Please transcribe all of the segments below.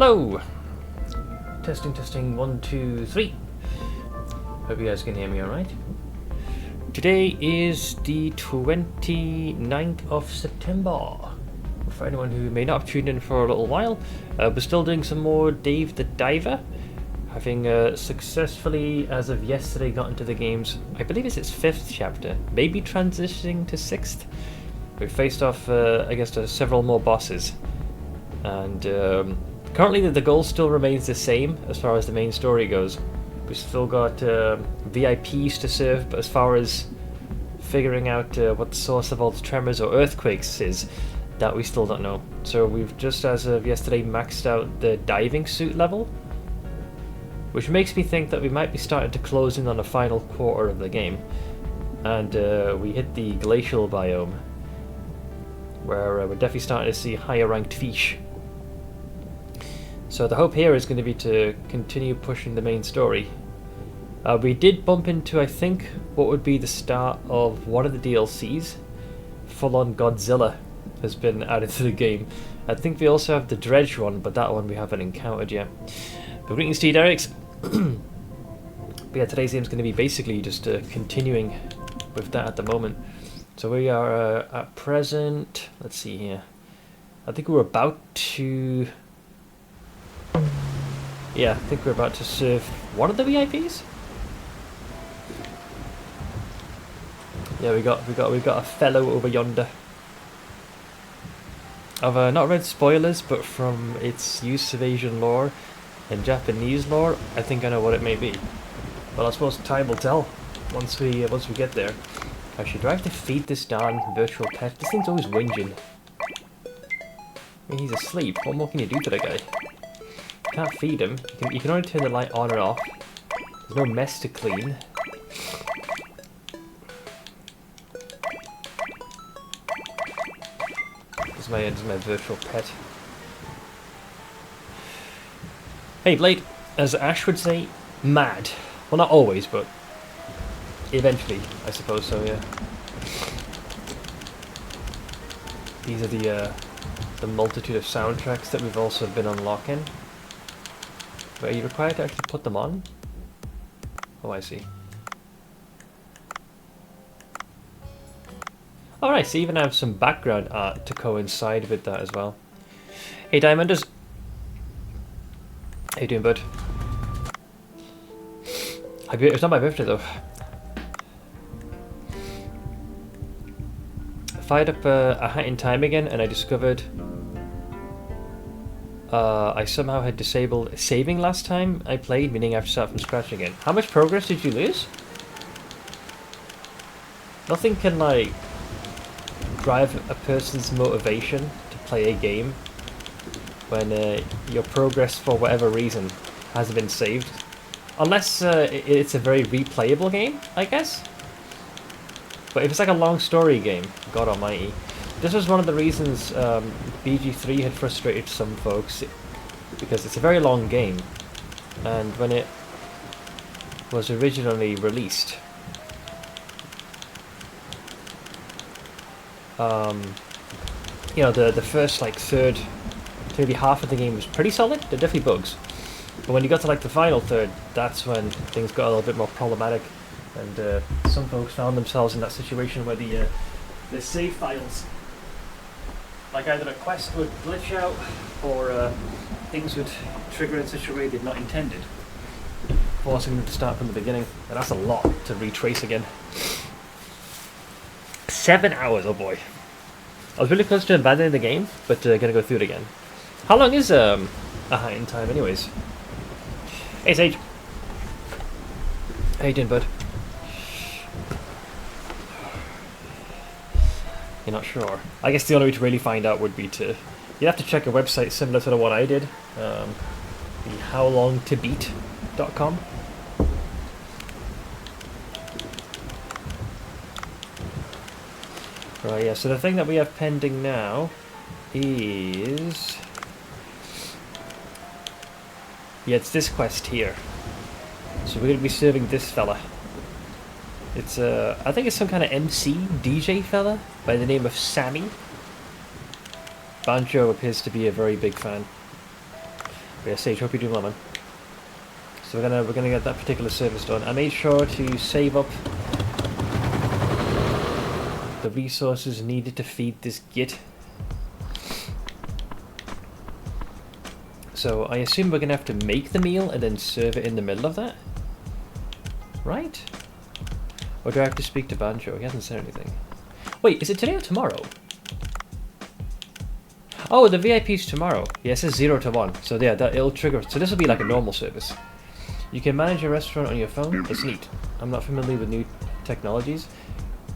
Hello! Testing, testing, 1, 2, 3. Hope you guys can hear me alright. Today is the 29th of September. For anyone who may not have tuned in for a little while, we're still doing some more Dave the Diver. Having successfully, as of yesterday, got into the game's, I believe it's its 5th chapter, maybe transitioning to 6th. We've faced off against several more bosses. And currently the goal still remains the same as far as the main story goes. We've still got VIPs to serve, but as far as figuring out what the source of all the tremors or earthquakes is, that we still don't know. So we've just, as of yesterday, maxed out the diving suit level, which makes me think that we might be starting to close in on the final quarter of the game. And we hit the glacial biome, where we're definitely starting to see higher ranked fish. So the hope here is going to be to continue pushing the main story. We did bump into, I think, what would be the start of one of the DLCs. Full-on Godzilla has been added to the game. I think we also have the Dredge one, but that one we haven't encountered yet. But greetings to you, Derek's. But yeah, today's game is going to be basically just continuing with that at the moment. So we are at present, let's see here, I think we're about to, yeah, I think we're about to serve one of the VIPs? Yeah, we've got a fellow over yonder. I've not read spoilers, but from its use of Asian lore and Japanese lore, I think I know what it may be. Well, I suppose time will tell once we get there. Actually, do I have to feed this darn virtual pet? This thing's always whinging. I mean, he's asleep. What more can you do to the guy? You can't feed him. You can only turn the light on or off. There's no mess to clean. This is my virtual pet. Hey, Blade. As Ash would say, mad. Well, not always, but eventually, I suppose so, yeah. These are the multitude of soundtracks that we've also been unlocking. But are you required to actually put them on? Oh, I see. Alright, so even have some background art to coincide with that as well. Hey, Diamonders. How you doing, bud? It's not my birthday, though. I fired up A Hat in Time again, and I discovered I somehow had disabled saving last time I played, meaning I have to start from scratch again. How much progress did you lose? Nothing can, like, drive a person's motivation to play a game when your progress, for whatever reason, hasn't been saved. Unless it's a very replayable game, I guess. But if it's like a long story game, God almighty. This was one of the reasons BG3 had frustrated some folks, because it's a very long game. And when it was originally released, you know, the first like third to maybe half of the game was pretty solid. There are definitely bugs. But when you got to like the final third, that's when things got a little bit more problematic. And some folks found themselves in that situation where the save files, like either a quest would glitch out or things would trigger in such a way they'd not intended, forcing them to start from the beginning. And that's a lot to retrace again. 7 hours, oh boy. I was really close to abandoning the game, but gonna go through it again. How long is A Hat in Time anyways? Hey Sage. How you doing, bud? You're not sure? I guess the only way to really find out would be to... You'd have to check a website similar to the one I did. The howlongtobeat.com. Right, yeah, so the thing that we have pending now is... Yeah, it's this quest here. So we're going to be serving this fella. It's I think it's some kind of MC, DJ fella by the name of Sammy. Banjo appears to be a very big fan. But yeah, Sage, hope you're doing well, man. So we're gonna get that particular service done. I made sure to save up the resources needed to feed this git. So I assume we're gonna have to make the meal and then serve it in the middle of that, right? Or do I have to speak to Banjo? He hasn't said anything. Wait, is it today or tomorrow? Oh, the VIP's tomorrow. Yeah, it says 0 to 1. So yeah, it'll trigger. So this will be like a normal service. You can manage a restaurant on your phone. It's neat. I'm not familiar with new technologies.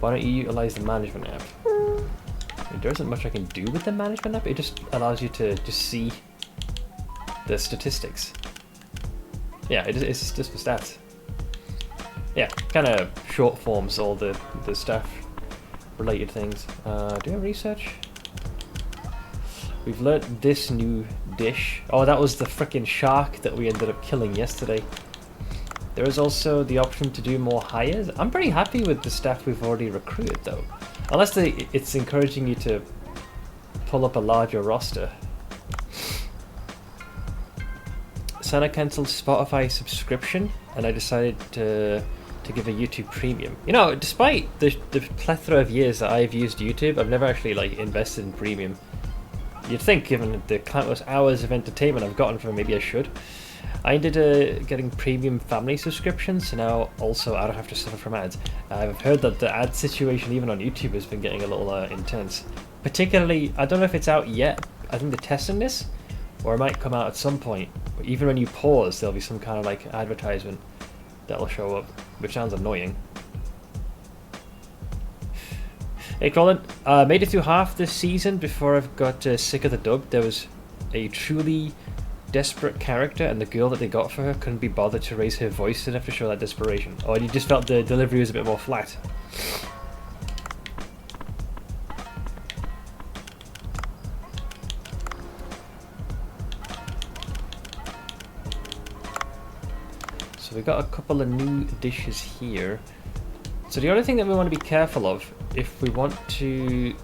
Why don't you utilize the management app? There isn't much I can do with the management app. It just allows you to just see the statistics. Yeah, it's just for stats. Yeah, kind of short forms all the staff related things. Do you have research? We've learnt this new dish. Oh, that was the frickin' shark that we ended up killing yesterday. There is also the option to do more hires. I'm pretty happy with the staff we've already recruited though. Unless it's encouraging you to pull up a larger roster. Santa cancelled Spotify subscription and I decided to give a YouTube Premium. You know, despite the plethora of years that I've used YouTube, I've never actually like invested in Premium. You'd think, given the countless hours of entertainment I've gotten from it, maybe I should. I ended getting Premium family subscriptions, so now also I don't have to suffer from ads. I've heard that the ad situation even on YouTube has been getting a little intense. Particularly, I don't know if it's out yet, I think they're testing this, or it might come out at some point. But even when you pause, there'll be some kind of like advertisement that'll show up, which sounds annoying. Hey Colin, made it through half this season before I've got sick of the dub. There was a truly desperate character and the girl that they got for her couldn't be bothered to raise her voice enough to show that desperation. Oh, and you just felt the delivery was a bit more flat. So we got a couple of new dishes here. So the only thing that we want to be careful of, if we want to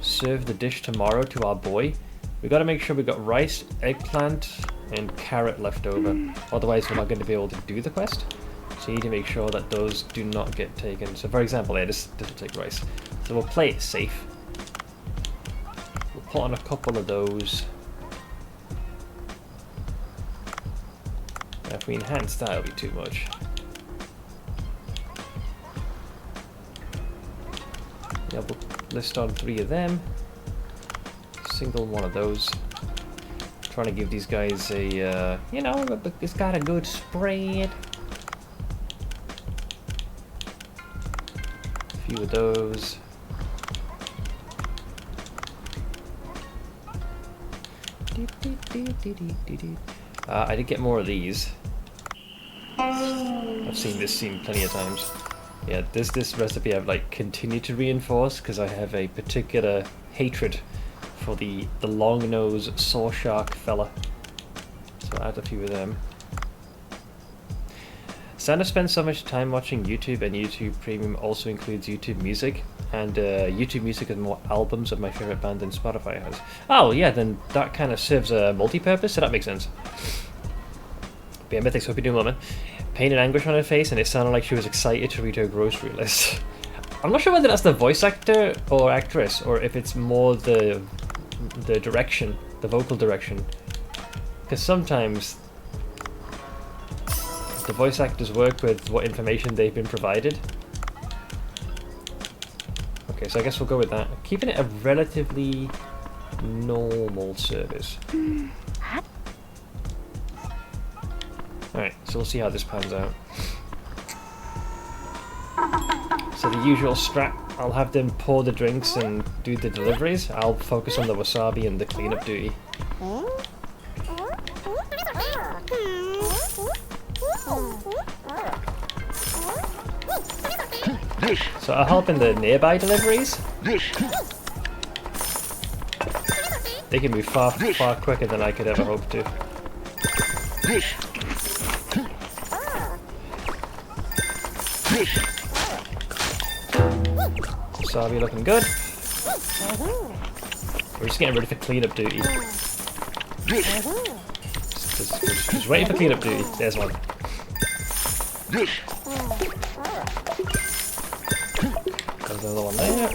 serve the dish tomorrow to our boy, we got to make sure we got rice, eggplant, and carrot left over. Otherwise, we're not going to be able to do the quest. So you need to make sure that those do not get taken. So for example, yeah, this will take rice. So we'll play it safe. We'll put on a couple of those. If we enhance that, it'll be too much. Yeah, we'll list on 3 of them. Single one of those. Trying to give these guys a, you know, it's got a good spread. A few of those. I did get more of these. I've seen this scene plenty of times. Yeah, this recipe I've like continued to reinforce because I have a particular hatred for the long nose saw shark fella. So I add a few of them. Santa spends so much time watching YouTube, and YouTube Premium also includes YouTube Music, and YouTube Music has more albums of my favorite band than Spotify has. Oh yeah, then that kind of serves a multi-purpose, so that makes sense. But yeah, Mythics, hope you're doing well, man. Pain and anguish on her face, and it sounded like she was excited to read her grocery list. I'm not sure whether that's the voice actor or actress, or if it's more the direction, the vocal direction. Because sometimes the voice actors work with what information they've been provided. Okay, so I guess we'll go with that. Keeping it a relatively normal service. Alright, so we'll see how this pans out. So the usual strat, I'll have them pour the drinks and do the deliveries. I'll focus on the wasabi and the cleanup duty. So I'll help in the nearby deliveries. They can move far quicker than I could ever hope to. Wasabi looking good. We're just getting ready for cleanup duty. Just waiting for cleanup duty. There's one. There's another one there.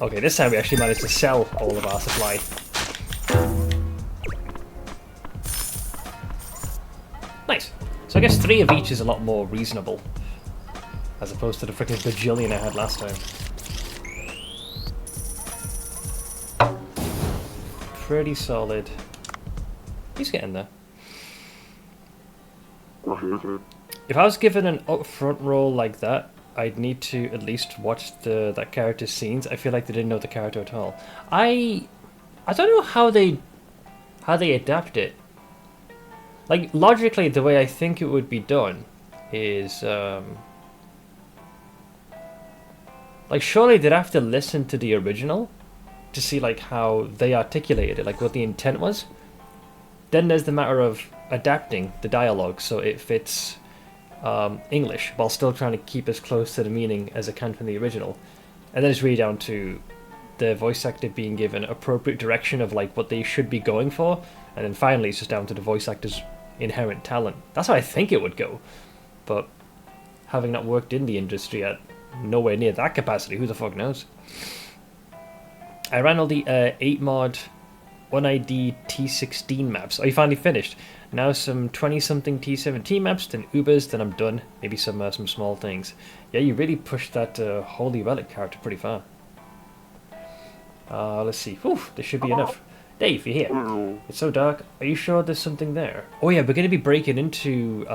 Okay, this time we actually managed to sell all of our supply. Nice. So I guess 3 of each is a lot more reasonable, as opposed to the frickin' bajillion I had last time. Pretty solid. He's getting there. If I was given an upfront role like that, I'd need to at least watch that character's scenes. I feel like they didn't know the character at all. I don't know how they adapt it. Like, logically, the way I think it would be done is like, surely they'd have to listen to the original to see like how they articulated it, like what the intent was. Then there's the matter of adapting the dialogue so it fits English while still trying to keep as close to the meaning as it can from the original. And then it's really down to the voice actor being given appropriate direction of like what they should be going for, and then finally it's just down to the voice actor's inherent talent. That's how I think it would go, but having not worked in the industry at nowhere near that capacity, who the fuck knows. I ran all the 8 mod 1ID T16 maps. Oh, you finally finished. Now some 20-something T17 maps, then Ubers, then I'm done. Maybe some small things. Yeah, you really pushed that Holy Relic character pretty far. Let's see. Whew, this should be enough. Dave, you're here. It's so dark. Are you sure there's something there? Oh yeah, we're going to be breaking into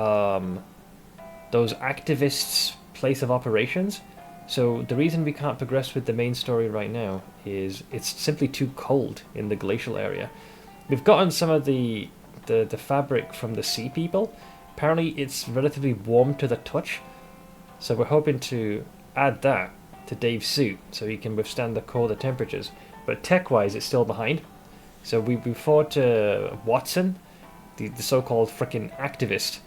those activists' place of operations. So the reason we can't progress with the main story right now is it's simply too cold in the glacial area. We've gotten some of the fabric from the sea people. Apparently it's relatively warm to the touch, so we're hoping to add that to Dave's suit so he can withstand the colder temperatures. But tech-wise, it's still behind. So we fought Watson, the so-called frickin' activist.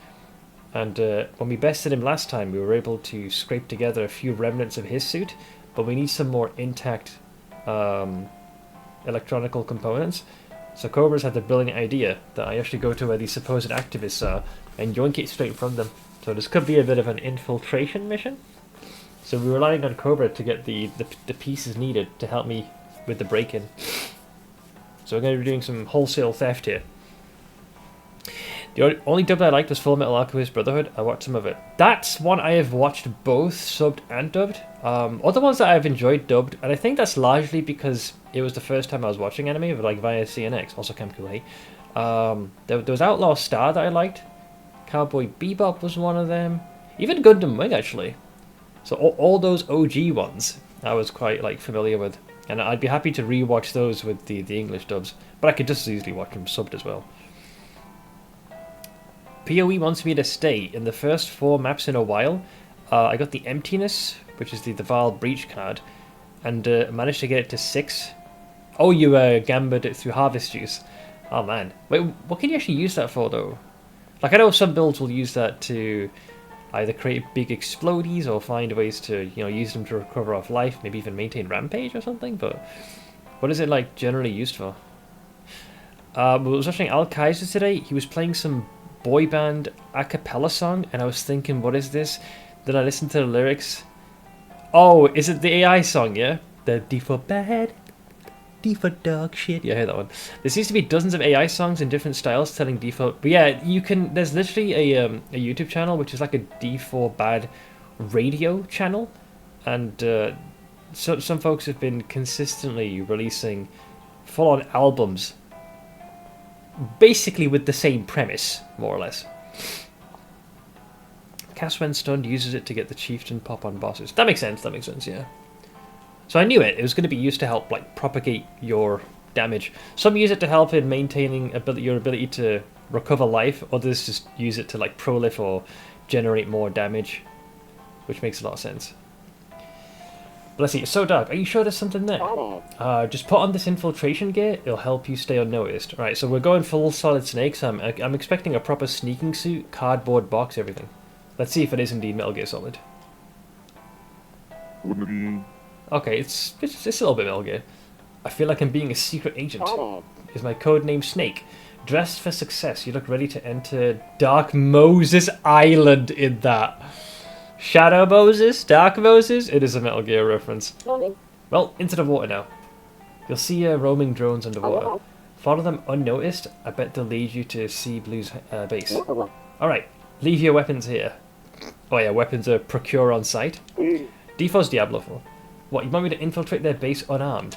And when we bested him last time, we were able to scrape together a few remnants of his suit, but we need some more intact electronical components. So Cobra's had the brilliant idea that I actually go to where these supposed activists are and yoink it straight from them. So this could be a bit of an infiltration mission. So we're relying on Cobra to get the pieces needed to help me with the break-in. So we're going to be doing some wholesale theft here. The only dub that I liked was Full Metal Alchemist Brotherhood. I watched some of it. That's one I have watched both subbed and dubbed. Other ones that I've enjoyed dubbed, and I think that's largely because it was the first time I was watching anime, but like via CNX, also Camp Kool-Aid. There was Outlaw Star that I liked. Cowboy Bebop was one of them. Even Gundam Wing, actually. So all those OG ones I was quite like familiar with. And I'd be happy to rewatch those with the English dubs. But I could just as easily watch them subbed as well. PoE wants me to stay in the first 4 maps in a while. I got the Emptiness, which is the Vile Breach card, and managed to get it to 6. Oh, you gambled it through Harvest Juice. Oh man. Wait, what can you actually use that for though? Like, I know some builds will use that to either create big explodies or find ways to, you know, use them to recover off life, maybe even maintain rampage or something, but what is it like generally used for? I was watching Al Kaiser today. He was playing some boy band a cappella song, and I was thinking, what is this? Then I listened to the lyrics. Oh, is it the AI song, yeah? The D for bad, D for dog shit. Yeah, I heard that one. There seems to be dozens of AI songs in different styles telling D for... But yeah, you can... There's literally a YouTube channel, which is like a D for bad radio channel. And so, some folks have been consistently releasing full-on albums basically with the same premise, more or less. Cast when stunned uses it to get the chieftain pop on bosses. That makes sense, yeah. So I knew it was going to be used to help like propagate your damage. Some use it to help in maintaining your ability to recover life, others just use it to like prolif or generate more damage, which makes a lot of sense. But let's see, it's so dark. Are you sure there's something there? Just put on this infiltration gear, it'll help you stay unnoticed. Alright, so we're going full Solid Snake, so I'm expecting a proper sneaking suit, cardboard box, everything. Let's see if it is indeed Metal Gear Solid. Okay, it's a little bit Metal Gear. I feel like I'm being a secret agent. Is my code name Snake? Dressed for success, you look ready to enter Dark Moses Island in that. Shadow Moses? Dark Moses? It is a Metal Gear reference. Well, into the water now. You'll see roaming drones underwater. Follow them unnoticed. I bet they'll lead you to Sea Blue's base. Alright, leave your weapons here. Oh yeah, weapons are procure on site. Default's Diablo 4. What, you want me to infiltrate their base unarmed?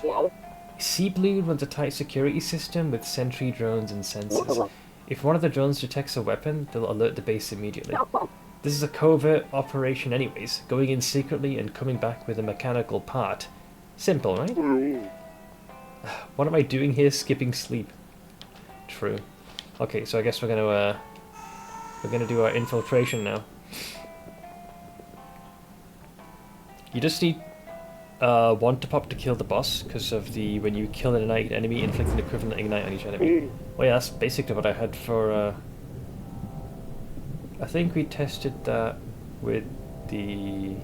Sea Blue runs a tight security system with sentry drones and sensors. If one of the drones detects a weapon, they'll alert the base immediately. This is a covert operation anyways, going in secretly and coming back with a mechanical part. Simple, right? What am I doing here skipping sleep? True. Okay, so I guess we're gonna do our infiltration now. You just need one to pop to kill the boss, because of the when you kill an ignited enemy, inflict an equivalent ignite on each enemy. Well, yeah, that's basically what I had for. I think we tested that with the.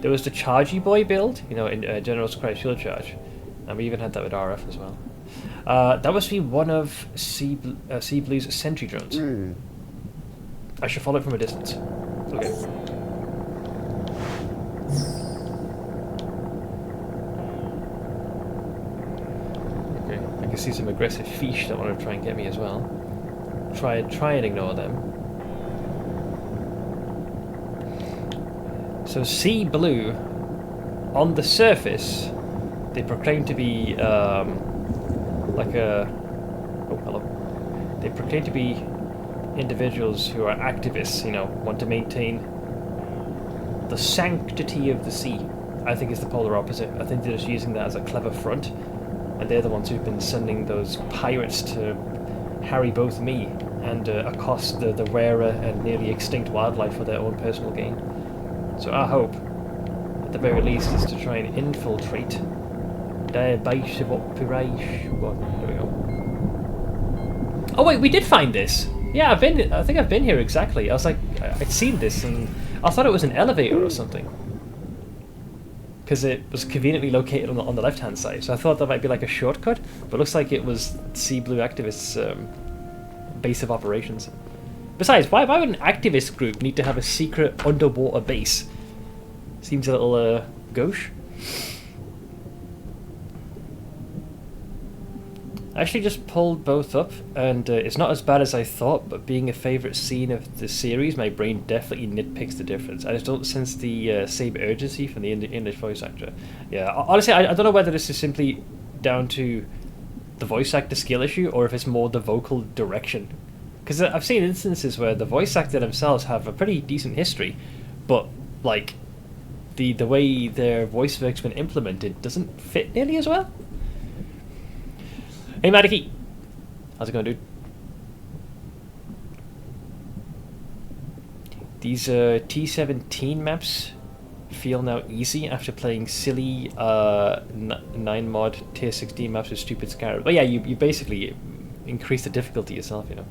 There was the Chargy Boy build, you know, in General Surprise Shield Charge, and we even had that with RF as well. That must be one of Sea Blue's sentry drones. I should follow it from a distance. Okay. I can see some aggressive fish that want to try and get me as well. Try and ignore them. So Sea Blue, on the surface, they proclaim to be like a. Oh, hello. They proclaim to be individuals who are activists. You know, want to maintain the sanctity of the sea. I think it's the polar opposite. I think they're just using that as a clever front. And they're the ones who've been sending those pirates to harry both me and accost the rarer and nearly extinct wildlife for their own personal gain. So our hope, at the very least, is to try and infiltrate their base of operation. There we go. Oh wait, we did find this! Yeah, I think I've been here exactly. I was like, I'd seen this and I thought it was an elevator or something. Because it was conveniently located on the left-hand side, so I thought that might be like a shortcut, but it looks like it was Sea Blue Activists' base of operations. Besides, why would an activist group need to have a secret underwater base? Seems a little gauche. I actually just pulled both up, and it's not as bad as I thought, but being a favourite scene of the series, my brain definitely nitpicks the difference. I just don't sense the same urgency from the English voice actor. Yeah, honestly, I don't know whether this is simply down to the voice actor skill issue, or if it's more the vocal direction. Because I've seen instances where the voice actor themselves have a pretty decent history, but, like, the way their voice work's been implemented doesn't fit nearly as well. Hey Madiki! How's it going, dude? These T17 maps feel now easy after playing silly 9 mod tier 16 maps with stupid scarabs. But yeah, you basically increase the difficulty yourself, you know.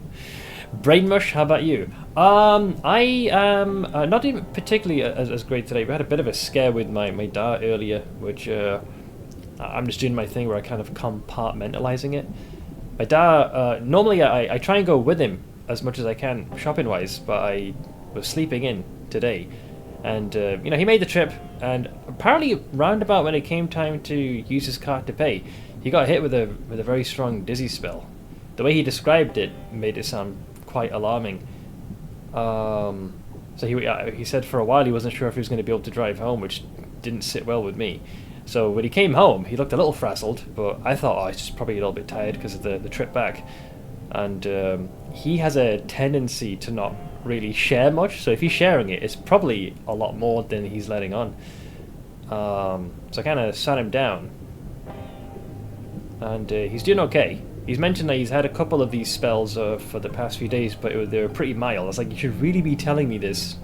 Brainmush, how about you? I am not even particularly as great today. We had a bit of a scare with my dad earlier, which I'm just doing my thing where I kind of compartmentalizing it. My dad, normally I try and go with him as much as I can shopping wise, but I was sleeping in today, and you know, he made the trip, and apparently roundabout when it came time to use his card to pay, he got hit with a very strong dizzy spell. The way he described it made it sound quite alarming. So he said for a while he wasn't sure if he was going to be able to drive home, which didn't sit well with me. So when he came home, he looked a little frazzled, but I thought, oh, he's just probably a little bit tired because of the trip back. And he has a tendency to not really share much, so if he's sharing it, it's probably a lot more than he's letting on. So I kind of sat him down, and he's doing okay. He's mentioned that he's had a couple of these spells for the past few days, but they were pretty mild. I was like, you should really be telling me this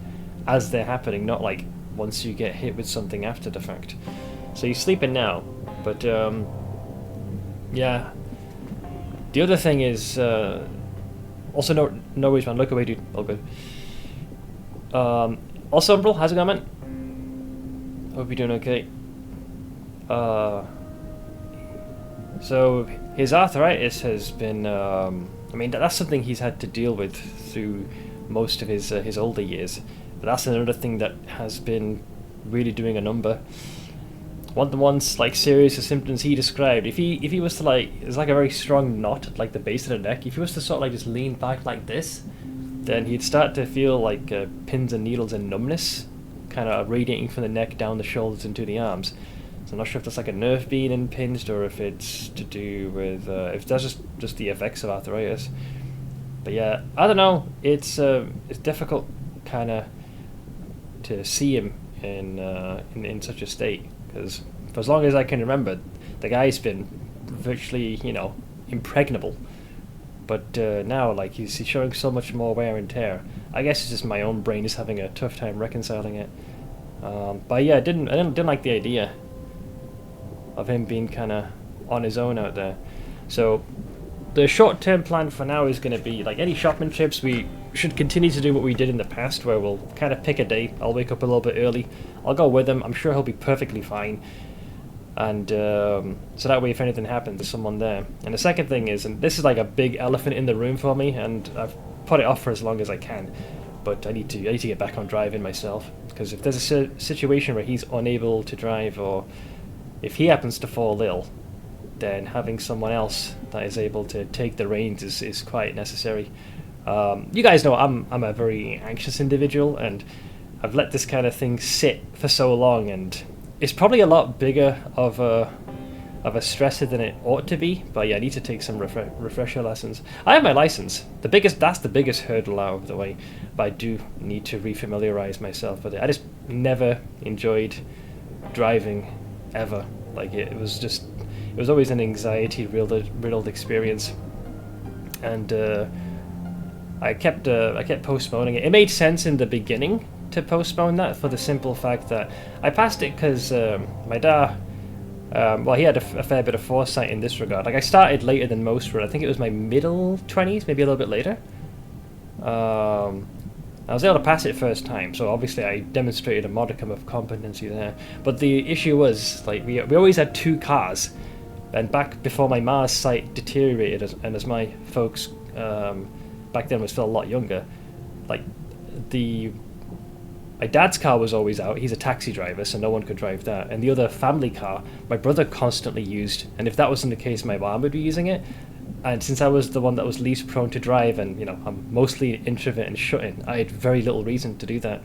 as they're happening, not like once you get hit with something after the fact. So he's sleeping now, but yeah. The other thing is, also no worries, man. Look away, dude. All good. Also, Umbral, how's it going, man? Hope you're doing okay. So his arthritis has been, I mean, that's something he's had to deal with through most of his older years. But that's another thing that has been really doing a number. One of the ones like serious symptoms he described, if he was to like, it's like a very strong knot at like the base of the neck. If he was to sort of like just lean back like this, then he'd start to feel like pins and needles and numbness, kind of radiating from the neck down the shoulders into the arms. So I'm not sure if that's like a nerve being impinged or if it's to do with if that's just the effects of arthritis. But yeah, I don't know. It's difficult kind of to see him in such a state, because for as long as I can remember, the guy's been virtually, you know, impregnable. But now, like, he's showing so much more wear and tear. I guess it's just my own brain is having a tough time reconciling it. But yeah, I didn't like the idea of him being kind of on his own out there. So the short-term plan for now is going to be, like any shopping trips, we should continue to do what we did in the past, where we'll kind of pick a day. I'll wake up a little bit early. I'll go with him. I'm sure he'll be perfectly fine. And so that way, if anything happens, there's someone there. And the second thing is, and this is like a big elephant in the room for me, and I've put it off for as long as I can, but I need to get back on driving myself. Because if there's a situation where he's unable to drive, or if he happens to fall ill, then having someone else that is able to take the reins is quite necessary. You guys know I'm a very anxious individual, and I've let this kind of thing sit for so long, and it's probably a lot bigger of a stressor than it ought to be. But yeah, I need to take some refresher lessons. I have my license. That's the biggest hurdle out of the way, but I do need to refamiliarize myself with it. I just never enjoyed driving ever. Like it was always an anxiety riddled experience, and I kept postponing it. It made sense in the beginning to postpone that, for the simple fact that I passed it because my dad, well, he had a fair bit of foresight in this regard. Like, I started later than most were. I think it was my middle 20s, maybe a little bit later. I was able to pass it first time, so obviously I demonstrated a modicum of competency there. But the issue was, like, we always had two cars, and back before my Mars sight deteriorated, and as my folks back then was still a lot younger, like my dad's car was always out. He's a taxi driver, so no one could drive that. And the other family car, my brother constantly used. And if that wasn't the case, my mom would be using it. And since I was the one that was least prone to drive, and you know, I'm mostly introvert and shut-in, I had very little reason to do that.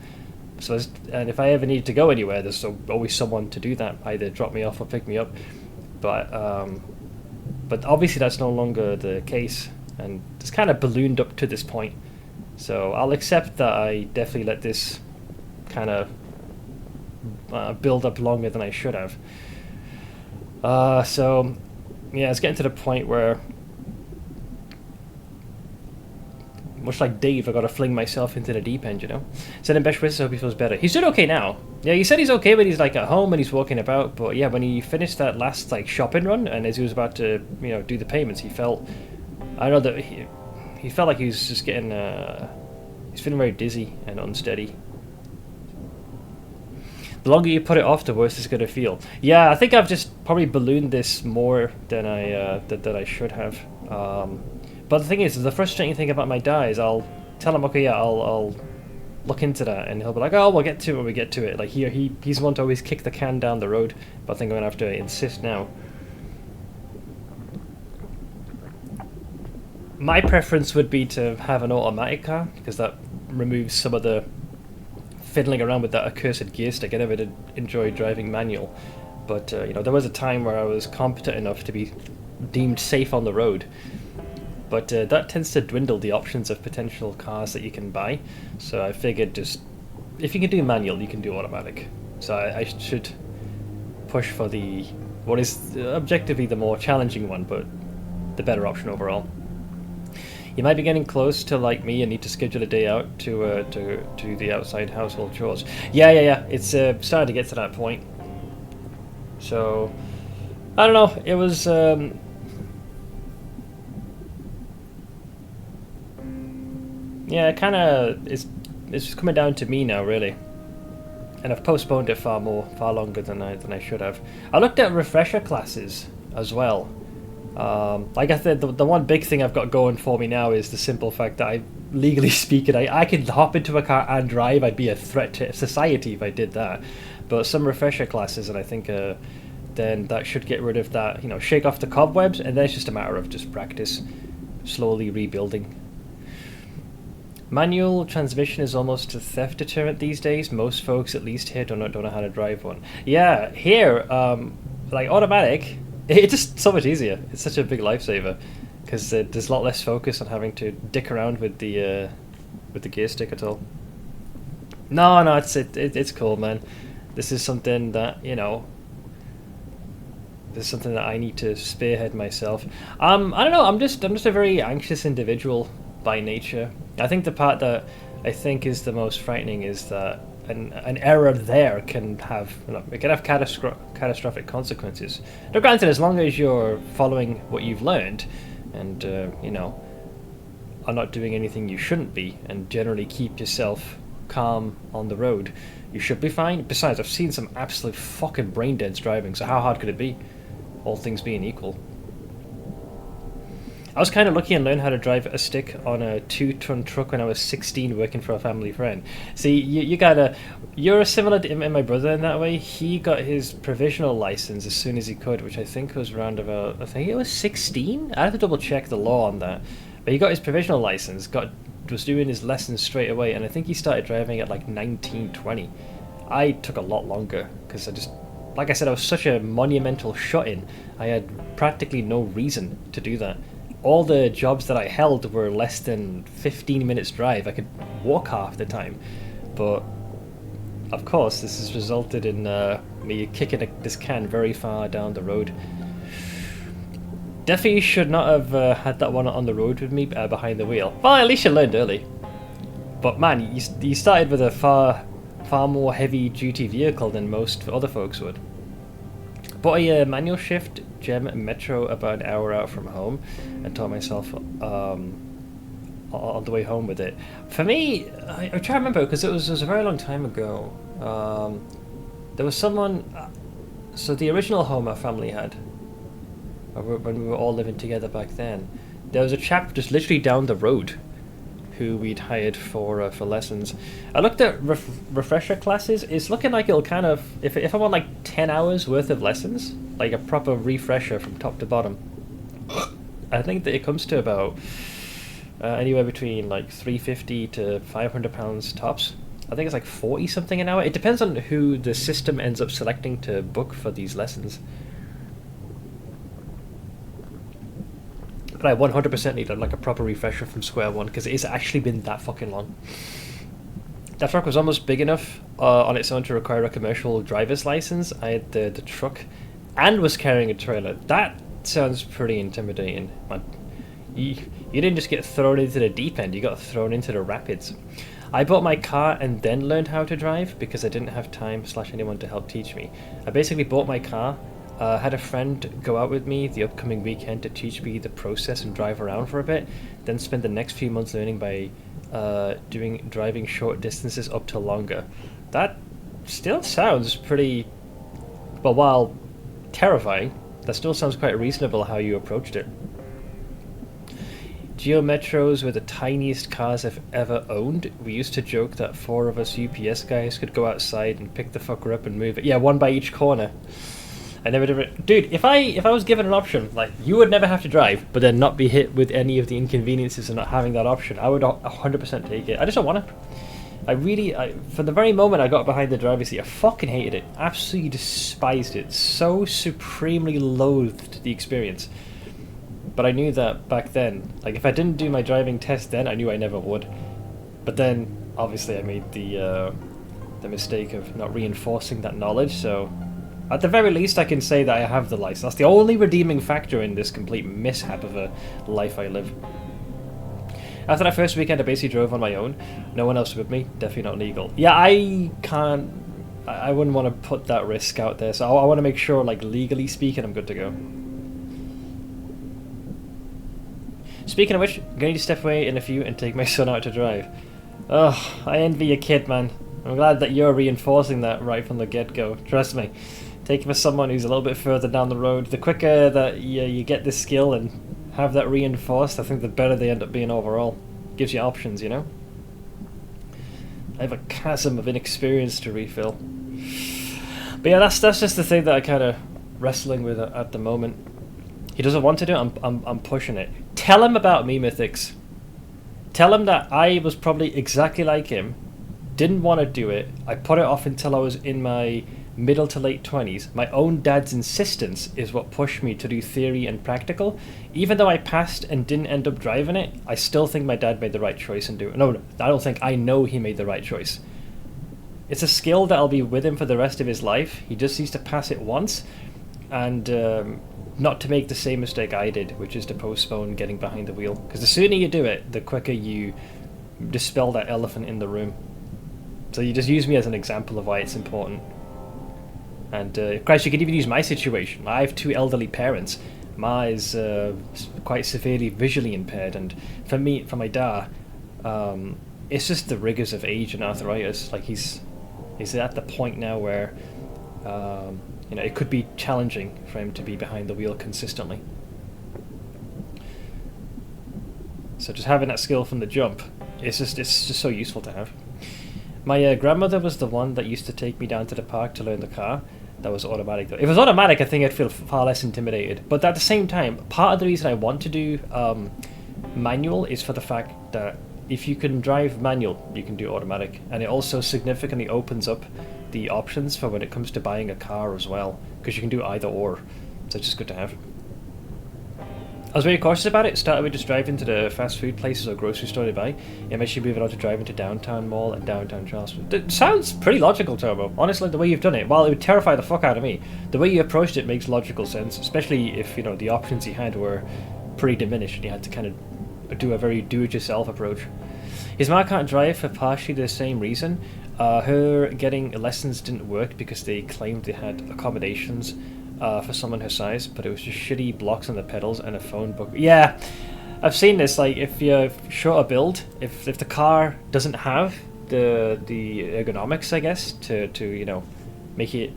So, and if I ever needed to go anywhere, there's always someone to do that, either drop me off or pick me up. But obviously that's no longer the case, and it's kind of ballooned up to this point. So I'll accept that I definitely let this kind of build up longer than I should have. So yeah, it's getting to the point where, much like Dave, I got to fling myself into the deep end, you know. Send him best wishes. Hope he feels better. He's doing okay now. Yeah, he said he's okay when he's like at home and he's walking about. But yeah, when he finished that last like shopping run, and as he was about to, you know, do the payments, he felt, I know that he felt like he was just getting he's feeling very dizzy and unsteady. The longer you put it off, the worse it's going to feel. Yeah, I think I've just probably ballooned this more than I should have. But the thing is, the frustrating thing about my dad is I'll tell him, okay, yeah, I'll look into that, and he'll be like, oh, we'll get to it when we get to it. Like he's the one to always kick the can down the road, but I think I'm going to have to insist now. My preference would be to have an automatic car, because that removes some of the fiddling around with that accursed gear stick. I never did enjoy driving manual, but you know, there was a time where I was competent enough to be deemed safe on the road. But that tends to dwindle the options of potential cars that you can buy. So I figured, just if you can do manual, you can do automatic. So I should push for what is objectively the more challenging one, but the better option overall. You might be getting close to, like me, and need to schedule a day out to the outside household chores. Yeah. It's starting to get to that point. So I don't know. It was yeah, kind of. It's just coming down to me now, really. and I've postponed it far longer than I should have. I looked at refresher classes as well. Like I said, the one big thing I've got going for me now is the simple fact that legally speaking, I can hop into a car and drive. I'd be a threat to society if I did that. But some refresher classes, and I think then that should get rid of that, shake off the cobwebs, and then it's just a matter of just practice, slowly rebuilding. Manual transmission is almost a theft deterrent these days. Most folks, at least here, don't know how to drive one. Yeah, here, like automatic, it's just so much easier. It's such a big lifesaver because there's a lot less focus on having to dick around with the gear stick at all. No, it's cool, man. This is something that this is something that I need to spearhead myself. I don't know. I'm just a very anxious individual by nature. I think the part that I think is the most frightening is that an error there can have catastrophic consequences. Now, granted, as long as you're following what you've learned, and are not doing anything you shouldn't be, and generally keep yourself calm on the road, you should be fine. Besides, I've seen some absolute fucking brain deads driving, so how hard could it be? All things being equal. I was kind of lucky and learned how to drive a stick on a 2-ton truck when I was 16 working for a family friend. See, you're similar to my brother in that way. He got his provisional license as soon as he could, which I think was around about, I think it was 16? I have to double check the law on that. But he got his provisional license, was doing his lessons straight away, and I think he started driving at like 19, 20. I took a lot longer, because like I said, I was such a monumental shut-in. I had practically no reason to do that. All the jobs that I held were less than 15 minutes drive. I could walk half the time. But, of course, this has resulted in me kicking this can very far down the road. Definitely should not have had that one on the road with me behind the wheel. Well, at least you learned early. But man, you started with a far more heavy-duty vehicle than most other folks would. Bought a manual shift Gem Metro about an hour out from home, and taught myself on the way home with it. For me, I'm trying to remember because it was a very long time ago. There was someone. So the original home our family had, when we were all living together back then, there was a chap just literally down the road who we'd hired for lessons. I looked at refresher classes. It's looking like it'll kind of, if I want like 10 hours worth of lessons, like a proper refresher from top to bottom, I think that it comes to about anywhere between like £350 to £500 tops. I think it's like 40 something an hour. It depends on who the system ends up selecting to book for these lessons. But I 100% need like a proper refresher from square one, because it's actually been that fucking long. That truck was almost big enough on its own to require a commercial driver's license. I had the truck and was carrying a trailer. That sounds pretty intimidating. Man, you didn't just get thrown into the deep end, you got thrown into the rapids. I bought my car and then learned how to drive because I didn't have time / anyone to help teach me. I basically bought my car, had a friend go out with me the upcoming weekend to teach me the process and drive around for a bit, then spend the next few months learning by driving short distances up to longer. That still sounds pretty, well, while terrifying, that still sounds quite reasonable how you approached it. Geo Metros were the tiniest cars I've ever owned. We used to joke that 4 of us UPS guys could go outside and pick the fucker up and move it. Yeah, one by each corner. I never did it. Dude, if I was given an option, like, you would never have to drive, but then not be hit with any of the inconveniences of not having that option, I would 100% take it. I just don't want to. For the very moment I got behind the driver's seat, I fucking hated it. Absolutely despised it. So supremely loathed the experience. But I knew that back then, like, if I didn't do my driving test then, I knew I never would. But then, obviously, I made the mistake of not reinforcing that knowledge, so at the very least I can say that I have the license. That's the only redeeming factor in this complete mishap of a life I live. After that first weekend, I basically drove on my own. No one else with me. Definitely not legal. Yeah, I wouldn't want to put that risk out there, so I want to make sure, like, legally speaking, I'm good to go. Speaking of which, I'm going to step away in a few and take my son out to drive. Ugh, I envy your kid, man. I'm glad that you're reinforcing that right from the get-go. Trust me. Take it for someone who's a little bit further down the road. The quicker that you get this skill and have that reinforced, I think the better they end up being overall. Gives you options, you know? I have a chasm of inexperience to refill. But yeah, that's just the thing that I kind of wrestling with at the moment. He doesn't want to do it, I'm pushing it. Tell him about me, Mythics. Tell him that I was probably exactly like him, didn't want to do it, I put it off until I was in my middle to late 20s. My own dad's insistence is what pushed me to do theory and practical. Even though I passed and didn't end up driving it, I still think my dad made the right choice in doing it. No, I don't think, I know he made the right choice. It's a skill that'll be with him for the rest of his life. He just needs to pass it once, and not to make the same mistake I did, which is to postpone getting behind the wheel. Because the sooner you do it, the quicker you dispel that elephant in the room. So you just use me as an example of why it's important. And Christ, you could even use my situation. I have 2 elderly parents. Ma is quite severely visually impaired, and for my dad, it's just the rigors of age and arthritis. Like he's at the point now where it could be challenging for him to be behind the wheel consistently. So just having that skill from the jump, it's just so useful to have. My grandmother was the one that used to take me down to the park to learn the car. That was automatic though. If it was automatic, I think I'd feel far less intimidated. But at the same time, part of the reason I want to do manual is for the fact that if you can drive manual, you can do automatic. And it also significantly opens up the options for when it comes to buying a car as well, because you can do either or. So it's just good to have. I was very cautious about it. Started with just driving to the fast food places or grocery store nearby. Eventually moving on to driving to downtown mall and downtown Charleston. It sounds pretty logical, Turbo. Honestly, the way you've done it, while it would terrify the fuck out of me, the way you approached it makes logical sense, especially if, the options you had were pretty diminished and you had to kind of do a very do-it-yourself approach. His mom can't drive for partially the same reason. Her getting lessons didn't work because they claimed they had accommodations for someone her size, but it was just shitty blocks on the pedals and a phone book. Yeah, I've seen this. Like, if you're short a build, if the car doesn't have the ergonomics, I guess, to make it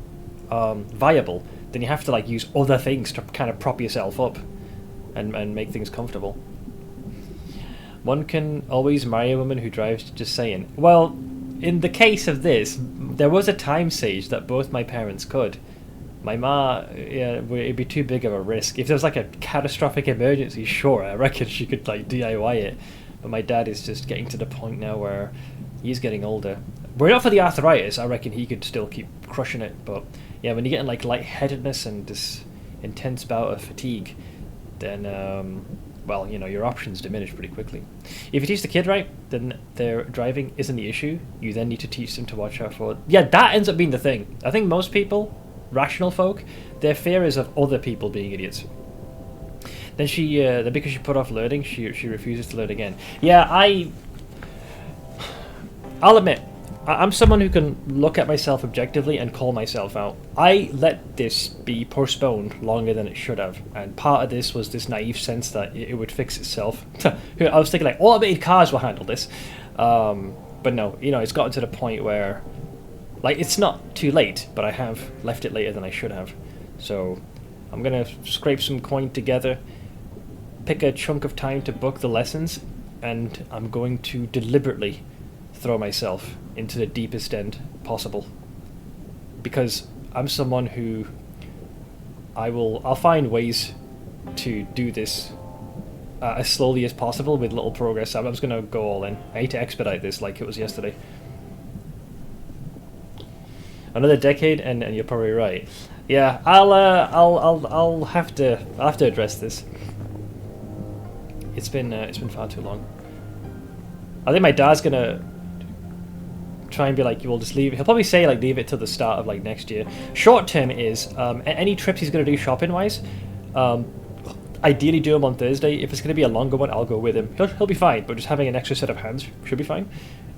viable, then you have to use other things to kind of prop yourself up and make things comfortable. One can always marry a woman who drives, just saying. Well, in the case of this, there was a time stage that both my parents could. My ma, it'd be too big of a risk. If there was a catastrophic emergency, sure, I reckon she could DIY it. But my dad is just getting to the point now where he's getting older. Were it not for the arthritis, I reckon he could still keep crushing it. But yeah, when you're getting lightheadedness and this intense bout of fatigue, then your options diminish pretty quickly. If you teach the kid right, then their driving isn't the issue. You then need to teach them to watch out for it. Yeah, that ends up being the thing. I think most people, rational folk, their fear is of other people being idiots. Then because she put off learning, she refuses to learn again. Yeah, I'll admit, I'm someone who can look at myself objectively and call myself out. I let this be postponed longer than it should have, and part of this was this naive sense that it would fix itself. I was thinking automated cars will handle this, but no, it's gotten to the point where it's not too late, but I have left it later than I should have. So I'm gonna scrape some coin together, pick a chunk of time to book the lessons, and I'm going to deliberately throw myself into the deepest end possible, because I'm someone who I'll find ways to do this as slowly as possible with little progress. I'm just gonna go all in. I need to expedite this like it was yesterday. Another decade, and you're probably right. Yeah, I'll have to address this. It's been far too long. I think my dad's gonna try and be we'll just leave it. He'll probably say leave it till the start of next year. Short term is any trips he's gonna do shopping wise. Ideally do them on Thursday. If it's gonna be a longer one, I'll go with him. He'll be fine, but just having an extra set of hands should be fine.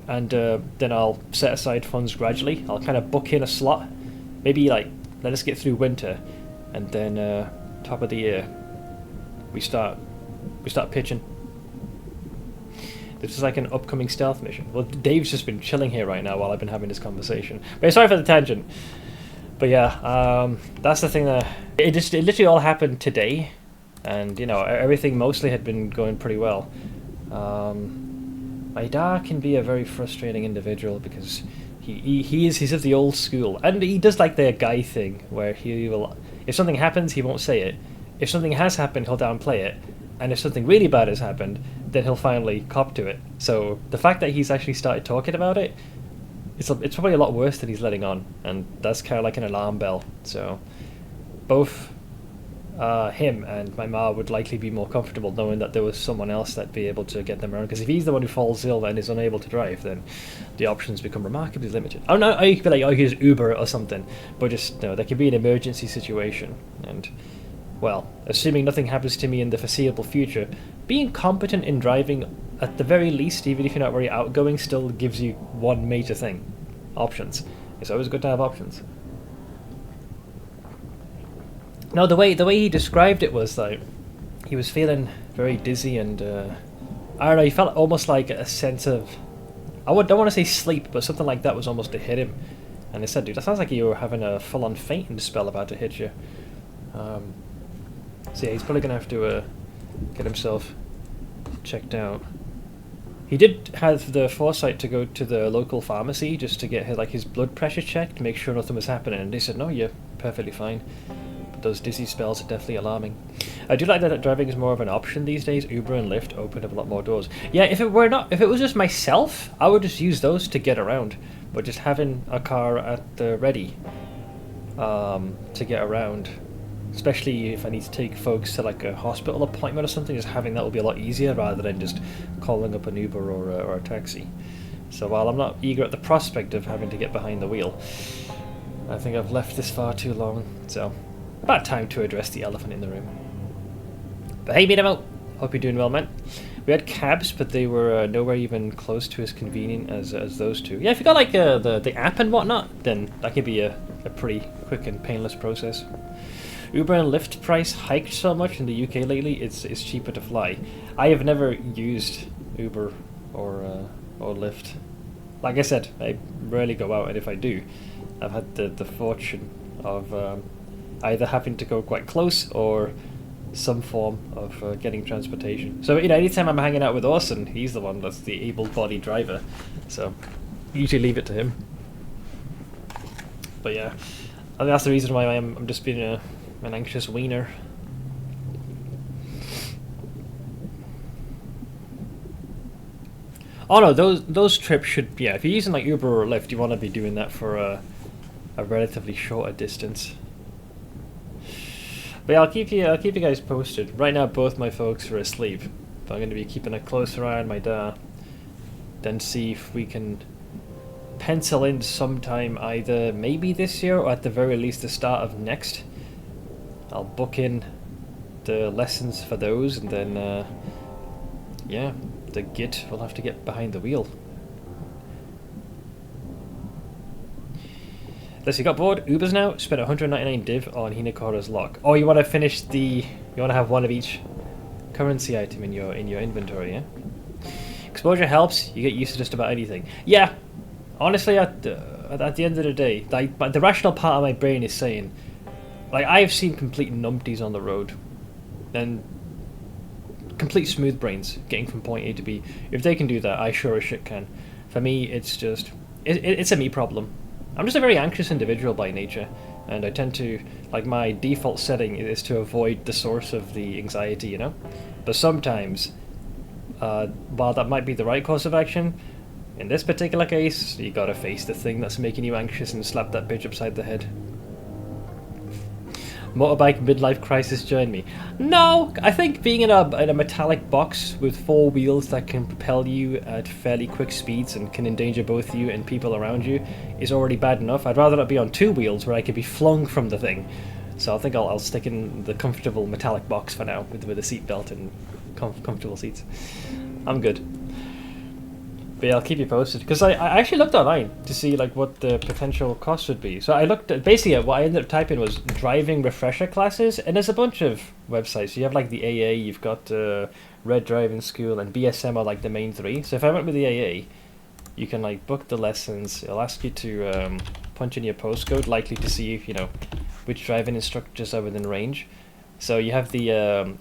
And then I'll set aside funds gradually. I'll kind of book in a slot, maybe let us get through winter, and then top of the year we start pitching. This is like an upcoming stealth mission. Well, Dave's just been chilling here right now while I've been having this conversation. But sorry for the tangent. But yeah, that's the thing that... It literally all happened today. And, you know, everything mostly had been going pretty well. My dad can be a very frustrating individual because he's of the old school. And he does like the guy thing where he will... If something happens, he won't say it. If something has happened, he'll downplay it. And if something really bad has happened, then he'll finally cop to it. So the fact that he's actually started talking about it, it's probably a lot worse than he's letting on. And that's kind of like an alarm bell. So both him and my ma would likely be more comfortable knowing that there was someone else that'd be able to get them around. Because if he's the one who falls ill and is unable to drive, then the options become remarkably limited. Oh no, I could be like, I use Uber or something. But just, you know, there could be an emergency situation. And... well, assuming nothing happens to me in the foreseeable future, being competent in driving, at the very least, even if you're not very outgoing, still gives you one major thing. Options. It's always good to have options. No, the way he described it was like, he was feeling very dizzy and, I don't know, he felt almost like a sense of, don't want to say sleep, but something like that was almost to hit him. And they said, dude, that sounds like you were having a full-on fainting spell about to hit you. So yeah, he's probably going to have to get himself checked out. He did have the foresight to go to the local pharmacy just to get his blood pressure checked, to make sure nothing was happening, and they said, no, you're perfectly fine. But those dizzy spells are definitely alarming. I do like that driving is more of an option these days. Uber and Lyft open up a lot more doors. Yeah, if it was just myself, I would just use those to get around. But just having a car at the ready to get around, especially if I need to take folks to like a hospital appointment or something, just having that will be a lot easier rather than just calling up an Uber or a taxi. So while I'm not eager at the prospect of having to get behind the wheel, I think I've left this far too long. So about time to address the elephant in the room. But hey, Meadamo, hope you're doing well, man. We had cabs, but they were nowhere even close to as convenient as those two. Yeah, if you got like the app and whatnot, then that could be a pretty quick and painless process. Uber and Lyft price hiked so much in the UK lately, it's cheaper to fly. I have never used Uber or Lyft. Like I said, I rarely go out, and if I do, I've had the fortune of either having to go quite close or some form of getting transportation. So, you know, anytime I'm hanging out with Orson, he's the one that's the able-bodied driver. So, usually leave it to him. But yeah, I think that's the reason why I'm just being an anxious wiener. Oh no, those trips should, yeah, if you're using like Uber or Lyft, you want to be doing that for a relatively shorter distance. But yeah, I'll keep you guys posted. Right now, both my folks are asleep, but I'm going to be keeping a closer eye on my dad. Then see if we can pencil in sometime either maybe this year or at the very least the start of next. I'll book in the lessons for those, and then yeah, the git will have to get behind the wheel. Let's see, got bored. Ubers now. Spent 199 div on Hinakora's lock. Oh, you want to finish you want to have one of each currency item in your inventory, yeah? Exposure helps. You get used to just about anything. Yeah, honestly, at the end of the day, the rational part of my brain is saying, like, I have seen complete numpties on the road, and complete smooth brains getting from point A to B. If they can do that, I sure as shit can. For me, it's just it's a me problem. I'm just a very anxious individual by nature, and I tend to, like, my default setting is to avoid the source of the anxiety, you know? But sometimes, while that might be the right course of action, in this particular case, you gotta face the thing that's making you anxious and slap that bitch upside the head. Motorbike midlife crisis join me. No, I think being in a metallic box with 4 wheels that can propel you at fairly quick speeds and can endanger both you and people around you is already bad enough. I'd rather not be on 2 wheels where I could be flung from the thing. So I think I'll stick in the comfortable metallic box for now with a seat belt and comfortable seats. I'm good. But yeah, I'll keep you posted because I actually looked online to see like what the potential cost would be. So I looked at basically what I ended up typing was driving refresher classes, and there's a bunch of websites. You have like the AA, you've got Red Driving School, and BSM are like the main three. So if I went with the AA, you can like book the lessons. It'll ask you to punch in your postcode, likely to see if, you know, which driving instructors are within range. So you have the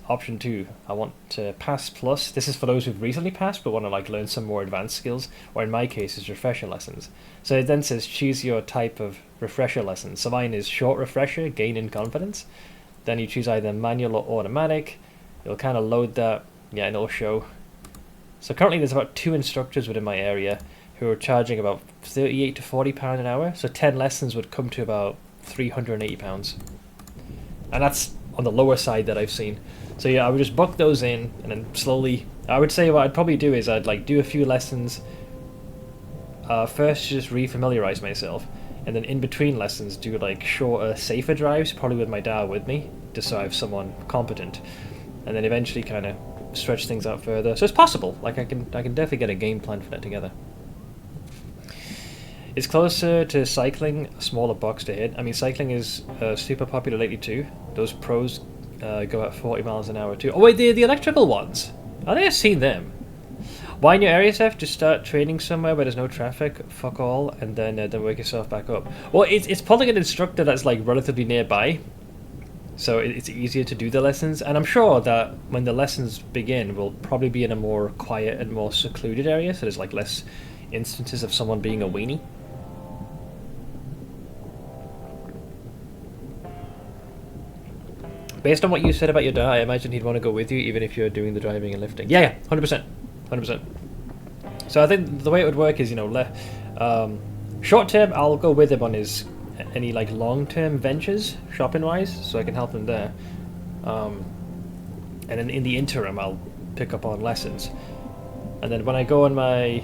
option 2. I want to pass plus. This is for those who've recently passed but want to like learn some more advanced skills, or in my case, is refresher lessons. So it then says choose your type of refresher lesson. So mine is short refresher, gain in confidence. Then you choose either manual or automatic. It'll kind of load that, yeah, and it'll show. So currently there's about 2 instructors within my area who are charging about £38 to £40 an hour. So 10 lessons would come to about £380, and that's on the lower side that I've seen. So yeah, I would just book those in, and then slowly, I would say what I'd probably do is I'd like do a few lessons first, just re-familiarize myself, and then in between lessons do like shorter, safer drives, probably with my dad with me, just so I have someone competent, and then eventually kind of stretch things out further. So it's possible. Like I can definitely get a game plan for that together. It's closer to cycling, a smaller box to hit. I mean, cycling is super popular lately too. Those pros go at 40 miles an hour too. Oh wait, the electrical ones. I think I've seen them. Why in your area, Seth? Just start training somewhere where there's no traffic, fuck all, and then work yourself back up. Well, it's probably an instructor that's like relatively nearby, so it's easier to do the lessons. And I'm sure that when the lessons begin, we'll probably be in a more quiet and more secluded area, so there's like less instances of someone being a weenie. Based on what you said about your dad, I imagine he'd want to go with you even if you're doing the driving and lifting. Yeah, 100%. 100%. So I think the way it would work is, you know, short term, I'll go with him on his any like long term ventures, shopping wise, so I can help him there. And then in the interim, I'll pick up on lessons. And then when I go on my,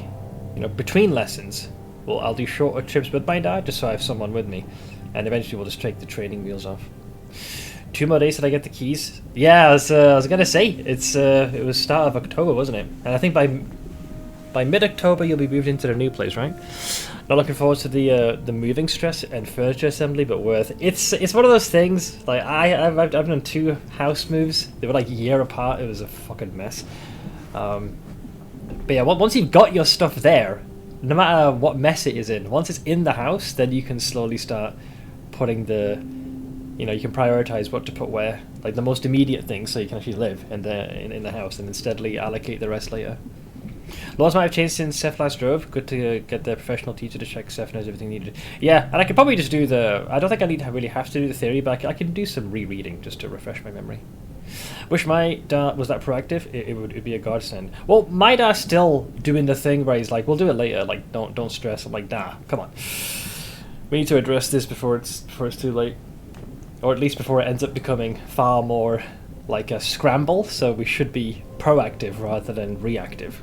you know, between lessons, well, I'll do shorter trips with my dad just so I have someone with me. And eventually we'll just take the training wheels off. 2 more days till I get the keys. Yeah, I was gonna say it was start of October, wasn't it? And I think by mid-October you'll be moved into the new place, right? Not looking forward to the moving stress and furniture assembly, but worth it. It's one of those things. Like I've done 2 house moves. They were like a year apart. It was a fucking mess. But yeah, once you've got your stuff there, no matter what mess it is in, once it's in the house, then you can slowly start putting the. You know, you can prioritize what to put where, like the most immediate things, so you can actually live in the house, and then steadily allocate the rest later. Laws might have changed since Seth last drove. Good to get the professional teacher to check Seth knows everything needed. Yeah, and I could probably just do I don't think I really have to do the theory, but I can do some rereading just to refresh my memory. Wish my dad was that proactive. It'd be a godsend. Well, my dad's still doing the thing where he's like, "We'll do it later. Like, don't stress." I'm like, "Nah, come on. We need to address this before it's too late." Or at least before it ends up becoming far more like a scramble, so we should be proactive rather than reactive.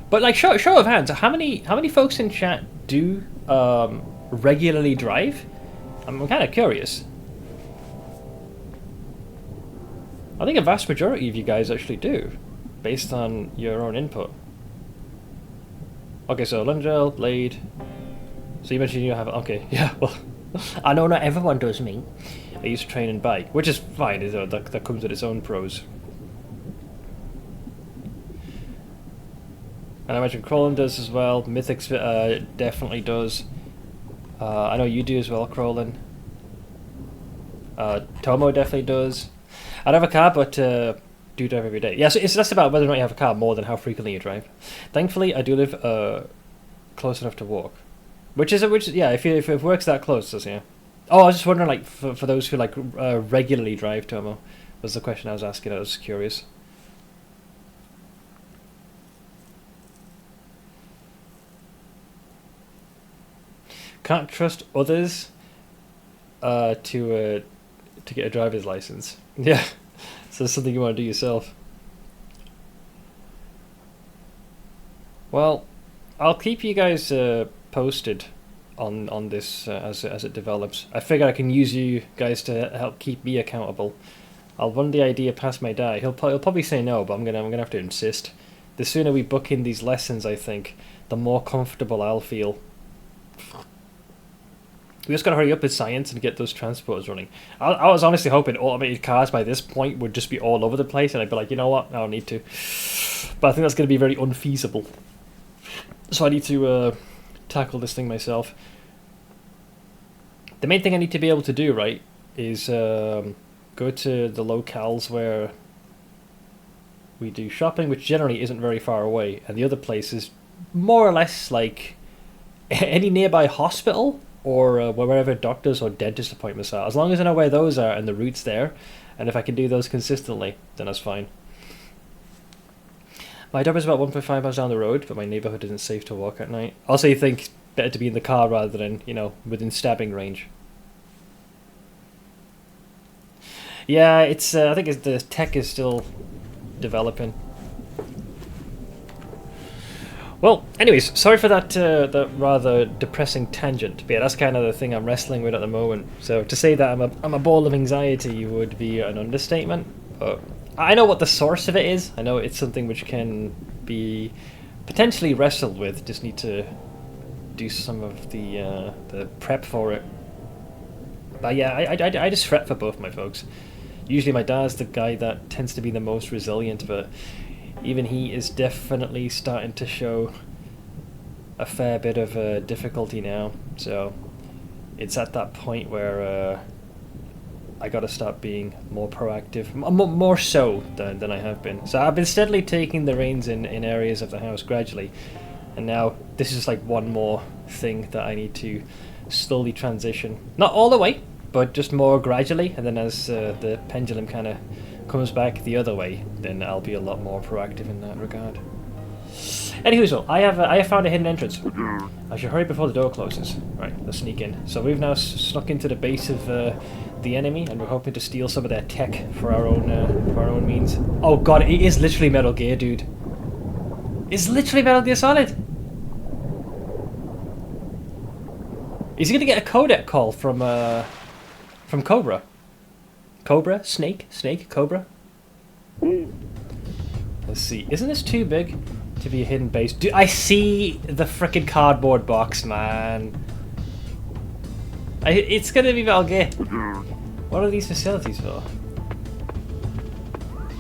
But like, show of hands, how many folks in chat do regularly drive? I'm kind of curious. I think a vast majority of you guys actually do, based on your own input. Okay, so Lungel, Blade. So you mentioned you have, okay, yeah, well. I know not everyone does me. I used to train and bike, which is fine, that comes with its own pros. And I imagine Crolin does as well, Mythix definitely does. I know you do as well, Crolin. Tomo definitely does. I don't have a car, but do drive every day. Yeah, so it's less about whether or not you have a car, more than how frequently you drive. Thankfully, I do live close enough to walk. Which yeah, if it works that close, yeah. Oh, I was just wondering, like, for those who like regularly drive, Tomo, was the question I was asking. I was curious. Can't trust others to get a driver's license. Yeah, so it's something you want to do yourself. Well, I'll keep you guys posted on this as it develops. I figure I can use you guys to help keep me accountable. I'll run the idea past my dad. He'll probably say no, but I'm gonna have to insist. The sooner we book in these lessons, I think, the more comfortable I'll feel. We just gotta hurry up with science and get those transporters running. I was honestly hoping automated cars by this point would just be all over the place, and I'd be like, you know what, I don't need to. But I think that's going to be very unfeasible. So I need to tackle this thing myself. The main thing I need to be able to do, right, is go to the locales where we do shopping, which generally isn't very far away, and the other place is more or less like any nearby hospital or wherever doctors or dentist appointments are. As long as I know where those are and the route's there, and if I can do those consistently, then that's fine. My job is about 1.5 miles down the road, but my neighbourhood isn't safe to walk at night. Also, you think better to be in the car rather than, you know, within stabbing range. Yeah, it's. I think the tech is still developing. Well, anyways, sorry for that rather depressing tangent. But yeah, that's kind of the thing I'm wrestling with at the moment. So to say that I'm a ball of anxiety would be an understatement. But I know what the source of it is. I know it's something which can be potentially wrestled with. Just need to do some of the prep for it. But yeah, I just fret for both my folks. Usually my dad's the guy that tends to be the most resilient, but even he is definitely starting to show a fair bit of difficulty now. So it's at that point where I gotta start being more proactive, more so than I have been. So I've been steadily taking the reins in areas of the house gradually, and now this is like one more thing that I need to slowly transition. Not all the way, but just more gradually, and then as the pendulum kind of comes back the other way, then I'll be a lot more proactive in that regard. Anywho, so I have found a hidden entrance. I should hurry before the door closes. Right, let's sneak in. So we've now snuck into the base of the enemy, and we're hoping to steal some of their tech for our own means. Oh god, it is literally Metal Gear, dude. It's literally Metal Gear Solid. Is he gonna get a codec call from Cobra? Cobra? Snake? Cobra? Let's see. Isn't this too big to be a hidden base? Dude, I see the frickin' cardboard box, man. It's gonna be Metal Gear. What are these facilities for?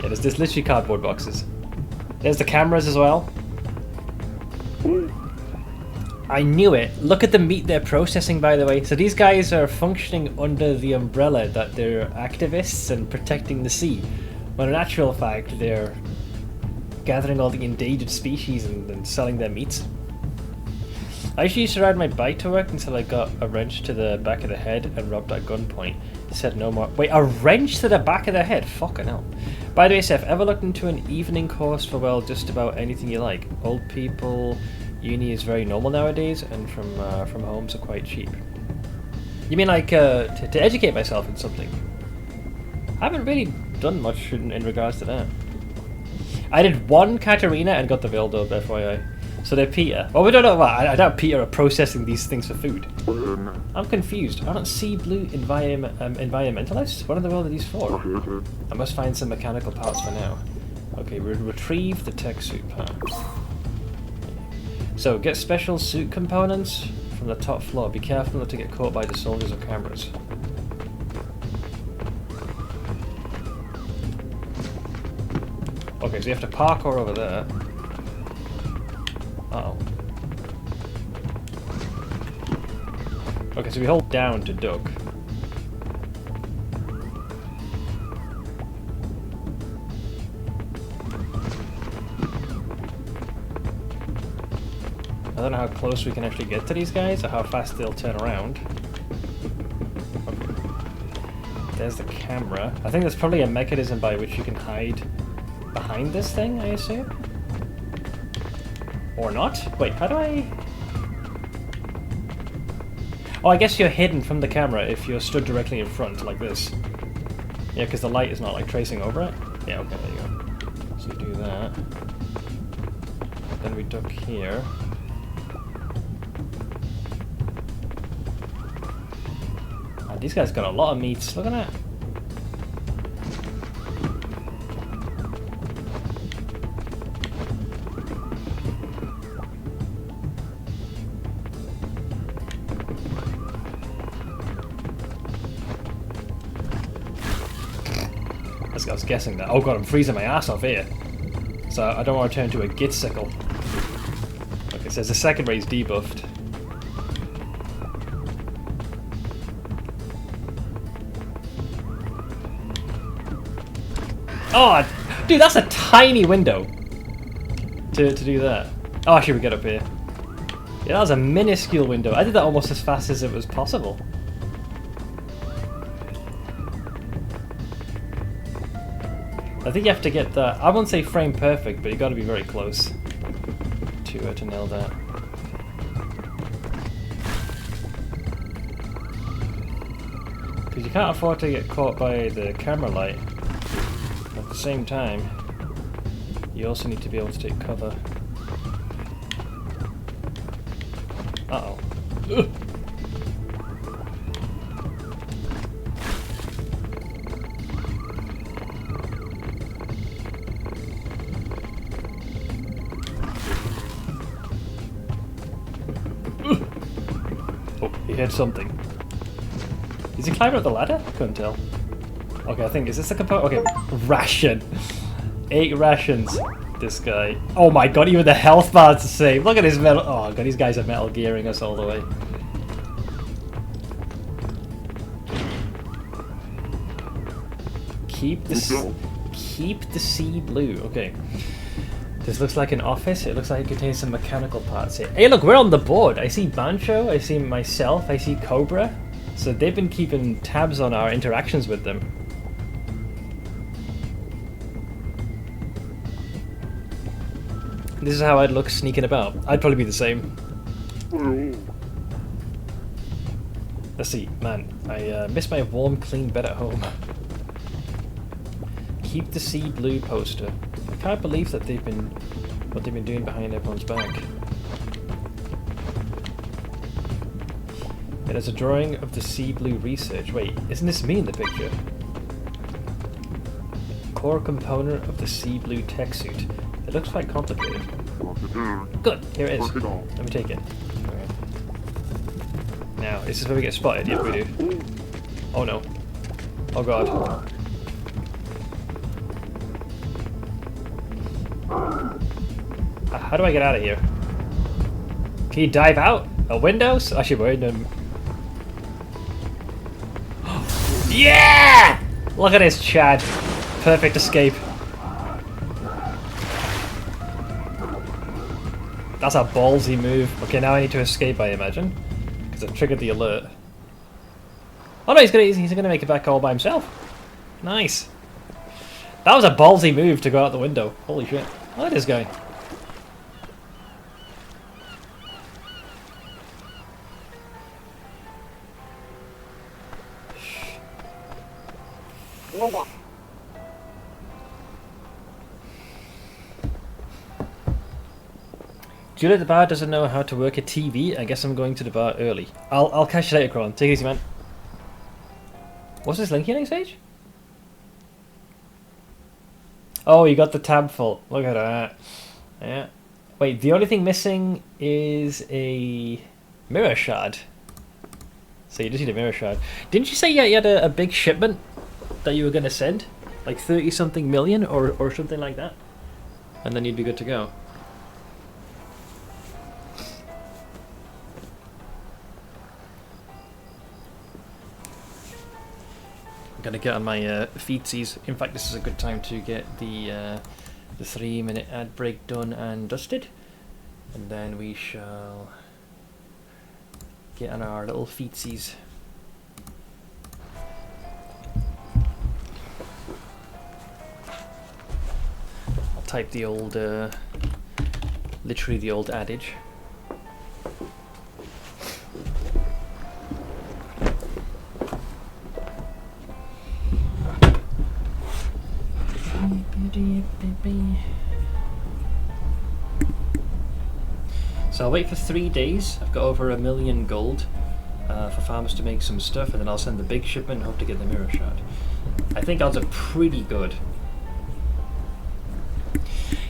Yeah, there's literally cardboard boxes. There's the cameras as well. I knew it. Look at the meat they're processing, by the way. So these guys are functioning under the umbrella that they're activists and protecting the sea, when in actual fact they're gathering all the endangered species and selling their meats. I usually used to ride my bike to work until I got a wrench to the back of the head and robbed at gunpoint. It said no more. Wait, a wrench to the back of the head? Fucking hell. By the way, Seth, ever looked into an evening course for, well, just about anything you like? Old people, uni is very normal nowadays, and from homes are quite cheap. You mean like to educate myself in something? I haven't really done much in regards to that. I did one Katarina and got the Vildo, FYI. So they're Peter. Well, we don't know what. I doubt Peter are processing these things for food. I'm confused. I don't see blue environmentalists. What in the world are these for? I must find some mechanical parts for now. Okay, retrieve the tech suit part. So, get special suit components from the top floor. Be careful not to get caught by the soldiers or cameras. Okay, so you have to parkour over there. Uh-oh. Okay, so we hold down to duck. I don't know how close we can actually get to these guys or how fast they'll turn around. Okay. There's the camera. I think there's probably a mechanism by which you can hide behind this thing, I assume? Or not? Wait, how do I... Oh, I guess you're hidden from the camera if you're stood directly in front, like this. Yeah, because the light is not, like, tracing over it. Yeah, okay, there you go. So we do that. Then we duck here. And these guys got a lot of meats. Look at that. I was guessing that. Oh god, I'm freezing my ass off here. So I don't want to turn into a Gitsicle. Okay, so the second race debuffed. Oh, dude, that's a tiny window to do that. Oh, actually, we get up here. Yeah, that was a minuscule window. I did that almost as fast as it was possible. I think you have to get that. I won't say frame perfect, but you got to be very close to nail that. Because you can't afford to get caught by the camera light. At the same time, you also need to be able to take cover. Uh-oh. Ugh. Oh, he hit something. Is he climbing up the ladder? Couldn't tell. Okay, I think, is this a component? Okay, ration. 8 rations. This guy. Oh my god, even the health bar's the same. Look at his metal. Oh god, these guys are Metal Gearing us all the way. Keep the sea blue. Okay. This looks like an office. It looks like it contains some mechanical parts here. Hey, look, we're on the board. I see Bancho. I see myself. I see Cobra. So they've been keeping tabs on our interactions with them. This is how I'd look sneaking about. I'd probably be the same. Let's see, man. I miss my warm, clean bed at home. Keep the sea blue poster. I can't believe that what they've been doing behind everyone's back. It has a drawing of the sea blue research. Wait, isn't this me in the picture? Core component of the sea blue tech suit. It looks quite complicated. Good, here it is. Let me take it. Okay. Now, is this where we get spotted? Yep, we do. Oh no. Oh god. How do I get out of here? Can you dive out? A window? Actually, we're in them. Yeah! Look at this, Chad. Perfect escape. That's a ballsy move. Okay, now I need to escape, I imagine. Because I've triggered the alert. Oh no, he's gonna make it back all by himself. Nice. That was a ballsy move to go out the window. Holy shit. Look at this guy. Julia at the bar doesn't know how to work a TV. I guess I'm going to the bar early. I'll catch you later, Cron. Take it easy, man. What's this link here next page? Oh, you got the tab full. Look at that. Yeah. Wait, the only thing missing is a mirror shard. So you just need a mirror shard. Didn't you say you had a big shipment that you were going to send? Like 30-something million or something like that? And then you'd be good to go. I'm gonna get on my feetsies. In fact, this is a good time to get the 3-minute ad break done and dusted, and then we shall get on our little feetsies. I'll type the old, literally the old adage. So I'll wait for 3 days. I've got over 1 million gold for farmers to make some stuff, and then I'll send the big shipment and hope to get the mirror shard. I think odds are pretty good.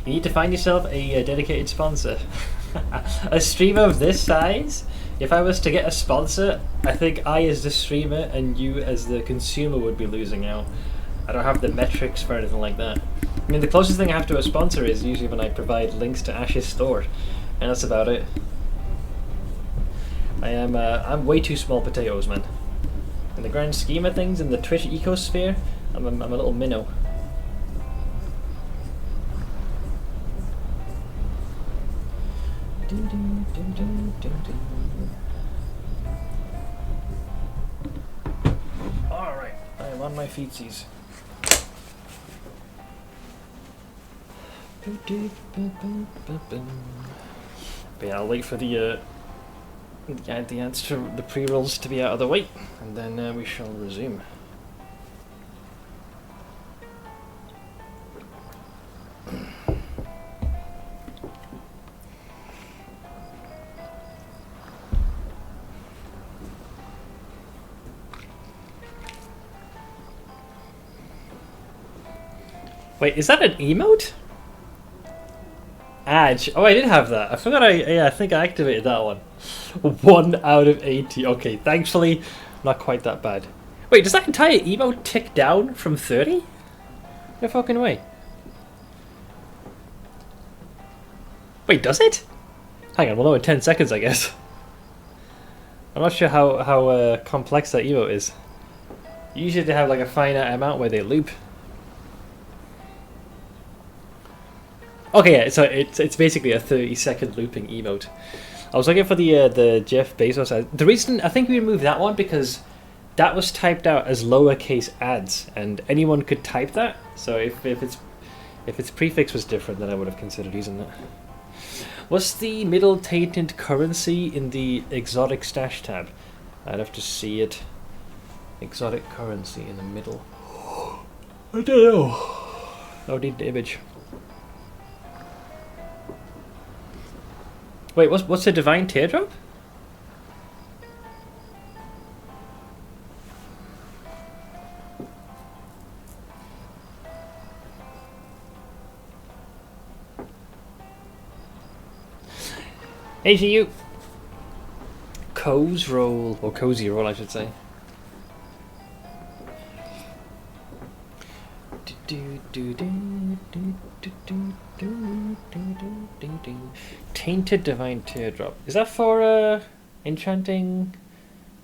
You need to find yourself a dedicated sponsor. A streamer of this size, if I was to get a sponsor, I think I as the streamer and you as the consumer would be losing out. I don't have the metrics for anything like that. I mean, the closest thing I have to a sponsor is usually when I provide links to Ash's store, and that's about it. I'm way too small potatoes, man. In the grand scheme of things, in the Twitch ecosphere, I'm a little minnow. Alright, I am on my feetsies. But yeah, I'll wait for the answer, the pre-rolls to be out of the way, and then we shall resume. Wait, is that an emote? Adge. Oh, I did have that. I forgot I think I activated that one. 1 out of 80. Okay, thankfully, not quite that bad. Wait, does that entire emote tick down from 30? No fucking way. Wait, does it? Hang on, we'll know in 10 seconds, I guess. I'm not sure how complex that emote is. Usually they have like a finite amount where they loop. Okay, yeah, so it's basically a 30-second looping emote. I was looking for the Jeff Bezos. The reason I think we removed that one because that was typed out as lowercase ads, and anyone could type that. So if its prefix was different, then I would have considered using that. What's the middle tainted currency in the exotic stash tab? I'd have to see it. Exotic currency in the middle. I don't know. I'll need the image. Wait, what's a divine teardrop? AGU. Cozy roll, or cozy roll, I should say. Tainted divine teardrop. Is that for enchanting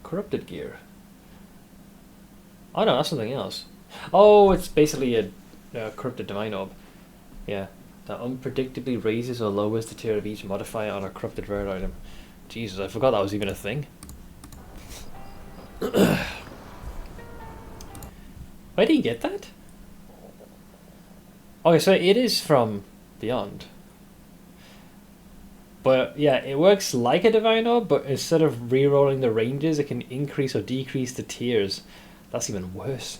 corrupted gear? Oh no, that's something else. Oh, it's basically a corrupted divine orb. Yeah, that unpredictably raises or lowers the tier of each modifier on a corrupted rare item. Jesus, I forgot that was even a thing. Where did you get that? Okay, so it is from Beyond. But yeah, it works like a divine orb, but instead of re-rolling the ranges, it can increase or decrease the tiers. That's even worse.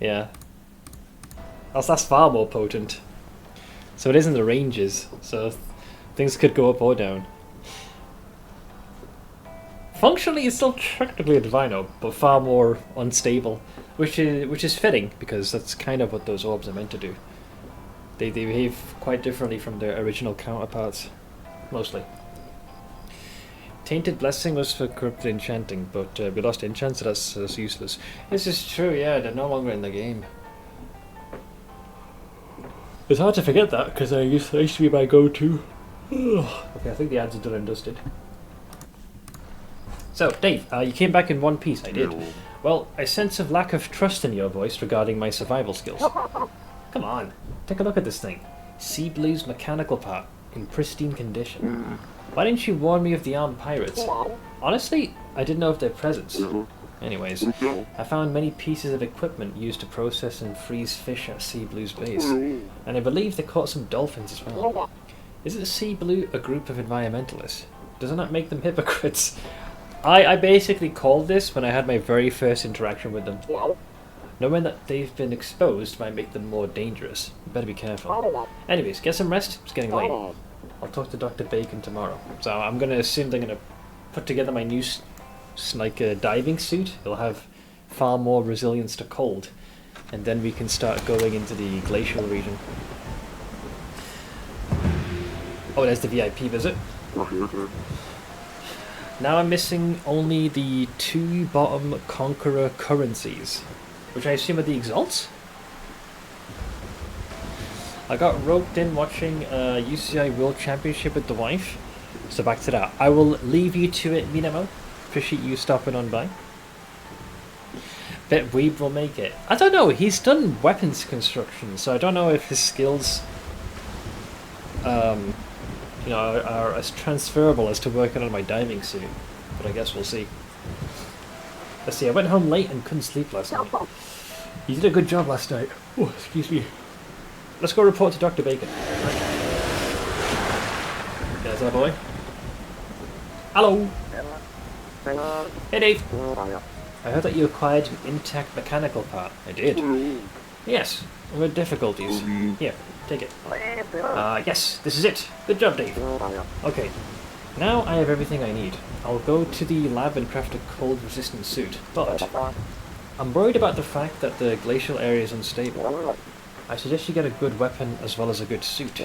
Yeah. That's far more potent. So it isn't the ranges, so things could go up or down. Functionally, it's still technically a divine orb, but far more unstable, which is fitting because that's kind of what those orbs are meant to do. They behave quite differently from their original counterparts, mostly. Tainted Blessing was for corrupted enchanting, but we lost enchant, so that's useless. This is true, yeah, they're no longer in the game. It's hard to forget that, because I used to be my go-to. Okay, I think the ads are done and dusted. So, Dave, you came back in one piece. I did. Well, I sense a lack of trust in your voice regarding my survival skills. Come on, take a look at this thing. Sea Blue's mechanical part, in pristine condition. Why didn't you warn me of the armed pirates? Honestly, I didn't know of their presence. Anyways, I found many pieces of equipment used to process and freeze fish at Sea Blue's base, and I believe they caught some dolphins as well. Isn't Sea Blue a group of environmentalists? Doesn't that make them hypocrites? I basically called this when I had my very first interaction with them. Knowing that they've been exposed might make them more dangerous. You better be careful. Anyways, get some rest. It's getting late. I'll talk to Dr. Bacon tomorrow. So I'm going to assume they're going to put together my new diving suit. It'll have far more resilience to cold. And then we can start going into the glacial region. Oh, there's the VIP visit. Now I'm missing only the 2 bottom Conqueror currencies. which I assume are the exalts. I got roped in watching UCI World Championship with the wife, so back to that. I will leave you to it, Minamo. Appreciate you stopping on by. Bet Weeb will make it. I don't know, he's done weapons construction, so I don't know if his skills you know, are as transferable as to working on my diving suit, but I guess we'll see. Let's see, I went home late and couldn't sleep last night. You did a good job last night. Oh, excuse me. Let's go report to Dr. Bacon. There's that boy. Hello. Hey, Dave. I heard that you acquired an intact mechanical part. I did. Yes, with difficulties. Here, take it. Yes, this is it. Good job, Dave. Okay, now I have everything I need. I'll go to the lab and craft a cold-resistant suit, but I'm worried about the fact that the glacial area is unstable. I suggest you get a good weapon as well as a good suit.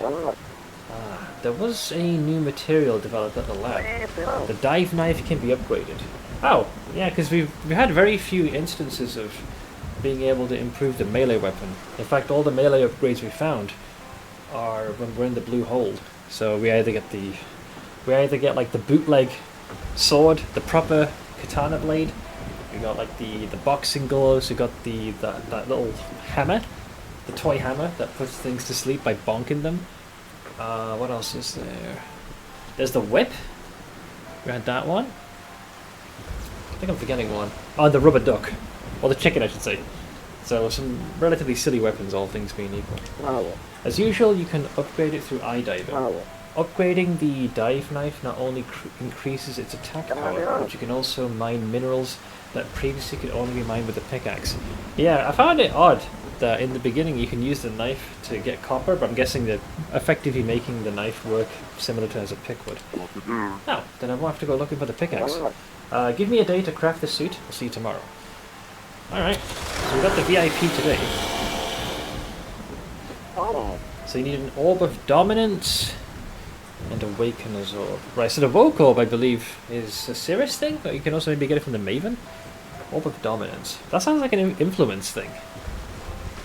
There was a new material developed at the lab. The dive knife can be upgraded. Oh, yeah, because we've had very few instances of being able to improve the melee weapon. In fact, all the melee upgrades we found are when we're in the blue hole. So we either get like the bootleg sword, the proper katana blade. We got like the boxing gloves. We got that little hammer, the toy hammer that puts things to sleep by bonking them. What else is there? There's the whip. We had that one. I think I'm forgetting one. Oh, the rubber duck. Or the chicken, I should say. So some relatively silly weapons, all things being equal. As usual, you can upgrade it through iDiving. Upgrading the dive knife not only increases its attack power, but you can also mine minerals that previously could only be mined with a pickaxe. Yeah, I found it odd that in the beginning you can use the knife to get copper, but I'm guessing that effectively making the knife work similar to as a pick would. Now, then I won't have to go looking for the pickaxe. Give me a day to craft the suit. I'll see you tomorrow. Alright, so we got the VIP today. So you need an Orb of Dominance and Awakener's Orb. Right, so the Woke Orb, I believe, is a Cirrus thing, but you can also maybe get it from the Maven. Orb of Dominance. That sounds like an influence thing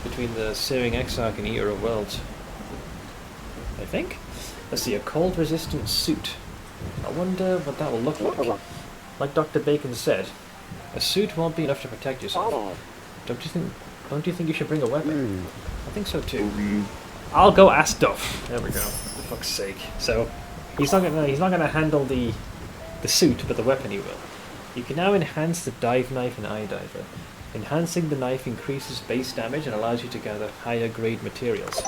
between the Searing Exarch and Eater of Worlds. I think? Let's see, a cold resistant suit. I wonder what that will look like. Like Dr. Bacon said, a suit won't be enough to protect yourself. Don't you think you should bring a weapon? I think so too. I'll go ask Duff. There we go. For fuck's sake. So he's not gonna handle the suit, but the weapon he will. You can now enhance the dive knife and iDiver. Enhancing the knife increases base damage and allows you to gather higher grade materials.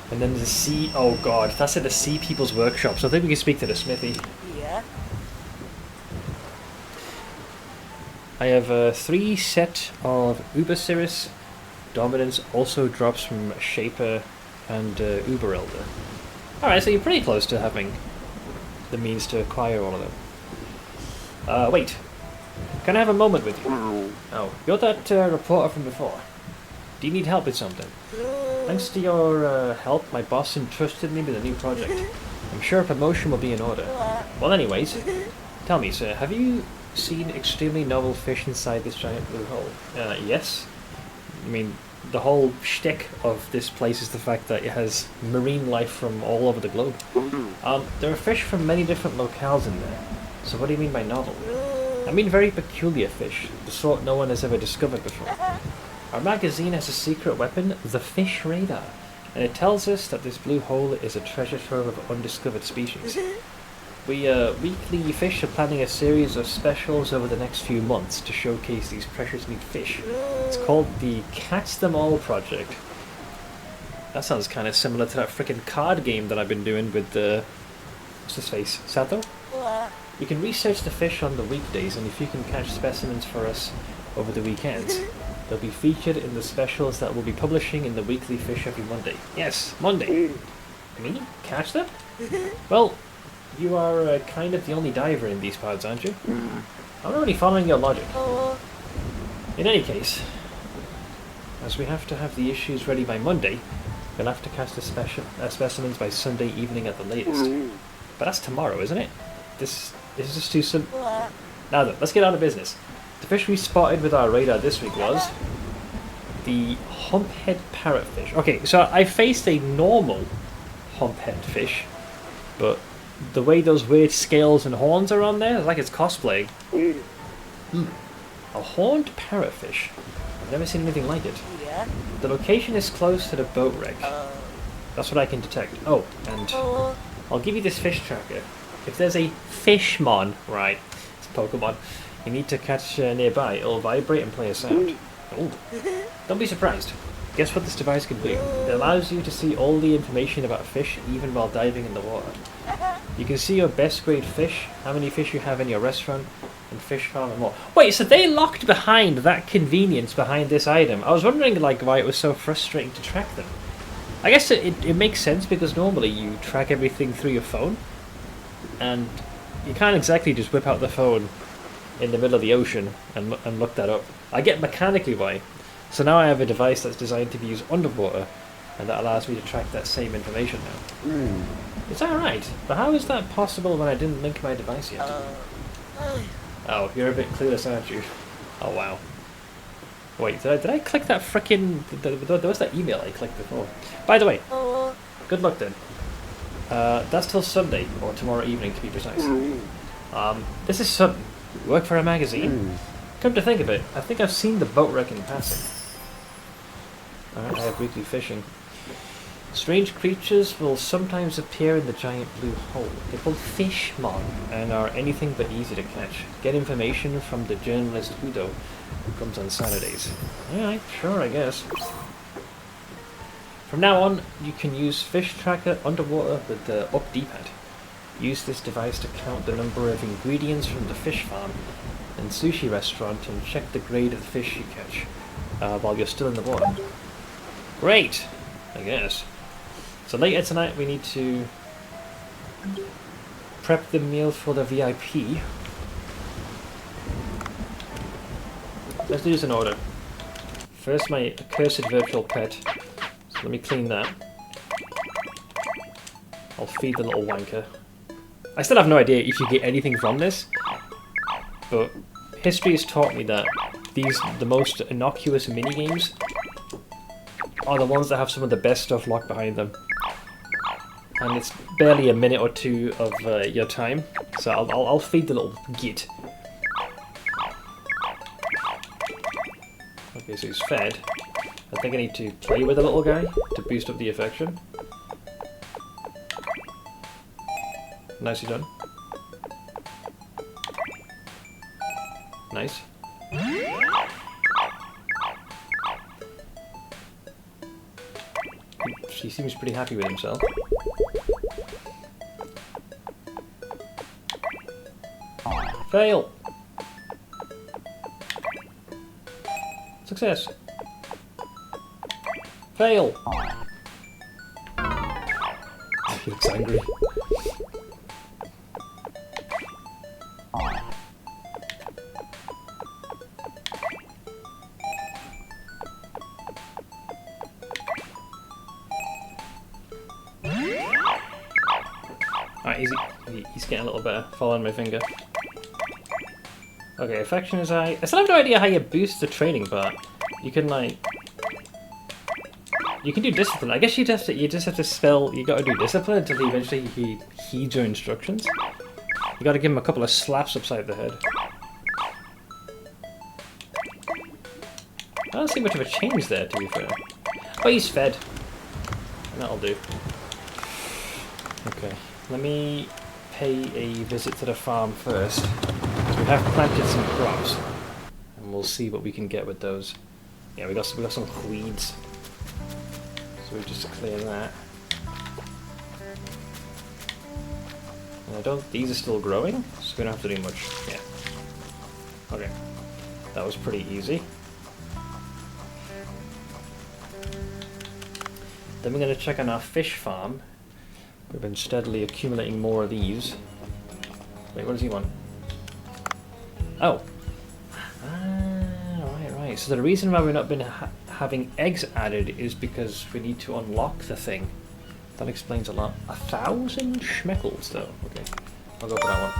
And then the sea. Oh god, that's at the Sea People's Workshop. So I think we can speak to the smithy. Yeah. I have 3 set of Uber Cirrus. Dominance also drops from Shaper and Uber Elder. Alright, so you're pretty close to having the means to acquire all of them. Wait. Can I have a moment with you? Oh, you're that reporter from before. Do you need help with something? Thanks to your help, my boss entrusted me with a new project. I'm sure a promotion will be in order. Well, anyways, tell me, sir, have you seen extremely novel fish inside this giant blue hole? Yes. I mean, the whole shtick of this place is the fact that it has marine life from all over the globe. There are fish from many different locales in there. So what do you mean by novel? I mean very peculiar fish, the sort no one has ever discovered before. Our magazine has a secret weapon, the Fish Radar, and it tells us that this blue hole is a treasure trove of undiscovered species. We Weekly Fish are planning a series of specials over the next few months to showcase these precious meat fish. It's called the Catch Them All Project. That sounds kind of similar to that frickin' card game that I've been doing with what's his face? Sato? You can research the fish on the weekdays, and if you can catch specimens for us over the weekends, they'll be featured in the specials that we'll be publishing in the Weekly Fish every Monday. Yes, Monday. Me? Catch them? Well, you are kind of the only diver in these parts, aren't you? I'm not really following your logic. In any case, as we have to have the issues ready by Monday, we'll have to catch the specimens by Sunday evening at the latest. But that's tomorrow, isn't it? This is just too soon. Now then, let's get out of business. The fish we spotted with our radar this week was the humphead parrotfish. Okay, so I faced a normal humphead fish, but the way those weird scales and horns are on there, it's like it's cosplaying. A horned parrotfish. I've never seen anything like it. Yeah. The location is close to the boat wreck. That's what I can detect. Oh, and I'll give you this fish tracker. If there's a Fishmon, right, it's Pokemon, you need to catch nearby, it'll vibrate and play a sound. Oh, don't be surprised. Guess what this device can do? It allows you to see all the information about fish even while diving in the water. You can see your best grade fish, how many fish you have in your restaurant, and fish farm and more. Wait, so they locked behind that convenience behind this item. I was wondering like why it was so frustrating to track them. I guess it makes sense because normally you track everything through your phone, and you can't exactly just whip out the phone in the middle of the ocean and look that up. I get mechanically why. So now I have a device that's designed to be used underwater, and that allows me to track that same information now. It's alright, but how is that possible when I didn't link my device yet? Oh, you're a bit clueless, aren't you? Oh wow. Wait, did I click that frickin'... There was that email I clicked before. By the way, good luck then. That's till Sunday, or tomorrow evening to be precise. This is Sutton. We work for a magazine. Come to think of it, I think I've seen the boat wreck in passing. Alright, I have weekly fishing. Strange creatures will sometimes appear in the giant blue hole. They're called Fishmon and are anything but easy to catch. Get information from the journalist Udo, who comes on Saturdays. Alright, sure, I guess. From now on, you can use Fish Tracker underwater with the up D-pad. Use this device to count the number of ingredients from the fish farm and sushi restaurant and check the grade of the fish you catch while you're still in the water. Great, I guess. So later tonight we need to prep the meal for the VIP. Let's do this in order. First my accursed virtual pet. So let me clean that. I'll feed the little wanker. I still have no idea if you get anything from this, but history has taught me that the most innocuous minigames are the ones that have some of the best stuff locked behind them. And it's barely a minute or two of your time, so I'll feed the little git. Okay, so he's fed. I think I need to play with the little guy to boost up the affection. Nicely done. Nice. He seems pretty happy with himself. Fail! Success! Fail! He looks angry. Alright, he's getting a little better. Following my finger. Okay, affection is high. I still have no idea how you boost the training part. You can like... You can do discipline. I guess you just have to spell... You gotta do discipline until eventually he heeds your instructions. You gotta give him a couple of slaps upside the head. I don't see much of a change there, to be fair. But he's fed. That'll do. Okay, let me pay a visit to the farm first. We have planted some crops, and we'll see what we can get with those. Yeah, we got some weeds, so we just clear that. And these are still growing, so we don't have to do much. Yeah. Okay, that was pretty easy. Then we're going to check on our fish farm. We've been steadily accumulating more of these. Wait, what does he want? Oh. Right. So the reason why we've not been having eggs added is because we need to unlock the thing. That explains a lot. 1,000 schmeckles, though. Okay, I'll go for that one.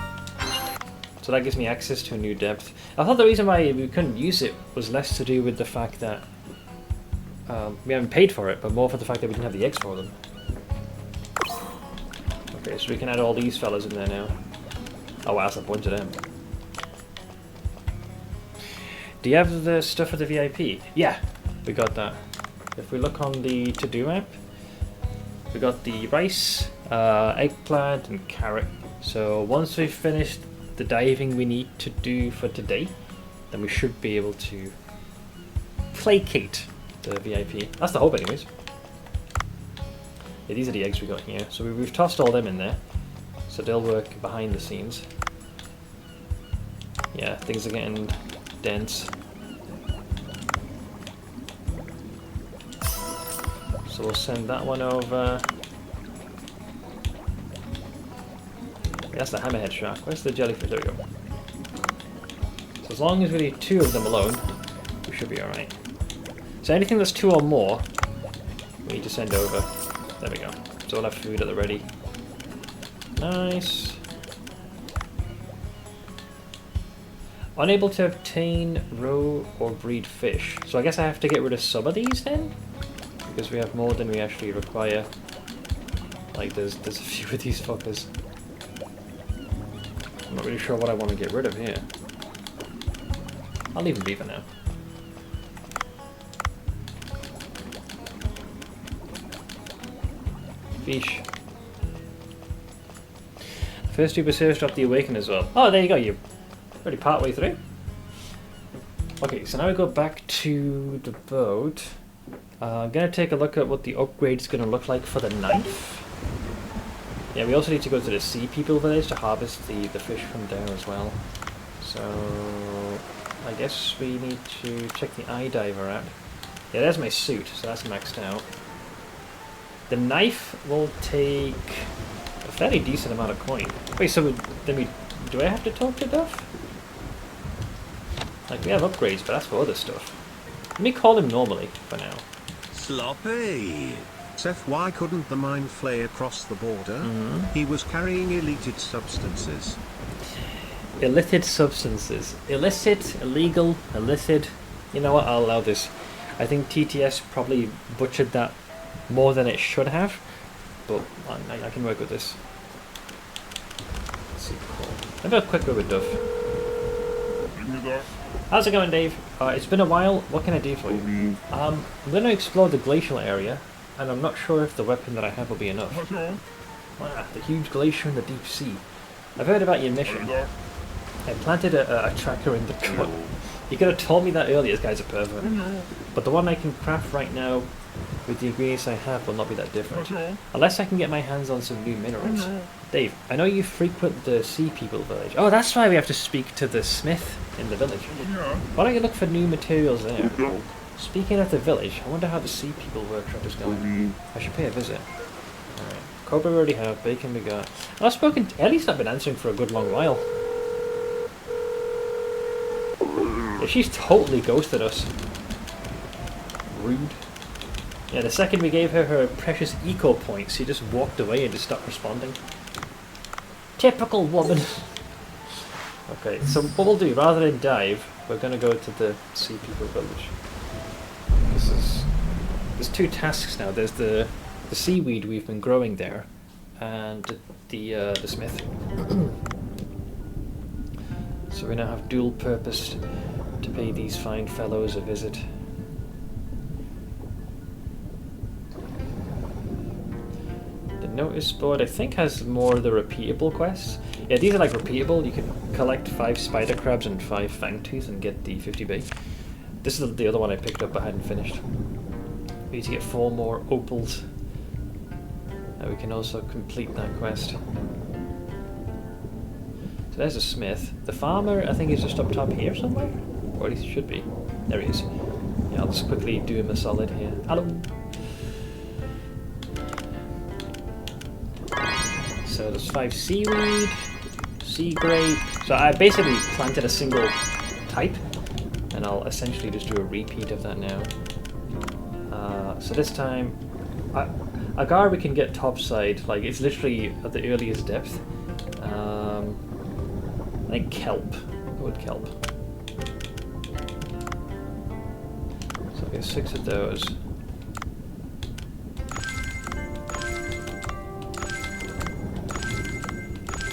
So that gives me access to a new depth. I thought the reason why we couldn't use it was less to do with the fact that we haven't paid for it, but more for the fact that we didn't have the eggs for them. Okay, so we can add all these fellas in there now. Oh wow, that's a bunch of them. Do you have the stuff for the VIP? Yeah, we got that. If we look on the to-do map, we got the rice, eggplant and carrot. So once we've finished the diving we need to do for today, then we should be able to placate the VIP. That's the hope anyways. Yeah, these are the eggs we got here. So we've tossed all them in there. So they'll work behind the scenes. Yeah, things are getting dense. So we'll send that one over. That's the hammerhead shark. Where's the jellyfish? There we go. So as long as we leave 2 of them alone, we should be alright. So anything that's 2 or more, we need to send over. There we go. So we'll have food at the ready. Nice. Unable to obtain, roe, or breed fish. So I guess I have to get rid of some of these then? Because we have more than we actually require. Like there's a few of these fuckers. I'm not really sure what I want to get rid of here. I'll leave them be for now. Fish. First two research dropped the Awaken as well. Oh, there you go, you're already part way through. Okay, so now we go back to the boat. I'm going to take a look at what the upgrade's going to look like for the knife. Yeah, we also need to go to the Sea People village to harvest the fish from there as well. So I guess we need to check the eye diver out. Yeah, there's my suit, so that's maxed out. The knife will take a fairly decent amount of coin. Wait, so then do I have to talk to Duff? Like, we have upgrades, but that's for other stuff. Let me call him normally for now. Sloppy! Seth, why couldn't the mine flay across the border? He was carrying illicit substances. Illicit substances. Illicit, illegal, illicit. You know what, I'll allow this. I think TTS probably butchered that more than it should have, but I can work with this. Let's see, cool. Maybe a quick word with Duff. How's it going, Dave? It's been a while. What can I do for you? I'm going to explore the glacial area, and I'm not sure if the weapon that I have will be enough. Wow, the huge glacier in the deep sea. I've heard about your mission. I planted a tracker in the cut. You could have told me that earlier, this guy's a pervert. But the one I can craft right now, with the ingredients I have, will not be that different. Unless I can get my hands on some new minerals. Dave, I know you frequent the Sea People village. Oh, that's why we have to speak to the smith in the village. Why don't you look for new materials there? Speaking of the village, I wonder how the Sea People workshop is going. I should pay a visit. Alright. Cobra we already have, bacon we got. I've spoken to Ellie's not been answering for a good long while. Yeah, she's totally ghosted us. Rude. Yeah, the second we gave her her precious eco points, she just walked away and just stopped responding. Typical woman. Okay, so what we'll do, rather than dive, we're going to go to the Sea People village. There's 2 tasks now. There's the seaweed we've been growing there, and the smith. So we now have dual purpose to pay these fine fellows a visit. The notice board I think has more of the repeatable quests. Yeah, these are like repeatable. You can collect 5 spider crabs and 5 fangtooth and get the 50 bait. This is the other one I picked up but hadn't finished. We need to get 4 more opals. And we can also complete that quest. So there's a smith. The farmer I think is just up top here somewhere. Or at least he should be. There he is. Yeah, I'll just quickly do him a solid here. Hello! So there's 5 seaweed, sea grape. So I basically planted a single type, and I'll essentially just do a repeat of that now. So this time, agar we can get topside, like it's literally at the earliest depth. think kelp. Go with kelp. So we have 6 of those.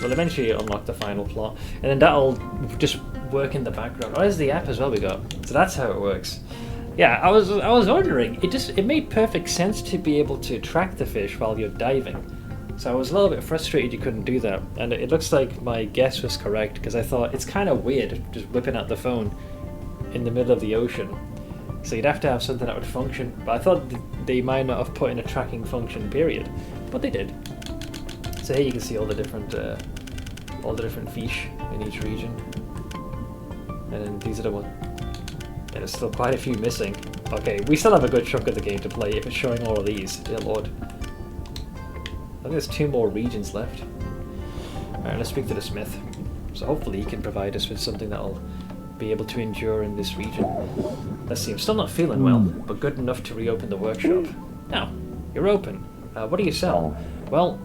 We'll eventually unlock the final plot, and then that'll just work in the background. Oh, there's the app as well we got. So that's how it works. Yeah, I was wondering. It made perfect sense to be able to track the fish while you're diving. So I was a little bit frustrated you couldn't do that, and it looks like my guess was correct because I thought it's kind of weird just whipping out the phone in the middle of the ocean. So you'd have to have something that would function. But I thought they might not have put in a tracking function, period. But they did. So here you can see all the different fish in each region, and then these are the ones. And there's still quite a few missing. Okay, we still have a good chunk of the game to play if it's showing all of these. Dear Lord. I think there's 2 more regions left. Alright, let's speak to the smith. So hopefully he can provide us with something that'll be able to endure in this region. Let's see, I'm still not feeling well, but good enough to reopen the workshop. Now, you're open. What do you sell? Well,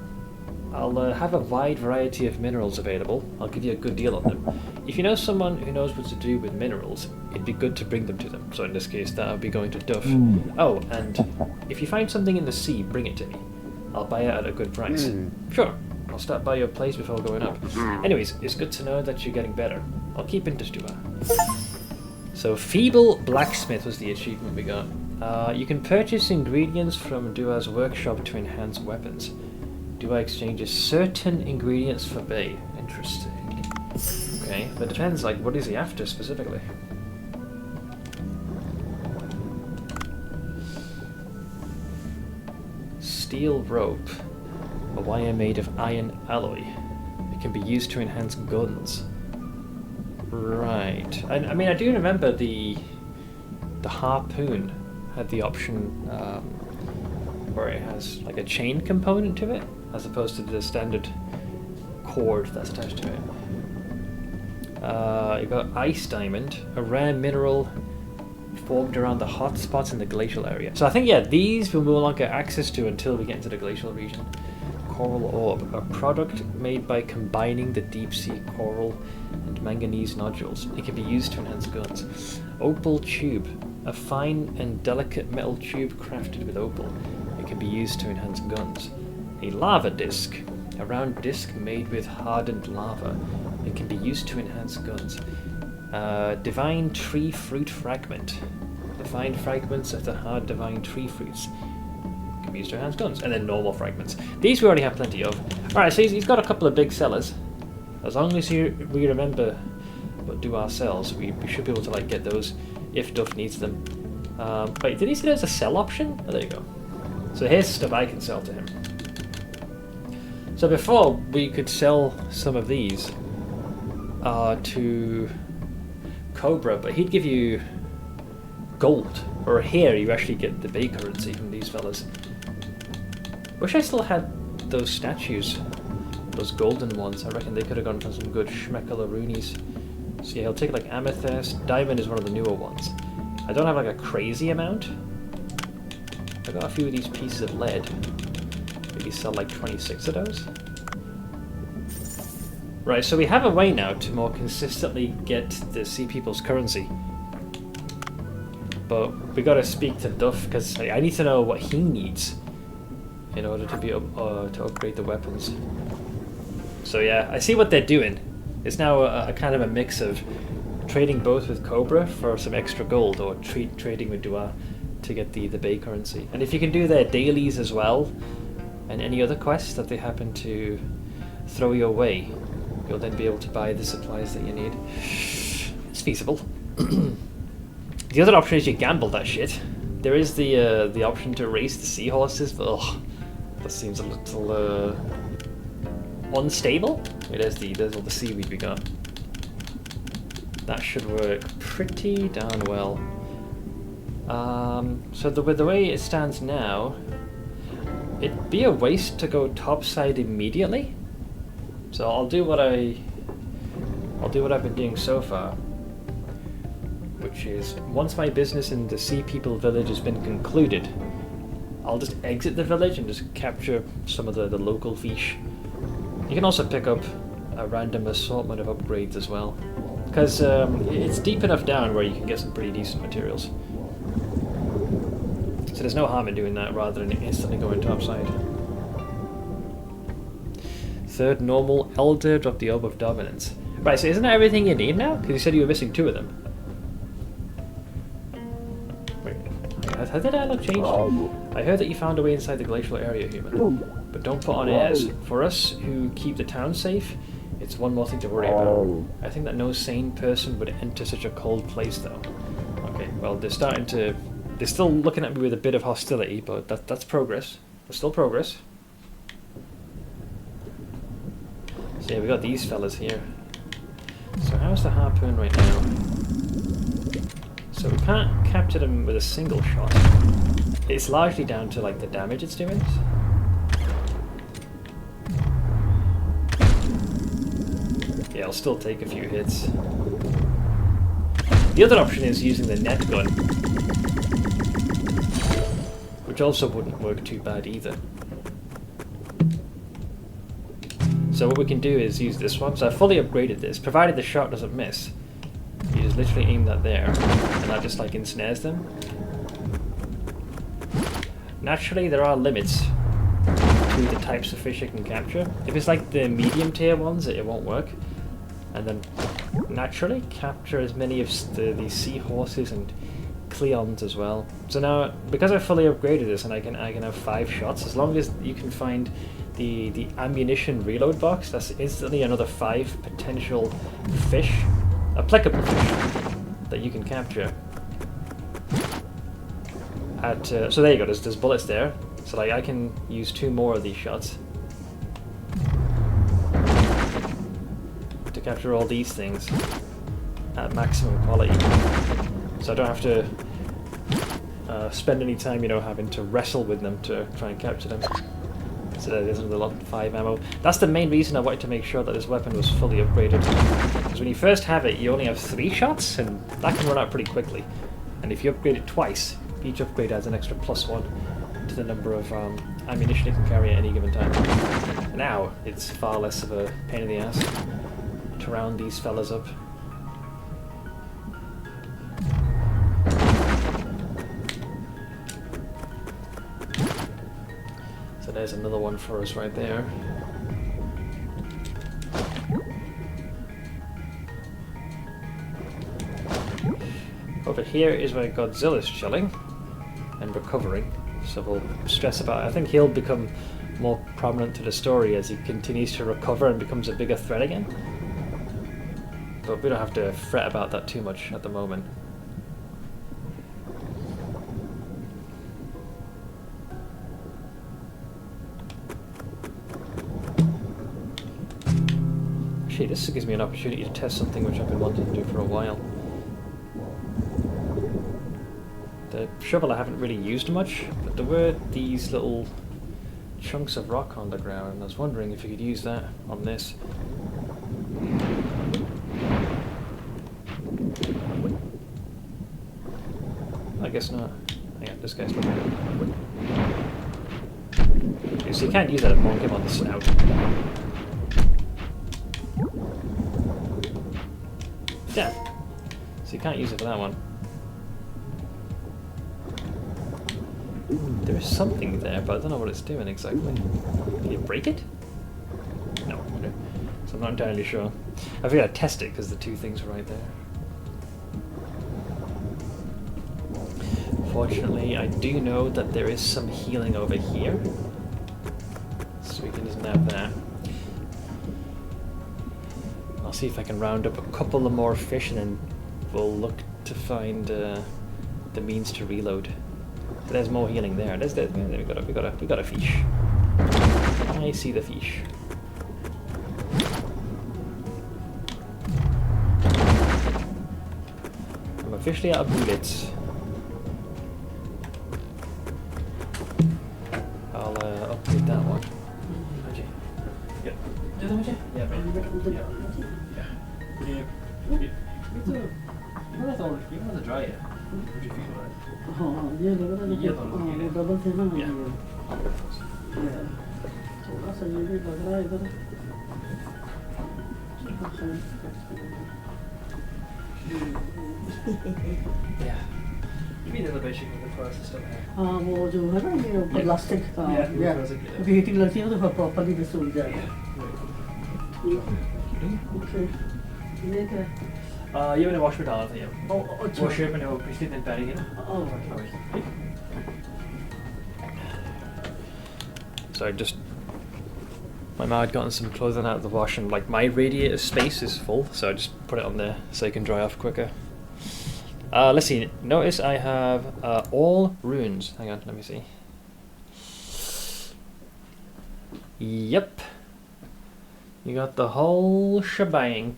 I'll have a wide variety of minerals available. I'll give you a good deal on them. If you know someone who knows what to do with minerals, it'd be good to bring them to them. So in this case, that would be going to Duff. Oh, and if you find something in the sea, bring it to me. I'll buy it at a good price. Sure, I'll stop by your place before going up. Anyways, it's good to know that you're getting better. I'll keep in touch, Dua. So, Feeble Blacksmith was the achievement we got. You can purchase ingredients from Dua's workshop to enhance weapons. Dua exchanges certain ingredients for Bay. Interesting. Okay, but it depends, like, what is he after specifically? Steel rope. A wire made of iron alloy. It can be used to enhance guns. Right. I mean, I do remember the harpoon had the option where it has like a chain component to it, as opposed to the standard cord that's attached to it. You've got ice diamond, a rare mineral formed around the hot spots in the glacial area. So I think, yeah, these we will not get access to until we get into the glacial region. Coral orb, a product made by combining the deep sea coral and manganese nodules. It can be used to enhance guns. Opal tube, a fine and delicate metal tube crafted with opal. It can be used to enhance guns. A lava disc, a round disc made with hardened lava. It can be used to enhance guns. Divine tree fruit fragment. The fine fragments of the hard divine tree fruits can be used to enhance guns. And then normal fragments. These we already have plenty of. Alright, so he's got a couple of big sellers. As long as we remember what Dua sells, we should be able to like get those if Duff needs them. Wait, did he say there's a sell option? Oh, there you go. So here's stuff I can sell to him. So before, we could sell some of these to Cobra, but he'd give you gold. Or here, you actually get the Bay currency from these fellas. Wish I still had those statues. Those golden ones. I reckon they could have gone for some good schmeckalaroonies. So yeah, I'll take like amethyst. Diamond is one of the newer ones. I don't have like a crazy amount. I got a few of these pieces of lead. Maybe sell like 26 of those. Right, so we have a way now to more consistently get the Sea People's currency. But we gotta speak to Duff, because I need to know what he needs in order to be to upgrade the weapons. So yeah, I see what they're doing. It's now a kind of a mix of trading both with Cobra for some extra gold, or trading with Dua to get the Bay currency. And if you can do their dailies as well, and any other quests that they happen to throw your way, you'll then be able to buy the supplies that you need. It's feasible. The other option is you gamble that shit. There is the option to race the seahorses, but ugh, that seems a little unstable. Wait, there's all the seaweed we got. That should work pretty darn well. So with the way it stands now, it'd be a waste to go topside immediately. So I'll do what I've been doing so far, which is once my business in the Sea People village has been concluded, I'll just exit the village and just capture some of the local fish. You can also pick up a random assortment of upgrades as well. Because it's deep enough down where you can get some pretty decent materials. So there's no harm in doing that rather than instantly going topside. Third normal Elder dropped the Orb of Dominance. Right, so isn't that everything you need now? Because you said you were missing 2 of them. Wait, has the dialogue changed? I heard that you found a way inside the glacial area, human. But don't put on airs. For us who keep the town safe, it's one more thing to worry about. I think that no sane person would enter such a cold place, though. Okay, well, they're starting to... They're still looking at me with a bit of hostility, but that's progress. There's still progress. So yeah, we got these fellas here. So how's the harpoon right now? So we can't capture them with a single shot. It's largely down to like the damage it's doing. Yeah, I'll still take a few hits. The other option is using the net gun, which also wouldn't work too bad either. So what we can do is use this one. So I fully upgraded this, provided the shot doesn't miss. You just literally aim that there, and that just like ensnares them. Naturally, there are limits to the types of fish you can capture. If it's like the medium tier ones, it won't work. And then naturally capture as many of these seahorses and Cleons as well. So now, because I fully upgraded this and I can have 5 shots, as long as you can find the ammunition reload box, that's instantly another 5 potential fish, applicable fish, that you can capture. So there you go, there's bullets there. So like I can use 2 more of these shots to capture all these things at maximum quality. So I don't have to spend any time, you know, having to wrestle with them to try and capture them. So there's another lot 5 ammo. That's the main reason I wanted to make sure that this weapon was fully upgraded. Because when you first have it, you only have 3 shots, and that can run out pretty quickly. And if you upgrade it twice, each upgrade adds an extra +1 to the number of ammunition it can carry at any given time. Now, it's far less of a pain in the ass to round these fellas up. So there's another one for us right there. Over here is where Godzilla's chilling and recovering, so we'll stress about it. I think he'll become more prominent to the story as he continues to recover and becomes a bigger threat again. But we don't have to fret about that too much at the moment. Actually, this gives me an opportunity to test something which I've been wanting to do for a while. The shovel I haven't really used much, but there were these little chunks of rock on the ground, and I was wondering if you could use that on this. I guess not. Hang on, this guy's looking. So you can't use that at bonk him on the snout. Yeah. So you can't use it for that one. There's something there, but I don't know what it's doing exactly. Can you break it? No. Okay. So I'm not entirely sure. I figured I'd test it because the 2 things are right there. Fortunately, I do know that there is some healing over here, so we can just nab that. I'll see if I can round up a couple of more fish, and then we'll look to find the means to reload. So there's more healing there. We got a fish. I see the fish. I'm officially out of bullets. I'll upgrade that one. Yeah. Yeah, dry it. Double थे ना थोड़ा सा ये भी लग रहा है इधर Yeah. You mean the elevation of the first system here? वो जो है ना ये ऊपर इलास्टिक Yeah. अभी हीटिंग लगती है तो प्रॉपर्ली भी सूख जाएगा ओके ये क्या ये मैंने वॉश में डाला था ये ओ अच्छा वॉश मैंने वो पिछले दिन पहले ही ना ओ So I just... My mom had gotten some clothing out of the wash and like my radiator space is full, so I just put it on there so it can dry off quicker. Let's see, notice I have all runes. Hang on, let me see. Yep. You got the whole shebang.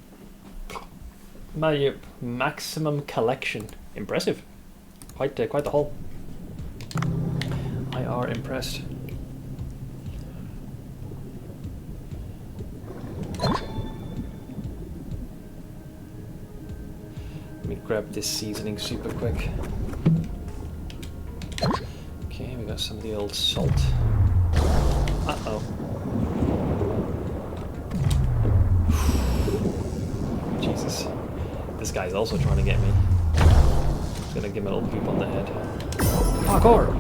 My maximum collection. Impressive. Quite the haul. I are impressed. Let me grab this seasoning super quick. Okay, we got some of the old salt. Uh-oh. Jesus. This guy's also trying to get me. He's gonna give him a little boop on the head. Parkour!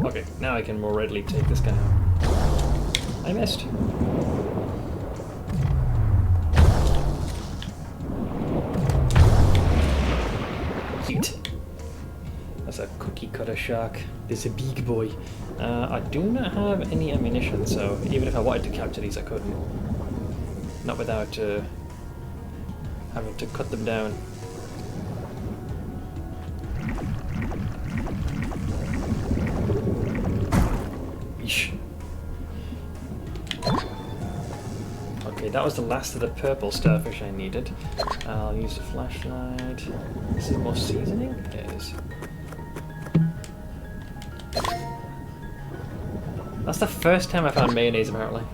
Okay, now I can more readily take this guy out. I missed. Cute. That's a cookie cutter shark. This is a big boy. I do not have any ammunition, so even if I wanted to capture these, I couldn't. Not without having to cut them down. Yeesh. Okay, that was the last of the purple starfish I needed. I'll use the flashlight. This is more seasoning? It is. That's the first time I found mayonnaise, apparently.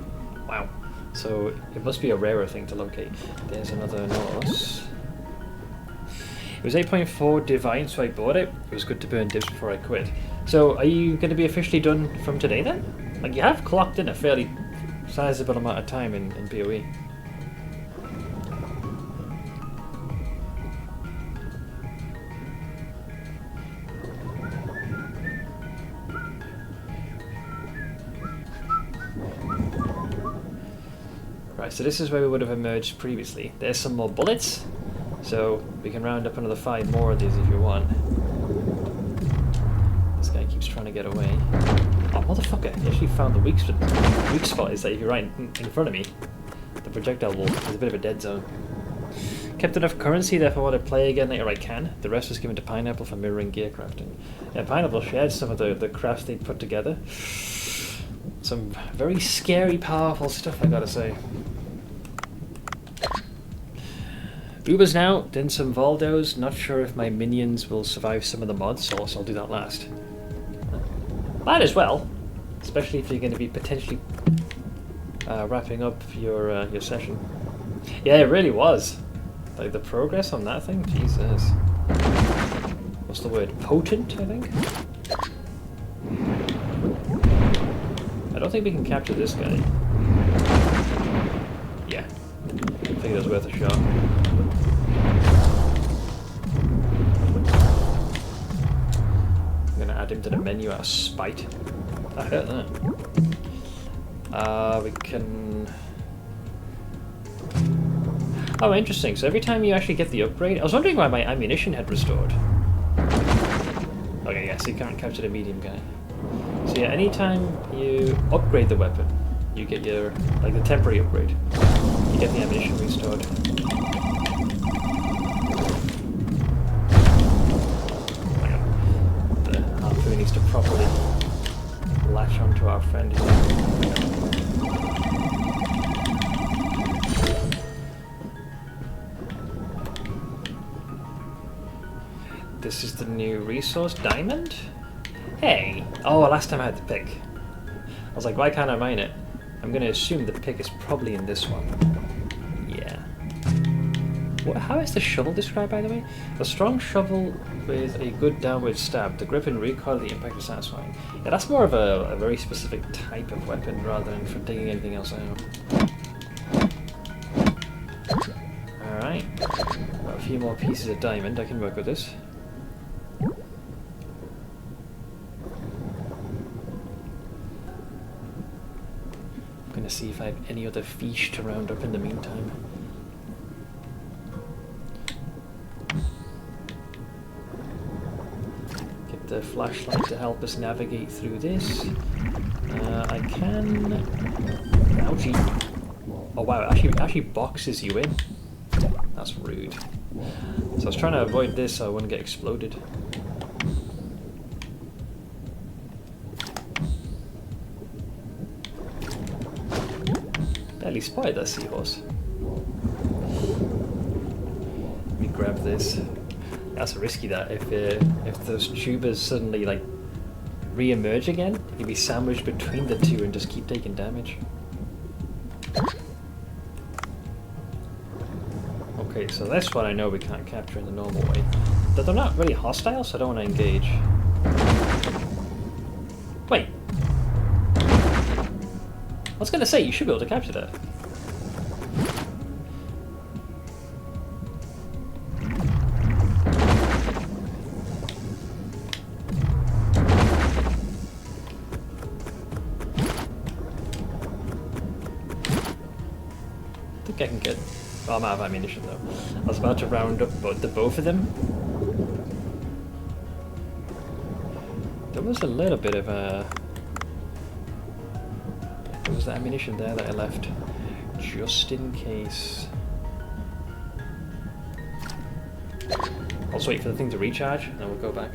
Wow. So it must be a rarer thing to locate. There's another Nautilus. It was 8.4 divine, so I bought it. It was good to burn dips before I quit. So are you going to be officially done from today then? Like, you have clocked in a fairly sizable amount of time in PoE. Right, so this is where we would have emerged previously. There's some more bullets, so we can round up another 5 more of these if you want. This guy keeps trying to get away. Oh, motherfucker, he actually found the weak spot is that if you're right in front of me, the projectile wall is a bit of a dead zone. Kept enough currency, therefore when I play again later I can. The rest was given to Pineapple for mirroring gear crafting. Yeah, Pineapple shared some of the crafts they'd put together. Some very scary, powerful stuff, I gotta say. Ubers now, then some Valdos. Not sure if my minions will survive some of the mods, so I'll do that last. Might as well, especially if you're going to be potentially wrapping up your session. Yeah, it really was. Like the progress on that thing, Jesus. What's the word? Potent, I think. I don't think we can capture this guy. Yeah, I think it was worth a shot. I'm gonna add him to the menu out of spite. I hurt that. We can... Oh, interesting. So every time you actually get the upgrade... I was wondering why my ammunition had restored. Okay, yeah, so you can't capture the medium guy. So yeah, anytime you upgrade the weapon, you get your... like the temporary upgrade. You get the ammunition restored. The harpoon needs to properly latch onto our friend here. This is the new resource, diamond? Hey! Oh, last time I had the pick. I was like, why can't I mine it? I'm going to assume the pick is probably in this one. Yeah. How is the shovel described, by the way? A strong shovel with a good downward stab. The grip and recoil of the impact is satisfying. Yeah, that's more of a very specific type of weapon rather than for digging anything else out. Alright. Got a few more pieces of diamond. I can work with this. I'm gonna see if I have any other fish to round up in the meantime. The flashlight to help us navigate through this. I can... Ouchie. Oh wow, it actually boxes you in. That's rude. So I was trying to avoid this so I wouldn't get exploded. Barely spotted that seahorse. Let me grab this. That's risky. That if those tubers suddenly like re-emerge again, you'd be sandwiched between the two and just keep taking damage. Okay, so this one I know we can't capture in the normal way. But they're not really hostile, so I don't want to engage. Wait. I was gonna say you should be able to capture that. I can get... Oh, I'm out of ammunition though. I was about to round up both of them. There was a little bit of a... There was the ammunition there that I left just in case. I'll just wait for the thing to recharge and then we'll go back.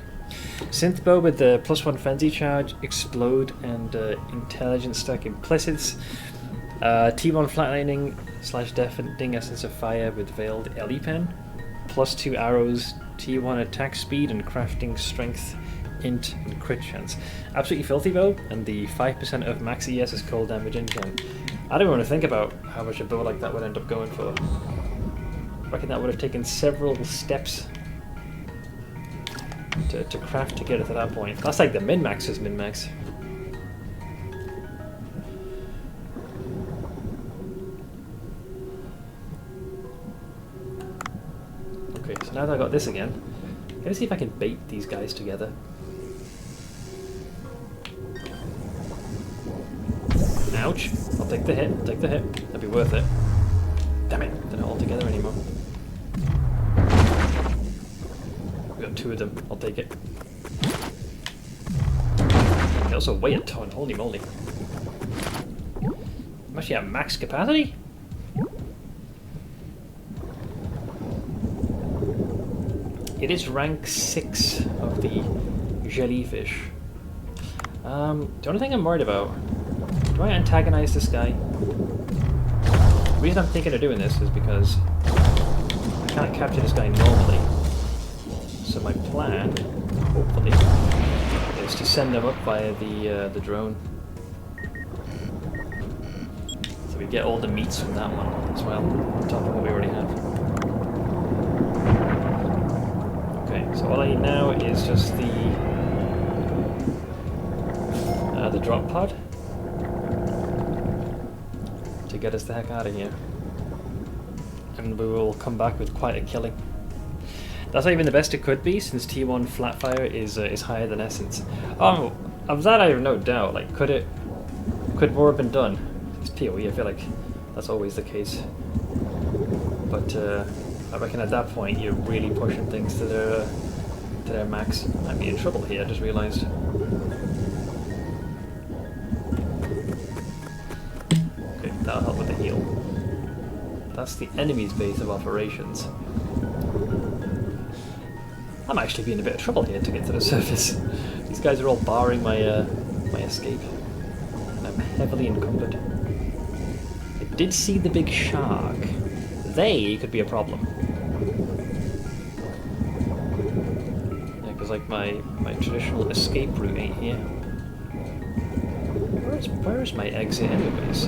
Synth bow with the +1 frenzy charge, explode, and intelligence stack implicits. T1 flatlining / deafening essence of fire with veiled LE pen, +2 arrows, T1 attack speed and crafting strength, int and crit chance. Absolutely filthy bow, and the 5% of max ES is cold damage income. I don't want to think about how much a bow like that would end up going for. I reckon that would have taken several steps to craft to get it to that point. That's like the min-max's min-max. Okay, so now that I got this again, I'm gonna see if I can bait these guys together. Ouch! I'll take the hit, That'd be worth it. Damn it, they're not all together anymore. We got 2 of them, I'll take it. They also weigh a ton, holy moly. I'm actually at max capacity? It is rank 6 of the jellyfish. The only thing I'm worried about, do I antagonize this guy? The reason I'm thinking of doing this is because I can't capture this guy normally. So my plan, hopefully, is to send them up via the drone. So we get all the meats from that one as well, on top of what we already have. Okay, so all I need now is just the drop pod to get us the heck out of here, and we will come back with quite a killing. That's not even the best it could be, since T1 Flatfire is higher than Essence. Oh, of that I have no doubt. Like, could more have been done? It's PoE. I feel like that's always the case. But I reckon at that point you're really pushing things to their max. I'd be in trouble here. I just realised. Okay, that'll help with the heal. That's the enemy's base of operations. I'm actually being a bit of trouble here to get to the surface. These guys are all barring my my escape, and I'm heavily encumbered. I did see the big shark. They could be a problem. Yeah, because like my traditional escape route ain't here. Where's my exit anyways?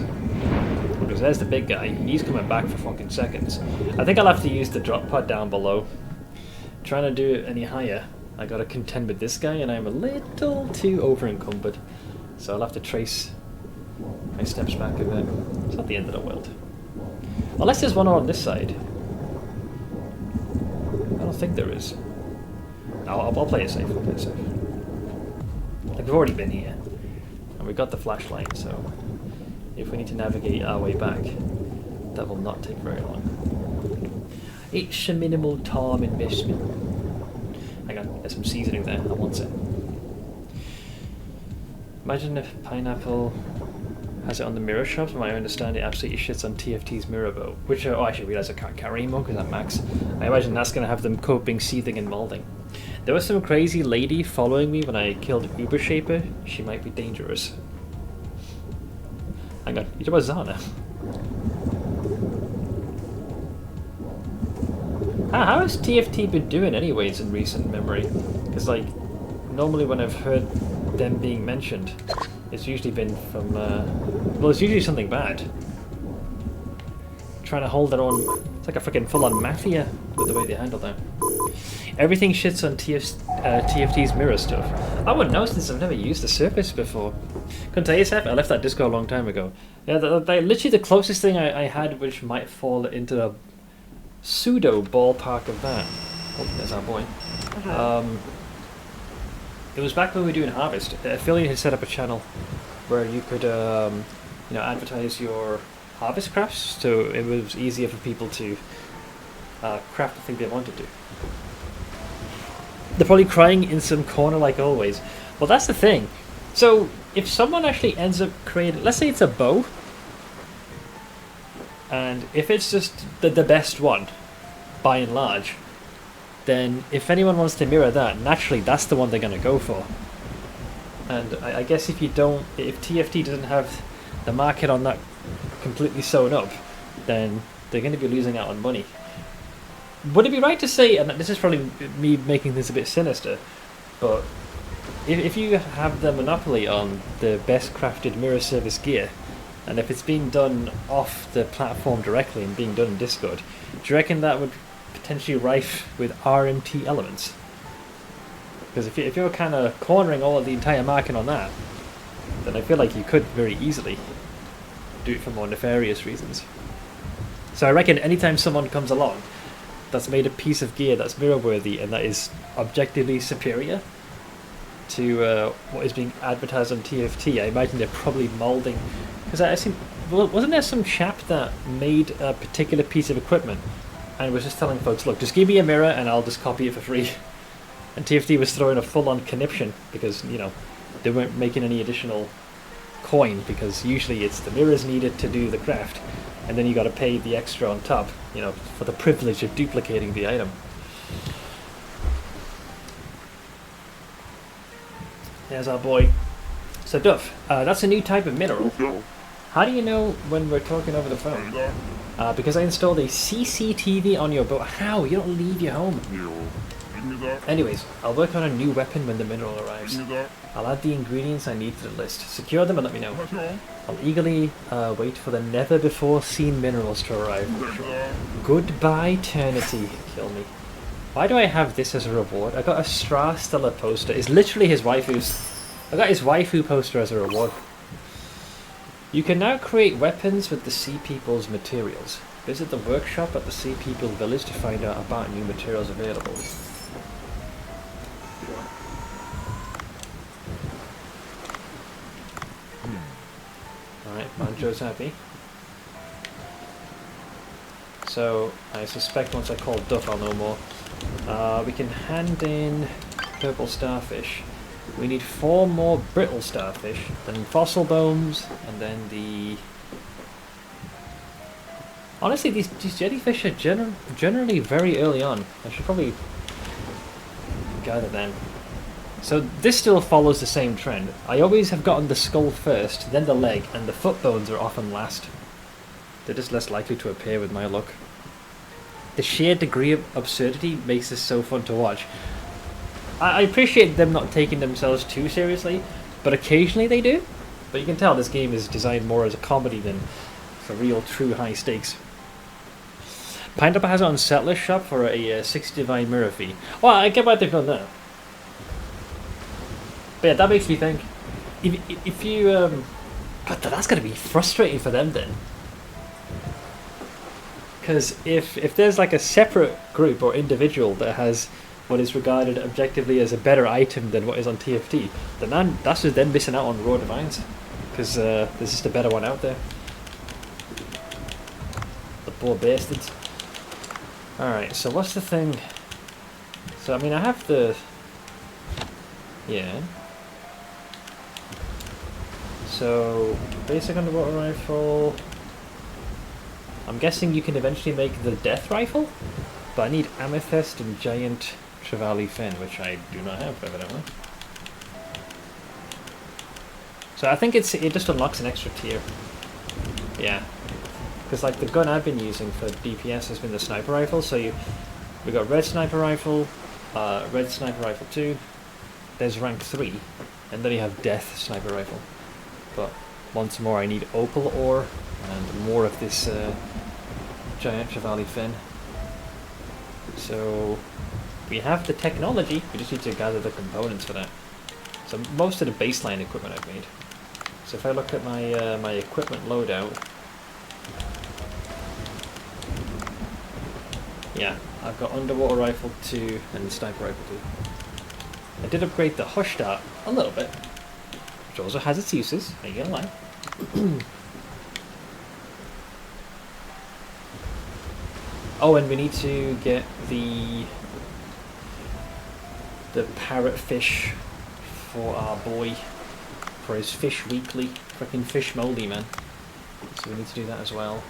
Would because there's the big guy. He's coming back for fucking seconds. I think I'll have to use the drop pod down below. Trying to do it any higher, I gotta contend with this guy, and I'm a little too over encumbered. So I'll have to trace my steps back a bit. It's not the end of the world. Unless there's one on this side. I don't think there is. No, I'll play it safe. I'll play it safe. Like, we've already been here. And we've got the flashlight, so if we need to navigate our way back, that will not take very long. It's a minimal time investment. Hang on, there's some seasoning there. I want it. Imagine if Pineapple has it on the mirror shops. From my understanding, it absolutely shits on TFT's mirror boat. Which, I should realise I can't carry anymore because I'm max. I imagine that's going to have them coping, seething, and moulding. There was some crazy lady following me when I killed Uber Shaper. She might be dangerous. Hang on, you talk about Zana? How has TFT been doing anyways in recent memory? Because like, normally when I've heard them being mentioned, it's usually been from, well, it's usually something bad. Trying to hold their own, it's like a freaking full-on mafia with the way they handle that. Everything shits on TFT's mirror stuff. I wouldn't know since I've never used the Surface before. Couldn't tell you, Seth, I left that Disco a long time ago. Yeah, literally the closest thing I had which might fall into a pseudo ballpark of that. Oh, there's our boy. It was back when we were doing Harvest. Affiliate had set up a channel where you could, advertise your harvest crafts, so it was easier for people to craft the thing they wanted to. They're probably crying in some corner like always. Well, that's the thing. So, if someone actually ends up creating, let's say it's a bow, and if it's just the best one, by and large, then if anyone wants to mirror that, naturally that's the one they're going to go for. And I guess if TFT doesn't have the market on that completely sewn up, then they're going to be losing out on money. Would it be right to say, and this is probably me making this a bit sinister, but if you have the monopoly on the best crafted mirror service gear, and if it's being done off the platform directly and being done in Discord, do you reckon that would potentially rife with RMT elements? Because if you're kind of cornering all of the entire market on that, then I feel like you could very easily do it for more nefarious reasons. So I reckon anytime someone comes along that's made a piece of gear that's mirror worthy and that is objectively superior to what is being advertised on TFT, I imagine they're probably moulding. Because I seen, wasn't there some chap that made a particular piece of equipment and was just telling folks, look, just give me a mirror and I'll just copy it for free. And TFT was throwing a full-on conniption because, they weren't making any additional coin, because usually it's the mirrors needed to do the craft, and then you got to pay the extra on top, for the privilege of duplicating the item. There's our boy. So Duff, that's a new type of mineral. How do you know when we're talking over the phone? Because I installed a CCTV on your boat. How? You don't leave your home. Anyways, I'll work on a new weapon when the mineral arrives. I'll add the ingredients I need to the list. Secure them and let me know. I'll eagerly wait for the never-before-seen minerals to arrive. Goodbye, eternity. Kill me. Why do I have this as a reward? I got a Stra Stella poster. It's literally his waifu's. I got his waifu poster as a reward. You can now create weapons with the Sea People's materials. Visit the workshop at the Sea People village to find out about new materials available. Alright, Banjo's happy. So, I suspect once I call Duff I'll know more. We can hand in purple starfish. We need 4 more brittle starfish, then fossil bones, and then the... Honestly, these jellyfish are generally very early on. I should probably gather them. So this still follows the same trend. I always have gotten the skull first, then the leg, and the foot bones are often last. They're just less likely to appear with my luck. The sheer degree of absurdity makes this so fun to watch. I appreciate them not taking themselves too seriously, but occasionally they do. But you can tell this game is designed more as a comedy than For real, true high stakes. Pineapple has it on Settler's Shop for a 60 divine mirror fee. Well, I get why they've done that. But yeah, that makes me think. If you... God, that's going to be frustrating for them then. Because if there's like a separate group or individual that has what is regarded objectively as a better item than what is on TFT, then that's just them missing out on Raw Divines. Because there's just a better one out there. The poor bastards. Alright, so what's the thing? So, I mean, I have the... Yeah. So, basic underwater rifle... I'm guessing you can eventually make the death rifle? But I need amethyst and giant trevally fin, which I do not have, evidently. So I think it just unlocks an extra tier. Yeah. Because like the gun I've been using for DPS has been the sniper rifle, so we got red sniper rifle, red sniper rifle 2, there's rank 3, and then you have death sniper rifle. But once more I need opal ore and more of this giant trevally fin. So we have the technology, we just need to gather the components for that. So most of the baseline equipment I've made. So if I look at my my equipment loadout, yeah, I've got underwater rifle 2 and sniper rifle 2. I did upgrade the Hush Dart a little bit, which also has its uses, I ain't gonna lie. Oh, and we need to get the parrotfish for our boy, for his fish weekly. Freaking fish moldy, man. So we need to do that as well.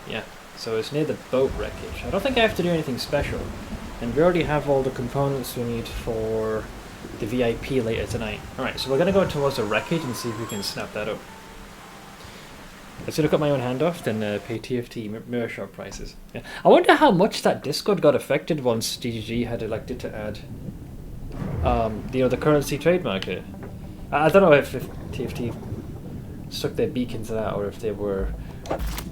Yeah, so it's near the boat wreckage. I don't think I have to do anything special. And we already have all the components we need for the VIP later tonight. Alright, so we're going to go towards the wreckage and see if we can snap that up. Let's cut my own hand off, then pay TFT mirror shop prices. Yeah. I wonder how much that Discord got affected once DGG had elected to add the currency trademark here. I don't know if TFT stuck their beak into that, or if they were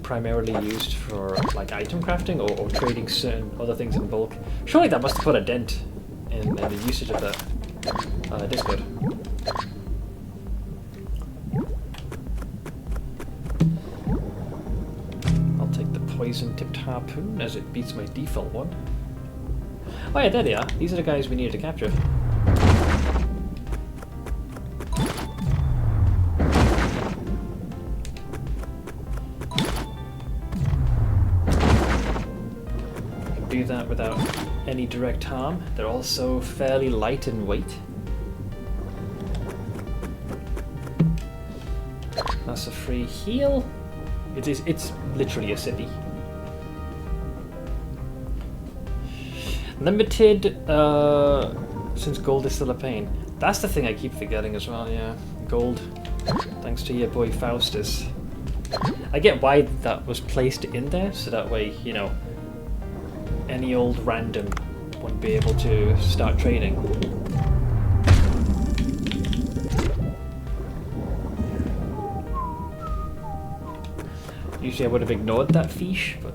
primarily used for like item crafting or trading certain other things in bulk. Surely that must have put a dent in the usage of that Discord. I'll take the poison tipped harpoon as it beats my default one. Oh yeah, there they are. These are the guys we needed to capture. Do that without any direct harm. They're also fairly light in weight. That's a free heal. It's literally a city. Limited since gold is still a pain. That's the thing I keep forgetting as well, yeah. Gold. Thanks to your boy Faustus. I get why that was placed in there, so that way, you know, any old random wouldn't be able to start trading. Usually I would have ignored that fish, but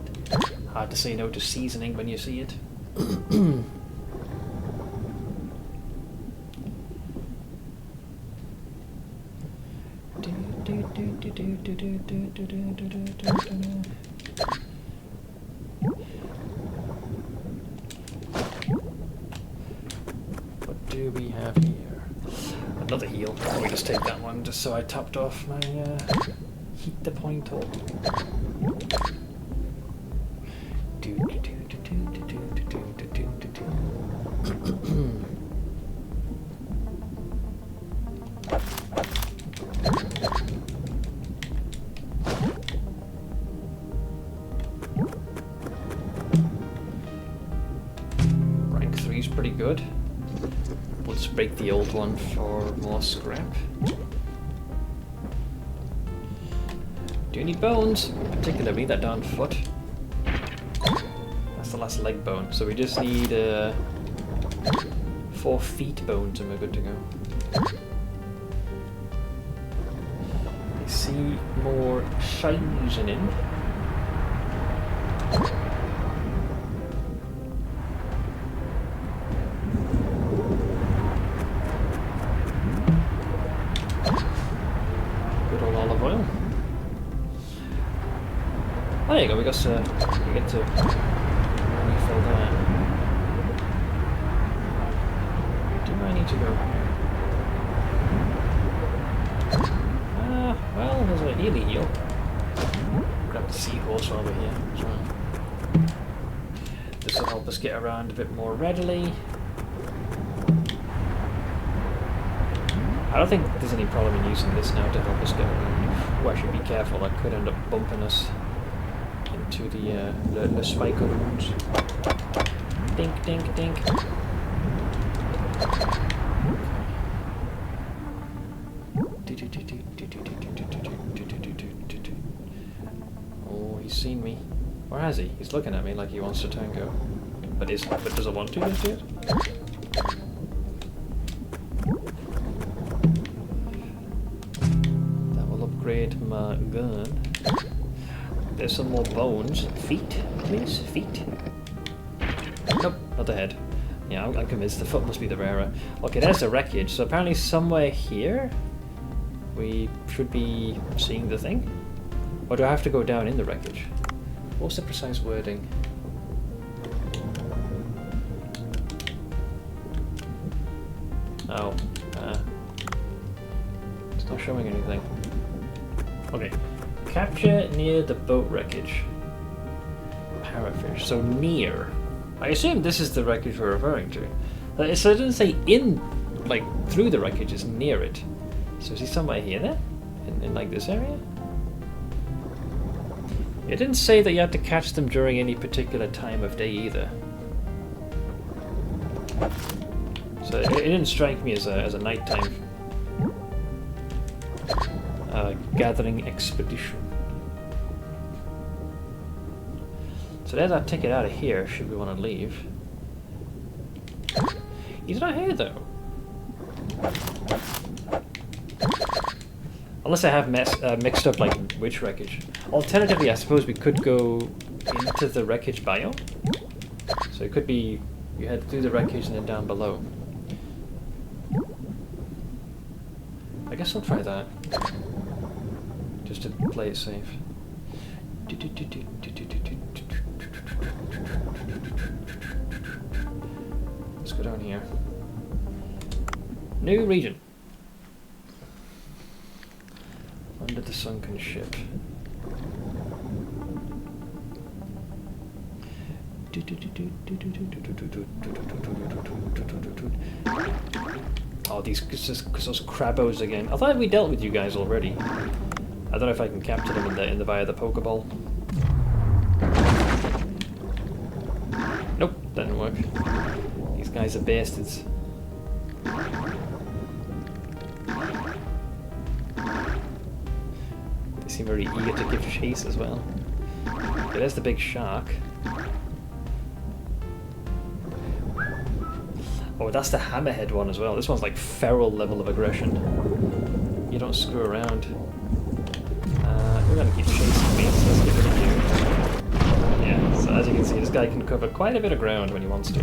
hard to say no to seasoning when you see it. What do we have here? Another heal. Let me just take that one just so I topped off my heat the point all. Rank 3 is pretty good. Let's break the old one for more scrap. Do need bones, particularly that darn foot. That's the last leg bone, so we just need 4 feet bones and we're good to go. I see more seasoning. Good old olive oil. Oh, there you go. We get to refill that. Do I need to go? Well, there's a healy heal. Grab the seahorse while we're here as well. This will help us get around a bit more readily. I don't think there's any problem in using this now to help us get around. Oh, I should be careful. That could end up bumping us into the spiker wounds. Dink, dink, dink. Oh, he's seen me. Or has he? He's looking at me like he wants to tango. But doesn't want to just yet? That will upgrade my gun. There's some more bones. Feet, please? Feet? Nope, not the head. Yeah, I'm convinced the foot must be the rarer. Okay, there's the wreckage. So apparently somewhere here we should be seeing the thing? Or do I have to go down in the wreckage? What's the precise wording? Oh, it's not showing anything. Okay, capture near the boat wreckage. Parrotfish, so near. I assume this is the wreckage we're referring to. So it didn't say in, like, through the wreckage, it's near it. So is he somewhere here then? In like this area? It didn't say that you had to catch them during any particular time of day either. So it didn't strike me as a nighttime gathering expedition. So there's our ticket out of here, should we want to leave. He's not here though. Unless I have mixed up like which wreckage. Alternatively, I suppose we could go into the wreckage biome. So it could be you head through the wreckage and then down below. I guess I'll try that. Just to play it safe. Let's go down here. New region. Under the sunken ship. Oh, because those crabos again. I thought we dealt with you guys already. I don't know if I can capture them in the via the Pokeball. Nope, didn't work. These guys are bastards. They seem very eager to give chase as well. Okay, there's the big shark. Oh, that's the hammerhead one as well. This one's like feral level of aggression. You don't screw around. We're gonna keep chasing me, so let's get rid of you. Yeah, so as you can see, this guy can cover quite a bit of ground when he wants to.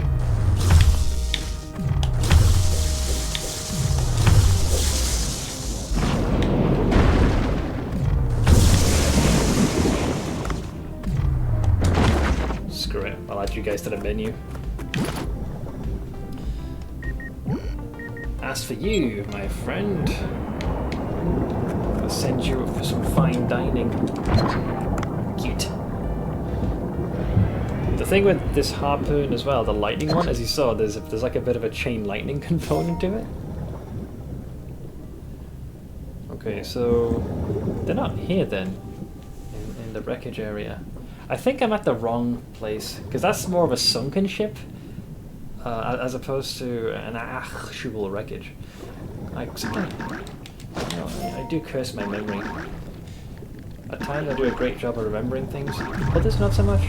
Screw it, I'll add you guys to the menu. As for you, my friend, I'll send you up for some fine dining. Cute. The thing with this harpoon as well, the lightning one, as you saw, there's like a bit of a chain lightning component to it. Okay, so they're not here then, in the wreckage area. I think I'm at the wrong place, because that's more of a sunken ship. As opposed to an actual wreckage. I do curse my memory. At times I do a great job of remembering things, but this not so much.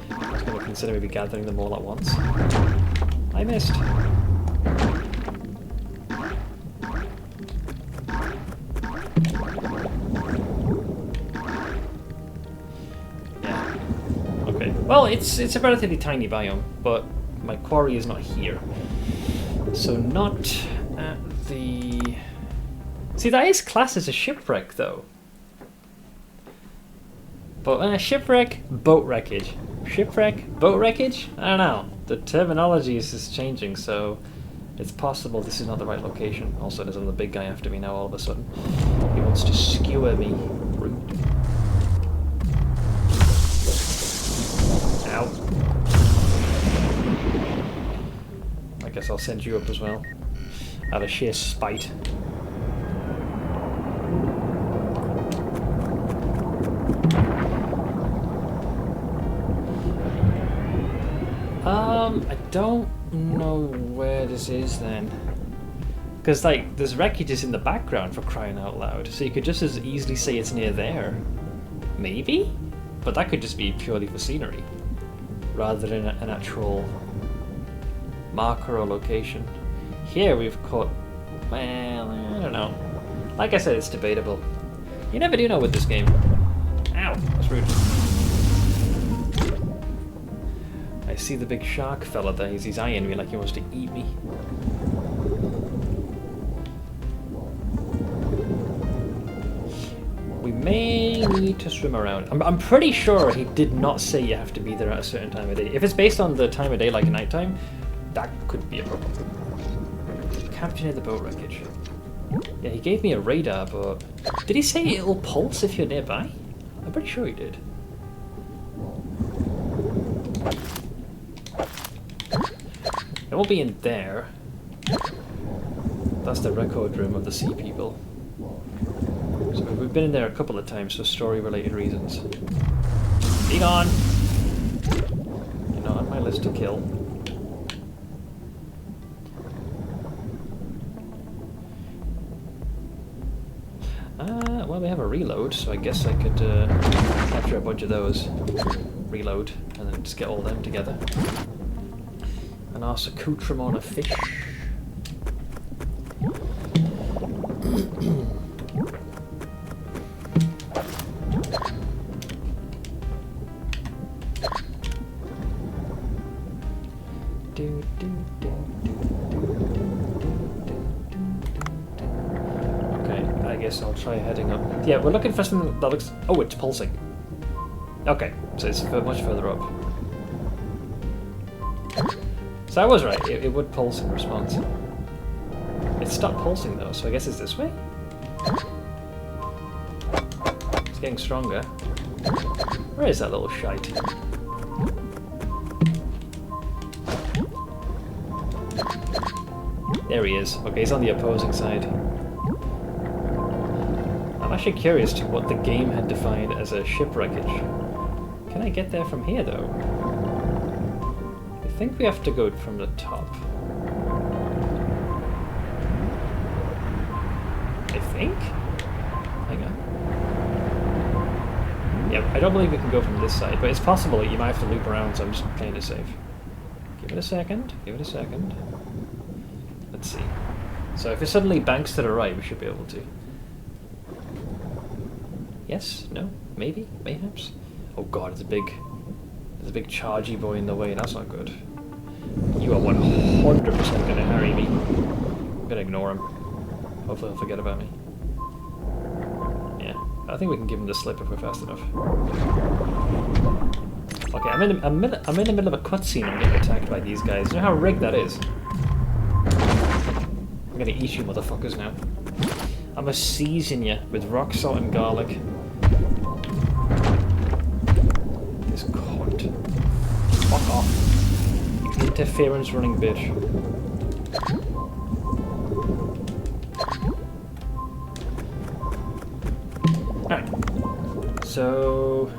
I was going to instead of maybe gathering them all at once. I missed. Yeah. Okay. Well, it's a relatively tiny biome, but my quarry is not here. So not at the... See, that is classed as a shipwreck, though. But shipwreck, boat wreckage. Shipwreck, boat wreckage? I don't know. The terminology is changing, so it's possible this is not the right location. Also, there's another big guy after me now all of a sudden. He wants to skewer me. Rude. Ow. I guess I'll send you up as well. Out of sheer spite. I don't know where this is then. Because, like, there's wreckages in the background for crying out loud, so you could just as easily say it's near there. Maybe? But that could just be purely for scenery, rather than an actual marker or location. Here we've caught... well, I don't know. Like I said, it's debatable. You never do know with this game. Ow, that's rude. I see the big shark fella there. He's eyeing me like he wants to eat me. We may need to swim around. I'm pretty sure he did not say you have to be there at a certain time of day. If it's based on the time of day, like nighttime, that could be a problem. Capture near the boat wreckage. Yeah, he gave me a radar, but... did he say it'll pulse if you're nearby? I'm pretty sure he did. It won't be in there. That's the record room of the sea people. So we've been in there a couple of times for story-related reasons. Be gone! You're not on my list to kill. Well, we have a reload, so I guess I could capture a bunch of those. Reload, and then just get all them together. And our accoutrement of fish. Okay, I guess I'll try heading up. Yeah, we're looking for something that looks... oh, it's pulsing. Okay, so it's much further up. So I was right, it would pulse in response. It stopped pulsing though, so I guess it's this way? It's getting stronger. Where is that little shite? There he is. Okay, he's on the opposing side. I'm actually curious to what the game had defined as a shipwreckage. Can I get there from here though? I think we have to go from the top. I think? Hang on. Yep, I don't believe we can go from this side, but it's possible that you might have to loop around, so I'm just playing it safe. Give it a second, give it a second. Let's see. So if it suddenly banks to the right, we should be able to. Yes? No? Maybe? Mayhaps? Oh god, there's a big chargy boy in the way, that's not good. You are 100% gonna harry me. I'm gonna ignore him. Hopefully he'll forget about me. Yeah, I think we can give him the slip if we're fast enough. Okay, I'm in the middle of a cutscene. I'm getting attacked by these guys. You know how rigged that is? I'm gonna eat you motherfuckers now. I'm gonna season you with rock salt and garlic. This cunt. Fuck off. You interference running bitch. Alright. So...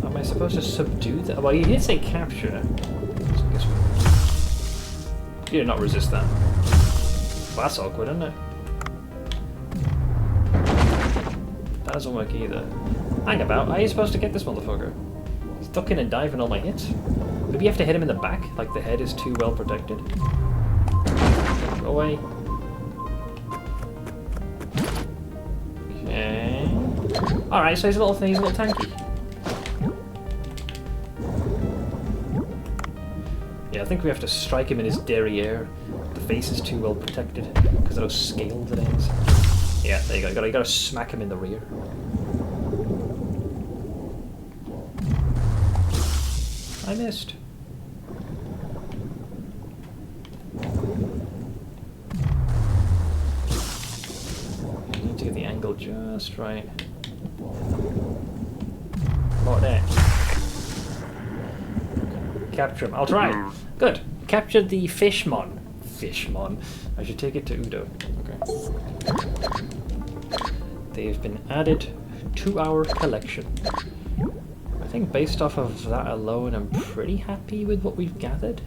Am I supposed to subdue that? Well, you did say capture. So I guess you did not resist that. Well, that's awkward, isn't it? doesn't work either. Hang about, how are you supposed to get this motherfucker? He's ducking and diving all my hits. Maybe you have to hit him in the back, like the head is too well protected. Go away. Okay. Alright, so he's a little thing, he's a little tanky. Yeah, I think we have to strike him in his derriere. The face is too well protected because of those scales it ends. Yeah, there you go. You gotta smack him in the rear. I missed. I need to get the angle just right. About there. Capture him. I'll try. Good. Captured the Fishmon. Fishmon. I should take it to Udo. Okay. They've been added to our collection. I think based off of that alone, I'm pretty happy with what we've gathered.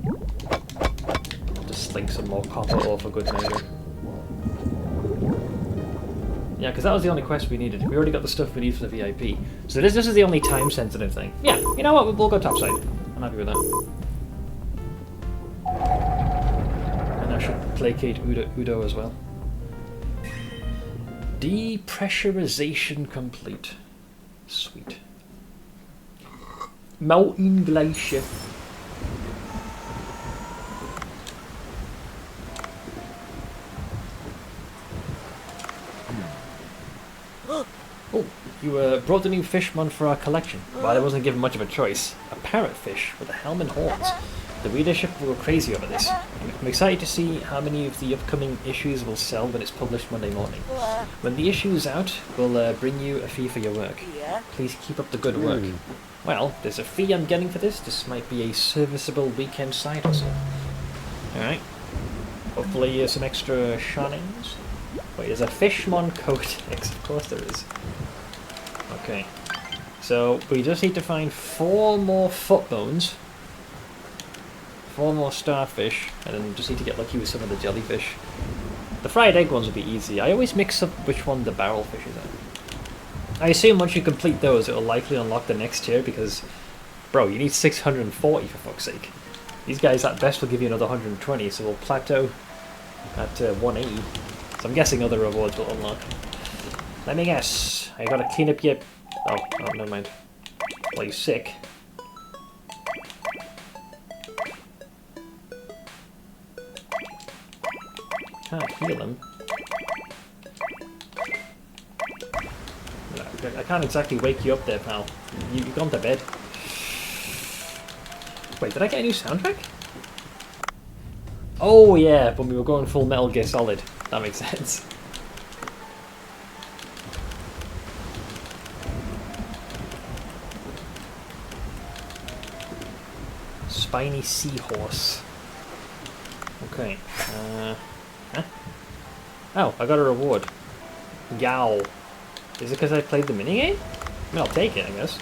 I'll just slink some more copper ore for good measure. Yeah, because that was the only quest we needed. We already got the stuff we need for the VIP. So this is the only time-sensitive thing. Yeah, you know what? We'll go topside. I'm happy with that. And I should placate Udo as well. Depressurization complete. Sweet. Mountain glacier. Oh, you brought the new Fishmon for our collection. Well, I wasn't given much of a choice. A parrotfish with a helm and horns. The readership will go crazy over this. I'm excited to see how many of the upcoming issues will sell when it's published Monday morning. When the issue is out, we'll bring you a fee for your work. Please keep up the good work. Well, there's a fee I'm getting for this. This might be a serviceable weekend side hustle. Alright. Hopefully some extra shinings. Wait, there's a Fishmon Codex. Of course there is. Okay. So, we just need to find 4 more foot bones. 4 more starfish. And then we just need to get lucky with some of the jellyfish. The fried egg ones will be easy. I always mix up which one the barrel fish is at. I assume once you complete those, it'll likely unlock the next tier because, bro, you need 640 for fuck's sake. These guys at best will give you another 120, so we'll plateau at 180. So I'm guessing other rewards will unlock. Let me guess. I gotta clean up your... Oh, never mind. Well, you're sick. Can't heal him. I can't exactly wake you up there, pal. You've gone to bed. Wait, did I get a new soundtrack? Oh yeah, when we were going full Metal Gear Solid. That makes sense. Spiny seahorse. Okay. Huh? Oh, I got a reward. Yow. Is it because I played the minigame? I mean, I'll take it, I guess.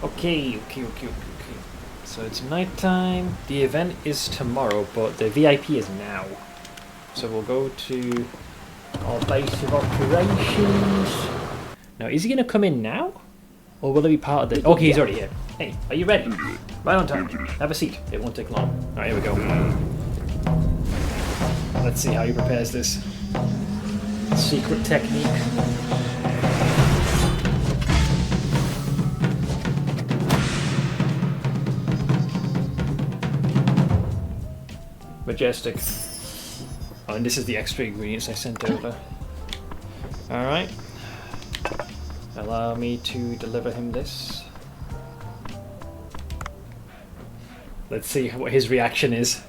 Okay. So it's nighttime. The event is tomorrow, but the VIP is now. So we'll go to our base of operations. Now, is he going to come in now? Or will it be part of the... Okay, he's already here. Hey, are you ready? Right on time. Have a seat. It won't take long. Alright, here we go. Let's see how he prepares this. Secret technique. Majestic. Oh, and this is the extra ingredients I sent over. Alright. Allow me to deliver him this. Let's see what his reaction is.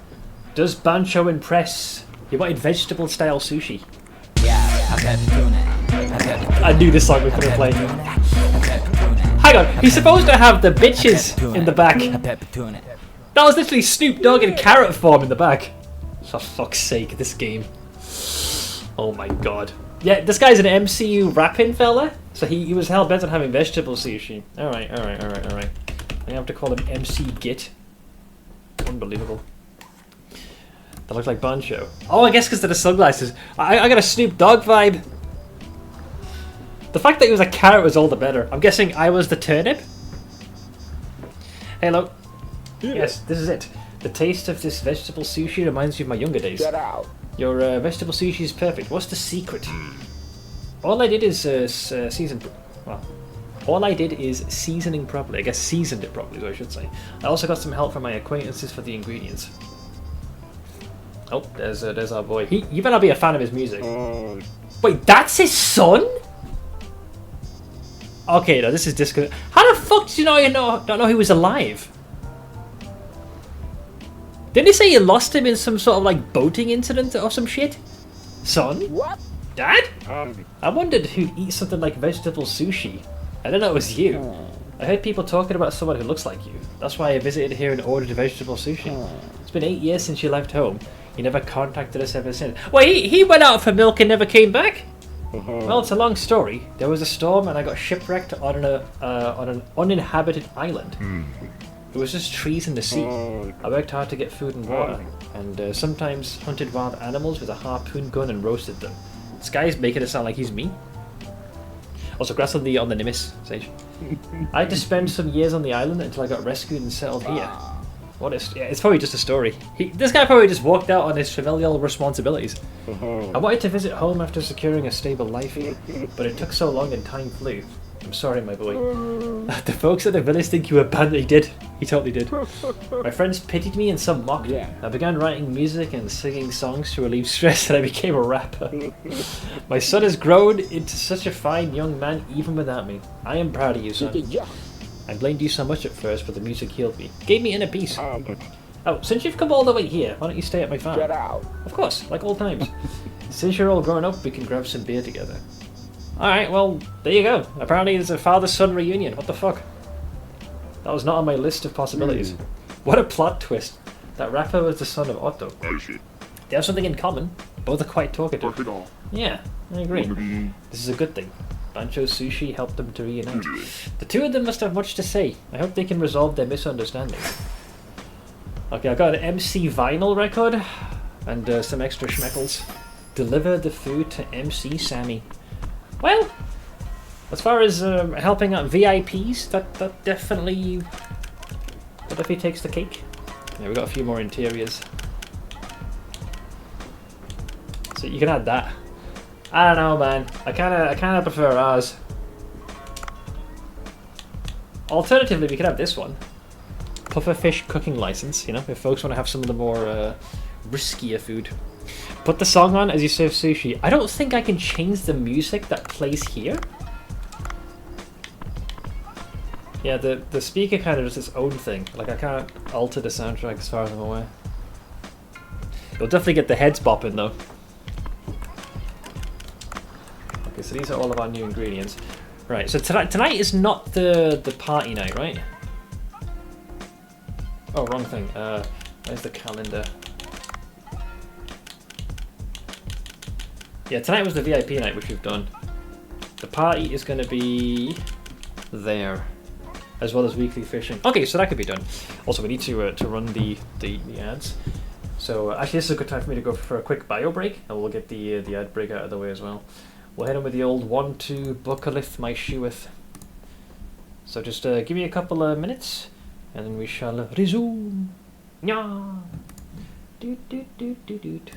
Does Bancho impress? He wanted vegetable-style sushi. I knew this song we couldn't play. Hang on, he's supposed to have the bitches in the back. That was literally Snoop Dogg in carrot form in the back. For fuck's sake, this game. Oh my god. Yeah, this guy's an MCU rapping fella, so he was hell bent on having vegetable sushi. Alright. I have to call him MC Git. Unbelievable. They look like Bancho. Oh, I guess because they're the sunglasses. I got a Snoop Dogg vibe. The fact that he was a carrot was all the better. I'm guessing I was the turnip? Hello. Yes, this is it. The taste of this vegetable sushi reminds me of my younger days. Get out. Your vegetable sushi is perfect. What's the secret? All I did is season... Well, all I did is seasoning properly. I guess seasoned it properly, so I should say. I also got some help from my acquaintances for the ingredients. Oh, there's our boy. You better be a fan of his music. Wait, that's his son? Okay, no, this is disco. How the fuck did you don't know he was alive? Didn't he say you lost him in some sort of like boating incident or some shit? Son? What? Dad? I wondered who'd eat something like vegetable sushi. I didn't know it was you. I heard people talking about someone who looks like you. That's why I visited here and ordered vegetable sushi. It's been 8 years since you left home. You never contacted us ever since. Well, he went out for milk and never came back? Well, it's a long story. There was a storm and I got shipwrecked on an uninhabited island. It was just trees in the sea. I worked hard to get food and water, and sometimes hunted wild animals with a harpoon gun and roasted them. This guy's making it sound like he's me. Also, congrats on the Nimbus, Sage. I had to spend some years on the island until I got rescued and settled here. What is? Yeah, it's probably just a story. This guy probably just walked out on his familial responsibilities. I wanted to visit home after securing a stable life here, but it took so long and time flew. I'm sorry, my boy. The folks at the village think you abandoned. He did. He totally did. My friends pitied me and some mocked me. I began writing music and singing songs to relieve stress, and I became a rapper. My son has grown into such a fine young man even without me. I am proud of you, son. I blamed you so much at first, but the music healed me. Gave me inner peace. Oh, since you've come all the way here, why don't you stay at my farm? Get out. Of course, like old times. Since you're all grown up, we can grab some beer together. Alright, well, there you go. Apparently there's a father-son reunion. What the fuck? That was not on my list of possibilities. What a plot twist. That rapper was the son of Otto. They have something in common. Both are quite talkative. Yeah, I agree. This is a good thing. Bancho Sushi helped them to reunite. The two of them must have much to say. I hope they can resolve their misunderstanding. Okay, I got an MC vinyl record and some extra schmeckles. Deliver the food to MC Sammy. Well, as far as helping out VIPs, that definitely takes the cake. Yeah, we got a few more interiors, so you can add that. I don't know, man. I kind of prefer ours. Alternatively, we could have this one, pufferfish cooking license. You know, if folks want to have some of the more riskier food. Put the song on as you serve sushi. I don't think I can change the music that plays here. Yeah, the speaker kind of does its own thing. Like, I can't alter the soundtrack as far as I'm aware. You'll definitely get the heads bopping though. Okay, so these are all of our new ingredients. Right, so tonight is not the party night, right? Oh, wrong thing. Where's the calendar? Yeah, tonight was the VIP night, which we've done. The party is going to be there, as well as weekly fishing. Okay, so that could be done. Also, we need to run the ads. So actually, this is a good time for me to go for a quick bio break, and we'll get the ad break out of the way as well. We'll head in with the old 1-2 buckalith my shoeeth. So just give me a couple of minutes, and then we shall resume. Nya. Doot doot doot doot doot.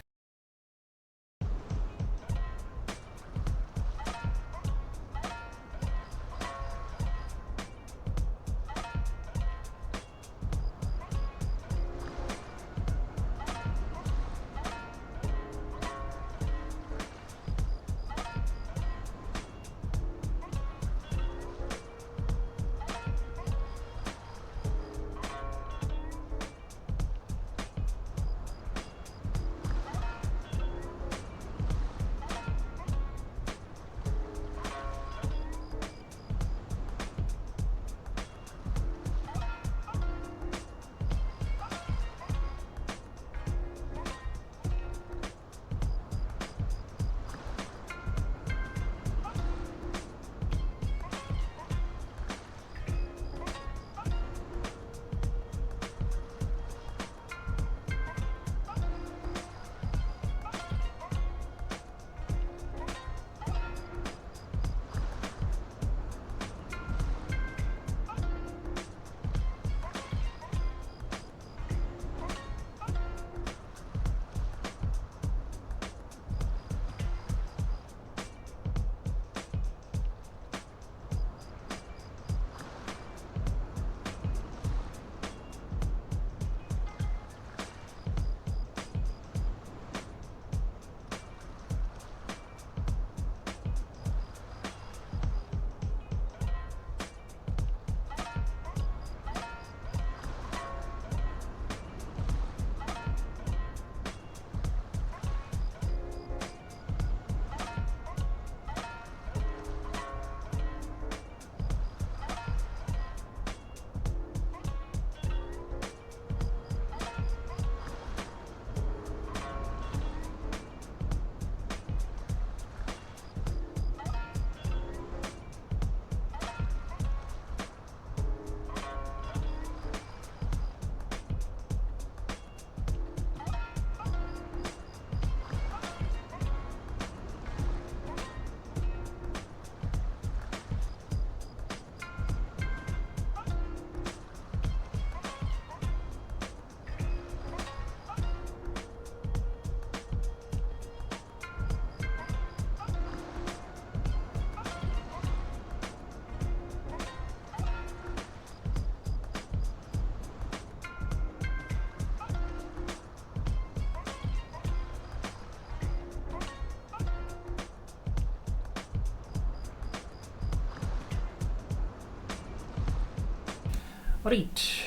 Right.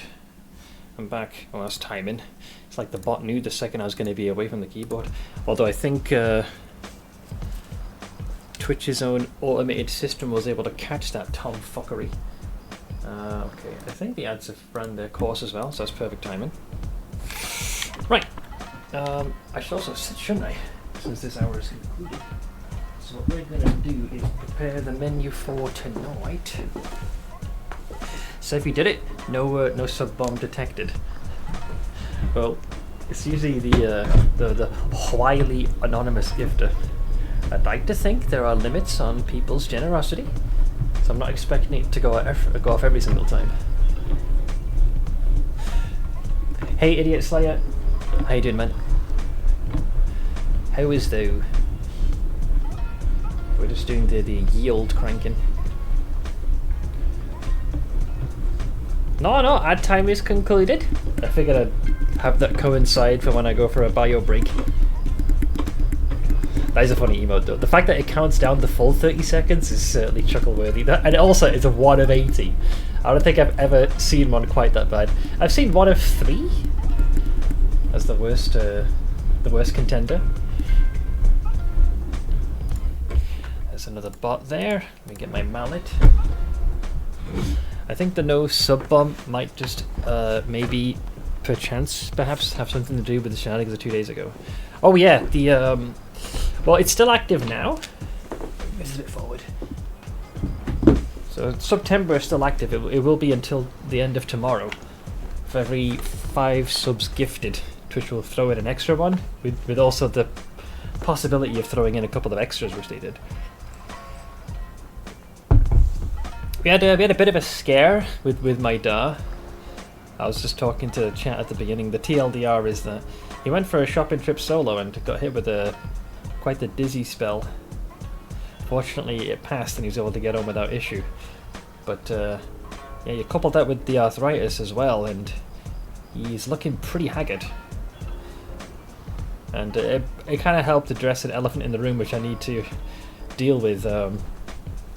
I'm back. Well, that's timing. It's like the bot knew the second I was going to be away from the keyboard. Although I think Twitch's own automated system was able to catch that tomfuckery. Okay, I think the ads have run their course as well, so that's perfect timing. Right. I should also sit, shouldn't I? Since this hour is concluded. So what we're going to do is prepare the menu for tonight. So if you did it, no sub bomb detected. Well, it's usually the wily anonymous gifter. I'd like to think there are limits on people's generosity, so I'm not expecting it to go off every single time. Hey, Idiot Slayer, how you doing, man? How is thou? We're just doing the yield cranking. No, ad time is concluded. I figured I'd have that coincide for when I go for a bio break. That is a funny emote though. The fact that it counts down the full 30 seconds is certainly chuckle-worthy. And also, it's a 1 of 80. I don't think I've ever seen one quite that bad. I've seen 1 of 3 as the worst contender. There's another bot there. Let me get my mallet. I think the no sub bomb might just maybe perhaps have something to do with the shenanigans of 2 days ago. Oh yeah, the well, it's still active now. This is a bit forward. So September is still active. It will be until the end of tomorrow. For every 5 subs gifted, Twitch will throw in an extra one, with also the possibility of throwing in a couple of extras, which they did. We had a bit of a scare with my Da. I was just talking to chat at the beginning. The TLDR is that he went for a shopping trip solo and got hit with quite the dizzy spell. Fortunately, it passed and he was able to get home without issue. But yeah, you coupled that with the arthritis as well, and he's looking pretty haggard. And it kind of helped address an elephant in the room, which I need to deal with.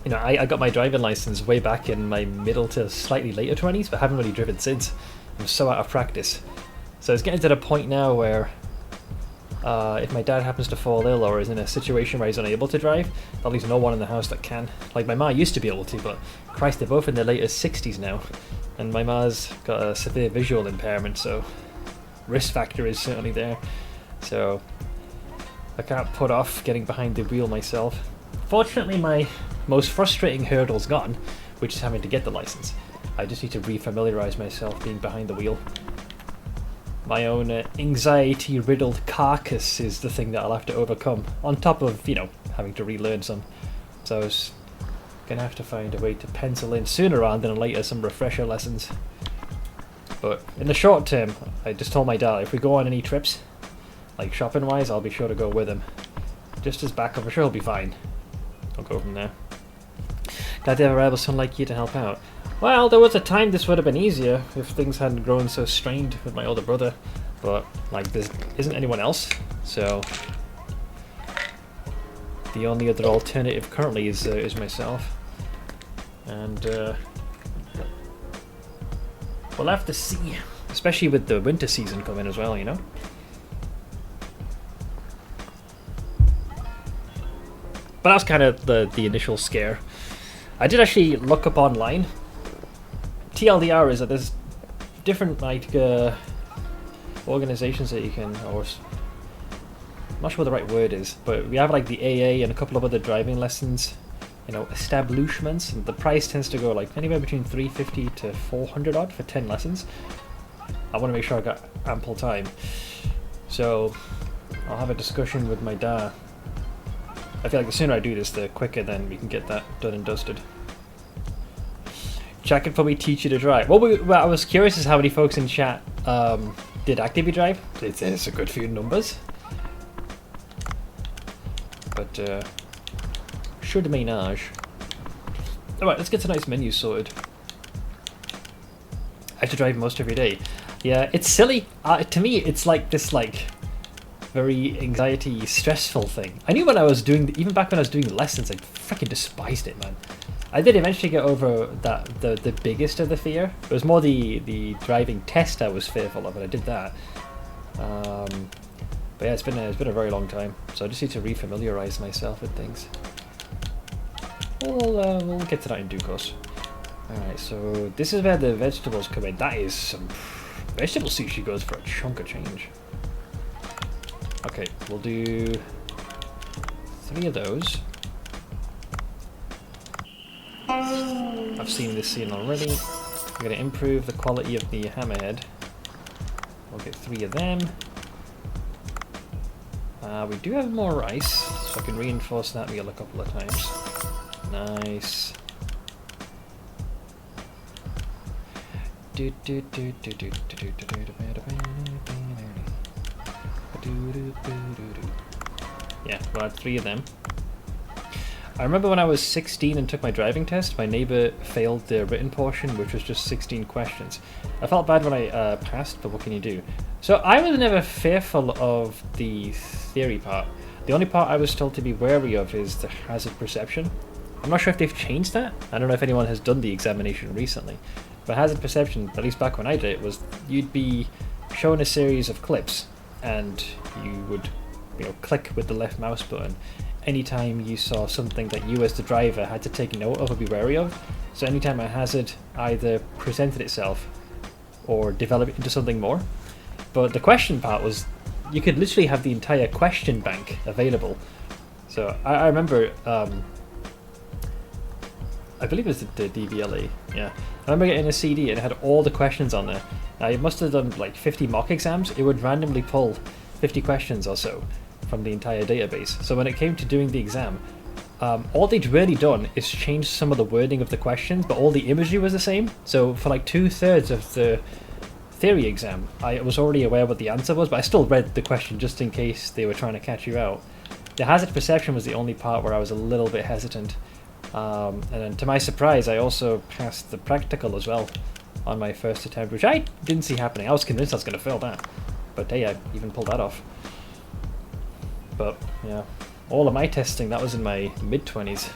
You know, I got my driving license way back in my middle to slightly later 20s, but haven't really driven since. I'm so out of practice. So it's getting to the point now where if my dad happens to fall ill or is in a situation where he's unable to drive, at least no one in the house that can. Like my ma used to be able to, but Christ, they're both in their latest 60s now. And my ma's got a severe visual impairment, so risk factor is certainly there. So I can't put off getting behind the wheel myself. Fortunately, my most frustrating hurdle's gone, which is having to get the license. I just need to re-familiarise myself being behind the wheel. My own anxiety-riddled carcass is the thing that I'll have to overcome, on top of, you know, having to relearn some. So I was going to have to find a way to pencil in sooner rather than later some refresher lessons. But in the short term, I just told my dad, if we go on any trips, like shopping-wise, I'll be sure to go with him. Just as backup, I'm sure he'll be fine. I'll go from there. Glad to have a rebel son like you to help out. Well, there was a time this would have been easier if things hadn't grown so strained with my older brother, but like there isn't anyone else, so the only other alternative currently is myself, and we'll have to see, especially with the winter season coming as well, you know. But that's kind of the initial scare. I did actually look up online. TLDR is that there's different like organizations that you can, or I'm not sure what the right word is, but we have like the AA and a couple of other driving lessons, you know, establishments, and the price tends to go like anywhere between $350 to $400 odd for 10 lessons. I want to make sure I got ample time, so I'll have a discussion with my dad. I feel like the sooner I do this, the quicker then we can get that done and dusted. Chat can probably teach you to drive. Well, I was curious as how many folks in chat did actively drive. It's a good few numbers. But, sure de ménage. Alright, let's get tonight's menu sorted. I have to drive most every day. Yeah, it's silly. To me, it's like this, like, very anxiety, stressful thing. I knew when I was doing, even back when I was doing lessons, I freaking despised it, man. I did eventually get over the biggest of the fear. It was more the driving test I was fearful of, and I did that. But yeah, it's been a very long time, so I just need to refamiliarize myself with things. We'll get to that in due course. Alright, so this is where the vegetables come in. That is some... vegetable sushi goes for a chunk of change. Okay, we'll do 3 of those. I've seen this scene already. We're going to improve the quality of the hammerhead. We'll get 3 of them. We do have more rice, so I can reinforce that meal a couple of times. Nice. Yeah, we'll add 3 of them. I remember when I was 16 and took my driving test, my neighbour failed the written portion, which was just 16 questions. I felt bad when I passed, but what can you do? So I was never fearful of the theory part. The only part I was told to be wary of is the hazard perception. I'm not sure if they've changed that. I don't know if anyone has done the examination recently. But hazard perception, at least back when I did it, was you'd be shown a series of clips and you would, click with the left mouse button anytime you saw something that you as the driver had to take note of or be wary of. So anytime a hazard either presented itself or developed into something more. But the question part was, you could literally have the entire question bank available. So I remember, I believe it was the DVLA, yeah. I remember getting a CD and it had all the questions on there. Now, it must have done like 50 mock exams. It would randomly pull 50 questions or so from the entire database. So when it came to doing the exam, all they'd really done is change some of the wording of the questions, but all the imagery was the same. So for like 2/3 of the theory exam, I was already aware what the answer was, but I still read the question just in case they were trying to catch you out. The hazard perception was the only part where I was a little bit hesitant. And then to my surprise, I also passed the practical as well on my first attempt, which I didn't see happening. I was convinced I was going to fail that, but hey, I even pulled that off. But yeah, all of my testing, that was in my mid-20s.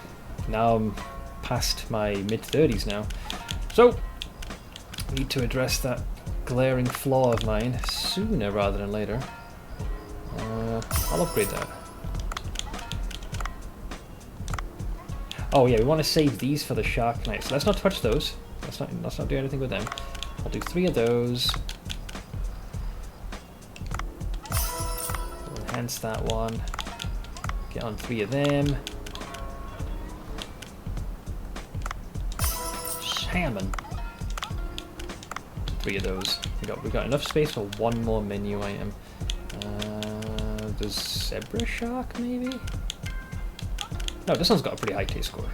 Now I'm past my mid-30s now. So, I need to address that glaring flaw of mine sooner rather than later. I'll upgrade that. Oh yeah, we want to save these for the shark knife, so let's not touch those. Let's not do anything with them. I'll do 3 of those. We'll enhance that one. Get on 3 of them. Salmon. 3 of those. We got enough space for 1 more menu item. The zebra shark, maybe? No, this one's got a pretty high taste score.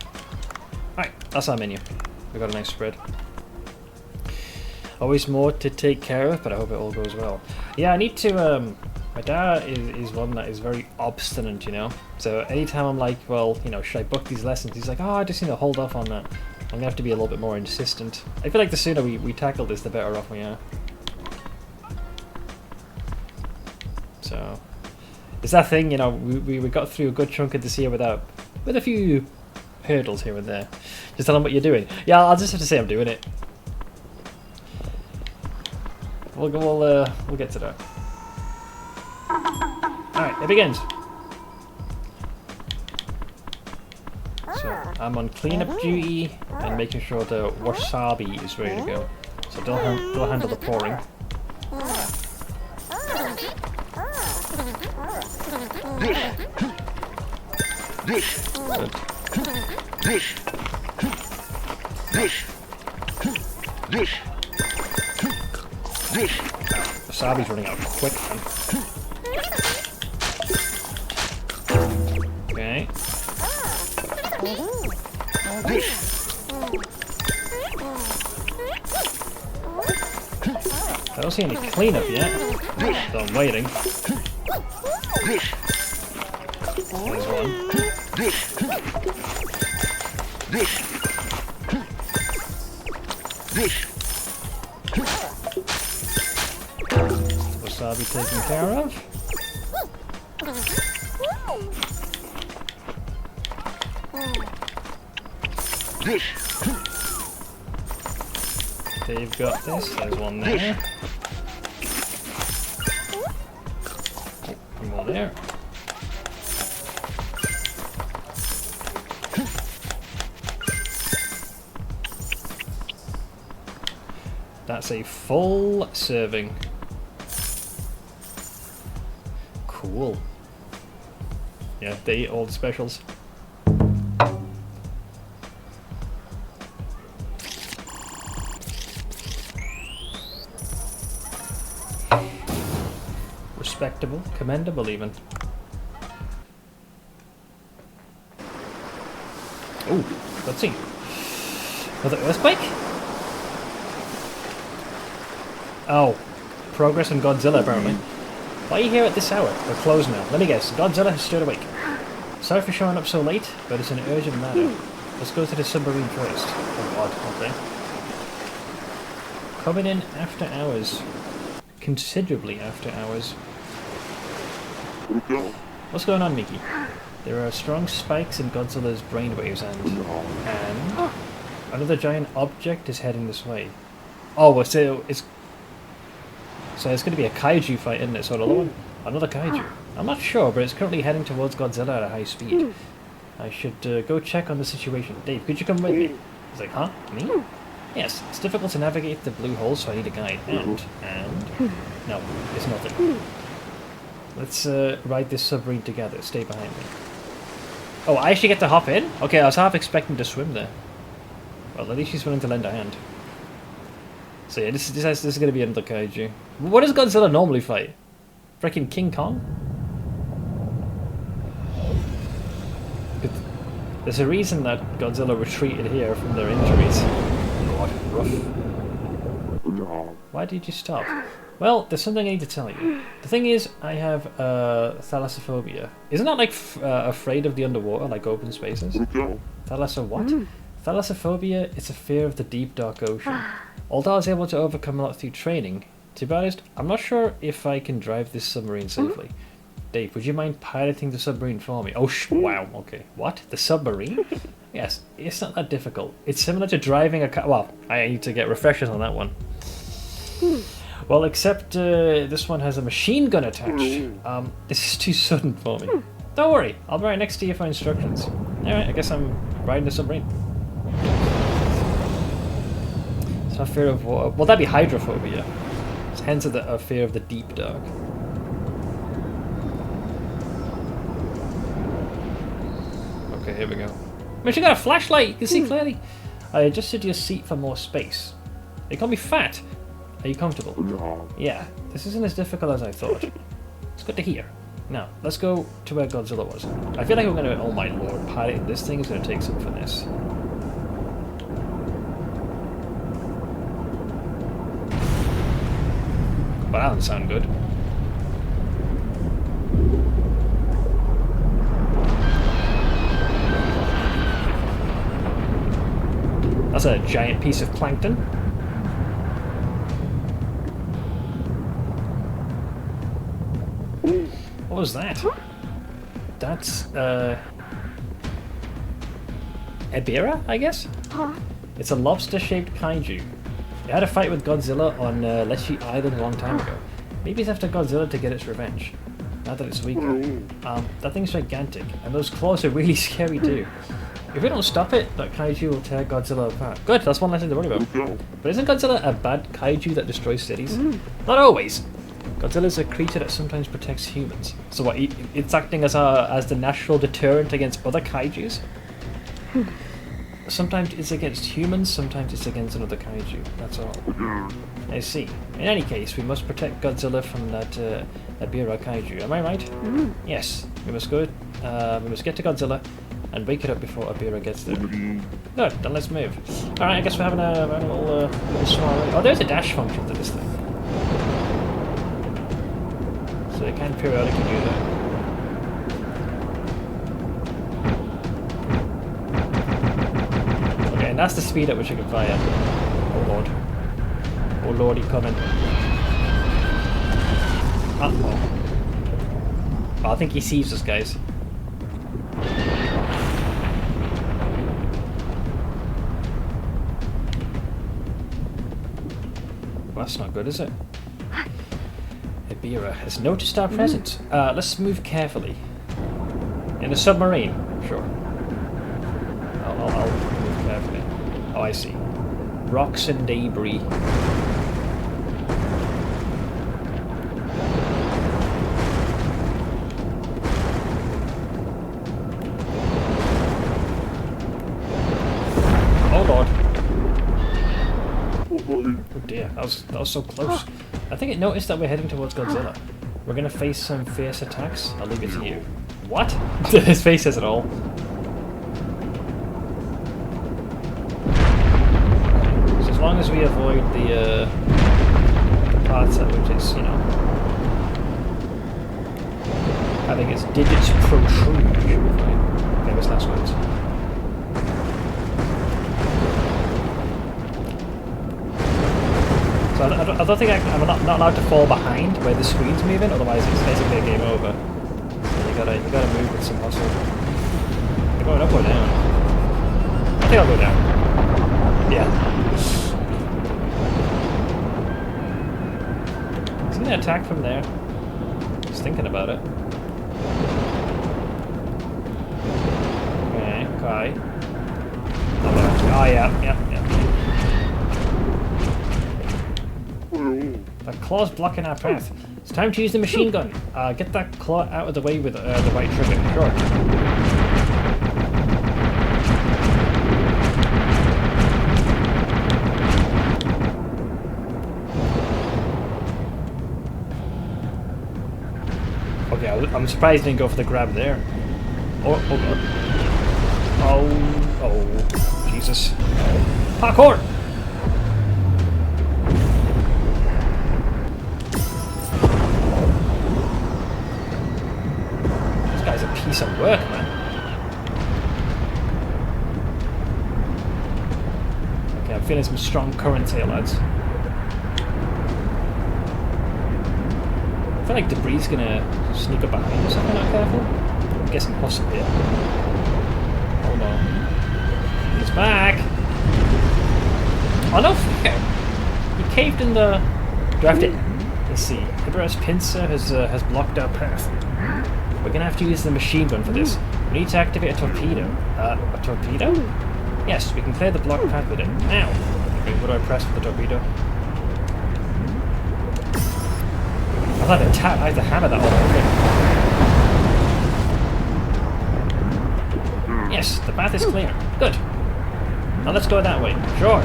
Alright, that's our menu. We got a nice spread. Always more to take care of, but I hope it all goes well. Yeah, I need to, my dad is one that is very obstinate, So anytime I'm like, well, should I book these lessons? He's like, oh, I just need to hold off on that. I'm gonna have to be a little bit more insistent. I feel like the sooner we tackle this, the better off we are. So, it's that thing, we got through a good chunk of this year with a few hurdles here and there. Just tell them what you're doing. Yeah, I'll just have to say I'm doing it. We'll get to that. Alright, it begins. So, I'm on cleanup duty and making sure the wasabi is ready to go. So don't handle the pouring. Good. Wasabi's running out quick, man. Okay. I don't see any cleanup yet, so I'm waiting. There's one. Wasabi taken care of. They've got this. There's one there. One more there. That's a full serving. Cool. Yeah, they eat all the specials. Respectable, commendable even. Oh, let's see. Another earthquake? Oh, progress on Godzilla apparently. Why are you here at this hour? We're closed now. Let me guess, Godzilla has stirred awake. Sorry for showing up so late, but it's an urgent matter. Let's go to the submarine first. Oh god, okay. Coming in after hours. Considerably after hours. What's going on, Mickey? There are strong spikes in Godzilla's brainwaves and another giant object is heading this way. Oh, so it's going to be a kaiju fight, isn't it? So another kaiju. I'm not sure, but it's currently heading towards Godzilla at a high speed. I should go check on the situation. Dave, could you come with me? He's like, huh? Me? Yes, it's difficult to navigate the blue hole, so I need a guide. And no, it's nothing. Let's ride this submarine together. Stay behind me. Oh, I actually get to hop in? Okay, I was half expecting to swim there. Well, at least she's willing to lend a hand. So yeah, this is going to be another kaiju. What does Godzilla normally fight? Freaking King Kong? There's a reason that Godzilla retreated here from their injuries. God, rough. Why did you stop? Well, there's something I need to tell you. The thing is, I have thalassophobia. Isn't that like afraid of the underwater, like open spaces? What? Thalassophobia is a fear of the deep, dark ocean. Although I was able to overcome a lot through training, to be honest, I'm not sure if I can drive this submarine safely. Dave, would you mind piloting the submarine for me? Oh, wow, okay. What? The submarine? Yes, it's not that difficult. It's similar to driving a car. Well, I need to get refreshers on that one. Well, except this one has a machine gun attached. This is too sudden for me. Don't worry, I'll be right next to you for instructions. Alright, I guess I'm riding the submarine. It's not fear of water. Well, that'd be hydrophobia. It's hence a fear of the deep dark. Okay, here we go. I mean, she got a flashlight, you can see clearly. I adjusted your seat for more space. They call me fat. Are you comfortable? Yeah, this isn't as difficult as I thought. It's good to hear. Now, let's go to where Godzilla was. I feel like we're gonna, oh my lord, piloting this thing is gonna take some finesse. But that doesn't sound good. That's a giant piece of plankton. What was that? That's, Ebirah, I guess? It's a lobster-shaped kaiju. It had a fight with Godzilla on Leshy Island a long time ago. Maybe it's after Godzilla to get its revenge. Now that it's weaker. That thing's gigantic, and those claws are really scary too. If we don't stop it, that kaiju will tear Godzilla apart. Good, that's one less thing to worry about. But isn't Godzilla a bad kaiju that destroys cities? Not always. Godzilla's a creature that sometimes protects humans. So what, it's acting as the natural deterrent against other kaijus? Sometimes it's against humans, sometimes it's against another kaiju, that's all. I see. In any case, we must protect Godzilla from that Ebirah kaiju, am I right? Yes, we must get to Godzilla and wake it up before Ebirah gets there. Good, then let's move. Alright, I guess we're having a little soiree. Oh, there's a dash function to this thing. So they can periodically do that. Okay, and that's the speed at which I can fire. Oh lord. Oh lordy, coming. Uh-oh. Oh, I think he sees us, guys. that's not good, is it? Ibira has noticed our presence. Let's move carefully. In a submarine? Sure. I'll move carefully. Oh, I see. Rocks and debris. Oh lord. Oh dear, that was so close. I think it noticed that we're heading towards Godzilla. We're gonna face some fierce attacks. I'll leave it to you. What? His face says it all. So as long as we avoid the parts that which is, you know, having its digits protrude, should be fine. Famous last words. So I don't think I'm not allowed to fall behind where the screen's moving, otherwise it's basically a game over. So you gotta move with some hustle. You're going up or down? I think I'll go down. Yeah. Is he gonna attack from there? Just thinking about it. Okay. Oh yeah. That claw's blocking our path. It's time to use the machine gun. Get that claw out of the way with the right trigger. Sure. Okay, I'm surprised he didn't go for the grab there. Oh god. Oh, Jesus. Parkour! Piece of work, man. Okay, I'm feeling some strong currents here, lads. I feel like debris gonna sneak up behind us if we're not careful. I'm guessing possibly. Hold on. He's back! Oh no, fair! He caved in the... Do I have to... Let's see. Ibira's pincer has blocked our path. We're gonna have to use the machine gun for this. We need to activate a torpedo. A torpedo? Yes, we can clear the blocked path with it. Now! Okay, what do I press for the torpedo? I have to hammer that all over. Yes, the path is clear. Good. Now let's go that way. Sure.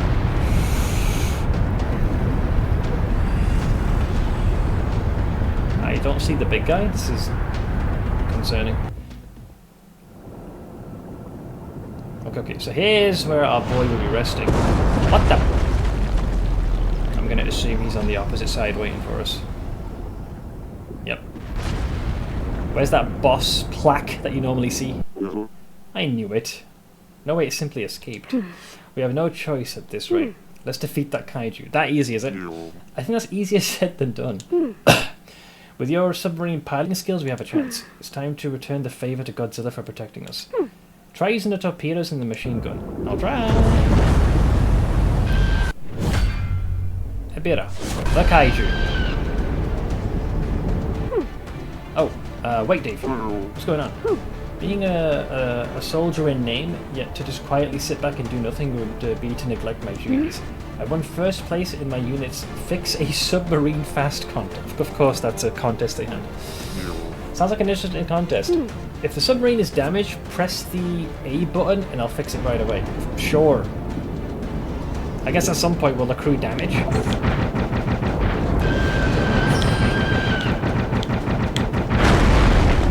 I don't see the big guy. This is concerning. Okay, so here's where our boy will be resting. What the? I'm gonna assume he's on the opposite side waiting for us. Yep. Where's that boss plaque that you normally see? I knew it. No way, it simply escaped. We have no choice at this rate. Let's defeat that kaiju. That easy, is it? I think that's easier said than done. With your submarine piloting skills, we have a chance. It's time to return the favor to Godzilla for protecting us. Try using the torpedoes and the machine gun. I'll try. Ibira, the kaiju. Oh, wait, Dave. What's going on? Being a soldier in name, yet to just quietly sit back and do nothing would be to neglect my duties. I won first place in my unit's Fix a Submarine Fast contest. Of course, that's a contest they had. Sounds like an interesting contest. If the submarine is damaged, press the A button and I'll fix it right away. Sure. I guess at some point we'll accrue damage.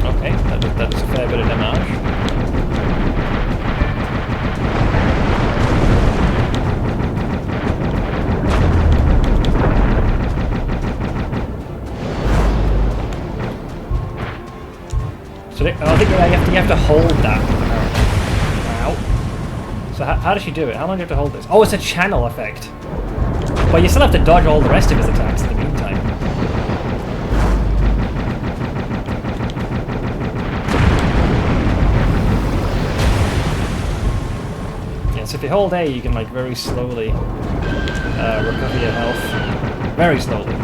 Okay, that is a fair bit of damage. So I think you have to hold that. Ow. So how does she do it? How long do you have to hold this? Oh, it's a channel effect. But you still have to dodge all the rest of his attacks in the meantime. Yeah, so if you hold A, you can like very slowly recover your health. Very slowly.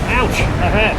Ouch! Aha!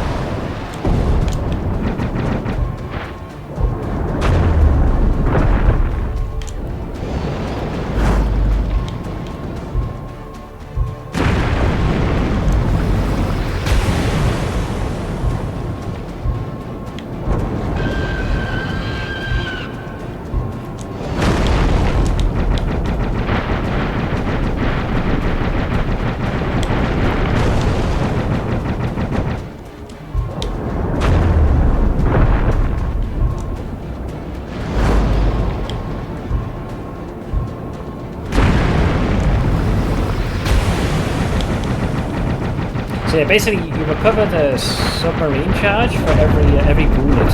So yeah, basically you recover the submarine charge for every bullet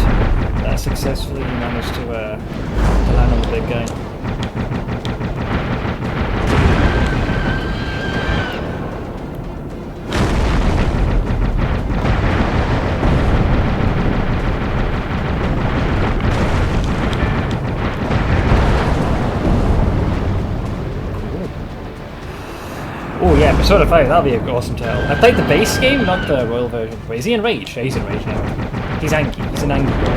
that successfully managed to land on the big guy. Oh yeah, Persona 5, that'll be an awesome title. I played the base game, not the Royal version. Wait, is he in Rage? Yeah, he's in Rage now. He's angry. He's an angry boy.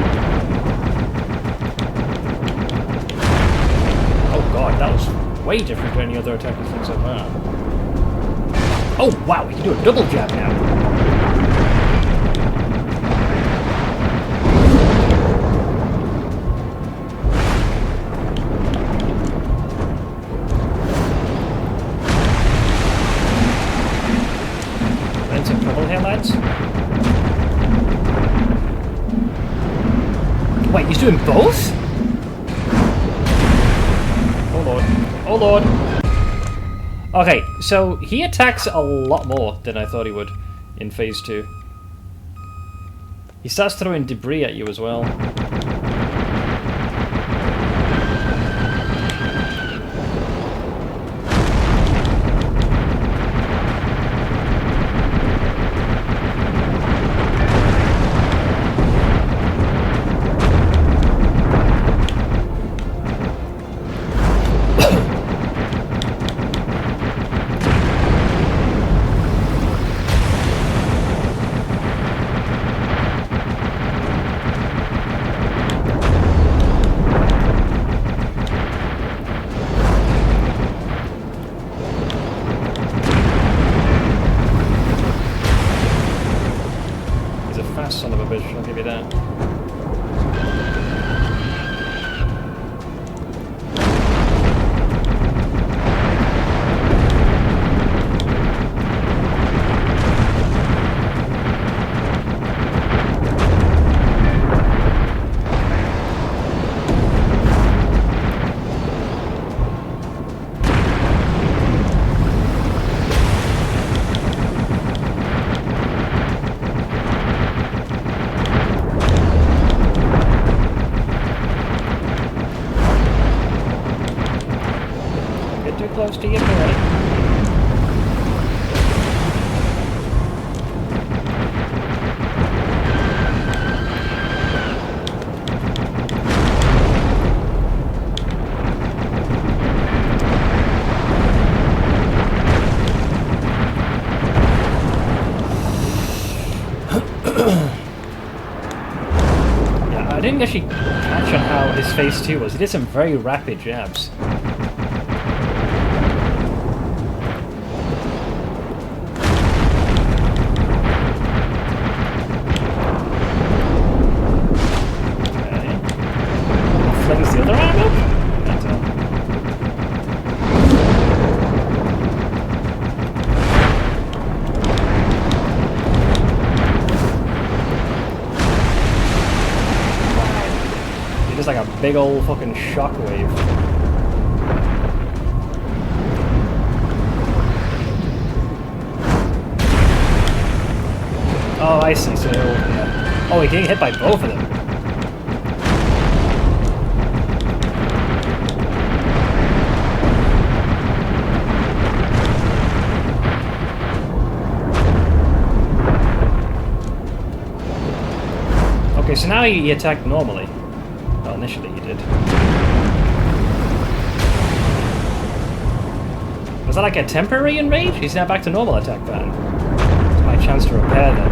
Oh god, that was way different to any other attack we've seen so far. Oh wow, he can do a double jab now. Some trouble here, lads. Wait, he's doing both? Oh lord. Oh lord. Okay, so he attacks a lot more than I thought he would in Phase 2. He starts throwing debris at you as well. Son of a bitch, I'll give you that. Too close to your boy. Yeah, I didn't actually catch on how his Phase 2 was. He did some very rapid jabs. Flings the other arm up? That's all. It's just like a big old fucking shockwave. Oh, I see. So, yeah. Oh, he getting hit by both of them. Okay, so now he attacked normally. Well, initially he did. Was that like a temporary enrage? He's now back to normal attack pattern. It's my chance to repair them.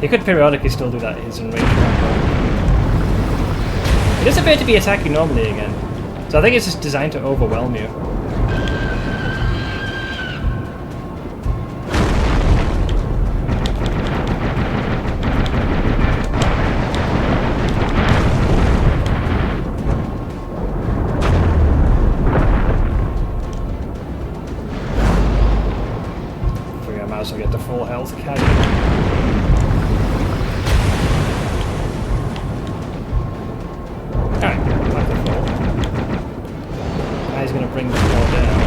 He could periodically still do that, his enrage attack. He does appear to be attacking normally again. So I think it's just designed to overwhelm you. So I get the full health casual. Alright, back to full. Guy's gonna bring the floor down.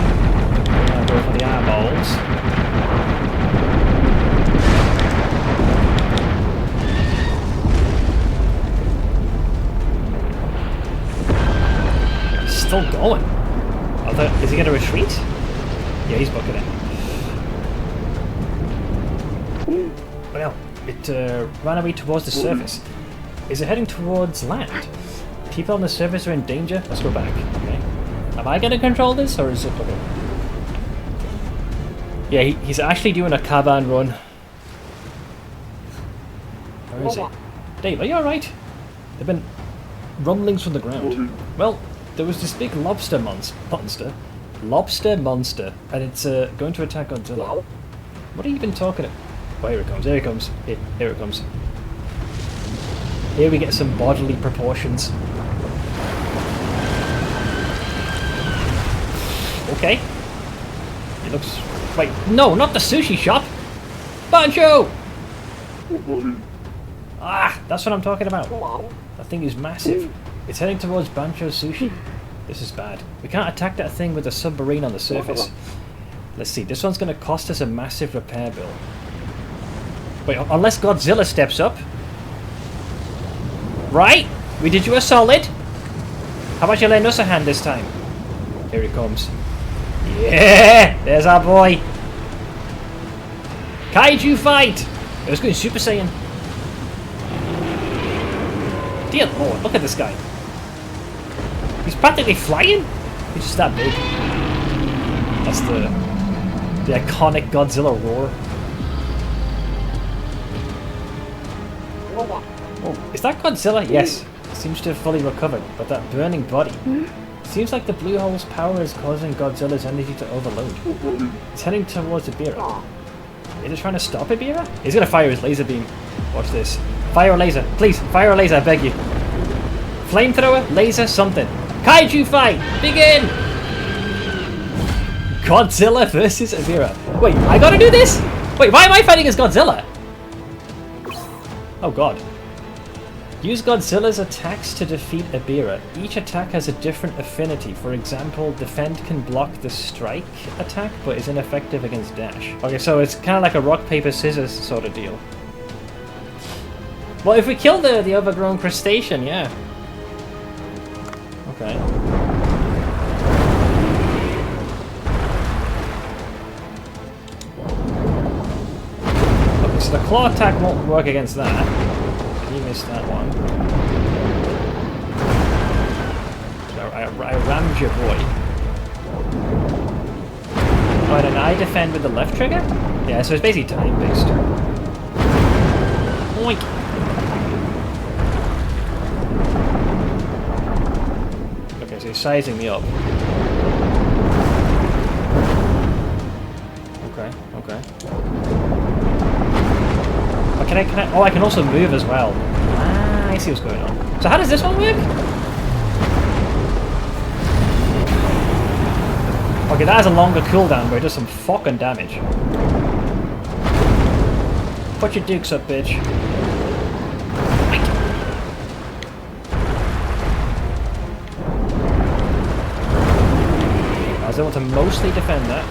I'll go for the eyeballs. He's still going. Is he gonna retreat? Yeah, he's booking it. Well, it ran away towards the surface. Is it heading towards land? People on the surface are in danger. Let's go back. Okay. Am I going to control this, or is it? Okay. Yeah, he's actually doing a Kaban run. Where is he? Dave, are you alright? There've been rumblings from the ground. Well, there was this big lobster monster, and it's going to attack Godzilla. What are you even talking about? Oh, here it comes, here it comes. Here it comes. Here we get some bodily proportions. Okay. It looks... Wait, no, not the sushi shop! Bancho! Ah, that's what I'm talking about. That thing is massive. It's heading towards Bancho Sushi. This is bad. We can't attack that thing with a submarine on the surface. Let's see, this one's going to cost us a massive repair bill. Wait, unless Godzilla steps up. Right? We did you a solid. How about you lend us a hand this time? Here he comes. Yeah! There's our boy. Kaiju fight! It was going Super Saiyan. Dear Lord, look at this guy. He's practically flying. He's just that big. That's the iconic Godzilla roar. Oh, is that Godzilla? Yes. Seems to have fully recovered, but that burning body. Seems like the blue hole's power is causing Godzilla's energy to overload. It's heading towards Ebirah. Is it trying to stop Ebirah? He's gonna fire his laser beam. Watch this. Fire a laser. Please, fire a laser, I beg you. Flamethrower, laser, something. Kaiju fight! Begin! Godzilla versus Ebirah. Wait, I gotta do this? Wait, why am I fighting as Godzilla? Oh god. Use Godzilla's attacks to defeat Ebirah. Each attack has a different affinity. For example, Defend can block the strike attack, but is ineffective against dash. Okay, so it's kind of like a rock, paper, scissors sort of deal. Well, if we kill the overgrown crustacean, yeah. Okay. Okay, so the claw attack won't work against that. You missed that one. So I rammed your boy. Oh, and then I defend with the left trigger? Yeah, so it's basically time-based. Oink! Okay, so he's sizing me up. Okay, okay. Oh, can I, oh, I can also move as well. Ah, I see what's going on. So how does this one work? Okay, that has a longer cooldown where it does some fucking damage. Put your dukes up, bitch. I was able to mostly defend that.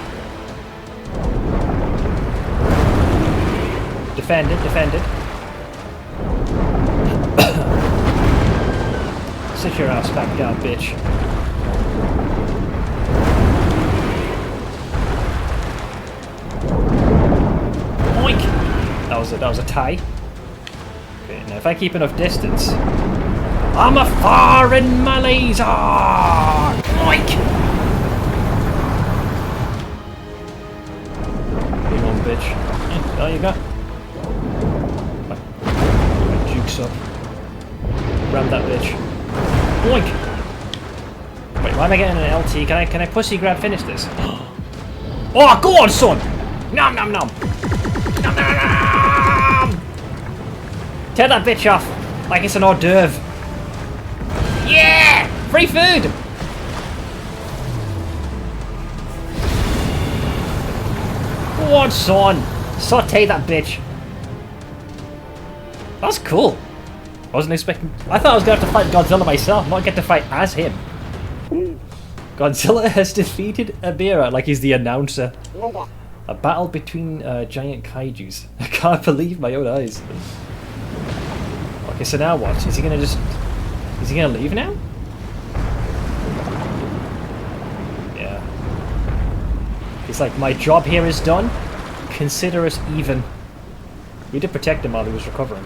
Defended, defended. Sit your ass back down, bitch. Oink! That was it? That was a tie. Okay, now if I keep enough distance, I'm a foreign my laser! Oink! Big old bitch. Yeah, there you go. My jukes up. Ram that bitch. Oink! Wait, why am I getting an LT? Can I pussy grab finish this? Oh, go on, son! Nom nom nom! Nom nom nom! Tear that bitch off like it's an hors d'oeuvre. Yeah! Free food! Go on, son! Saute that bitch. That's cool. I wasn't expecting... I thought I was going to have to fight Godzilla myself, not get to fight as him. Godzilla has defeated Ebirah, like he's the announcer. A battle between giant kaijus. I can't believe my own eyes. Okay, so now what? Is he gonna just... Is he gonna leave now? Yeah. He's like, my job here is done. Consider us even. We did protect him while he was recovering.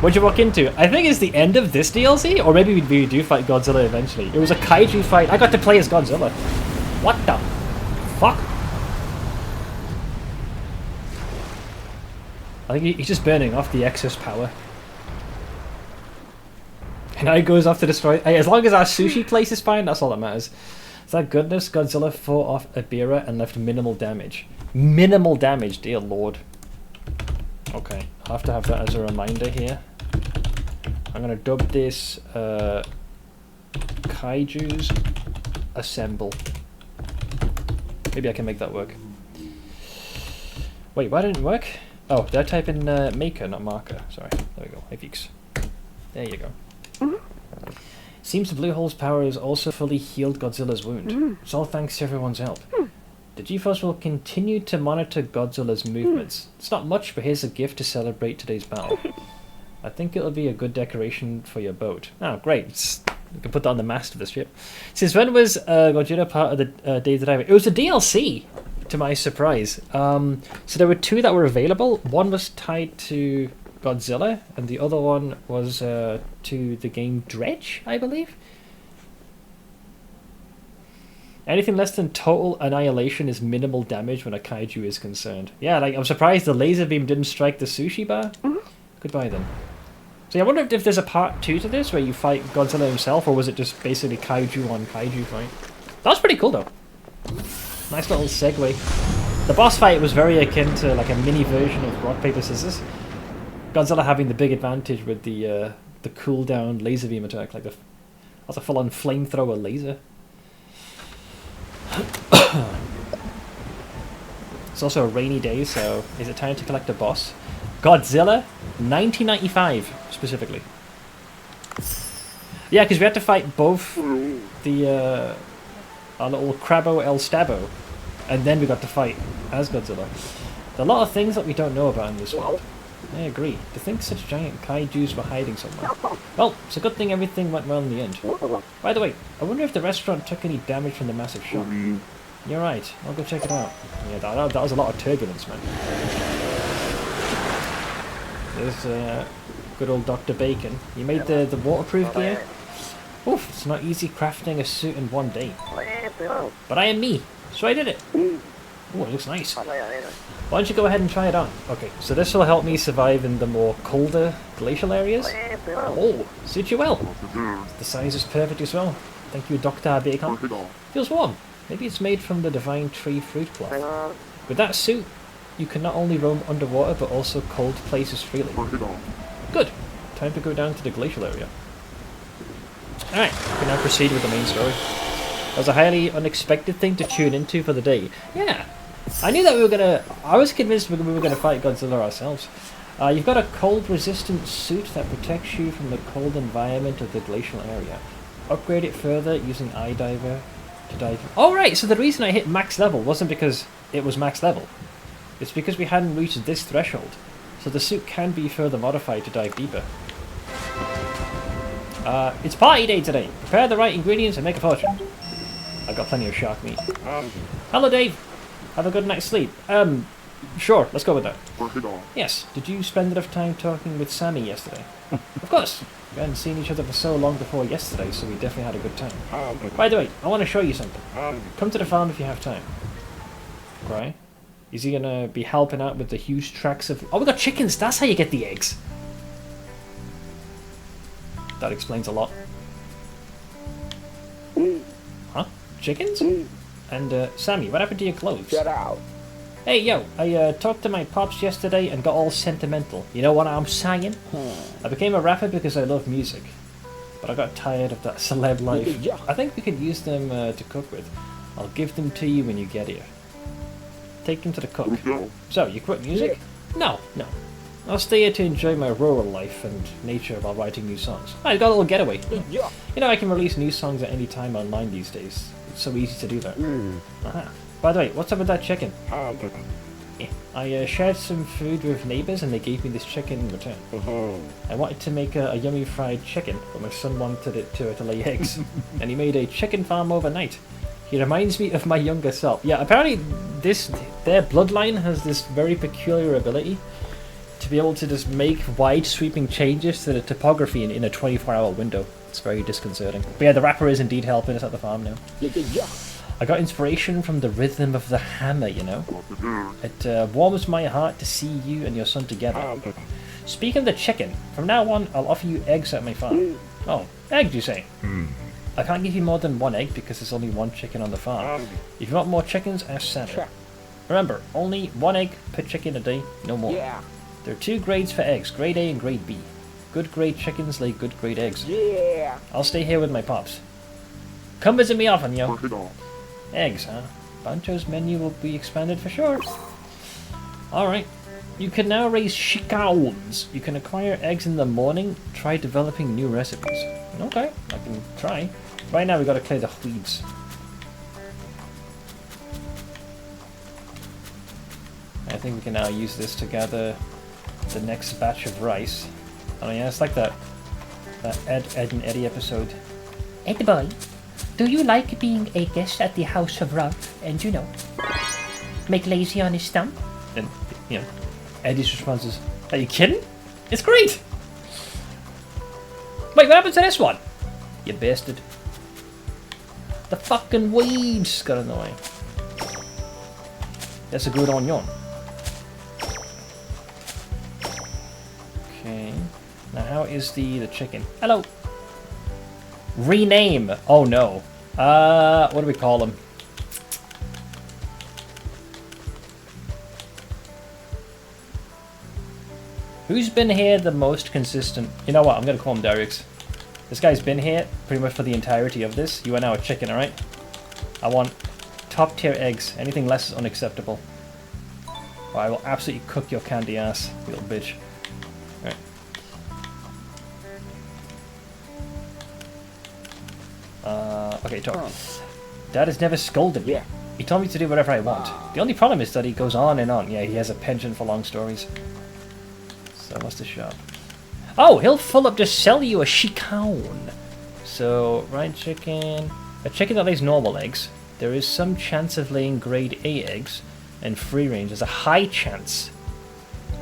What'd you walk into? I think it's the end of this DLC, or maybe we do fight Godzilla eventually. It was a kaiju fight. I got to play as Godzilla. What the fuck? I think he's just burning off the excess power. And now he goes off to destroy... Hey, as long as our sushi place is fine, that's all that matters. Thank goodness Godzilla fought off Ebirah and left minimal damage. Minimal damage, dear lord. Okay, I'll have to have that as a reminder here. I'm gonna dub this Kaijus Assemble. Maybe I can make that work. Wait, why didn't it work? Oh, did I type in maker, not marker? Sorry, there we go. Hey, Feeks. There you go. Seems the blue hole's power has also fully healed Godzilla's wound. It's all thanks to everyone's help. The G-Force will continue to monitor Godzilla's movements. It's not much, but here's a gift to celebrate today's battle. I think it'll be a good decoration for your boat. Oh, great. You can put that on the mast of the ship. Since when was Godzilla part of the Dave the Diver? It was a DLC, to my surprise. So there were two that were available. One was tied to Godzilla, and the other one was to the game Dredge, I believe. Anything less than total annihilation is minimal damage when a kaiju is concerned. Yeah, like, I'm surprised the laser beam didn't strike the sushi bar. Goodbye then. So yeah, I wonder if there's a part 2 to this where you fight Godzilla himself, or was it just basically kaiju on kaiju fight? That was pretty cool though. Nice little segue. The boss fight was very akin to like a mini version of rock, paper, scissors. Godzilla having the big advantage with the cooldown laser beam attack, like that's a full-on flamethrower laser. It's also a rainy day, so is it time to collect a boss? Godzilla 1995 specifically. Yeah, because we had to fight both the our little Crabbo El Stabbo, and then we got to fight as Godzilla. There are a lot of things that we don't know about in this world. I agree. To think such giant kaijus were hiding somewhere. Well, it's a good thing everything went well in the end. By the way, I wonder if the restaurant took any damage from the massive shock. You're right. I'll go check it out. Yeah, that was a lot of turbulence, man. There's good old Dr. Bacon. You made the waterproof gear? Oof, it's not easy crafting a suit in one day. But I am me, so I did it. Ooh, it looks nice. Why don't you go ahead and try it on? Okay, so this will help me survive in the more colder glacial areas. Oh, suit you well. The size is perfect as well. Thank you, Dr. Bacon. Feels warm. Maybe it's made from the divine tree fruit cloth. With that suit, you can not only roam underwater, but also cold places freely. Good. Time to go down to the glacial area. Alright, we can now proceed with the main story. That was a highly unexpected thing to tune into for the day. Yeah, I knew that we were gonna... I was convinced we were gonna fight Godzilla ourselves. You've got a cold-resistant suit that protects you from the cold environment of the glacial area. Upgrade it further using iDiver to dive... Oh right, so the reason I hit max level wasn't because it was max level. It's because we hadn't reached this threshold. So the suit can be further modified to dive deeper. It's party day today. Prepare the right ingredients and make a fortune. I've got plenty of shark meat. Hello, Dave. Have a good night's sleep. Sure, let's go with that. Yes, did you spend enough time talking with Sammy yesterday? Of course. We hadn't seen each other for so long before yesterday, so we definitely had a good time. By the way, I want to show you something. Come to the farm if you have time. Right? Is he gonna be helping out with the huge tracks of... Oh, we got chickens! That's how you get the eggs! That explains a lot. Huh? Chickens? And, Sammy, what happened to your clothes? Get out. Hey, yo, I talked to my pops yesterday and got all sentimental. You know what I'm saying? I became a rapper because I love music. But I got tired of that celeb life. Yeah. I think we could use them to cook with. I'll give them to you when you get here. Take them to the cook. So, you quit music? No. I'll stay here to enjoy my rural life and nature while writing new songs. I got a little getaway. Yeah. You know, I can release new songs at any time online these days. It's so easy to do that. By the way, what's up with that chicken? Yeah. I shared some food with neighbours and they gave me this chicken in return. I wanted to make a yummy fried chicken, but my son wanted it to lay eggs. And he made a chicken farm overnight. He reminds me of my younger self. Yeah, apparently their bloodline has this very peculiar ability to be able to just make wide sweeping changes to the topography in a 24-hour window. It's very disconcerting. But yeah, the rapper is indeed helping us at the farm now. I got inspiration from the rhythm of the hammer, you know. It warms my heart to see you and your son together. Speaking of the chicken, from now on I'll offer you eggs at my farm. Oh, eggs you say? I can't give you more than one egg because there's only one chicken on the farm. If you want more chickens, ask Santa. Remember, only one egg per chicken a day, no more. Yeah. There are 2 grades for eggs, grade A and grade B. Good grade chickens lay good grade eggs. Yeah. I'll stay here with my pops. Come visit me often, yo. Eggs, huh? Bancho's menu will be expanded for sure. Alright. You can now raise chickens. You can acquire eggs in the morning. Try developing new recipes. Okay, I can try. Right now we gotta clear the weeds. I think we can now use this to gather the next batch of rice. Oh yeah, it's like that Ed and Eddie episode. Ed boy, do you like being a guest at the House of Ralph and, you know, make lazy on his stump? And, you know, Eddie's response is, are you kidding? It's great! Wait, what happened to this one? You bastard. The fucking weeds got in the way. That's a good onion. Okay. Now how is the chicken? Hello! Rename! Oh no. What do we call him? Who's been here the most consistent? You know what, I'm gonna call him Darius. This guy's been here pretty much for the entirety of this. You are now a chicken, alright? I want top tier eggs. Anything less is unacceptable. Or I will absolutely cook your candy ass, you little bitch. Alright. Okay, talk. Dad has never scolded me. Yeah. He told me to do whatever I want. The only problem is that he goes on and on. Yeah, he has a penchant for long stories. So what's the shop? Oh, he'll full up just sell you a chicken. So, fried chicken. A chicken that lays normal eggs. There is some chance of laying grade A eggs. And free range. There's a high chance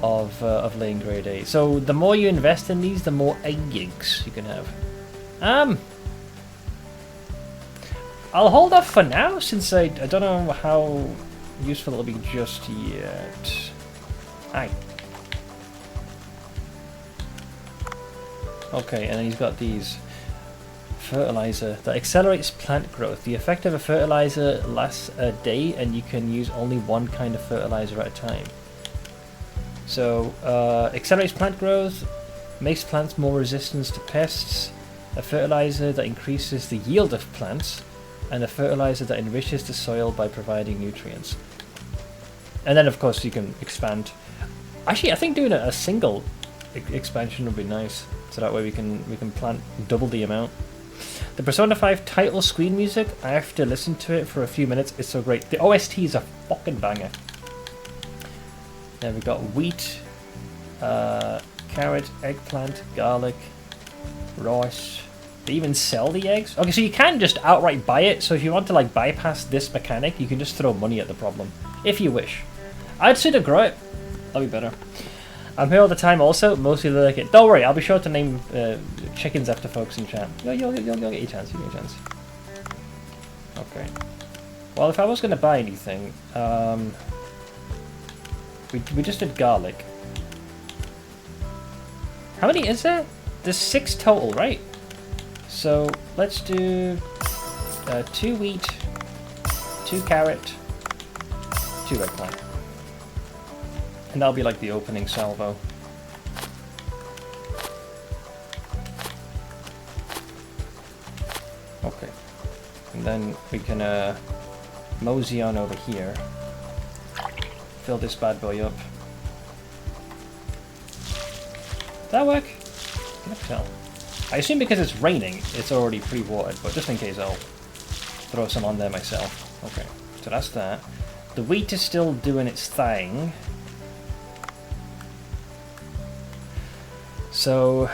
of laying grade A. So the more you invest in these, the more eggs you can have. I'll hold off for now, since I don't know how useful it'll be just yet. Aye. Okay, and then he's got these. Fertilizer that accelerates plant growth. The effect of a fertilizer lasts a day, and you can use only one kind of fertilizer at a time. So, accelerates plant growth, makes plants more resistant to pests, a fertilizer that increases the yield of plants, and a fertilizer that enriches the soil by providing nutrients. And then, of course, you can expand. Actually, I think doing a single expansion would be nice, so that way we can plant double the amount. The Persona 5 title screen music, I have to listen to it for a few minutes, it's so great. The OST is a fucking banger. Then we've got wheat, carrot, eggplant, garlic, rice. They even sell the eggs? Okay, so you can just outright buy it, so if you want to like bypass this mechanic, you can just throw money at the problem, if you wish. I'd say to grow it. That'd be better. I'm here all the time also, mostly like it. Don't worry, I'll be sure to name chickens after folks in chat. You'll get your chance, you'll get your chance. Okay. Well, if I was going to buy anything, we just did garlic. How many is there? There's 6 total, right? So, let's do 2 wheat, 2 carrot, 2 eggplant. And that'll be like the opening salvo. Okay. And then we can mosey on over here. Fill this bad boy up. Did that work? I can't tell. I assume because it's raining, it's already pre-watered, but just in case I'll throw some on there myself. Okay, so that's that. The wheat is still doing its thing. So,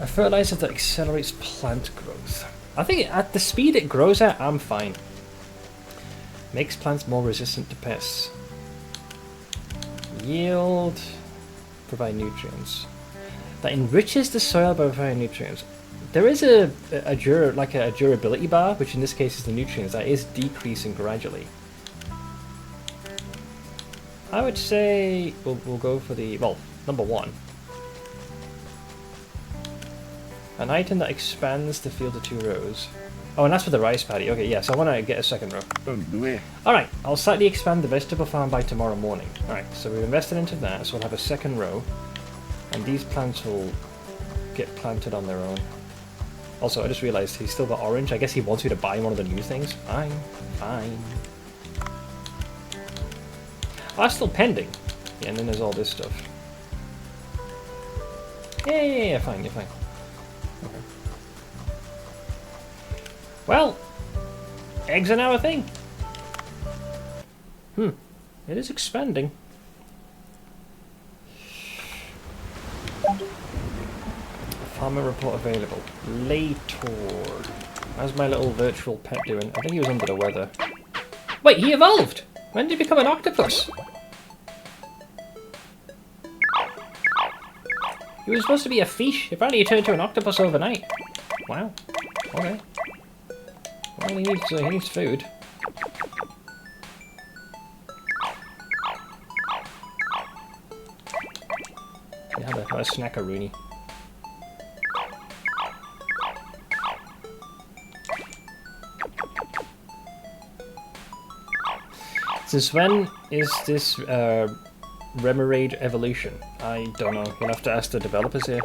a fertilizer that accelerates plant growth. I think at the speed it grows at, I'm fine. Makes plants more resistant to pests. Yield. Provide nutrients. That enriches the soil by providing nutrients. There is a durability bar, which in this case is the nutrients, that is decreasing gradually. I would say we'll go for the, well, number 1. An item that expands the field to 2 rows. Oh, and that's for the rice paddy. Okay, yes, I want to get a second row. Alright, I'll slightly expand the vegetable farm by tomorrow morning. Alright, so we've invested into that, so we'll have a second row. And these plants will get planted on their own. Also, I just realised he's still got orange. I guess he wants you to buy one of the new things. Fine, fine. Oh, that's still pending. Yeah, and then there's all this stuff. Yeah, fine, you're fine. Okay. Well, eggs are now a thing. It is expanding. Farmer report available. Later. How's my little virtual pet doing? I think he was under the weather. Wait, he evolved! When did he become an octopus? He was supposed to be a fish. Apparently he turned into an octopus overnight. Wow. Okay. Well, he needs food. Yeah, have a snackaroonie. Since when is this Remoraid evolution? I don't know. You'll have to ask the developers here.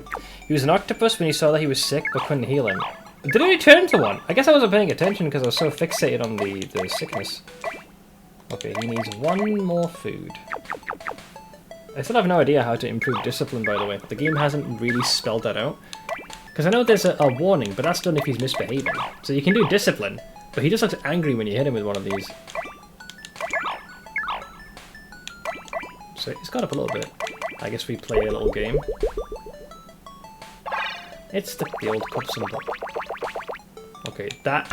He was an octopus when he saw that he was sick but couldn't heal him. Did he turn to one? I guess I wasn't paying attention because I was so fixated on the sickness. Okay, he needs 1 more food. I still have no idea how to improve discipline, by the way. The game hasn't really spelled that out. Because I know there's a warning, but that's done if he's misbehaving. So you can do discipline, but he just looks angry when you hit him with one of these. So he's got up a little bit. I guess we play a little game. It's the old cups and block. Okay, that...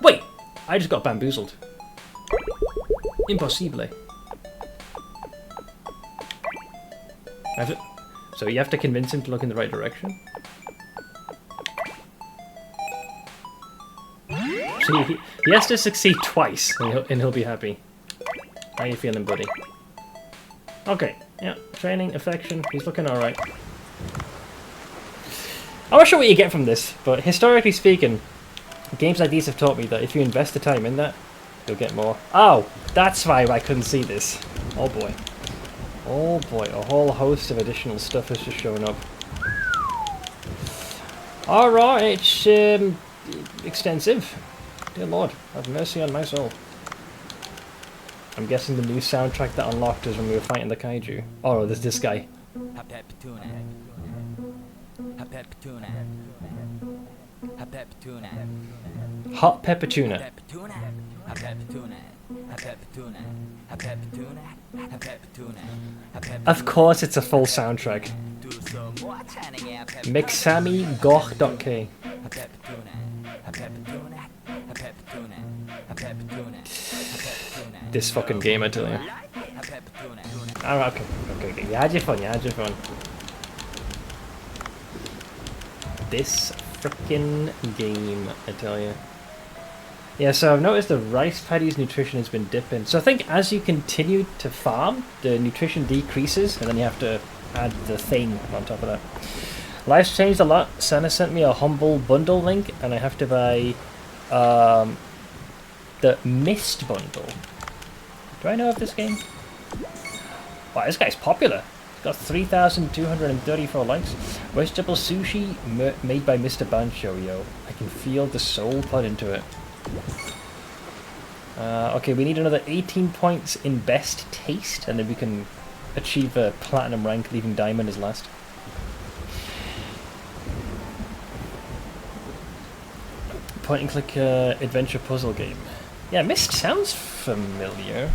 Wait! I just got bamboozled. Impossible. So you have to convince him to look in the right direction? So he has to succeed twice, and he'll be happy. How you feeling, buddy? Okay, yeah, training, affection, he's looking alright. I'm not sure what you get from this, but historically speaking, games like these have taught me that if you invest the time in that, you'll get more. Oh, that's why I couldn't see this. Oh boy. Oh boy, a whole host of additional stuff has just shown up. Alright, it's extensive. Dear Lord, have mercy on my soul. I'm guessing the new soundtrack that unlocked is when we were fighting the kaiju. Oh, there's this guy. Hot pepper tuna. Of course it's a full soundtrack. Mixami.k. This fucking game, I tell you. Oh, okay. You had your fun. This frickin' game, I tell you. Yeah, so I've noticed the rice paddy's nutrition has been dipping. So I think as you continue to farm, the nutrition decreases, and then you have to add the thing on top of that. Life's changed a lot. Santa sent me a Humble Bundle link, and I have to buy the Mist Bundle. Do I know of this game? Wow, this guy's popular. He's got 3,234 likes. Vegetable sushi made by Mr. Bancho, yo. I can feel the soul put into it. Okay, we need another 18 points in best taste, and then we can achieve a platinum rank, leaving diamond as last. Point and click adventure puzzle game. Yeah, Myst sounds familiar.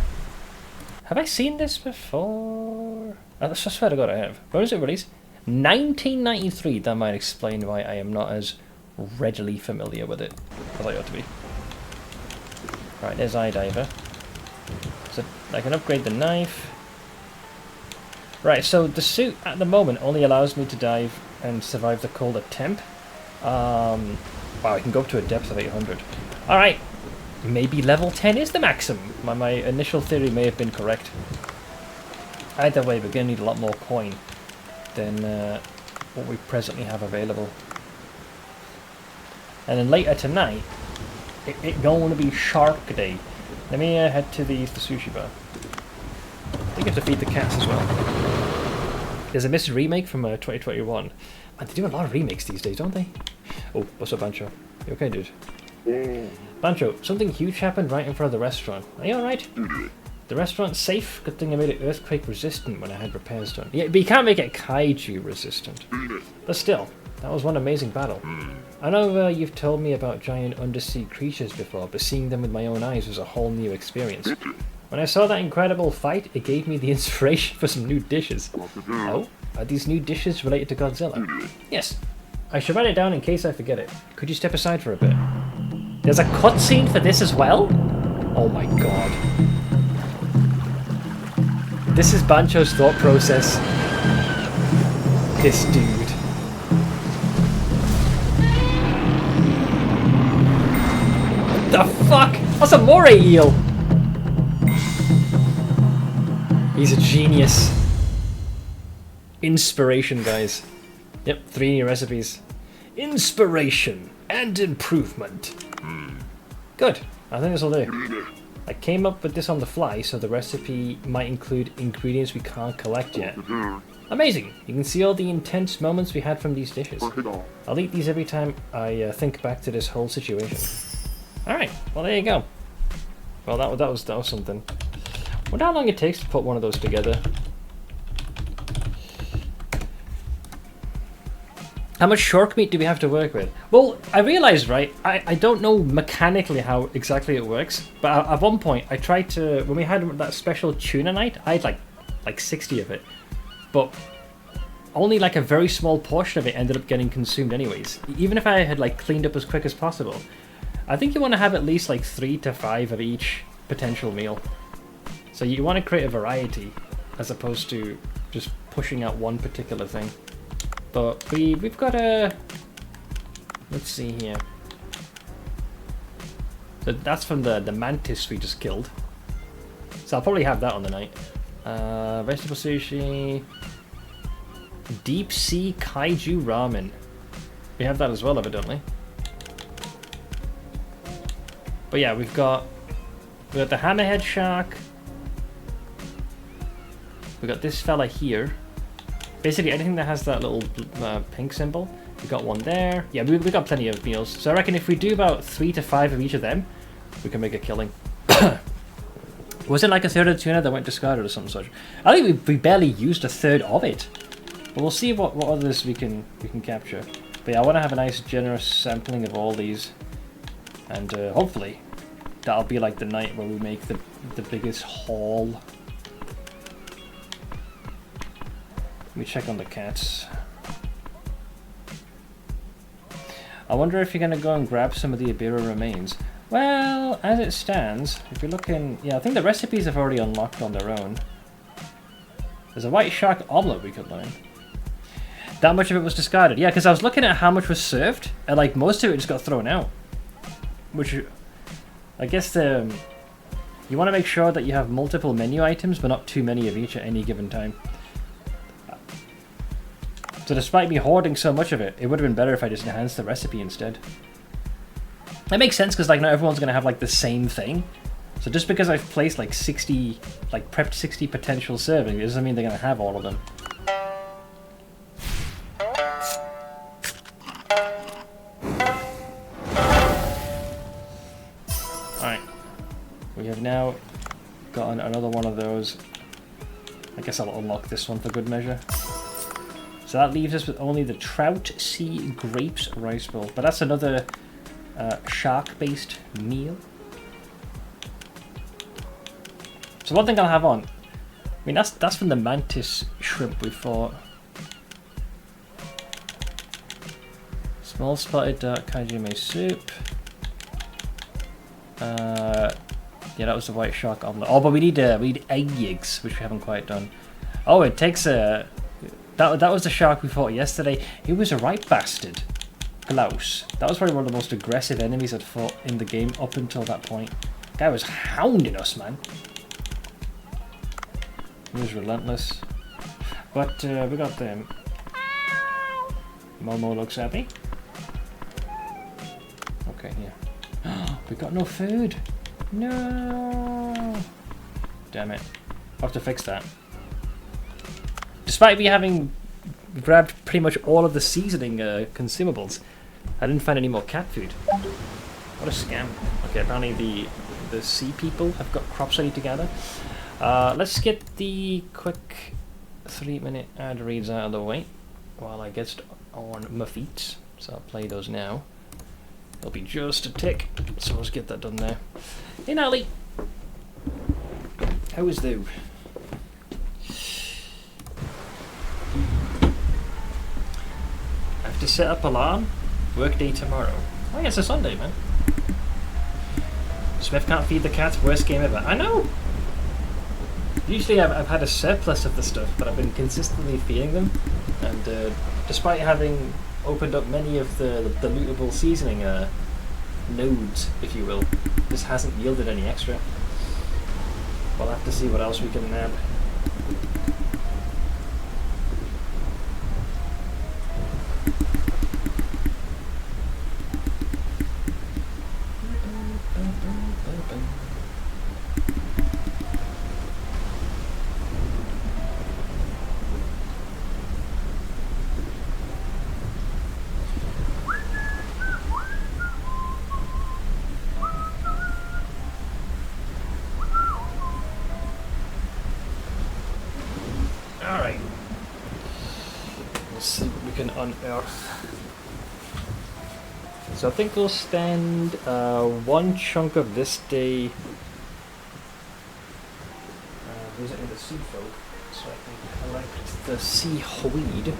Have I seen this before? I swear to God I have. When was it released? 1993. That might explain why I am not as readily familiar with it as I ought to be. Right, there's iDiver. So I can upgrade the knife. Right, so the suit at the moment only allows me to dive and survive the colder temp. Wow, I can go up to a depth of 800. Alright, maybe level 10 is the maximum. My initial theory may have been correct. Either way, we're going to need a lot more coin than what we presently have available. And then later tonight, it's going to be Shark Day. Let me head to the sushi bar. I think I have to feed the cats as well. There's a Myst remake from 2021. Man, they do a lot of remakes these days, don't they? Oh, what's up, Bancho? You okay, dude? Bancho, something huge happened right in front of the restaurant. Are you alright? The restaurant's safe. Good thing I made it earthquake resistant when I had repairs done. Yeah, but you can't make it kaiju resistant. But still, that was one amazing battle. I know you've told me about giant undersea creatures before, but seeing them with my own eyes was a whole new experience. When I saw that incredible fight, it gave me the inspiration for some new dishes. Oh? Are these new dishes related to Godzilla? Yes. I should write it down in case I forget it. Could you step aside for a bit? There's a cutscene for this as well? Oh my god. This is Bancho's thought process. This dude. What the fuck? That's a moray eel! He's a genius. Inspiration, guys. Yep, 3 new recipes. Inspiration and improvement. Good. I think this will do. I came up with this on the fly, so the recipe might include ingredients we can't collect yet. Amazing! You can see all the intense moments we had from these dishes. I'll eat these every time I think back to this whole situation. Alright, well there you go. Well that was something. I wonder how long it takes to put one of those together. How much shark meat do we have to work with? Well, I realised, right, I don't know mechanically how exactly it works, but at one point I tried to, when we had that special tuna night, I had like 60 of it, but only like a very small portion of it ended up getting consumed anyways, even if I had like cleaned up as quick as possible. I think you want to have at least like 3 to 5 of each potential meal. So you want to create a variety as opposed to just pushing out one particular thing. But we've got a... Let's see here. So that's from the mantis we just killed. So I'll probably have that on the night. Vegetable sushi. Deep sea kaiju ramen. We have that as well, evidently. But yeah, we've got the hammerhead shark. We got this fella here. Basically anything that has that little pink symbol. We got one there. Yeah, we got plenty of meals. So I reckon if we do about 3 to 5 of each of them, we can make a killing. Was it like a third of the tuna that went discarded or something such? I think we barely used a third of it. But we'll see what others we can capture. But yeah, I want to have a nice generous sampling of all these. And hopefully that'll be like the night where we make the biggest haul. Let me check on the cats. I wonder if you're going to go and grab some of the Ibira remains. Well, as it stands, if you're looking... Yeah, I think the recipes have already unlocked on their own. There's a white shark omelette we could learn. That much of it was discarded. Yeah, because I was looking at how much was served, and like most of it just got thrown out. Which, I guess you want to make sure that you have multiple menu items, but not too many of each at any given time. So despite me hoarding so much of it, it would have been better if I just enhanced the recipe instead. That makes sense because like not everyone's gonna have like the same thing. So just because I've placed like 60, like prepped 60 potential servings, it doesn't mean they're gonna have all of them. Alright. We have now gotten another one of those. I guess I'll unlock this one for good measure. So that leaves us with only the Trout Sea Grapes Rice Bowl. But that's another shark-based meal. So one thing I'll have on. I mean, that's from the mantis shrimp we fought. Small spotted dark kajime soup. Yeah, that was the white shark omelette. Oh, but we need eggs, which we haven't quite done. Oh, it takes a... That was the shark we fought yesterday. He was a right bastard. Klaus. That was probably one of the most aggressive enemies I'd fought in the game up until that point. Guy was hounding us, man. He was relentless. But we got them. Momo looks happy. Okay, yeah. We got no food. No. Damn it. I'll have to fix that. Despite me having grabbed pretty much all of the seasoning consumables, I didn't find any more cat food. What a scam. Okay, apparently the sea people have got crops ready to gather. Let's get the quick 3-minute ad reads out of the way while I get on my feet. So I'll play those now. It'll be just a tick, so let's get that done there. Hey Natalie! How is thou? I have to set up alarm. Work day tomorrow. Oh yeah, it's a Sunday, man. Smith can't feed the cats. Worst game ever. I know! Usually I've had a surplus of the stuff, but I've been consistently feeding them. And despite having opened up many of the lootable seasoning nodes, if you will, this hasn't yielded any extra. We'll have to see what else we can nab. Alright. Let's see what we can unearth. So I think we'll stand one chunk of this day visiting the sea folk, so I can collect the sea weed.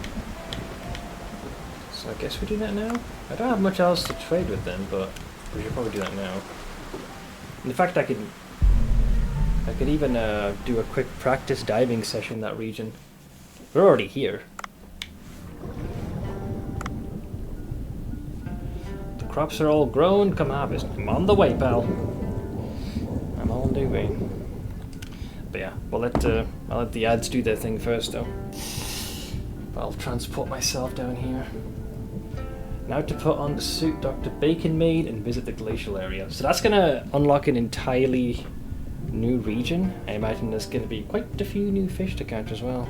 So I guess we do that now? I don't have much else to trade with them, but we should probably do that now. In fact, I could even do a quick practice diving session in that region. We're already here. The crops are all grown, come harvest. I'm on the way, pal. I'm on the way. But yeah, I'll let the ads do their thing first though. I'll transport myself down here. Now to put on the suit Dr. Bacon made and visit the glacial area. So that's gonna unlock an entirely new region. I imagine there's going to be quite a few new fish to catch as well.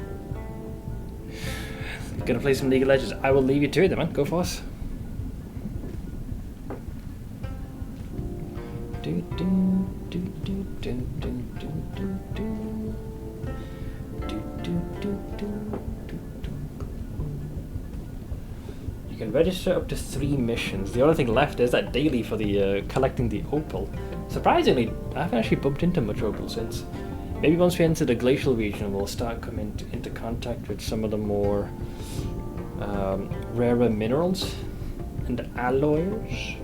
Gonna play some League of Legends. I will leave you to it then, man. Go for us. You can register up to 3 missions. The only thing left is that daily for the collecting the opal. Surprisingly, I haven't actually bumped into much opal since. Maybe once we enter the glacial region, we'll start coming into contact with some of the more rarer minerals and alloys.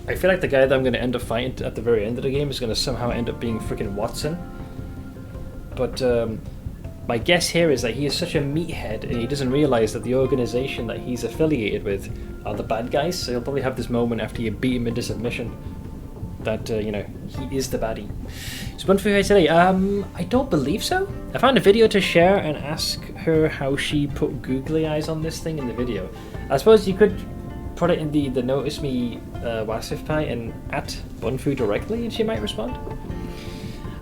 I feel like the guy that I'm going to end up fighting at the very end of the game is going to somehow end up being freaking Watson. But my guess here is that he is such a meathead and he doesn't realize that the organization that he's affiliated with are the bad guys. So he'll probably have this moment after you beat him into submission that, you know, he is the baddie. So one for you today. I don't believe so. I found a video to share and ask her how she put googly eyes on this thing in the video. I suppose you could put it in the Notice Me Wasif Pie and at Bunfu directly and she might respond.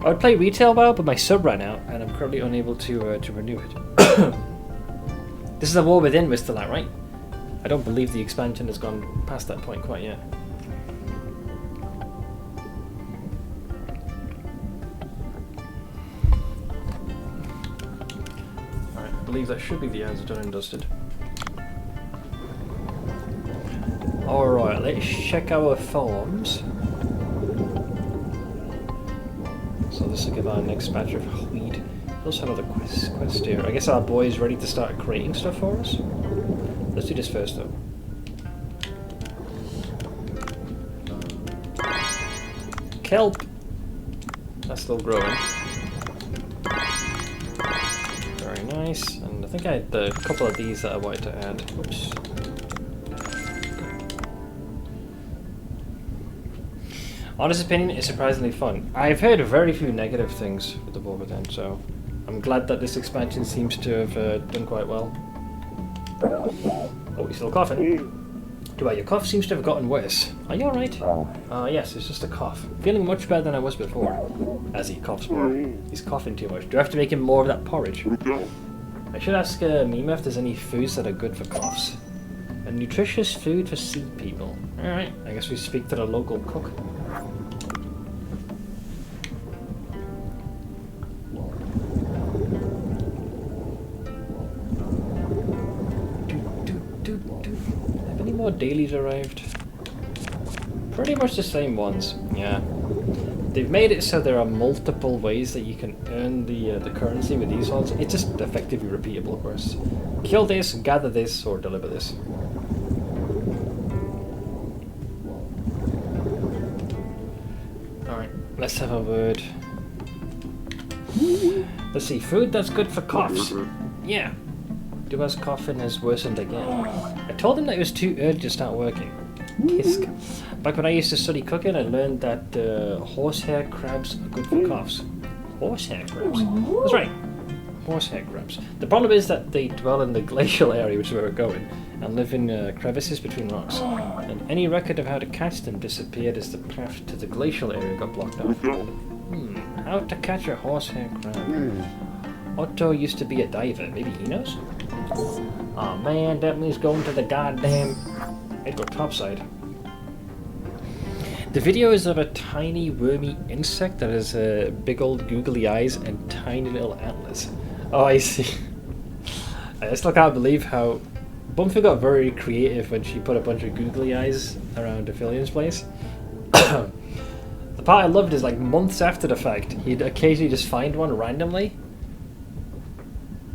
I would play Retail WoW, but my sub ran out and I'm currently unable to renew it. This is a War Within we're still at, right? I don't believe the expansion has gone past that point quite yet. Alright, I believe that should be the answer done and dusted. Alright, let's check our forms. So this will give our next batch of wheat. We also have another quest here. I guess our boy is ready to start creating stuff for us. Let's do this first though. Kelp! That's still growing. Very nice. And I think I had a couple of these that I wanted to add. Oops. Honest opinion, it's surprisingly fun. I've heard very few negative things with the War Within, so I'm glad that this expansion seems to have done quite well. Oh, he's still coughing. Your cough seems to have gotten worse. Are you alright? Yes, it's just a cough. Feeling much better than I was before. As he coughs more. He's coughing too much. Do I have to make him more of that porridge? I should ask Mima if there's any foods that are good for coughs. A nutritious food for sea people. Alright, I guess we speak to the local cook. Have any more dailies arrived? Pretty much the same ones, yeah. They've made it so there are multiple ways that you can earn the currency with these ones. It's just effectively repeatable, of course. Kill this, gather this, or deliver this. Alright, let's have a word. Let's see, food that's good for coughs. Yeah. Dua's coughing has worsened again. I told him that it was too early to start working. Kisk. Back when I used to study cooking, I learned that horsehair crabs are good for coughs. Horsehair crabs? That's right. Horsehair crabs. The problem is that they dwell in the glacial area, which is where we're going, and live in crevices between rocks. And any record of how to catch them disappeared as the path to the glacial area got blocked off. How to catch a horsehair crab. Otto used to be a diver. Maybe he knows? Oh man, that means going to the goddamn... I'd go topside. The video is of a tiny wormy insect that has big old googly eyes and tiny little antlers. Oh, I see. I still can't believe how Bunfu got very creative when she put a bunch of googly eyes around Aphelian's place. The part I loved is like months after the fact, he'd occasionally just find one randomly.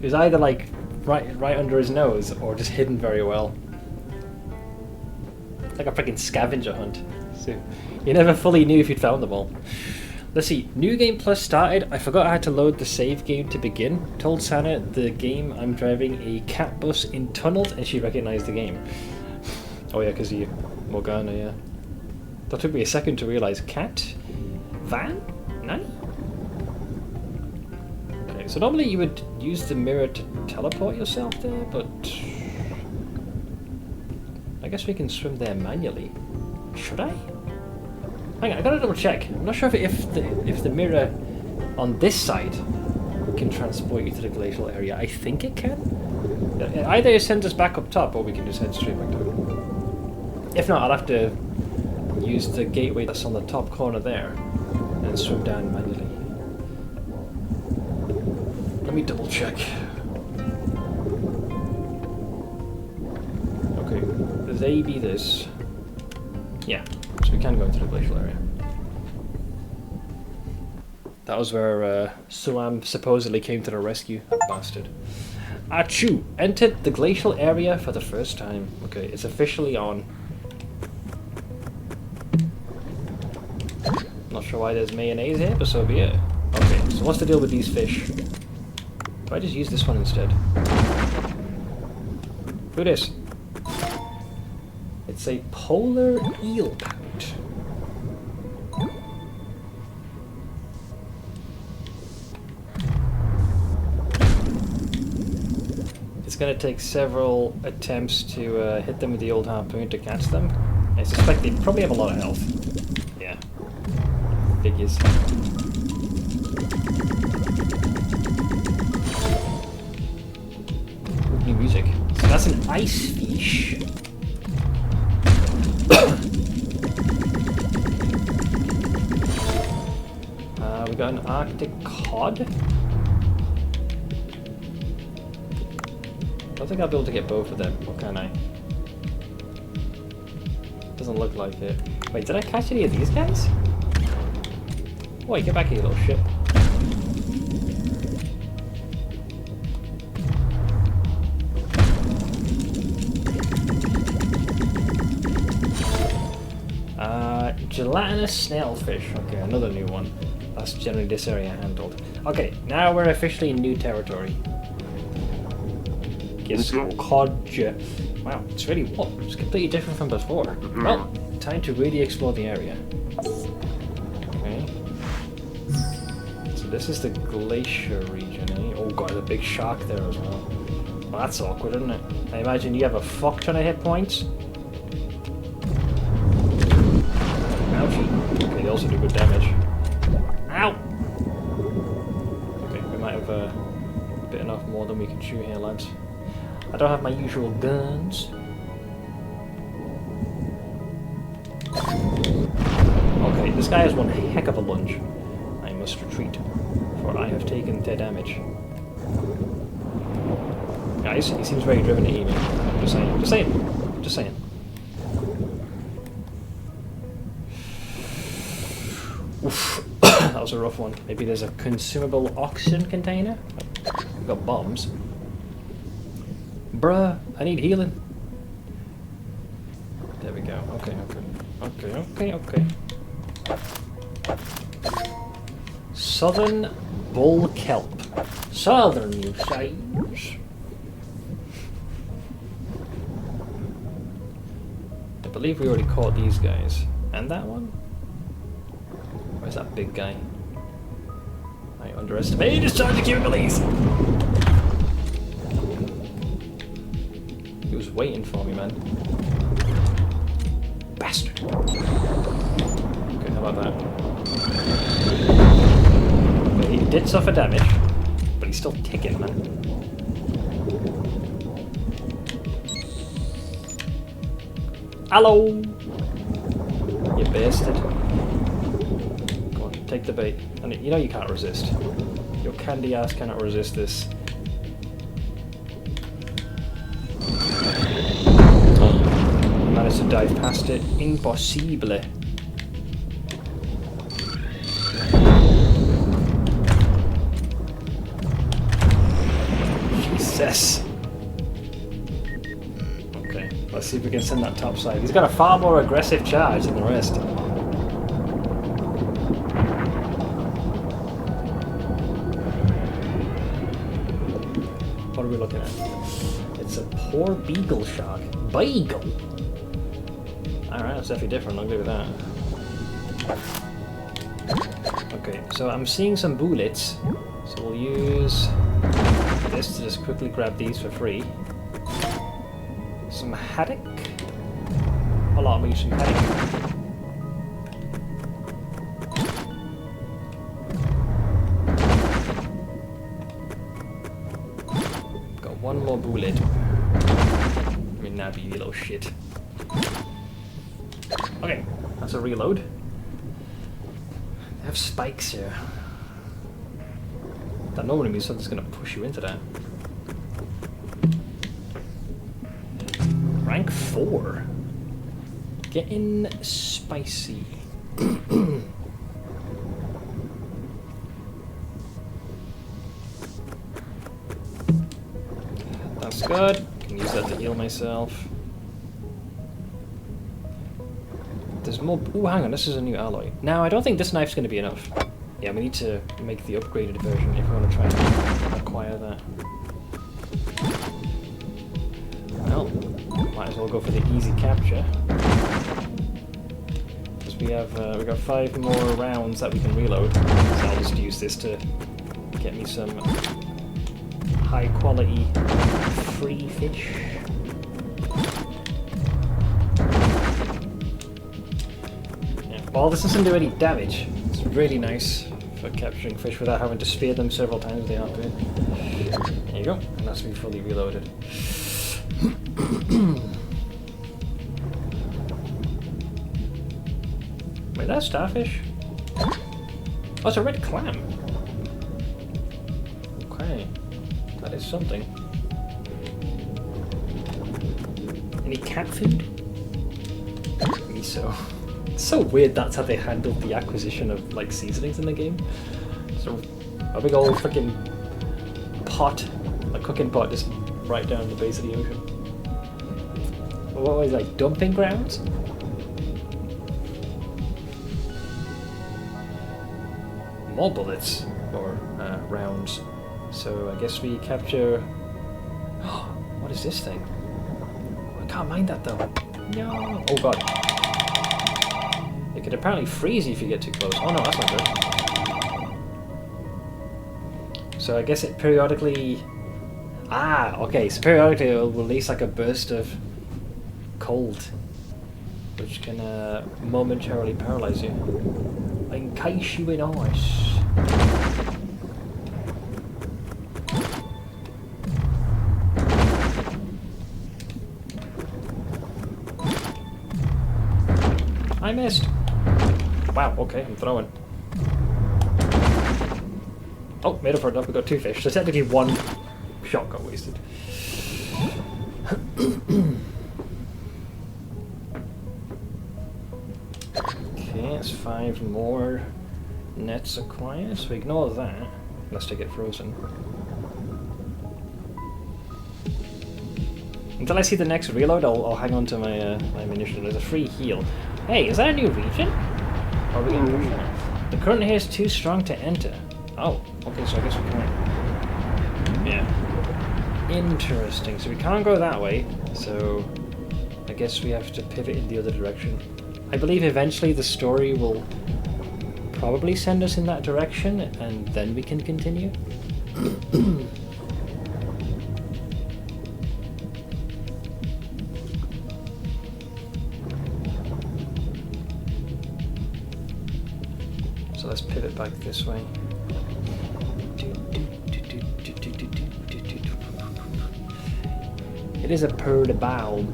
It was either like right under his nose or just hidden very well. Like a freaking scavenger hunt. So you never fully knew if you'd found them all. Let's see, New Game Plus started. I forgot I had to load the save game to begin. Told Sana the game I'm driving a cat bus in tunnels and she recognized the game. Oh yeah, because you Morgana, yeah. That took me a second to realize. Cat? Van? Nani? Okay, so normally you would use the mirror to teleport yourself there, but I guess we can swim there manually. Should I? Hang on, I gotta double check. I'm not sure if the mirror on this side can transport you to the glacial area. I think it can. Either it sends us back up top or we can just head straight back down. If not, I'll have to use the gateway that's on the top corner there and swim down manually. Let me double check. Okay, they be this. Yeah, so we can go into the glacial area. That was where Suam supposedly came to the rescue. That bastard. Achoo! Entered the glacial area for the first time. Okay, it's officially on. Not sure why there's mayonnaise here, but so be it. Okay, so what's the deal with these fish? Do I just use this one instead? Who this? It's a polar eel pout. It's going to take several attempts to hit them with the old harpoon to catch them. I suspect they probably have a lot of health. Yeah. Figures. New music. So that's an ice fish. We got an Arctic cod. I don't think I'll be able to get both of them, or can I? Doesn't look like it. Wait, did I catch any of these guys? Wait, get back here, little shit. Gelatinous snailfish. Okay, another new one. That's generally this area handled. Okay, now we're officially in new territory. Yes, codger. Wow, it's really what? It's completely different from before. Well, time to really explore the area. Okay. So this is the glacier region, eh? Oh god, there's a big shark there as well. Well, that's awkward, isn't it? I imagine you have a fuck ton of hit points. Ouchie. Okay, they also do good damage. Ow! Okay, we might have bitten off more than we can chew here, lads. I don't have my usual guns. Okay, this guy has one heck of a lunge. I must retreat, for I have taken their damage. Guys, he seems very driven to aiming. Just saying. Just saying. Just saying. Oof. That was a rough one. Maybe there's a consumable oxygen container? We've got bombs. Bruh, I need healing. There we go. Okay, okay. Southern bull kelp. Southern, you say? I believe we already caught these guys. And that one? Where's that big guy? I underestimated his charge capabilities! He was waiting for me, man. Bastard. Okay, how about that? Okay, he did suffer damage, but he's still ticking, man. Hello! You bastard. Go on, take the bait. And you know you can't resist. Your candy ass cannot resist this. Managed to dive past it. Impossible. Jesus. Okay, let's see if we can send that topside. He's got a far more aggressive charge than the rest. What are we looking at? It's a poor beagle shark. Beagle? Alright, that's definitely different, I'll go with that. Okay, so I'm seeing some bullets, so we'll use this to just quickly grab these for free. Some haddock. A lot of some haddock. Got one more bullet. I mean, that'd be you little shit. Okay, that's a reload. They have spikes here. That normally means something's going to push you into that. Rank 4. Getting spicy. That's good. Can use that to heal myself. There's more. Oh, hang on. This is a new alloy. Now, I don't think this knife's going to be enough. Yeah, we need to make the upgraded version if we want to try and acquire that. Well, might as well go for the easy capture. Because we got 5 more rounds that we can reload. So I'll just use this to get me some high quality free fish. Yeah, while this doesn't do any damage, it's really nice for capturing fish without having to spear them several times with the harpoon. There you go, and that's been fully reloaded. Wait, that's starfish? Oh, it's a red clam. Okay, that is something. Any cat food? Miso. It's so weird that's how they handled the acquisition of like seasonings in the game. So a big old freaking pot, a cooking pot just right down the base of the ocean. What was it, like dumping grounds? More bullets, or rounds. So I guess we capture... What is this thing? I can't mind that though. No! Oh god. It can apparently freeze you if you get too close. Oh no, that's not good. So I guess it periodically... Ah, okay, so periodically it will release like a burst of cold, which can momentarily paralyze you. Encase you in ice. I missed. Wow, okay, I'm throwing. Oh, made up for it. We got 2 fish, so technically 1 shot got wasted. Okay, that's 5 more nets acquired, so ignore that, unless they get frozen. Until I see the next reload, I'll hang on to my my ammunition. There's a free heal. Hey, is that a new region? Or are we getting pushed now? The current here is too strong to enter. Oh, okay, so I guess we can't. Yeah. Interesting, so we can't go that way, so I guess we have to pivot in the other direction. I believe eventually the story will probably send us in that direction, and then we can continue. So let's pivot back this way. It is a Purr-de-Baum.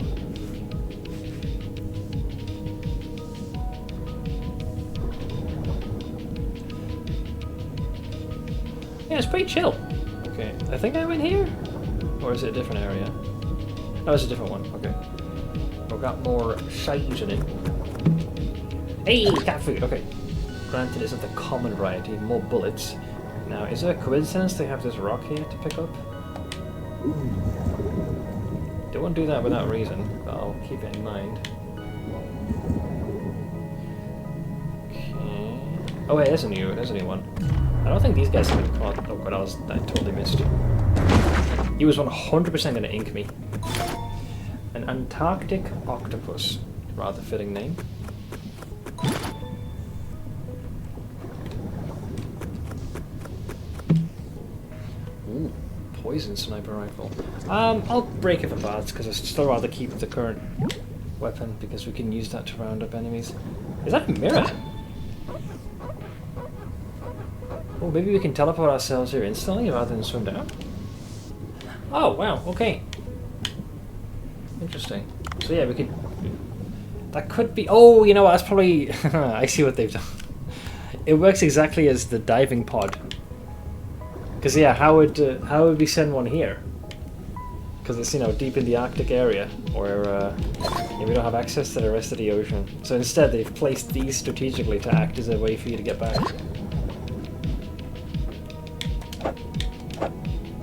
Yeah, it's pretty chill. Okay, I think I went here? Or is it a different area? Oh, it's a different one, okay. We've got more seasoning. Hey, cat food, okay. Granted, it's of the common variety, more bullets. Now, is it a coincidence they have this rock here to pick up? Don't want to do that without reason, but I'll keep it in mind. Okay. Oh wait, there's a new one. I don't think these guys have been caught. Oh god, I totally missed. He was 100% going to ink me. An Antarctic octopus. Rather fitting name. Ooh, poison sniper rifle. I'll break it for parts because I'd still rather keep the current weapon because we can use that to round up enemies. Is that a mirror? Oh, maybe we can teleport ourselves here instantly rather than swim down? Oh, wow, okay. Interesting. So yeah, we could... That could be... Oh, you know what, that's probably... I see what they've done. It works exactly as the diving pod. Because yeah, how would we send one here? Because it's, you know, deep in the Arctic area, where we don't have access to the rest of the ocean. So instead, they've placed these strategically to act as a way for you to get back.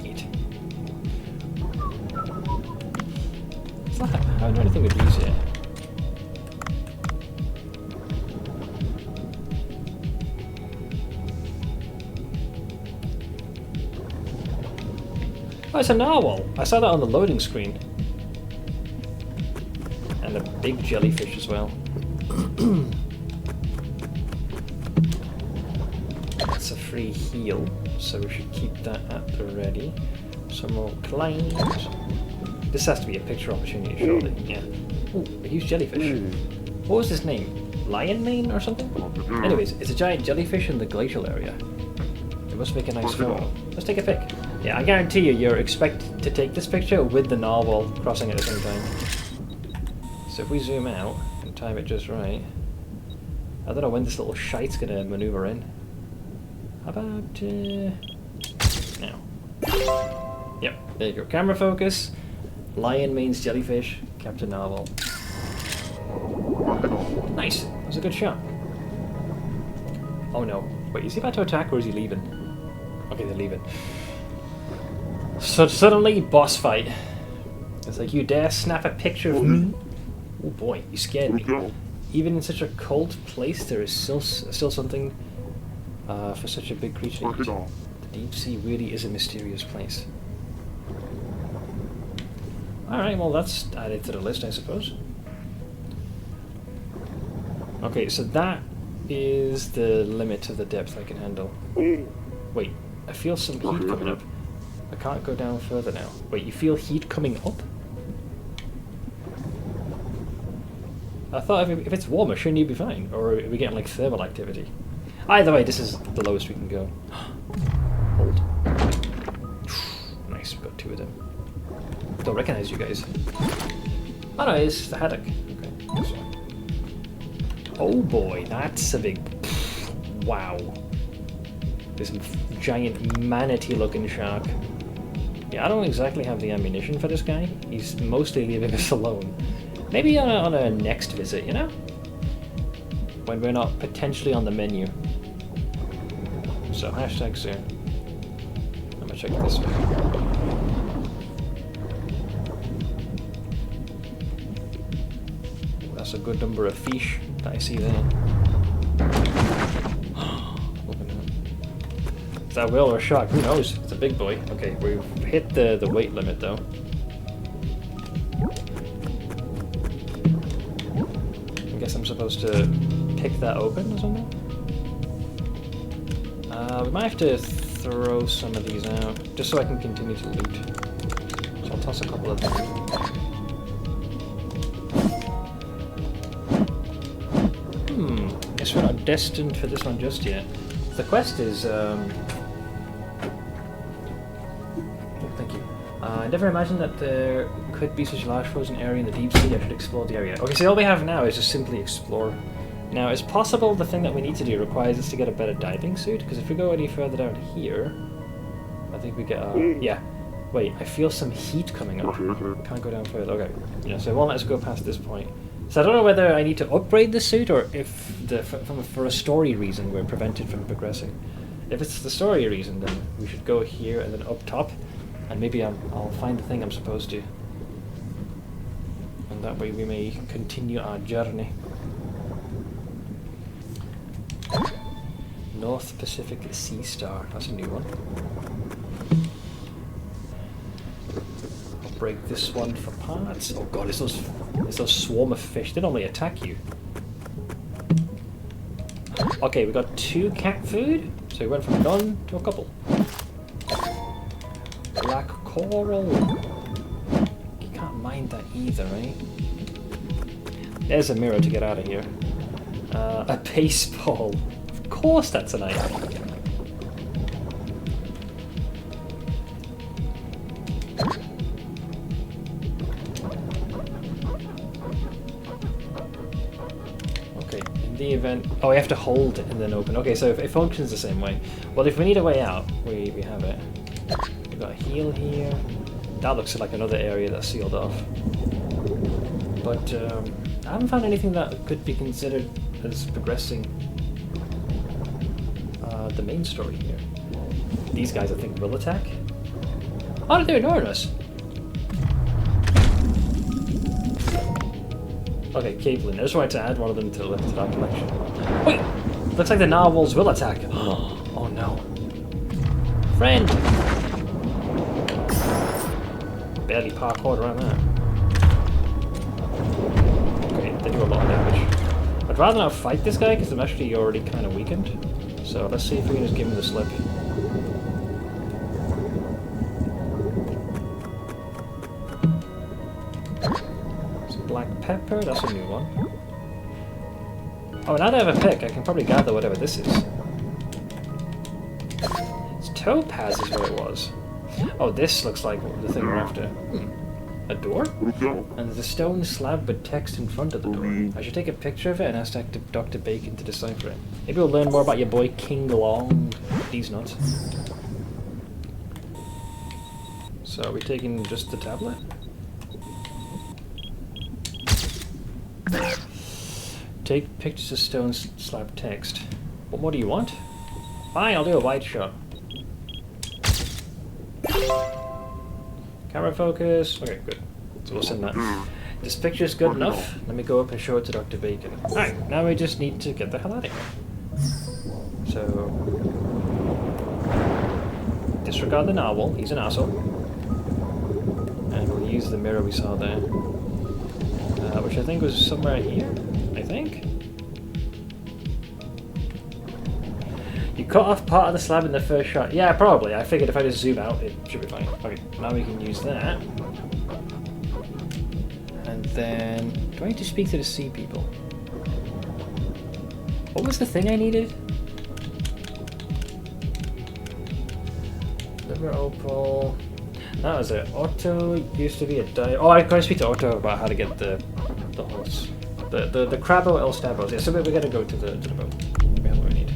Eat. I don't do anything with these yet. Oh, it's a narwhal. I saw that on the loading screen. And a big jellyfish as well. That's a free heal, so we should keep that at the ready. Some more claims. This has to be a picture opportunity, surely. Yeah. Ooh, a huge jellyfish. What was his name? Lion mane or something? Anyways, it's a giant jellyfish in the glacial area. It must make a nice photo. Let's take a pic. Yeah, I guarantee you're expected to take this picture with the narwhal crossing at the same time. So if we zoom out and time it just right, I don't know when this little shite's gonna maneuver in. How about now? Yep, there you go. Camera focus. Lion means jellyfish. Captain Narwhal. Nice. That was a good shot. Oh no. Wait, is he about to attack or is he leaving? Okay, they're leaving. So suddenly, boss fight. It's like, you dare snap a picture of me? Oh boy, you scared me. Even in such a cold place, there is still something for such a big creature to eat. The deep sea really is a mysterious place. Alright, well that's added to the list, I suppose. Okay, so that is the limit of the depth I can handle. Wait, I feel some heat coming up. I can't go down further now. Wait, you feel heat coming up? I thought if it's warmer, shouldn't you be fine? Or are we getting like thermal activity? Either way, this is the lowest we can go. Hold. Nice, we've got 2 of them. Don't recognize you guys. Oh no, it's the haddock. Okay, this one. Oh boy, that's a big... Wow. This giant manatee-looking shark. Yeah, I don't exactly have the ammunition for this guy. He's mostly leaving us alone. Maybe on a next visit, you know? When we're not potentially on the menu. So, hashtag soon. I'm gonna check this one. That's a good number of fish that I see there. Is that a whale or a shark? Who knows? It's a big boy. Okay, we've hit the weight limit though. I guess I'm supposed to pick that open or something? We might have to throw some of these out, just so I can continue to loot. So I'll toss a couple of them. Guess we're not destined for this one just yet. The quest is, thank you. I never imagined that there could be such a large frozen area in the deep sea. I should explore the area. Okay, so all we have now is just simply explore. Now, it's possible the thing that we need to do requires us to get a better diving suit, because if we go any further down here, I think we get, yeah. Wait, I feel some heat coming up. Can't go down further. Okay. Yeah, so it won't let us go past this point. So I don't know whether I need to upgrade the suit or if for a story reason we're prevented from progressing. If it's the story reason, then we should go here and then up top, and maybe I'll find the thing I'm supposed to. And that way we may continue our journey. North Pacific Sea Star, that's a new one. I'll break this one for parts. Oh god, it's those swarm of fish. They normally attack you. Okay, we got 2 cat food, so we went from none to a couple. Black coral. You can't mind that either, eh? There's a mirror to get out of here. A baseball. Of course that's an item. Okay, in the event... Oh, we have to hold it and then open. Okay, so it functions the same way. Well, if we need a way out, we have it. We've got a heal here. That looks like another area that's sealed off. But I haven't found anything that could be considered as progressing the main story here. These guys, I think, will attack. Oh, they're ignoring us. Okay, Caitlin. I just wanted to add one of them to that collection. Wait! Looks like the narwhals will attack. Oh no. Friend! barely parkoured around that. Okay, they do a lot of damage. I'd rather not fight this guy because I'm actually already kind of weakened. So let's see if we can just give him the slip. Some black pepper, that's a new one. Oh, now that I have a pick, I can probably gather whatever this is. It's topaz is what it was. Oh, this looks like the thing we're after. A door? And there's a stone slab with text in front of the door. I should take a picture of it and ask Dr. Bacon to decipher it. Maybe we'll learn more about your boy King Long. These nuts. So are we taking just the tablet? Take pictures of stone slab text. What more do you want? Fine, I'll do a wide shot. Camera focus. Okay, good. So we'll send that. This picture's good enough. Let me go up and show it to Dr. Bacon. Alright, now we just need to get the hell out of here. So... disregard the narwhal, he's an asshole. And we'll use the mirror we saw there. Which I think was somewhere here, I think? You cut off part of the slab in the first shot. Yeah, probably. I figured if I just zoom out, it should be fine. Okay, now we can use that. And then... do I need to speak to the sea people? What was the thing I needed? Liver opal... that was it. Otto used to be a oh, I gotta speak to Otto about how to get the horse. The Crabbo El Stabos. Yeah, so we gotta go to the boat. We have what we need.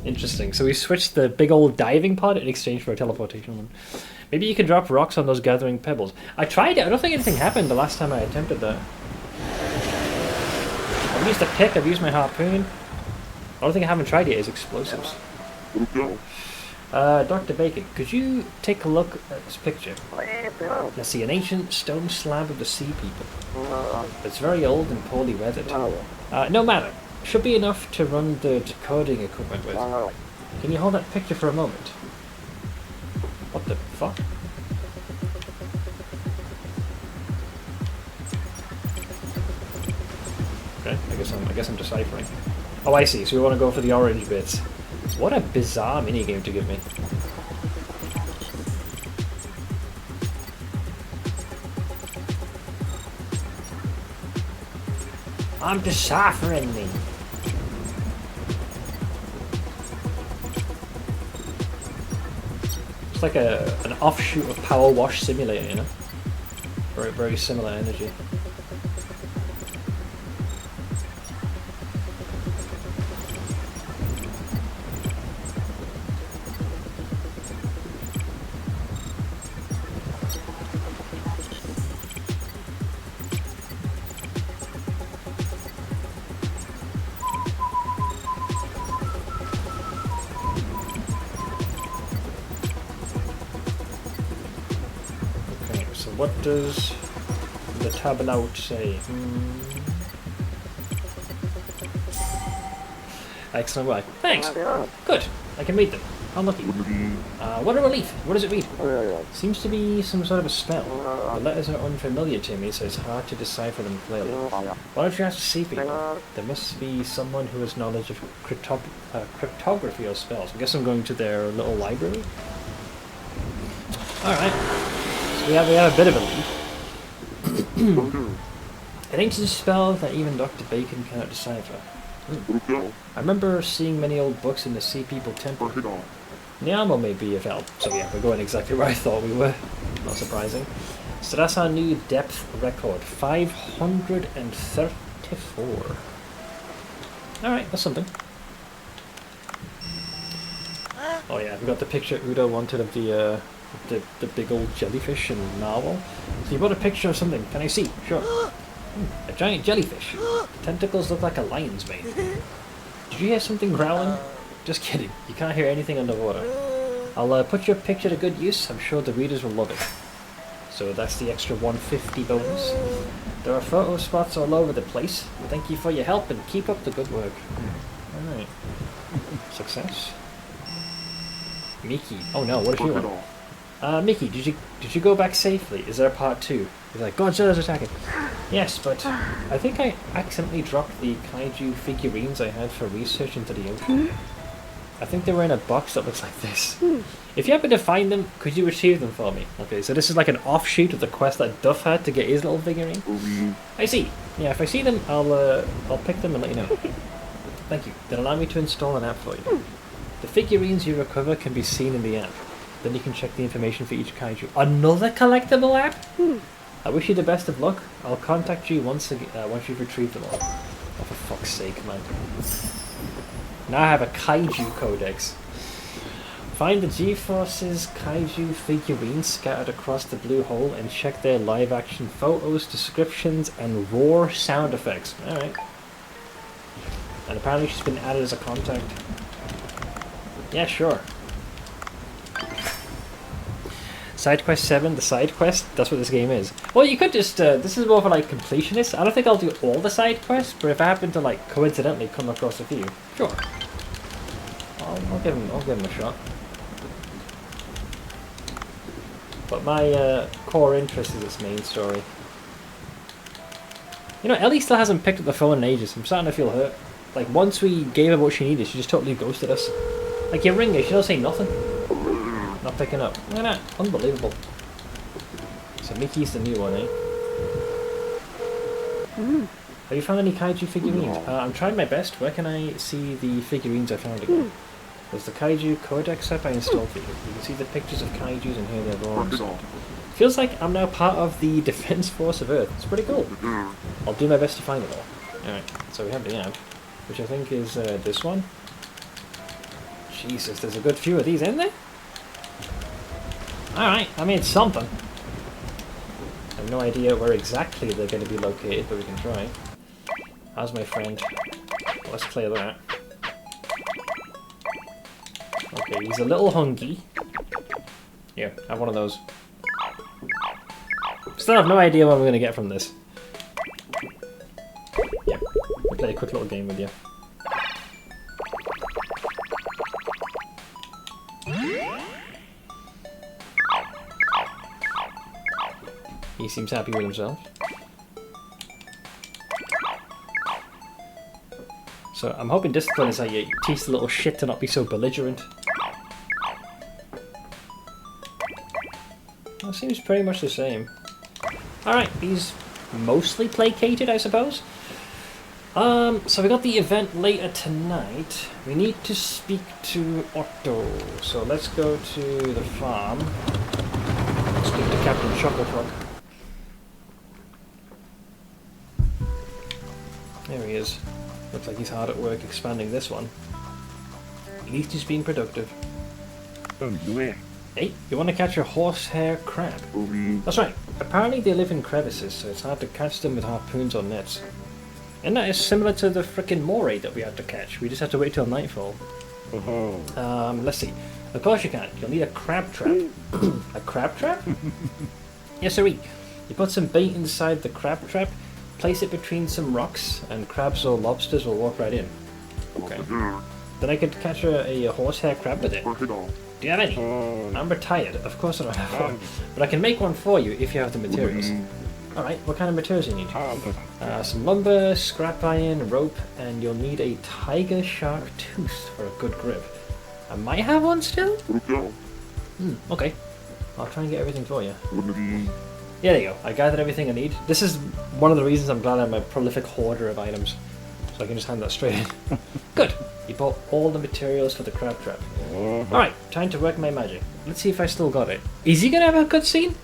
Interesting. So we switched the big old diving pod in exchange for a teleportation one. Maybe you can drop rocks on those gathering pebbles. I tried it. I don't think anything happened the last time I attempted that. I've used a pick. I've used my harpoon. The only thing I haven't tried yet is explosives. Dr. Bacon, could you take a look at this picture? Let's see, an ancient stone slab of the sea people. It's very old and poorly weathered. No matter. Should be enough to run the decoding equipment with. Can you hold that picture for a moment? What the fuck? Okay, I guess I'm deciphering. Oh, I see. So we want to go for the orange bits. What a bizarre minigame to give me. I'm deciphering me. It's like an offshoot of Power Wash Simulator, you know? Very, very similar energy. What does the tableau say? Excellent work. Thanks. Good. I can read them. How lucky. What a relief. What does it read? Seems to be some sort of a spell. The letters are unfamiliar to me, so it's hard to decipher them clearly. Why don't you ask the sea people? There must be someone who has knowledge of cryptography or spells. I guess I'm going to their little library. Alright. We have a bit of a lead. An ancient spell that even Dr. Bacon cannot decipher. I remember seeing many old books in the Sea People Temple. The ammo may be of help. So yeah, we're going exactly where I thought we were. Not surprising. So that's our new depth record. 534. Alright, that's something. Oh yeah, we got the picture Udo wanted of the big old jellyfish and narwhal. So you brought a picture of something. Can I see? Sure. A giant jellyfish. The tentacles look like a lion's mane. Did you hear something growling? Just kidding. You can't hear anything underwater. I'll put your picture to good use. I'm sure the readers will love it. So that's the extra 150 bonus. There are photo spots all over the place. Thank you for your help and keep up the good work. Alright. Success. Miki. Oh no, what if you want? Mickey, did you go back safely? Is there a part 2? He's like, Godzilla's attacking. Yes, but I think I accidentally dropped the kaiju figurines I had for research into the ocean. I think they were in a box that looks like this. If you happen to find them, could you retrieve them for me? Okay, so this is like an offshoot of the quest that Duff had to get his little figurine. I see. Yeah, if I see them, I'll pick them and let you know. Thank you. Then allow me to install an app for you. The figurines you recover can be seen in the app. Then you can check the information for each kaiju. Another collectible app? I wish you the best of luck. I'll contact you once you've retrieved them all. Oh, for fuck's sake, man. Now I have a kaiju codex. Find the G-Force's kaiju figurines scattered across the blue hole and check their live-action photos, descriptions, and roar sound effects. Alright. And apparently she's been added as a contact. Yeah, sure. Side quest 7, the side quest, that's what this game is. Well, you could just, this is more for like completionists. I don't think I'll do all the side quests, but if I happen to like coincidentally come across a few, sure. I'll give him a shot. But my core interest is this main story. You know, Ellie still hasn't picked up the phone in ages. I'm starting to feel hurt. Like, once we gave her what she needed, she just totally ghosted us. Like, you ring her, she don't say nothing. Not picking up. Look at that. Unbelievable. So Mickey's the new one, eh? Have you found any kaiju figurines? I'm trying my best. Where can I see the figurines I found again? There's the kaiju codex app I installed for you. You can see the pictures of kaijus and hear their roars. Feels like I'm now part of the Defense Force of Earth. It's pretty cool. I'll do my best to find it all. Alright, so we have the app, which I think is this one. Jesus, there's a good few of these in there? Alright, I mean, it's something. I have no idea where exactly they're going to be located, but we can try. How's my friend? Well, let's clear that. Okay, he's a little hungry. Here, have one of those. Still have no idea what we're going to get from this. Yeah, we'll play a quick little game with you. He seems happy with himself. So I'm hoping discipline is how you teach the little shit to not be so belligerent. That seems pretty much the same. Alright, he's mostly placated, I suppose. So we got the event later tonight. We need to speak to Otto. So let's go to the farm. Speak to Captain Chuckletruck. There he is. Looks like he's hard at work expanding this one. At least he's being productive. Hey, you want to catch a horsehair crab? That's right. Apparently they live in crevices, so it's hard to catch them with harpoons or nets. And that is similar to the frickin' moray that we had to catch. We just have to wait till nightfall. Let's see. Of course you can. You'll need a crab trap. A crab trap? Yes, sir. You put some bait inside the crab trap, place it between some rocks, and crabs or lobsters will walk right in. Okay. Then I could catch a horsehair crab with it. Do you have any? I'm retired. Of course I don't have one. But I can make one for you if you have the materials. Alright, what kind of materials do you need? Some lumber, scrap iron, rope, and you'll need a tiger shark tooth for a good grip. I might have one still? Okay. I'll try and get everything for you. Yeah, there you go. I gathered everything I need. This is one of the reasons I'm glad I'm a prolific hoarder of items. So I can just hand that straight in. Good. You bought all the materials for the crab trap. Alright, time to work my magic. Let's see if I still got it. Is he gonna have a cutscene?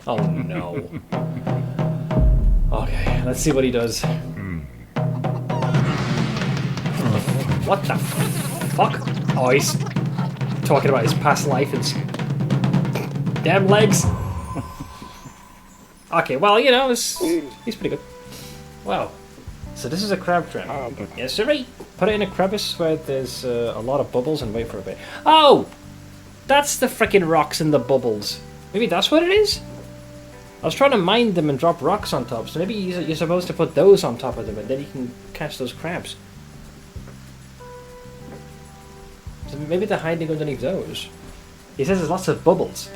Oh no. Okay, let's see what he does. What the fuck? Oh, he's talking about his past life and damn legs. Okay, well, you know, he's pretty good. Wow. So this is a crab trap. Yes, sir. Put it in a crevice where there's a lot of bubbles and wait for a bit. Oh! That's the frickin' rocks in the bubbles. Maybe that's what it is? I was trying to mine them and drop rocks on top, so maybe you're supposed to put those on top of them and then you can catch those crabs. So maybe they're hiding underneath those. He says there's lots of bubbles.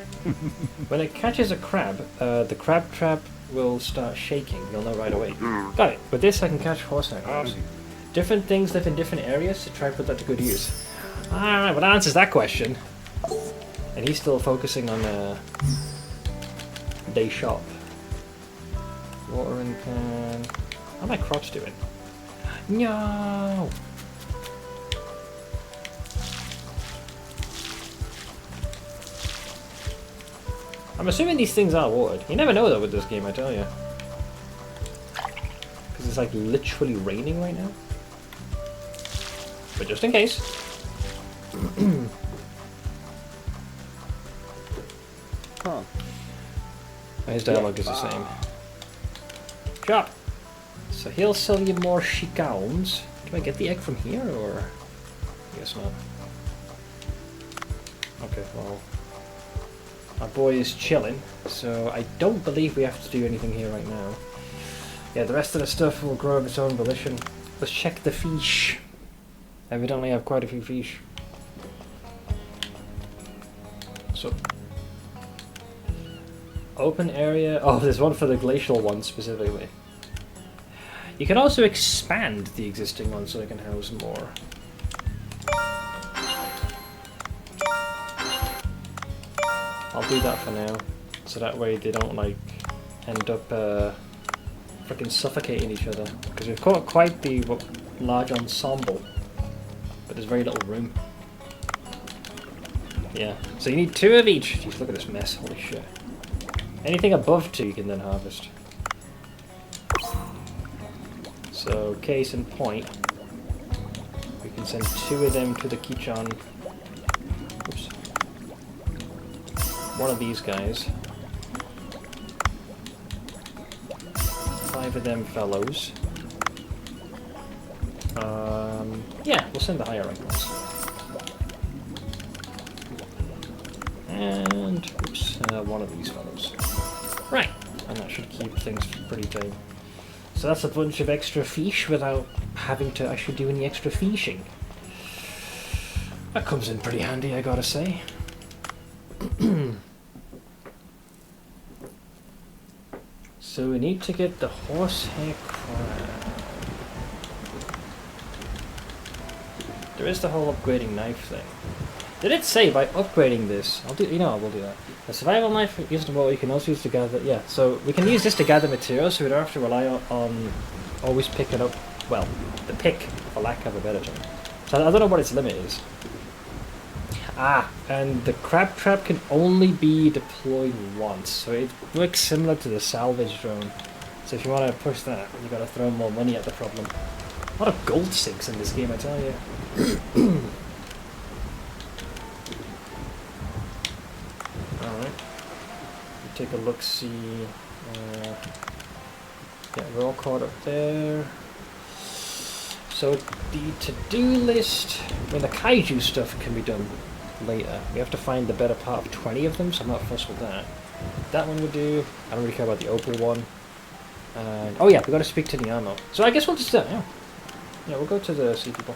When it catches a crab, the crab trap will start shaking. You'll know right away. Got it. With this, I can catch horsehair crabs. Different things live in different areas, to try and put that to good use. Alright, well that answers that question. And he's still focusing on day shop. Watering can. How are my crops doing? No. I'm assuming these things are watered. You never know though with this game, I tell you. Because it's like literally raining right now. But just in case. Huh. His dialogue is the same. Chop! So he'll sell you more shikauns. Do I get the egg from here or? I guess not. Okay, well. Our boy is chilling, so I don't believe we have to do anything here right now. Yeah, the rest of the stuff will grow of its own volition. Let's check the fish. Evidently I have quite a few fish. So, open area. Oh, there's one for the glacial one specifically. You can also expand the existing one so they can house more. I'll do that for now, so that way they don't like end up freaking suffocating each other. Because we've got quite the large ensemble, but there's very little room. Yeah, so you need 2 of each. Jeez, look at this mess, holy shit. Anything above 2 you can then harvest. So, case in point, we can send 2 of them to the Kichon. Oops. One of these guys. 5 of them fellows. Yeah, we'll send the higher rank ones. And, oops, one of these fellows. Right, and that should keep things pretty tame. So that's a bunch of extra fish without having to actually do any extra fishing. That comes in pretty handy, I gotta say. So we need to get the horsehair crab. There is the whole upgrading knife thing. Did it say by upgrading this? I'll do. You know, we'll do that. A survival knife used in what you can also use to gather. Yeah, so we can use this to gather materials, so we don't have to rely on always picking up. Well, the pick, for lack of a better term. So I don't know what its limit is. Ah, and the crab trap can only be deployed once, so it works similar to the salvage drone. So if you want to push that, you got to throw more money at the problem. A lot of gold sinks in this game, I tell you. Alright. Take a look, see. Yeah, we're all caught up there. So the to-do list, I mean the kaiju stuff can be done later. We have to find the better part of 20 of them, so I'm not fussed with that. That one would do. I don't really care about the opal one. And oh yeah, we got to speak to Niamo. So I guess we'll just yeah, we'll go to the sea people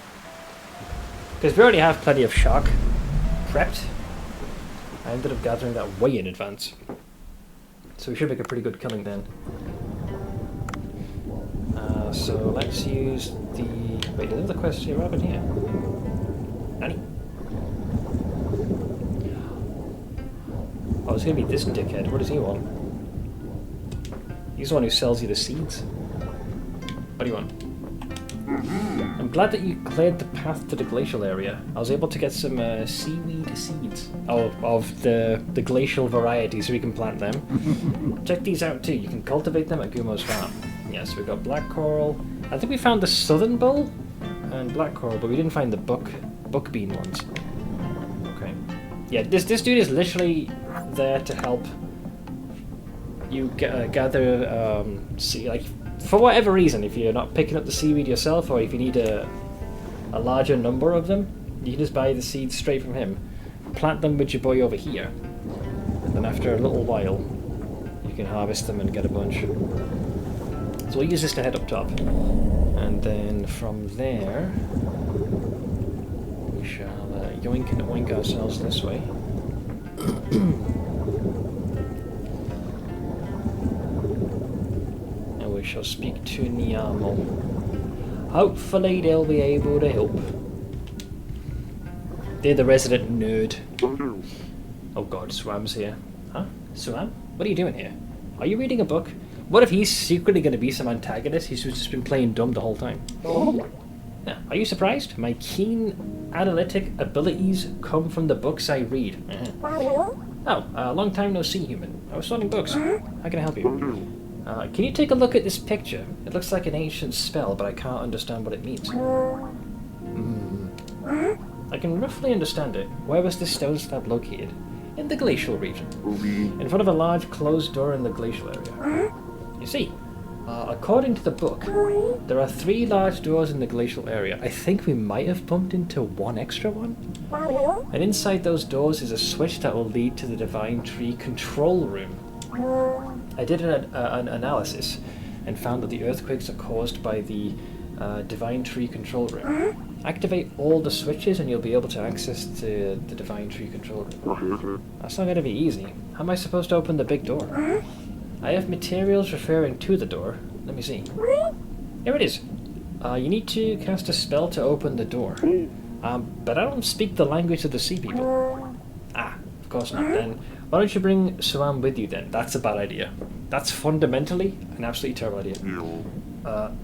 because we already have plenty of shark prepped. I ended up gathering that way in advance, so we should make a pretty good killing then. So let's use the wait. Is the quest here? What happened here? Nani? Oh, it's gonna be this dickhead. What does he want? He's the one who sells you the seeds. What do you want? I'm glad that you cleared the path to the glacial area. I was able to get some seaweed seeds. Oh, of the glacial variety, so we can plant them. Check these out too. You can cultivate them at Gumo's farm. Yeah, so we got black coral. I think we found the southern bull and black coral, but we didn't find the buck bean ones. Okay. Yeah, this dude is literally there to help you gather see, like, for whatever reason, if you're not picking up the seaweed yourself, or if you need a larger number of them, you can just buy the seeds straight from him, plant them with your boy over here, and then after a little while you can harvest them and get a bunch. So we'll use this to head up top, and then from there we shall yoink and oink ourselves this way. shall speak to Niamo. Hopefully they'll be able to help. They're the resident nerd. Oh god, Swam's here. Huh? Swam? What are you doing here? Are you reading a book? What if he's secretly going to be some antagonist? He's just been playing dumb the whole time. Yeah, are you surprised? My keen analytic abilities come from the books I read. Oh, long time no see, human. I was sorting books. How can I help you? Can you take a look at this picture? It looks like an ancient spell, but I can't understand what it means. I can roughly understand it. Where was this stone slab located? In the glacial region. In front of a large closed door in the glacial area. You see, according to the book, there are 3 large doors in the glacial area. I think we might have bumped into one extra one. And inside those doors is a switch that will lead to the Divine Tree control room. I did an analysis and found that the earthquakes are caused by the Divine Tree control room. Activate all the switches and you'll be able to access the Divine Tree control room. That's not going to be easy. How am I supposed to open the big door? I have materials referring to the door. Let me see. Here it is. You need to cast a spell to open the door. But I don't speak the language of the sea people. Ah, of course not. Then why don't you bring Suam with you then? That's a bad idea. That's fundamentally an absolutely terrible idea.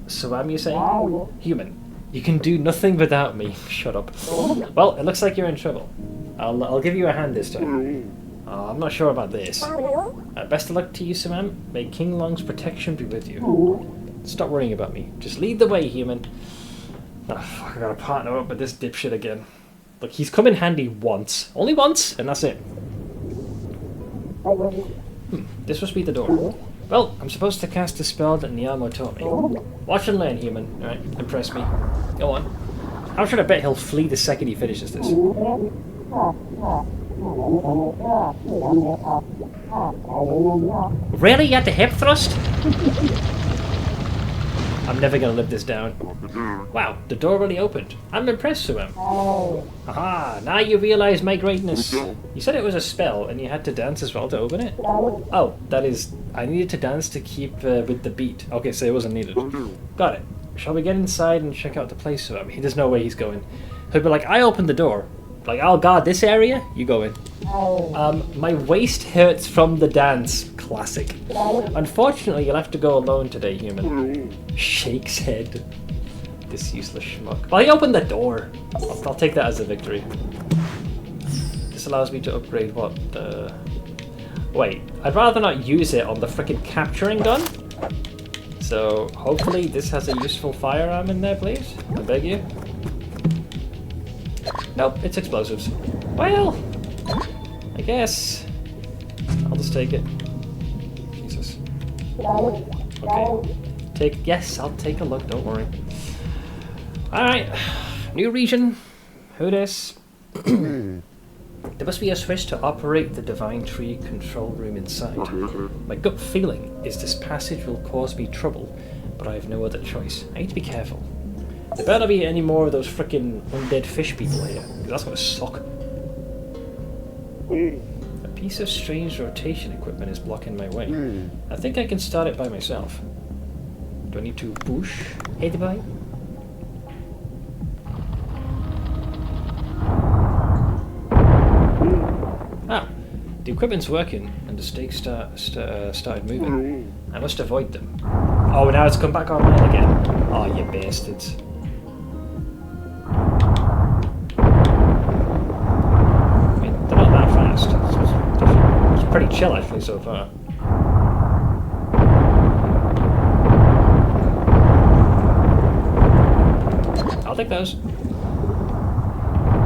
Suam, you say? Human. You can do nothing without me. Shut up. Well, it looks like you're in trouble. I'll give you a hand this time. I'm not sure about this. Best of luck to you, Suam. May King Long's protection be with you. Stop worrying about me. Just lead the way, human. Oh, fuck, I gotta partner up with this dipshit again. Look, he's come in handy once. Only once, and that's it. This must be the door. Well, I'm supposed to cast a spell that Niamo taught me. Watch and learn, human. Alright, impress me. Go on. I'm sure to bet he'll flee the second he finishes this. Really? You had the hip thrust? I'm never gonna live this down. Wow, the door really opened. I'm impressed, Suam. Aha, now you realize my greatness. You said it was a spell, and you had to dance as well to open it? Oh, that is... I needed to dance to keep with the beat. Okay, so it wasn't needed. Got it. Shall we get inside and check out the place, Suam? He doesn't know where he's going. He'll be like, I opened the door. Like, I'll guard this area, you go in. My waist hurts from the dance. Classic. Unfortunately, you'll have to go alone today, human. Shakes head. This useless schmuck. Well, he opened the door. I'll take that as a victory. This allows me to upgrade what? Wait, I'd rather not use it on the frickin' capturing gun. So, hopefully this has a useful firearm in there, please. I beg you. Nope, it's explosives. Well, I guess I'll just take it. Jesus. Okay. Yes, I'll take a look, don't worry. Alright, new region. Who dis? There must be a switch to operate the Divine Tree control room inside. My gut feeling is this passage will cause me trouble, but I have no other choice. I need to be careful. There better be any more of those frickin' undead fish people here, because that's gonna suck. A piece of strange rotation equipment is blocking my way. I think I can start it by myself. Do I need to push it by? Ah, the equipment's working, and the stakes started moving. I must avoid them. Oh, now it's come back online again. Oh, you bastards. It's pretty chill actually so far. I'll take those.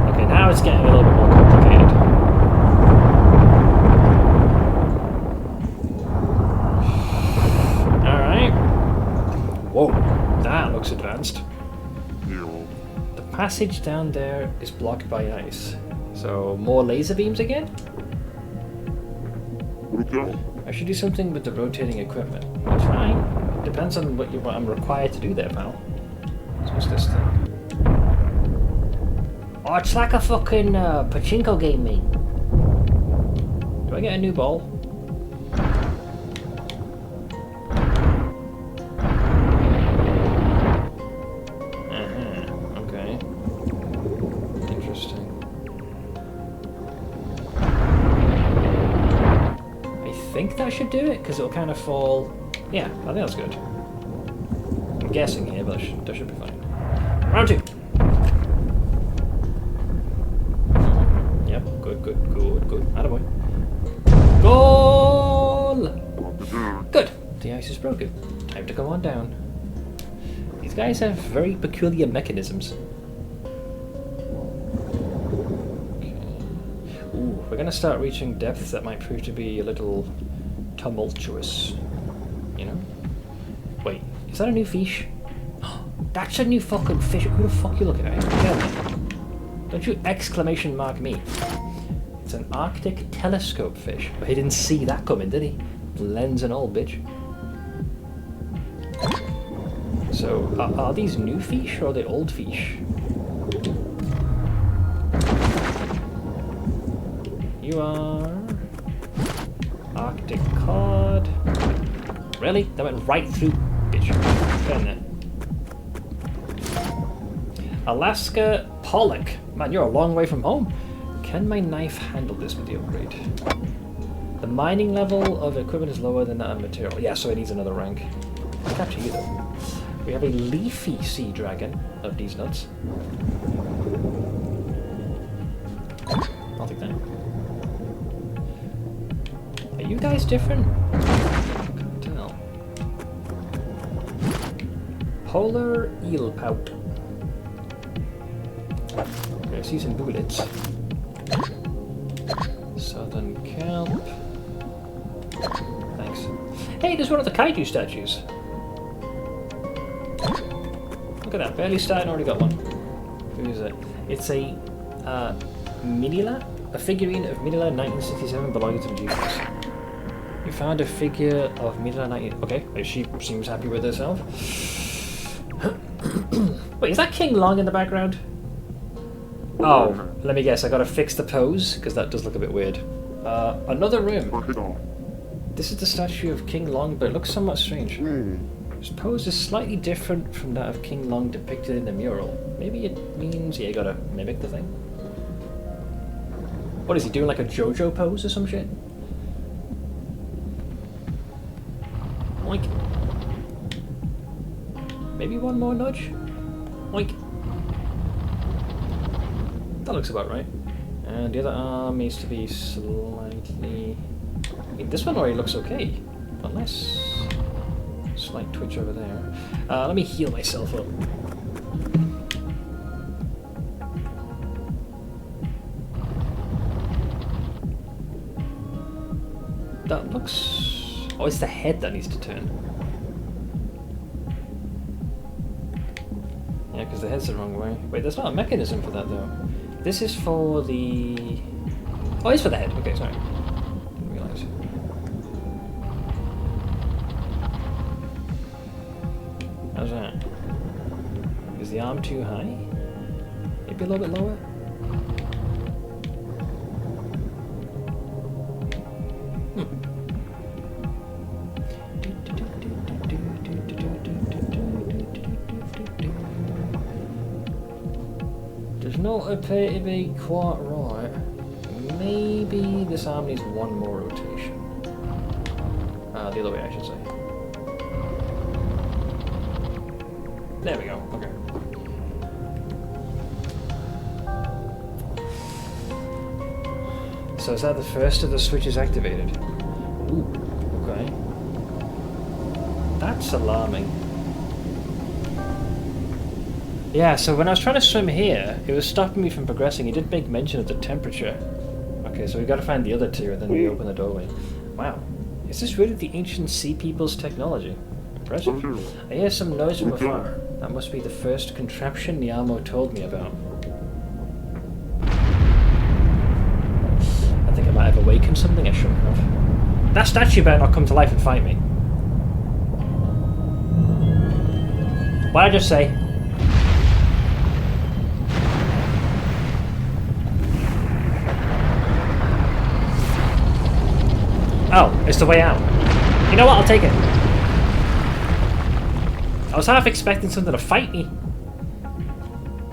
Okay, now it's getting a little bit more complicated. Alright. Whoa, that looks advanced. The passage down there is blocked by ice. So, more laser beams again? I should do something with the rotating equipment. That's fine. Depends on what I'm required to do there, pal. So what's this thing? Oh, it's like a fucking pachinko game, mate. Do I get a new ball? that should do it, because it'll kind of fall... Yeah, I think that's good. I'm guessing here, but that should be fine. Round 2! Yep, good. Attaboy. Goal! Good. The ice is broken. Time to come on down. These guys have very peculiar mechanisms. We're going to start reaching depths that might prove to be a little tumultuous. You know? Wait, is that a new fish? That's a new fucking fish. Who the fuck are you looking at? Tell me. Don't you exclamation mark me. It's an Arctic telescope fish. But he didn't see that coming, did he? Lens and all, bitch. So, are these new fish or are they old fish? You are... Arctic cod. Really? That went right through... Bitch. Get in there. Alaska pollock. Man, you're a long way from home. Can my knife handle this with the upgrade? The mining level of equipment is lower than that of material. Yeah, so it needs another rank. I'll capture you though. We have a leafy sea dragon of these nuts. I'll take that. Are you guys different? I can't tell. Polar eel pout. Okay, I see some bullets. Southern kelp. Thanks. Hey, there's one of the kaiju statues. Look at that, barely started, already got one. Who is it? It's a Minilla? A figurine of Minilla 1967 belonging to the Jews. You found a figure of Minilla 19... Okay, she seems happy with herself. Wait, is that King Long in the background? Oh, let me guess, I gotta fix the pose, because that does look a bit weird. Another room. This is the statue of King Long, but it looks somewhat strange. His pose is slightly different from that of King Long depicted in the mural. Maybe it means, yeah, you gotta mimic the thing. What is he doing, like a JoJo pose or some shit? Oink. Maybe one more nudge? Oink. That looks about right. And the other arm needs to be slightly... I mean, this one already looks okay. Unless... Slight twitch over there. Let me heal myself up. That looks... Oh, it's the head that needs to turn. Yeah, because the head's the wrong way. Wait, there's not a mechanism for that, though. This is for the... Oh, it's for the head. Okay, sorry. Didn't realize. How's that? Is the arm too high? Maybe a little bit lower? Does not appear to be quite right. Maybe this arm needs one more rotation. The other way, I should say. There we go. Okay. So is that the first of the switches activated? Ooh, okay. That's alarming. Yeah, so when I was trying to swim here, it was stopping me from progressing. It did make mention of the temperature. Okay, so we gotta find the other two and then we open the doorway. Wow. Is this really the ancient sea people's technology? Impressive. I hear some noise from afar. That must be the first contraption Niamo told me about. I think I might have awakened something I shouldn't have. That statue better not come to life and fight me. What'd I just say? Oh, it's the way out. You know what? I'll take it. I was half expecting something to fight me.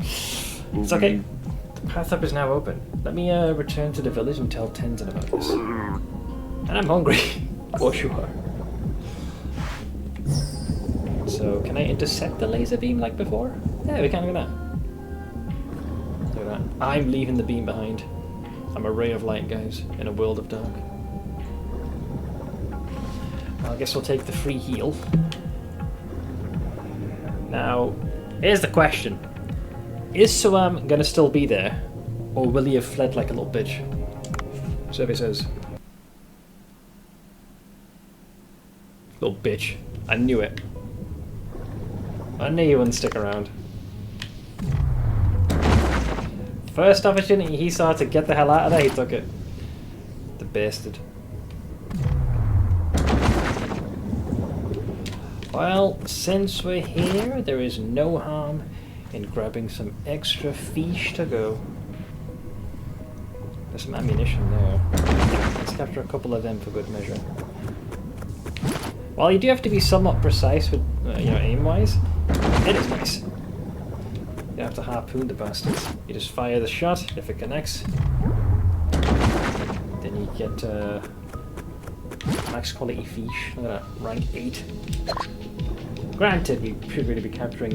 It's okay. The path up is now open. Let me return to the village and tell Tenzin about this. And I'm hungry. Of course you are. So, can I intercept the laser beam like before? Yeah, we can. Look at that. Look at that. I'm leaving the beam behind. I'm a ray of light, guys, in a world of dark. Well, I guess we'll take the free heal. Now, here's the question. Is Suam gonna still be there? Or will he have fled like a little bitch? Survey says. Little bitch. I knew it. I knew you wouldn't stick around. First opportunity he saw to get the hell out of there, he took it. The bastard. Well, since we're here, there is no harm in grabbing some extra fish to go. There's some ammunition there. Let's capture a couple of them for good measure. While you do have to be somewhat precise with, aim-wise, it is nice. You have to harpoon the bastards. You just fire the shot. If it connects, then you get max quality fish. Look at that, rank 8. Granted, we should really be capturing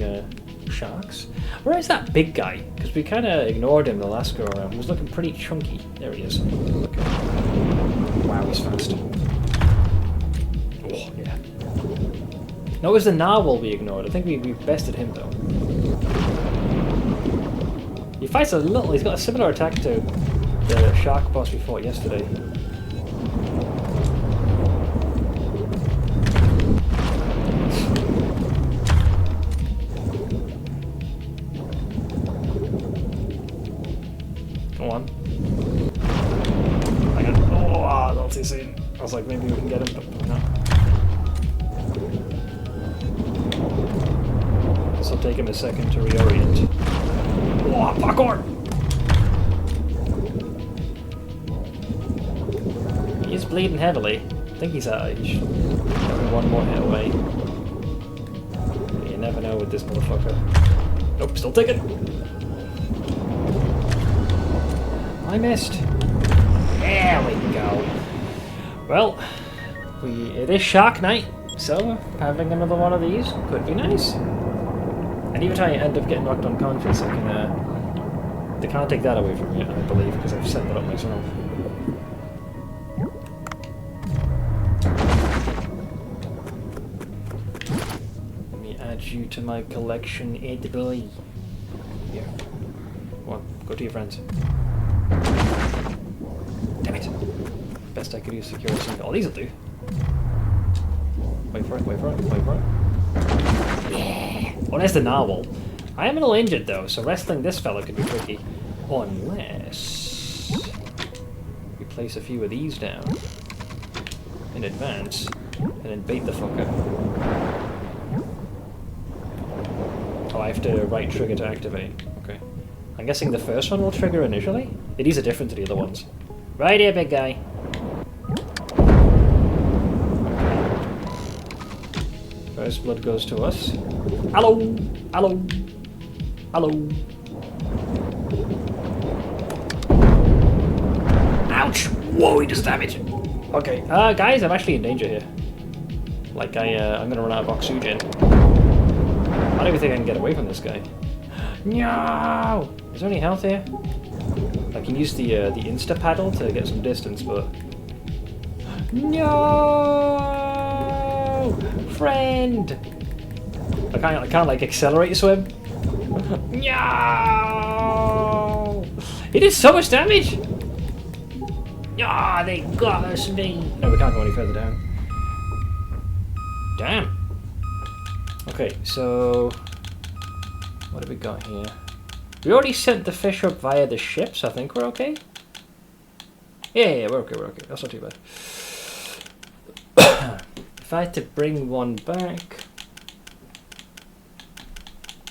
sharks. Where is that big guy? Because we kind of ignored him the last go around. He was looking pretty chunky. There he is. Look at him. Wow, he's fast. Oh, yeah. No, it was the narwhal we ignored. I think we bested him though. He fights a little. He's got a similar attack to the shark boss we fought yesterday. Come on. I got. Oh, not too soon. I was like, maybe we can get him, but probably not. This will take him a second to reorient. Oh, parkour! He is bleeding heavily. I think he's out. He's one more hit away. You never know with this motherfucker. Nope, still taking. I missed. There we go. Well, it is Shark Night, so having another one of these could be nice. And even if I end up getting knocked unconscious, I can. They can't take that away from me, I believe, because I've set that up myself. Let me add you to my collection, Ed boy. Here. Come on, go to your friends. Damn it! Best I could use security. Oh, these'll do. Wait for it, wait for it, wait for it. Yeah! Oh, there's the narwhal. I am a little injured though, so wrestling this fella could be tricky. Unless we place a few of these down in advance and then bait the fucker. Oh, I have to right trigger to activate. Okay. I'm guessing the first one will trigger initially? These are different to the other ones. Right here, big guy. First blood goes to us. Hello! Hello! Hello! Ouch! Whoa, he does damage! Okay, guys, I'm actually in danger here. Like, I'm gonna run out of oxygen. I don't even think I can get away from this guy. No! Is there any health here? I can use the insta paddle to get some distance, but no, friend. I can't like accelerate swim. No, he did so much damage. Ah, they got us me. No, we can't go any further down. Damn. Okay, so what have we got here? We already sent the fish up via the ship, so I think we're okay. Yeah, we're okay. That's not too bad. If I had to bring one back,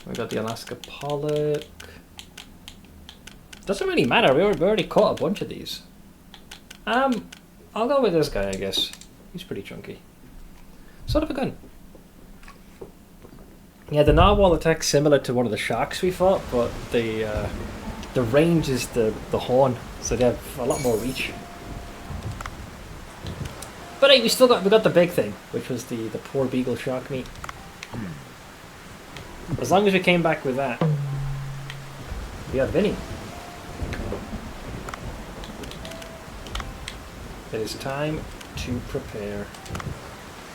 we got the Alaska pollock. Doesn't really matter. We already caught a bunch of these. I'll go with this guy, I guess. He's pretty chunky. Sort of a gun. Yeah, the narwhal attack's similar to one of the sharks we fought, but the range is the horn, so they have a lot more reach. But hey, we got the big thing, which was the poor beagle shark meat. As long as we came back with that, we have Vinny. It is time to prepare.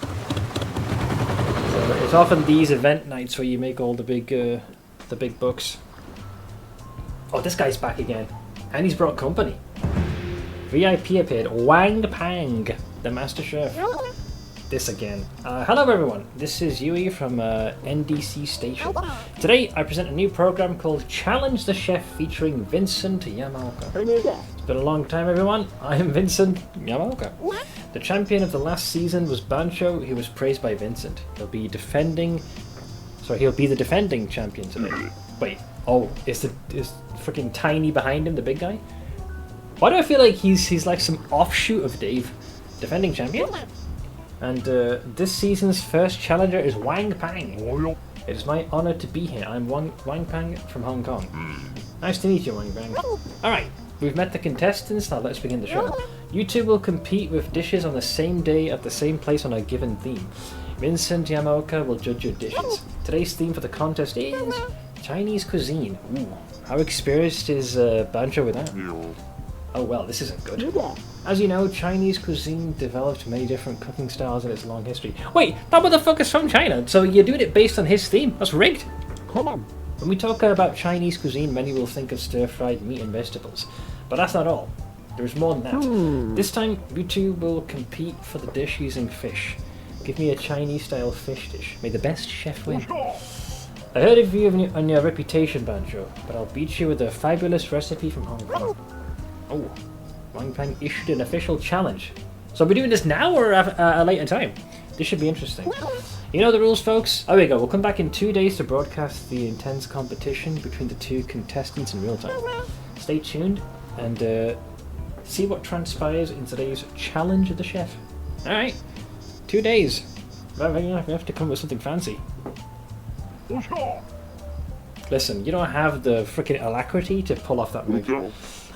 So it's often these event nights where you make all the big bucks. Oh, this guy's back again, and he's brought company. VIP appeared, Wang Pang, the Master Chef. This again. Hello everyone, this is Yui from NDC Station. Today I present a new program called Challenge the Chef featuring Vincent Yamaoka. It's been a long time everyone, I am Vincent Yamaoka. The champion of the last season was Bancho, he was praised by Vincent. He'll be the defending champion today. Wait, oh, is freaking Tiny behind him, the big guy? Why do I feel like he's like some offshoot of Dave? Defending champion? And this season's first challenger is Wang Pang. It is my honor to be here. I'm Wang Pang from Hong Kong. Nice to meet you, Wang Pang. Alright, we've met the contestants, now let's begin the show. You two will compete with dishes on the same day at the same place on a given theme. Vincent Yamaoka will judge your dishes. Today's theme for the contest is Chinese cuisine. Ooh, how experienced is Bancho with that? Oh well, this isn't good. As you know, Chinese cuisine developed many different cooking styles in its long history. Wait, that motherfucker's from China, so you're doing it based on his theme? That's rigged. Come on. When we talk about Chinese cuisine, many will think of stir-fried meat and vegetables. But that's not all. There's more than that. This time, you two will compete for the dish using fish. Give me a Chinese-style fish dish. May the best chef win. I heard of you and your reputation, Bancho, but I'll beat you with a fabulous recipe from Hong Kong. Oh, Wang Pang issued an official challenge. So are we doing this now or at a later time? This should be interesting. You know the rules, folks? Oh, there we go. We'll come back in 2 days to broadcast the intense competition between the two contestants in real time. Stay tuned and see what transpires in today's Challenge of the Chef. Alright, 2 days. We have to come up with something fancy. Listen, you don't have the freaking alacrity to pull off that move.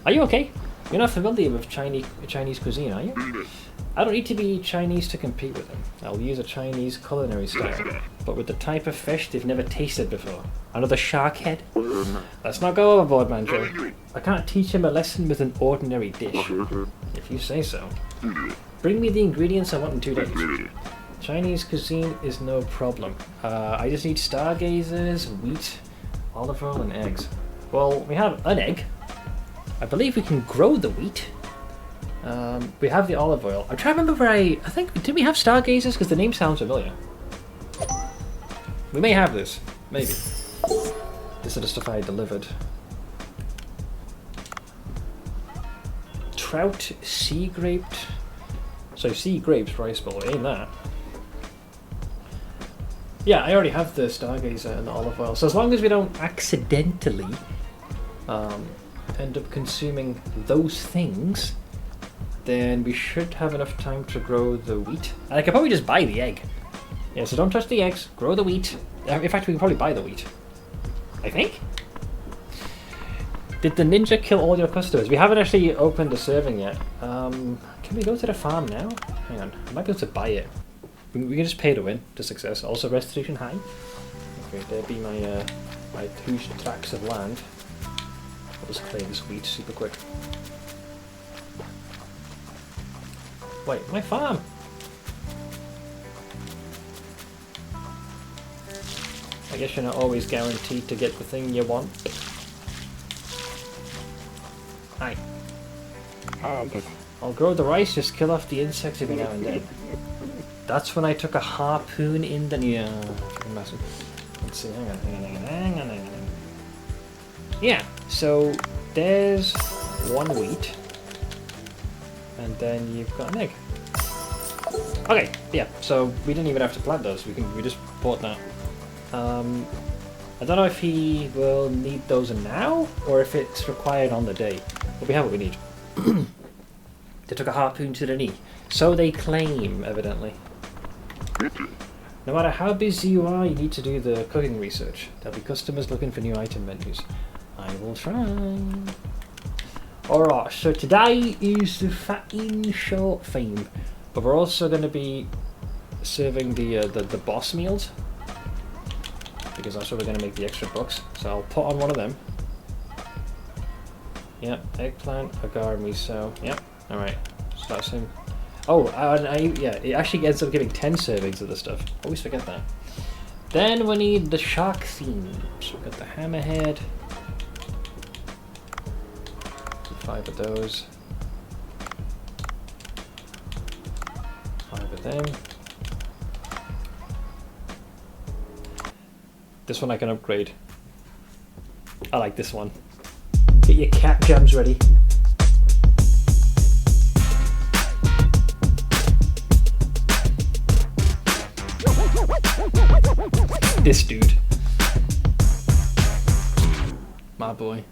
Are you okay? You're not familiar with Chinese cuisine, are you? I don't need to be Chinese to compete with them. I'll use a Chinese culinary style, but with the type of fish they've never tasted before. Another shark head? Let's not go overboard, Bancho. I can't teach him a lesson with an ordinary dish. If you say so. Bring me the ingredients I want in 2 days. Chinese cuisine is no problem. I just need stargazers, wheat, olive oil, and eggs. Well, we have an egg. I believe we can grow the wheat. We have the olive oil. I'm trying to remember where I think, did we have stargazers? Because the name sounds familiar. We may have this. Maybe. This is the stuff I delivered. Trout, sea graped. So sea grapes rice bowl. Ain't that? Yeah, I already have the stargazer and the olive oil. So as long as we don't accidentally end up consuming those things, then we should have enough time to grow the wheat. And I could probably just buy the egg. Yeah, so don't touch the eggs, grow the wheat. In fact, we can probably buy the wheat. I think? Did the ninja kill all your customers? We haven't actually opened the serving yet. Can we go to the farm now? Hang on, I might be able to buy it. We can just pay to win to success. Also restitution high. Okay, there be my my 2 tracts of land. I'll just claim this wheat super quick. Wait, my farm! I guess you're not always guaranteed to get the thing you want. Hi. I'll grow the rice, just kill off the insects every now and then. That's when I took a harpoon in the... Yeah, massive. Let's see, hang on. Yeah, so there's 1 wheat. And then you've got an egg. Okay, yeah, so we didn't even have to plant those, we just bought that. I don't know if he will need those now, or if it's required on the day. But we have what we need. They took a harpoon to the knee. So they claim, evidently. No matter how busy you are, you need to do the cooking research. There'll be customers looking for new item menus. I will try. Alright, so today is the Fatting Short theme. But we're also going to be serving the boss meals, because that's where we're going to make the extra bucks. So I'll put on one of them. Yep, eggplant, agar, miso. Yep, alright. So that's him. Oh, and yeah, it actually ends up giving 10 servings of the stuff. Always forget that. Then we need the shark theme. So we've got the hammerhead. 5 of those. 5 of them. This one I can upgrade. I like this one. Get your cat jams ready. This dude. My boy.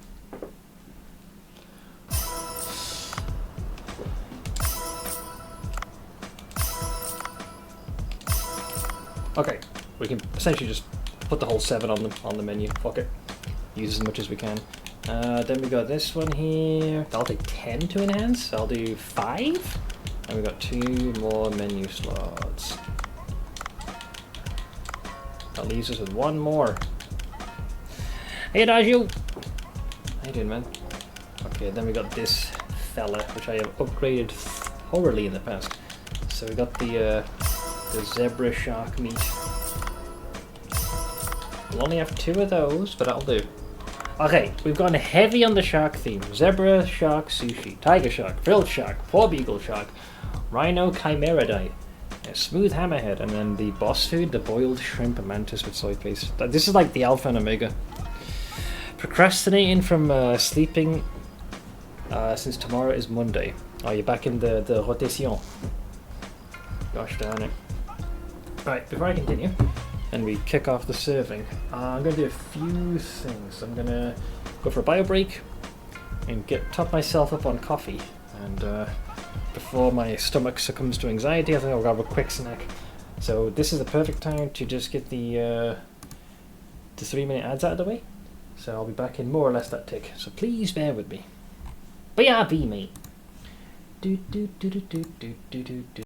Okay, we can essentially just put the whole 7 on the menu. Fuck it. Use as much as we can. Then we got this one here. I'll take 10 to enhance. I'll do 5. And we got 2 more menu slots. That leaves us with 1 more. Hey Raju! How you doing, man? Okay, then we got this fella, which I have upgraded thoroughly in the past. So we got the zebra shark meat. We'll only have 2 of those, but that'll do. Okay, we've gone heavy on the shark theme. Zebra shark sushi, tiger shark, frilled shark, poor beagle shark, rhino chimeridite, a smooth hammerhead, and then the boss food, the boiled shrimp mantis with soy paste. This is like the alpha and omega. Procrastinating from sleeping since tomorrow is Monday. Oh, you're back in the rotation. Gosh darn it. Right, before I continue, and we kick off the serving, I'm going to do a few things. I'm going to go for a bio break and top myself up on coffee. And before my stomach succumbs to anxiety, I think I'll grab a quick snack. So this is the perfect time to just get the 3-minute ads out of the way. So I'll be back in more or less that tick. So please bear with me. BRB, mate. Do do do do do do do do do.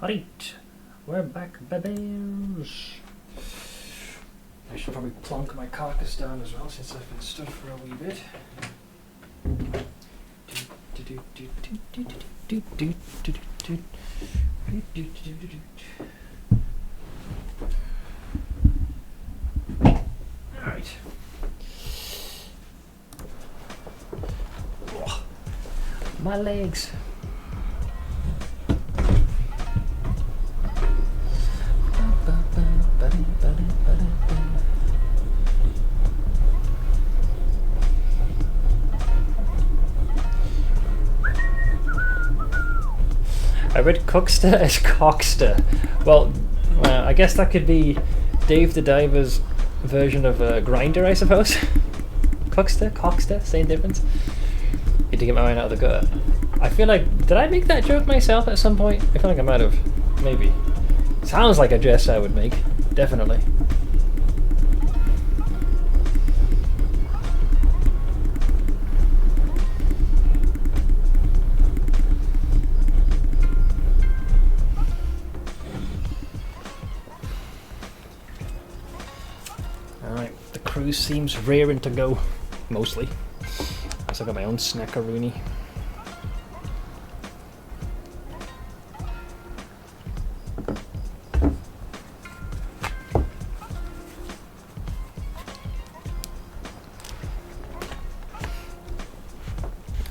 Alright, we're back, babies. I should probably plonk my carcass down as well since I've been stood for a wee bit. Alright. My legs. I read Cookster as Cockster. Well, I guess that could be Dave the Diver's version of a grinder, I suppose. Cockster, same difference. Need to get my mind out of the gutter. I feel like, did I make that joke myself at some point? I feel like I might have. Maybe. Sounds like a jest I would make. Definitely. Alright, the cruise seems raring to go. Mostly. Guess I got my own snackaroonie.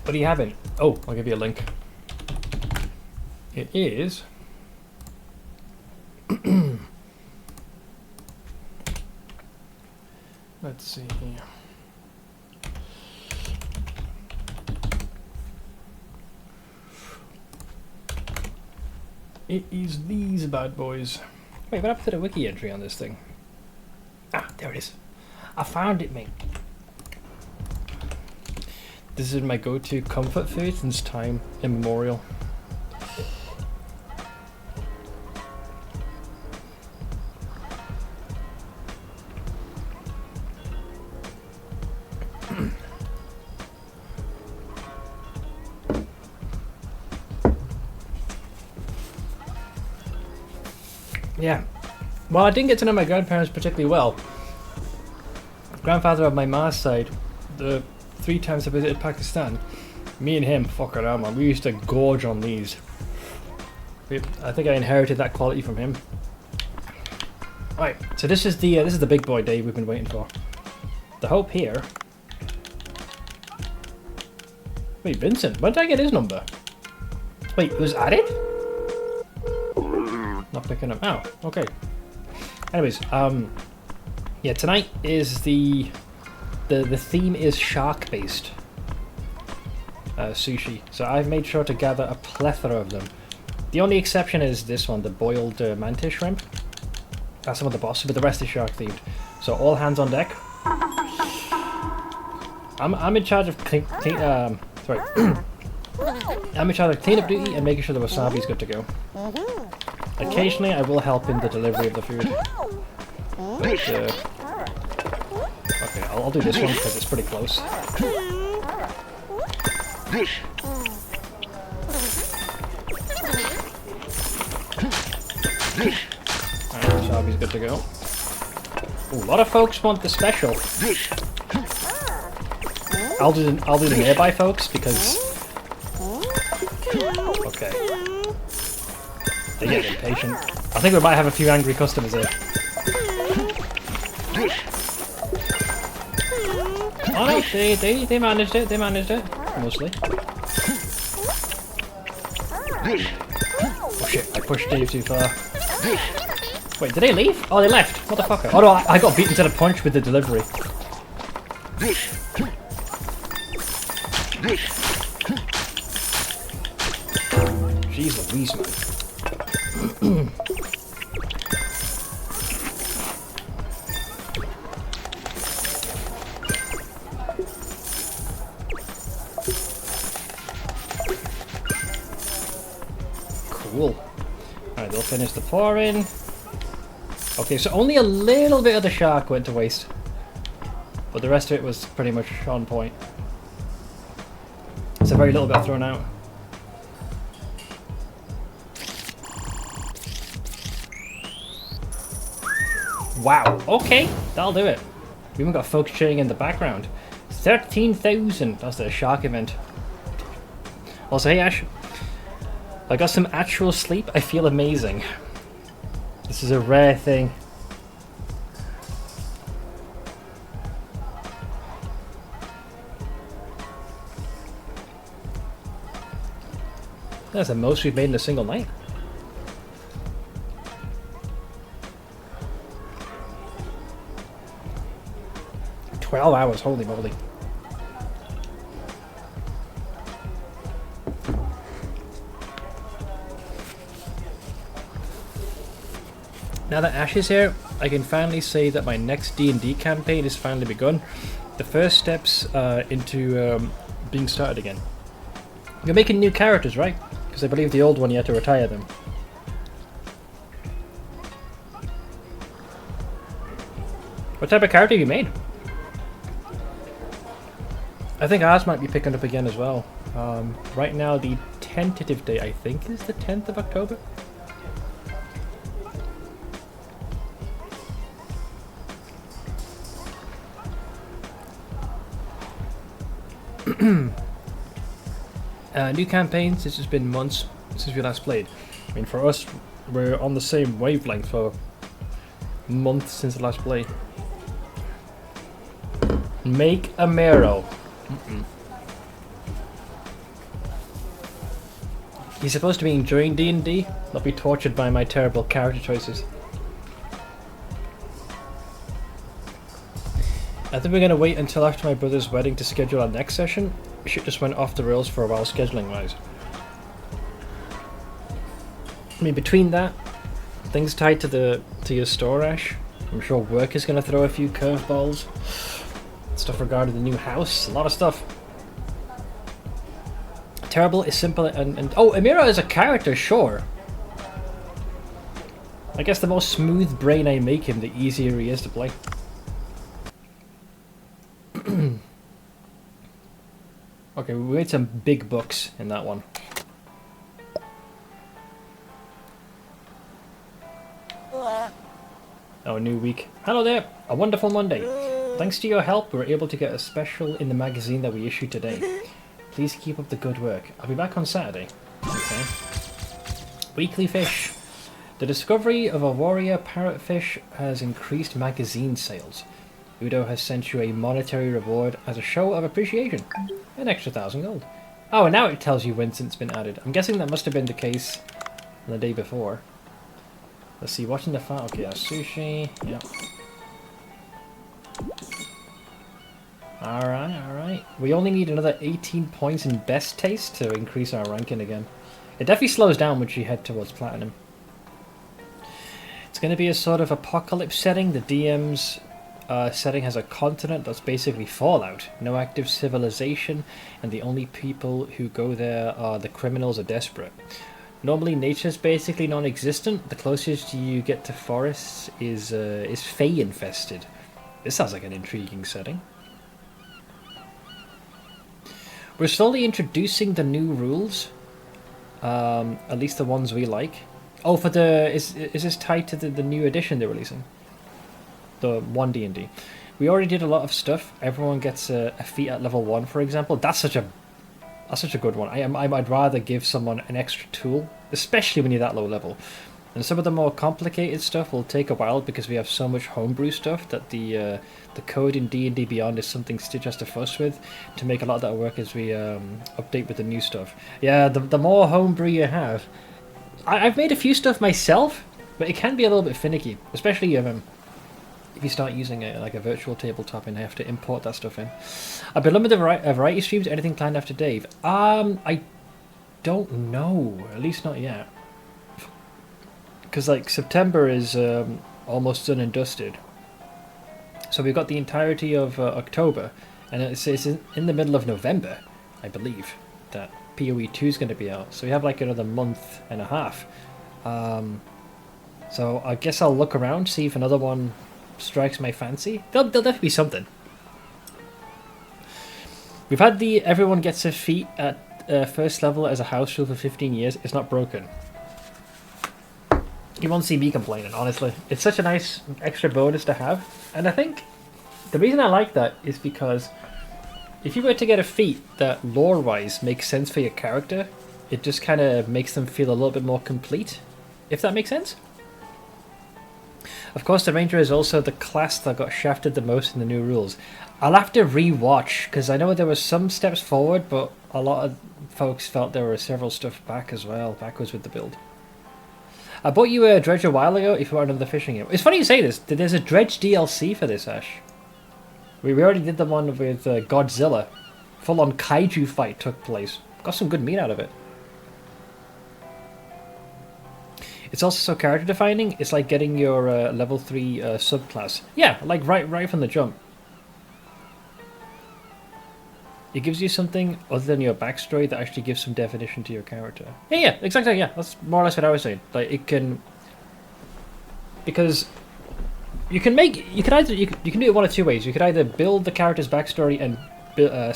What are you having? Oh, I'll give you a link. It is... Let's see here. It is these bad boys. Wait, what happened to the wiki entry on this thing? Ah, there it is. I found it, mate. This is my go-to comfort food since time immemorial. Yeah. Well, I didn't get to know my grandparents particularly well. Grandfather of my ma's side, the 3 times I visited Pakistan, me and him, fucking hell, man, we used to gorge on these. I think I inherited that quality from him. Alright, so this is the big boy day we've been waiting for. The hope here. Wait, Vincent, when did I get his number? Wait, it was added? Not picking up. Oh, okay. Anyways, yeah, tonight is the theme is shark based sushi. So I've made sure to gather a plethora of them. The only exception is this one, the boiled mantis shrimp. That's some of the boss, but the rest is shark themed. So all hands on deck. I'm in charge of I'm in charge of cleanup duty and making sure the wasabi is good to go. Occasionally, I will help in the delivery of the food. But, okay, I'll do this one because it's pretty close. Alright, wasabi's good to go. Ooh, a lot of folks want the special. I'll do the nearby folks because. Okay. They get impatient. I think we might have a few angry customers here. Oh no, they managed it, mostly. Oh shit, I pushed Dave too far. Wait, did they leave? Oh, they left. What the fuck? Oh no, I got beaten to the punch with the delivery. Jeez Louise, man. Cool. Alright, they'll finish the pouring. Okay, so only a little bit of the shark went to waste. But the rest of it was pretty much on point. So very little got thrown out. Wow. Okay, that'll do it. We even got folks cheering in the background. 13,000. That's the shark event. Also, hey Ash, I got some actual sleep. I feel amazing. This is a rare thing. That's the most we've made in a single night. $12 hours, holy moly. Now that Ash is here, I can finally say that my next D&D campaign has finally begun. The first steps into being started again. You're making new characters, right? Because I believe the old one you had to retire them. What type of character have you made? I think ours might be picking up again as well. Right now the tentative date, I think, is the 10th of October. New campaigns, it's just been months since we last played. I mean, for us, we're on the same wavelength for months since the last play. Make a marrow. You're supposed to be enjoying D&D, not be tortured by my terrible character choices. I think we're going to wait until after my brother's wedding to schedule our next session. Shit just went off the rails for a while scheduling wise. I mean, between that, things tied to your store, Ash. I'm sure work is going to throw a few curveballs. Stuff regarding the new house, a lot of stuff. Terrible is simple and oh, Amira is a character, sure. I guess the more smooth brain I make him, the easier he is to play. Okay, we made some big bucks in that one. Oh, new week. Hello there! A wonderful Monday. Thanks to your help, we were able to get a special in the magazine that we issued today. Please keep up the good work. I'll be back on Saturday. Okay. Weekly fish. The discovery of a warrior parrotfish has increased magazine sales. Udo has sent you a monetary reward as a show of appreciation. An extra 1,000 gold. Oh, and now it tells you when it's been added. I'm guessing that must have been the case the day before. Let's see, watching the farm. Okay, sushi. Yep. Alright. We only need another 18 points in best taste to increase our ranking again. It definitely slows down once you head towards platinum. It's going to be a sort of apocalypse setting. The DM's setting has a continent that's basically Fallout. No active civilization, and the only people who go there are the criminals or desperate. Normally nature's basically non-existent. The closest you get to forests is Fey infested. This sounds like an intriguing setting. We're slowly introducing the new rules, at least the ones we like. Oh, for the is this tied to the new edition they're releasing? The 1D&D. We already did a lot of stuff. Everyone gets a feat at level 1, for example. That's such a good one. I'd rather give someone an extra tool, especially when you're that low level. And some of the more complicated stuff will take a while because we have so much homebrew stuff that the code in D&D Beyond is something Stitch has to fuss with to make a lot of that work as we update with the new stuff. Yeah, the more homebrew you have. I've made a few stuff myself, but it can be a little bit finicky, especially if you start using it like a virtual tabletop and have to import that stuff in. I've been limited variety streams. Anything planned after Dave? I don't know. At least not yet. Because like September is almost done and dusted, so we've got the entirety of October, and it's in the middle of November, I believe, that PoE 2 is going to be out. So we have like another month and a half. So I guess I'll look around, see if another one strikes my fancy. There'll definitely be something. We've had the everyone gets a feat at first level as a house rule for 15 years. It's not broken. You won't see me complaining, honestly. It's such a nice extra bonus to have. And I think the reason I like that is because if you were to get a feat that lore-wise makes sense for your character, it just kind of makes them feel a little bit more complete, if that makes sense. Of course, the Ranger is also the class that got shafted the most in the new rules. I'll have to re-watch, because I know there were some steps forward, but a lot of folks felt there were several stuff back as well, backwards with the build. I bought you a Dredge a while ago if you wanted another fishing game. It's funny you say this. There's a Dredge DLC for this, Ash. We already did the one with Godzilla. Full-on kaiju fight took place. Got some good meat out of it. It's also so character defining. It's like getting your level 3 subclass. Yeah, like right from the jump. It gives you something other than your backstory that actually gives some definition to your character. Yeah, exactly. Yeah, that's more or less what I was saying. Like it can, because you can do it one of two ways. You could either build the character's backstory and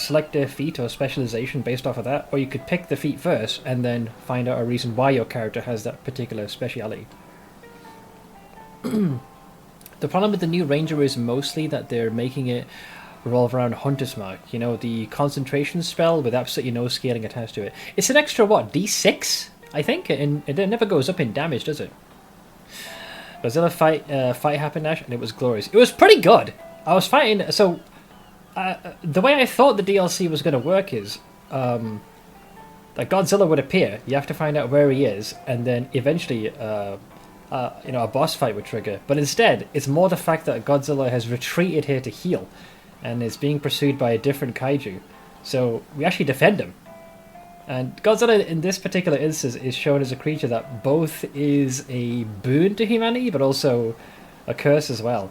select their feat or specialization based off of that, or you could pick the feat first and then find out a reason why your character has that particular speciality. The problem with the new Ranger is mostly that they're making it revolve around Hunter's Mark. You know, the concentration spell with absolutely no scaling attached to it. It's an extra, what, D6? I think? And it never goes up in damage, does it? Godzilla fight happened, Ash, and it was glorious. It was pretty good! I was fighting... So, the way I thought the DLC was going to work is... that Godzilla would appear, you have to find out where he is, and then eventually... you know, a boss fight would trigger. But instead, it's more the fact that Godzilla has retreated here to heal, and is being pursued by a different kaiju. So we actually defend him. And Godzilla in this particular instance is shown as a creature that both is a boon to humanity, but also a curse as well.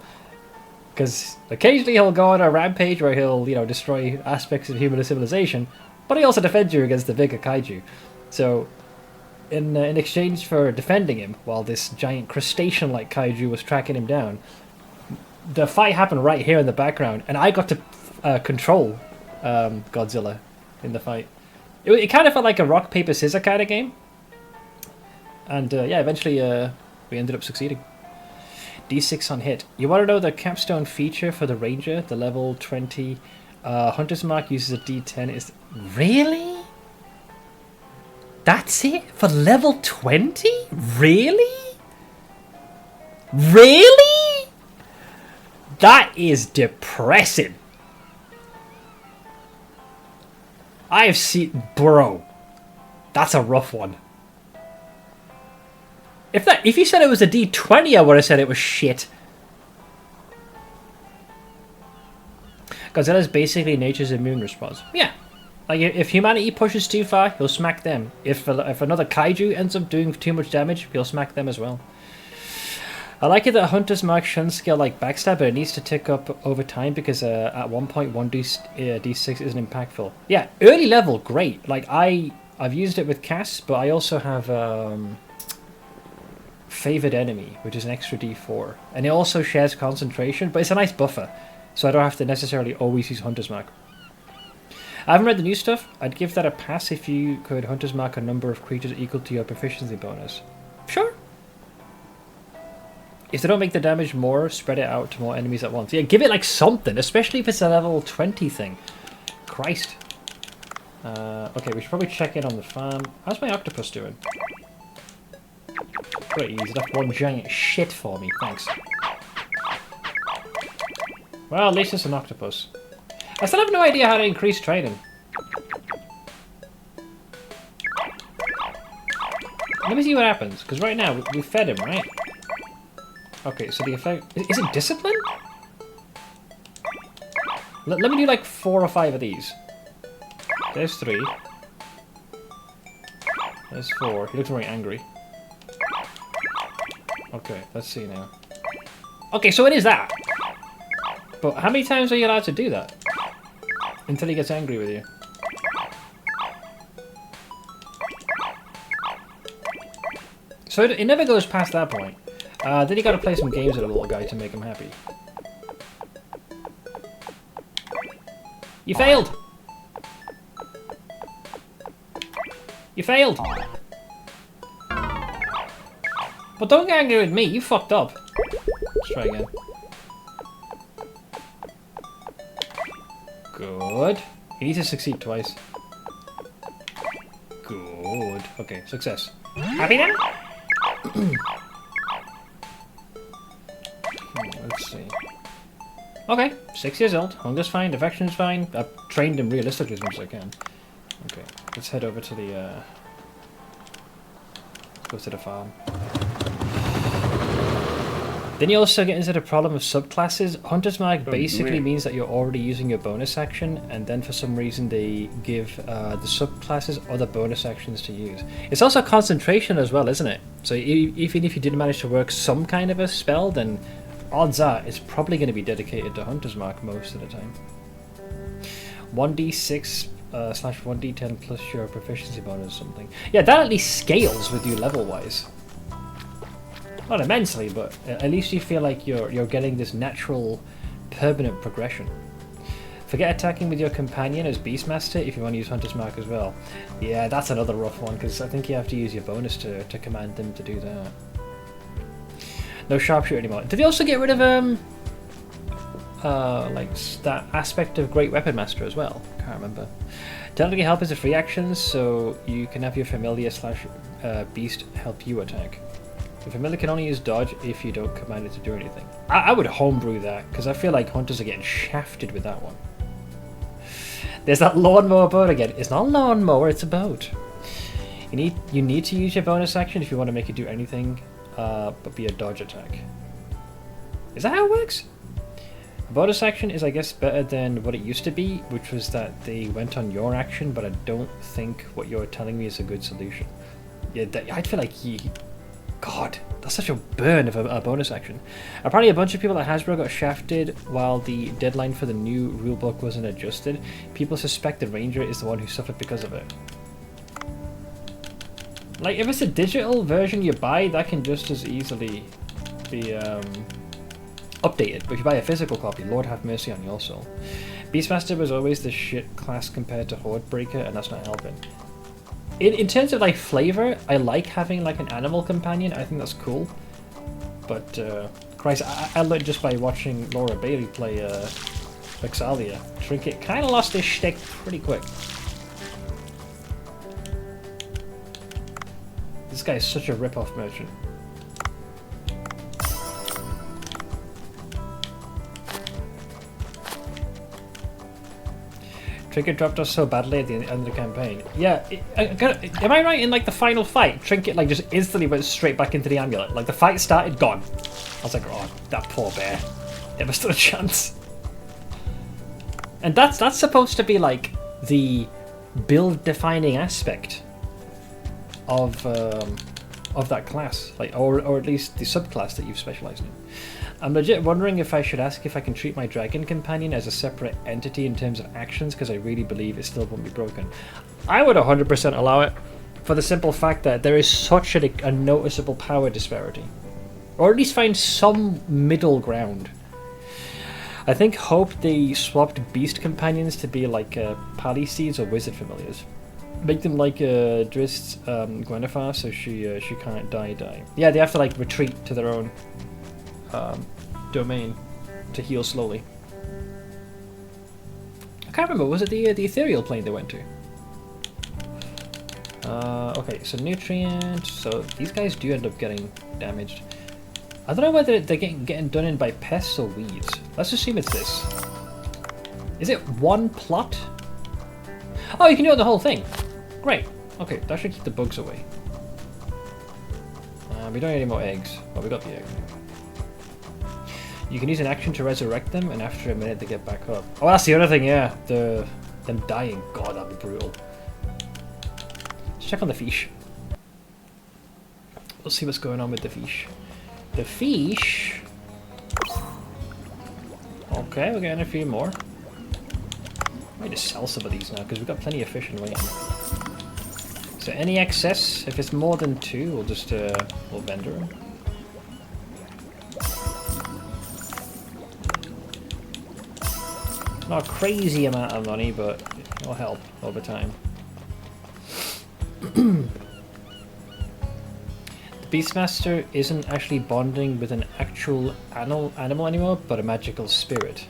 Because occasionally he'll go on a rampage where he'll, you know, destroy aspects of human civilization, but he also defends you against the bigger kaiju. So in exchange for defending him, while this giant crustacean-like kaiju was tracking him down, the fight happened right here in the background, and I got to control Godzilla in the fight. It kind of felt like a rock, paper, scissors kind of game. And yeah, eventually we ended up succeeding. D6 on hit. You want to know the capstone feature for the Ranger, the level 20 Hunter's Mark uses a D10 is... Really? That's it? For level 20? Really? Really? That is depressing. I have seen... Bro. That's a rough one. If you said it was a D20, I would have said it was shit. Godzilla's basically nature's immune response. Yeah. Like, if humanity pushes too far, he'll smack them. If another kaiju ends up doing too much damage, he'll smack them as well. I like it that Hunter's Mark shouldn't scale like Backstab, but it needs to tick up over time because at one point, one D6 isn't impactful. Yeah, early level, great. Like, I've used it with Cass, but I also have Favored Enemy, which is an extra D4. And it also shares concentration, but it's a nice buffer, so I don't have to necessarily always use Hunter's Mark. I haven't read the new stuff. I'd give that a pass if you could Hunter's Mark a number of creatures equal to your proficiency bonus. Sure. If they don't make the damage more, spread it out to more enemies at once. Yeah, give it like something, especially if it's a level 20 thing. Christ. Okay, we should probably check in on the farm. How's my octopus doing? Great, he's left one giant shit for me, thanks. Well, at least it's an octopus. I still have no idea how to increase training. Let me see what happens, because right now we fed him, right? Okay, so the effect... Is it discipline? Let me do like 4 or 5 of these. There's 3. There's 4. He looks very angry. Okay, let's see now. Okay, so it is that. But how many times are you allowed to do that? Until he gets angry with you. So it never goes past that point. Then you gotta play some games with a little guy to make him happy. You failed! You failed! But Well, don't get angry with me. You fucked up. Let's try again. Good. You need to succeed twice. Good. Okay, success. Happy now? Let's see. Okay, 6 years old. Hunger's fine. Affection's fine. I've trained him realistically as much as I can. Okay, let's head over to the, let's go to the farm. Then you also get into the problem of subclasses. Hunter's Mark basically means that you're already using your bonus action, and then for some reason they give the subclasses other bonus actions to use. It's also concentration as well, isn't it? So even if you did manage to work some kind of a spell, then odds are it's probably going to be dedicated to Hunter's Mark most of the time. 1d6 slash 1d10 plus your proficiency bonus or something. Yeah, that at least scales with you level-wise. Not immensely, but at least you feel like you're getting this natural, permanent progression. Forget attacking with your companion as Beastmaster if you want to use Hunter's Mark as well. Yeah, that's another rough one, because I think you have to use your bonus to command them to do that. No sharpshooter anymore. Did they also get rid of like that aspect of Great Weapon Master as well? Can't remember. Technically help is a free action, so you can have your familiar slash beast help you attack. The familiar can only use dodge if you don't command it to do anything. I would homebrew that, because I feel like hunters are getting shafted with that one. There's that lawnmower boat again. It's not a lawnmower, it's a boat. You need to use your bonus action if you want to make it do anything, but be a dodge attack. Is that how it works? A bonus action is, I guess, better than what it used to be, which was that they went on your action, but I don't think what you're telling me is a good solution. Yeah, I'd feel like God, that's such a burn of a bonus action. Apparently a bunch of people at Hasbro got shafted while the deadline for the new rulebook wasn't adjusted. People suspect the Ranger is the one who suffered because of it. Like, if it's a digital version you buy, that can just as easily be updated. But if you buy a physical copy, Lord have mercy on your soul. Beastmaster was always the shit class compared to Hordebreaker, and that's not helping. In terms of like flavor, I like having like an animal companion. I think that's cool. But Christ, I learned just by watching Laura Bailey play Vexalia. Trinket kind of lost his shtick pretty quick. This guy is such a rip-off merchant. Trinket dropped us so badly at the end of the campaign. Yeah, am I right in like the final fight? Trinket like just instantly went straight back into the amulet. Like the fight started, gone. I was like, oh, that poor bear. Never stood a chance. And that's supposed to be like the build-defining aspect of that class, like or at least the subclass that you've specialized in. I'm legit wondering if I should ask if I can treat my dragon companion as a separate entity in terms of actions, because I really believe it still won't be broken. I would 100% allow it, for the simple fact that there is such a noticeable power disparity. Or at least find some middle ground. I hope they swapped beast companions to be like pally seeds or wizard familiars. Make them like Drist's Gwennifer, so she can't die. Yeah, they have to like retreat to their own domain to heal slowly. I can't remember, was it the ethereal plane they went to? Okay, so nutrient, so these guys do end up getting damaged. I don't know whether they're getting done in by pests or weeds. Let's assume it's this. Is it one plot? Oh, you can do it the whole thing. Great. Okay, that should keep the bugs away. We don't need any more eggs. Well, we got the egg. You can use an action to resurrect them, and after a minute they get back up. Oh, that's the other thing, yeah. Them dying. God, that'd be brutal. Let's check on the fish. We'll see what's going on with the fish. The fish... Okay, we're getting a few more. I might just sell some of these now, because we've got plenty of fish in waiting. So any excess, if it's more than 2, we'll just we'll vendor them. Not a crazy amount of money, but it will help over time. The Beastmaster isn't actually bonding with an actual animal anymore, but a magical spirit.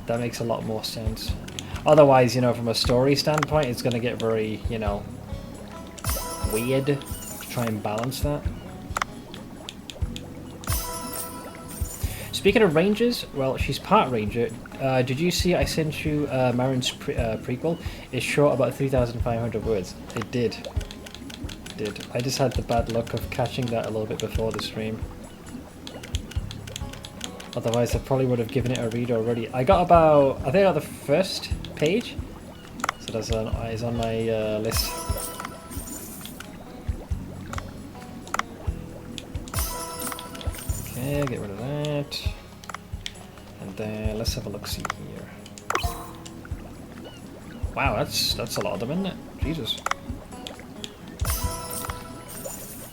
That makes a lot more sense. Otherwise, you know, from a story standpoint, it's going to get very, you know, weird to try and balance that. Speaking of rangers, well, she's part ranger. Did you see I sent you Marin's prequel? It's short, about 3,500 words. It did. I just had the bad luck of catching that a little bit before the stream. Otherwise, I probably would have given it a read already. I got about, I think I got the first page. So that's is on my list. Okay, get rid of that. And then let's have a look see here. Wow, that's a lot of them, isn't it? Jesus.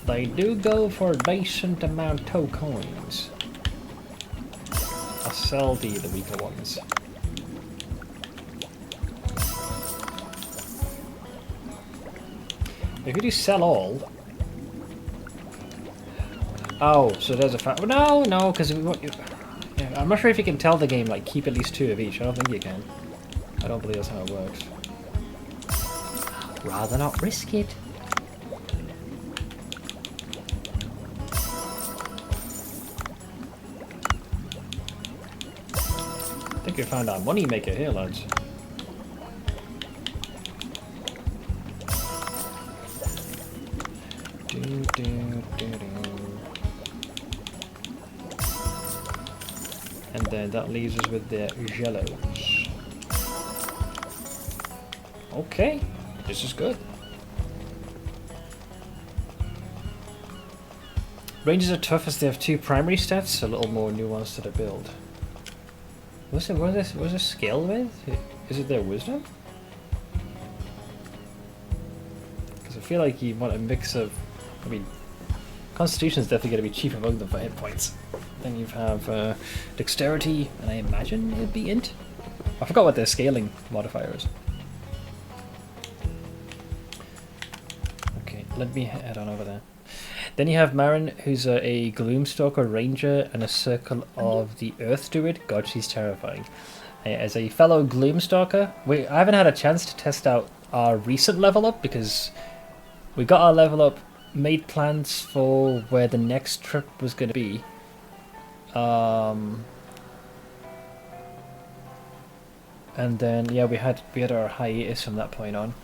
They do go for a decent amount of coins. I'll sell the weaker ones. If you do sell all... Oh, so there's a fact. No, because we want you... Yeah, I'm not sure if you can tell the game, like, keep at least 2 of each. I don't think you can. I don't believe that's how it works. Rather not risk it. I think we found our money maker here, lads. And then that leaves us with the jellos. Okay, this is good. Rangers are tough as they have 2 primary stats, a little more nuanced to the build. What's a skill with? Is it their wisdom? Because I feel like you want a mix of... I mean, Constitution is definitely going to be chief among them for hit points. Then you have Dexterity, and I imagine it'd be Int. I forgot what their scaling modifier is. Okay, let me head on over there. Then you have Marin, who's a Gloomstalker Ranger and a Circle of the Earth Druid. God, she's terrifying. As a fellow Gloomstalker, I haven't had a chance to test out our recent level up because we got our level up, made plans for where the next trip was going to be. And then yeah, we had our hiatus from that point on.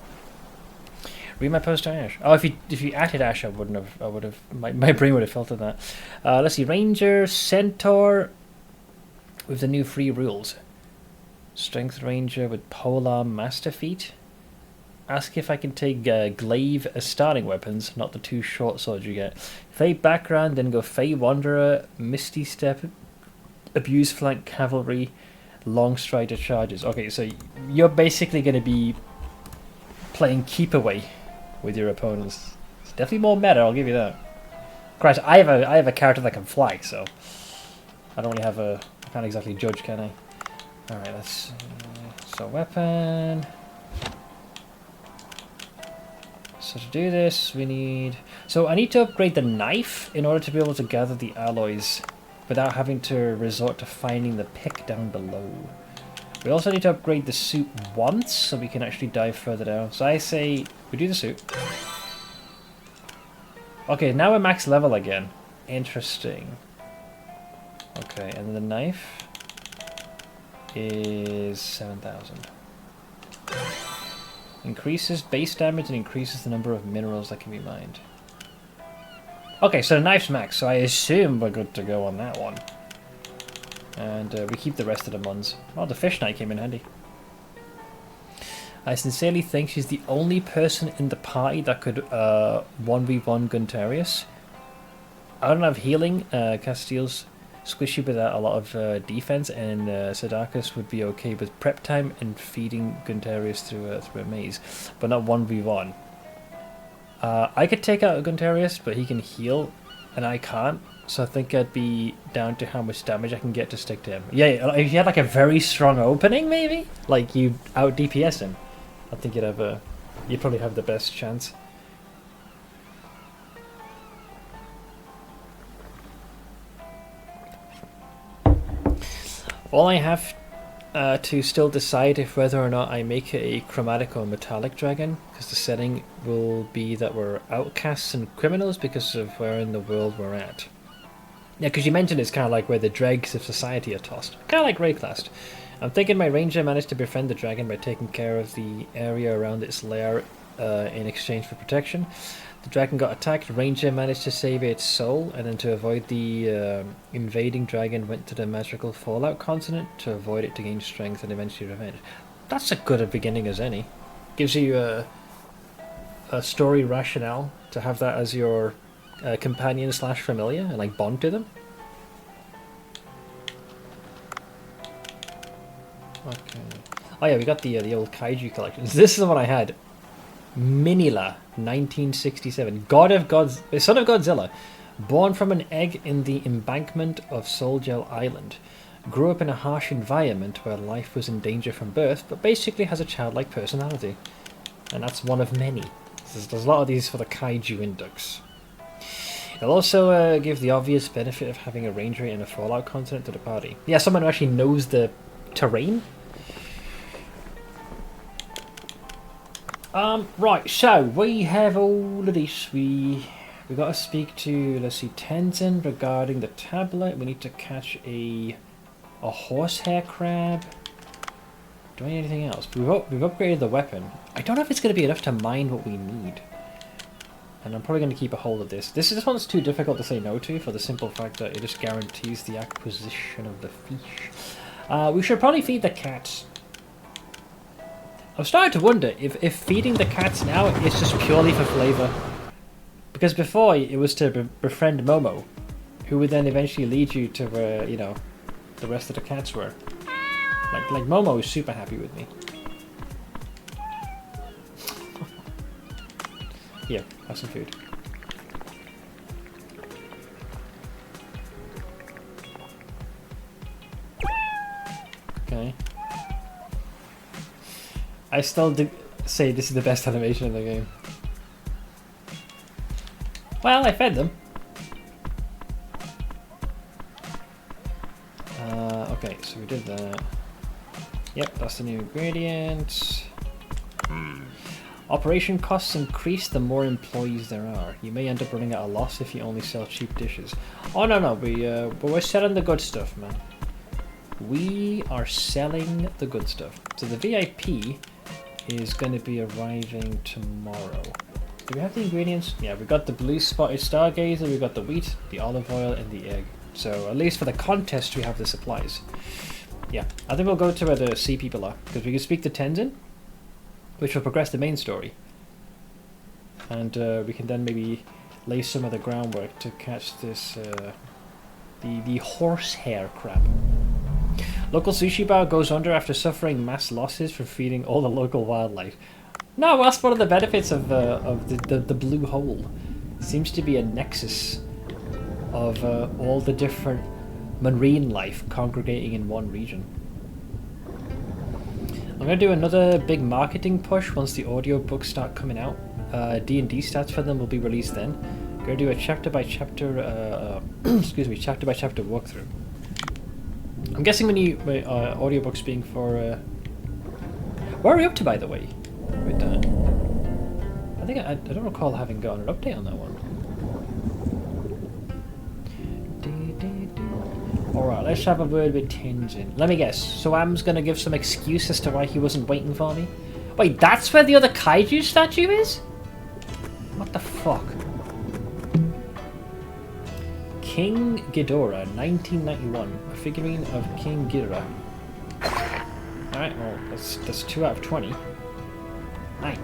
Read my post to Ash. Oh, if you added Ash, I would have. My brain would have filtered that. Let's see, Ranger, Centaur, with the new free rules. Strength Ranger with Polar Master Feat. Ask if I can take Glaive as starting weapons, not the 2 short swords you get. Fey background, then go Fey Wanderer, Misty Step, Abuse Flank Cavalry, Long Strider charges. Okay, so you're basically going to be playing keep away with your opponents. It's definitely more meta, I'll give you that. Christ, I have a character that can fly, so I don't really have I can't exactly judge, can I? Alright, let's so weapon. So to do this we need, so I need to upgrade the knife in order to be able to gather the alloys without having to resort to finding the pick down below. We also need to upgrade the suit once, so we can actually dive further down. So I say, we do the suit. Okay, now we're max level again. Interesting. Okay, and the knife is 7,000. Increases base damage and increases the number of minerals that can be mined. Okay, so the knife's max, so I assume we're good to go on that one. And we keep the rest of the muns. Oh, the fish knight came in handy. I sincerely think she's the only person in the party that could 1v1 Guntarius. I don't have healing. Castile's squishy without a lot of defense, and Sadakis would be okay with prep time and feeding Guntarius through a maze, but not 1v1. I could take out Guntarius, but he can heal, and I can't. So I think I'd be down to how much damage I can get to stick to him. Yeah, if you had like a very strong opening, maybe like you out DPS him, I think you'd probably have the best chance. All I have to still decide if whether or not I make it a chromatic or metallic dragon, because the setting will be that we're outcasts and criminals because of where in the world we're at. Yeah, because you mentioned it's kind of like where the dregs of society are tossed. Kind of like Rayclast. I'm thinking my ranger managed to befriend the dragon by taking care of the area around its lair in exchange for protection. The dragon got attacked, ranger managed to save its soul, and then to avoid the invading dragon went to the magical Fallout continent to avoid it to gain strength and eventually revenge. That's a good a beginning as any. Gives you a story rationale to have that as your companion slash familiar and like bond to them. Okay. Oh yeah, we got the old kaiju collections. This is the one I had. Minila, 1967. Son of Godzilla, born from an egg in the embankment of Solgel Island, grew up in a harsh environment where life was in danger from birth, but basically has a childlike personality, and that's one of many. There's a lot of these for the kaiju indux. It'll also give the obvious benefit of having a ranger in a Fallout continent to the party. Yeah, someone who actually knows the terrain. Right, so we have all of this. We got to speak to, let's see, Tenzin regarding the tablet. We need to catch a horsehair crab. Do we need anything else? We've upgraded the weapon. I don't know if it's going to be enough to mine what we need. And I'm probably going to keep a hold of this. This one's too difficult to say no to for the simple fact that it just guarantees the acquisition of the fish. We should probably feed the cats. I'm starting to wonder if feeding the cats now is just purely for flavour. Because before it was to befriend Momo, who would then eventually lead you to where, you know, the rest of the cats were. Like Momo is super happy with me. Here, have some food. Okay. I still say this is the best animation in the game. Well, I fed them. Okay, so we did that. Yep, that's the new ingredient. Operation costs increase the more employees there are. You may end up running at a loss if you only sell cheap dishes. Oh no, we're selling the good stuff, man. We are selling the good stuff. So the VIP is going to be arriving tomorrow. Do we have the ingredients? Yeah, we got the blue spotted stargazer, we got the wheat, the olive oil, and the egg. So at least for the contest, we have the supplies. Yeah, I think we'll go to where the sea people are, because we can speak to Tenzin, which will progress the main story. And we can then maybe lay some of the groundwork to catch this, the horsehair crab. Local sushi bar goes under after suffering mass losses for feeding all the local wildlife. No, well, that's one of the benefits of the blue hole. Seems to be a nexus of all the different marine life congregating in one region. I'm going to do another big marketing push once the audiobooks start coming out. D&D stats for them will be released then. I'm going to do a chapter by chapter chapter by chapter walkthrough. I'm guessing when you audiobooks being for where are we up to, by the way? With I think I don't recall having gotten an update on that one. Alright, let's have a word with Tenzin. Let me guess. So Am's gonna give some excuse as to why he wasn't waiting for me? Wait, that's where the other kaiju statue is? What the fuck? King Ghidorah, 1991. A figurine of King Ghidorah. Alright, well, that's 2 out of 20. 9.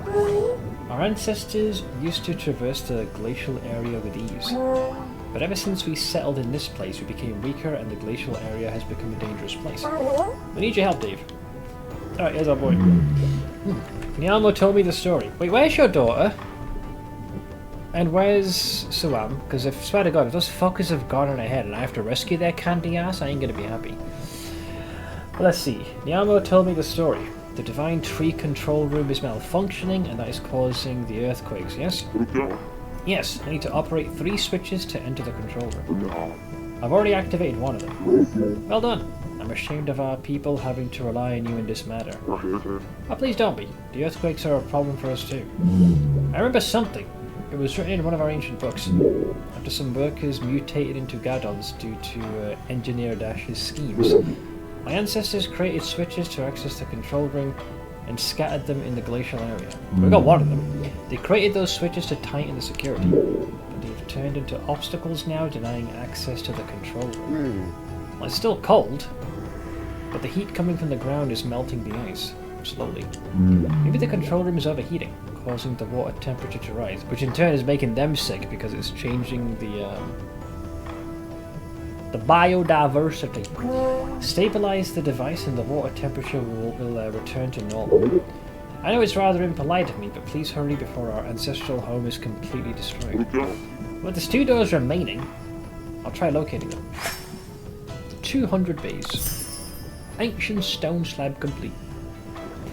Our ancestors used to traverse the glacial area with ease. But ever since we settled in this place, we became weaker and the glacial area has become a dangerous place. We need your help, Dave. Alright, here's our boy. Nyamo told me the story. Wait, where's your daughter? And where's Suam? Because if, swear to God, if those fuckers have gone on ahead and I have to rescue their candy ass, I ain't gonna be happy. But let's see. Nyamo told me the story. The Divine Tree control room is malfunctioning and that is causing the earthquakes, yes? Yes, I need to operate 3 switches to enter the control room. I've already activated one of them. Well done. I'm ashamed of our people having to rely on you in this matter. Oh, please don't be. The earthquakes are a problem for us too. I remember something. It was written in one of our ancient books. After some workers mutated into Gadons due to Engineer Dash's schemes, my ancestors created switches to access the control ring and scattered them in the glacial area. We got one of them. They created those switches to tighten the security, but they've turned into obstacles now, denying access to the control room. Well, it's still cold, but the heat coming from the ground is melting the ice, slowly. Maybe the control room is overheating, causing the water temperature to rise, which in turn is making them sick because it's changing the biodiversity. Stabilize the device and the water temperature will return to normal. I know it's rather impolite of me, but please hurry before our ancestral home is completely destroyed. With there's 2 doors remaining, I'll try locating them. 200 bays. Ancient stone slab complete.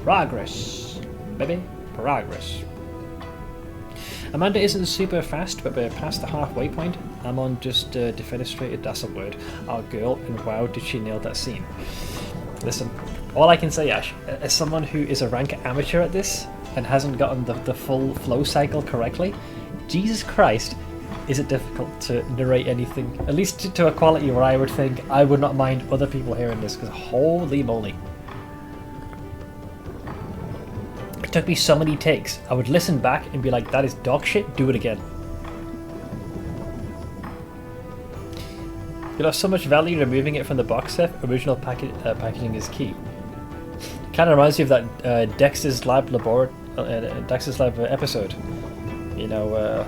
Progress. Baby, progress. Amanda isn't super fast, but we're past the halfway point. Amon just defenestrated, that's a word, our girl, and wow, did she nail that scene. Listen, all I can say, Ash, as someone who is a rank amateur at this, and hasn't gotten the full flow cycle correctly, Jesus Christ, is it difficult to narrate anything, at least to a quality where I would think I would not mind other people hearing this, because holy moly. It took me so many takes. I would listen back and be like, that is dog shit, do it again. You lost so much value removing it from the box set. Original packaging is key. Kind of reminds me of that Dexter's Lab episode. You know,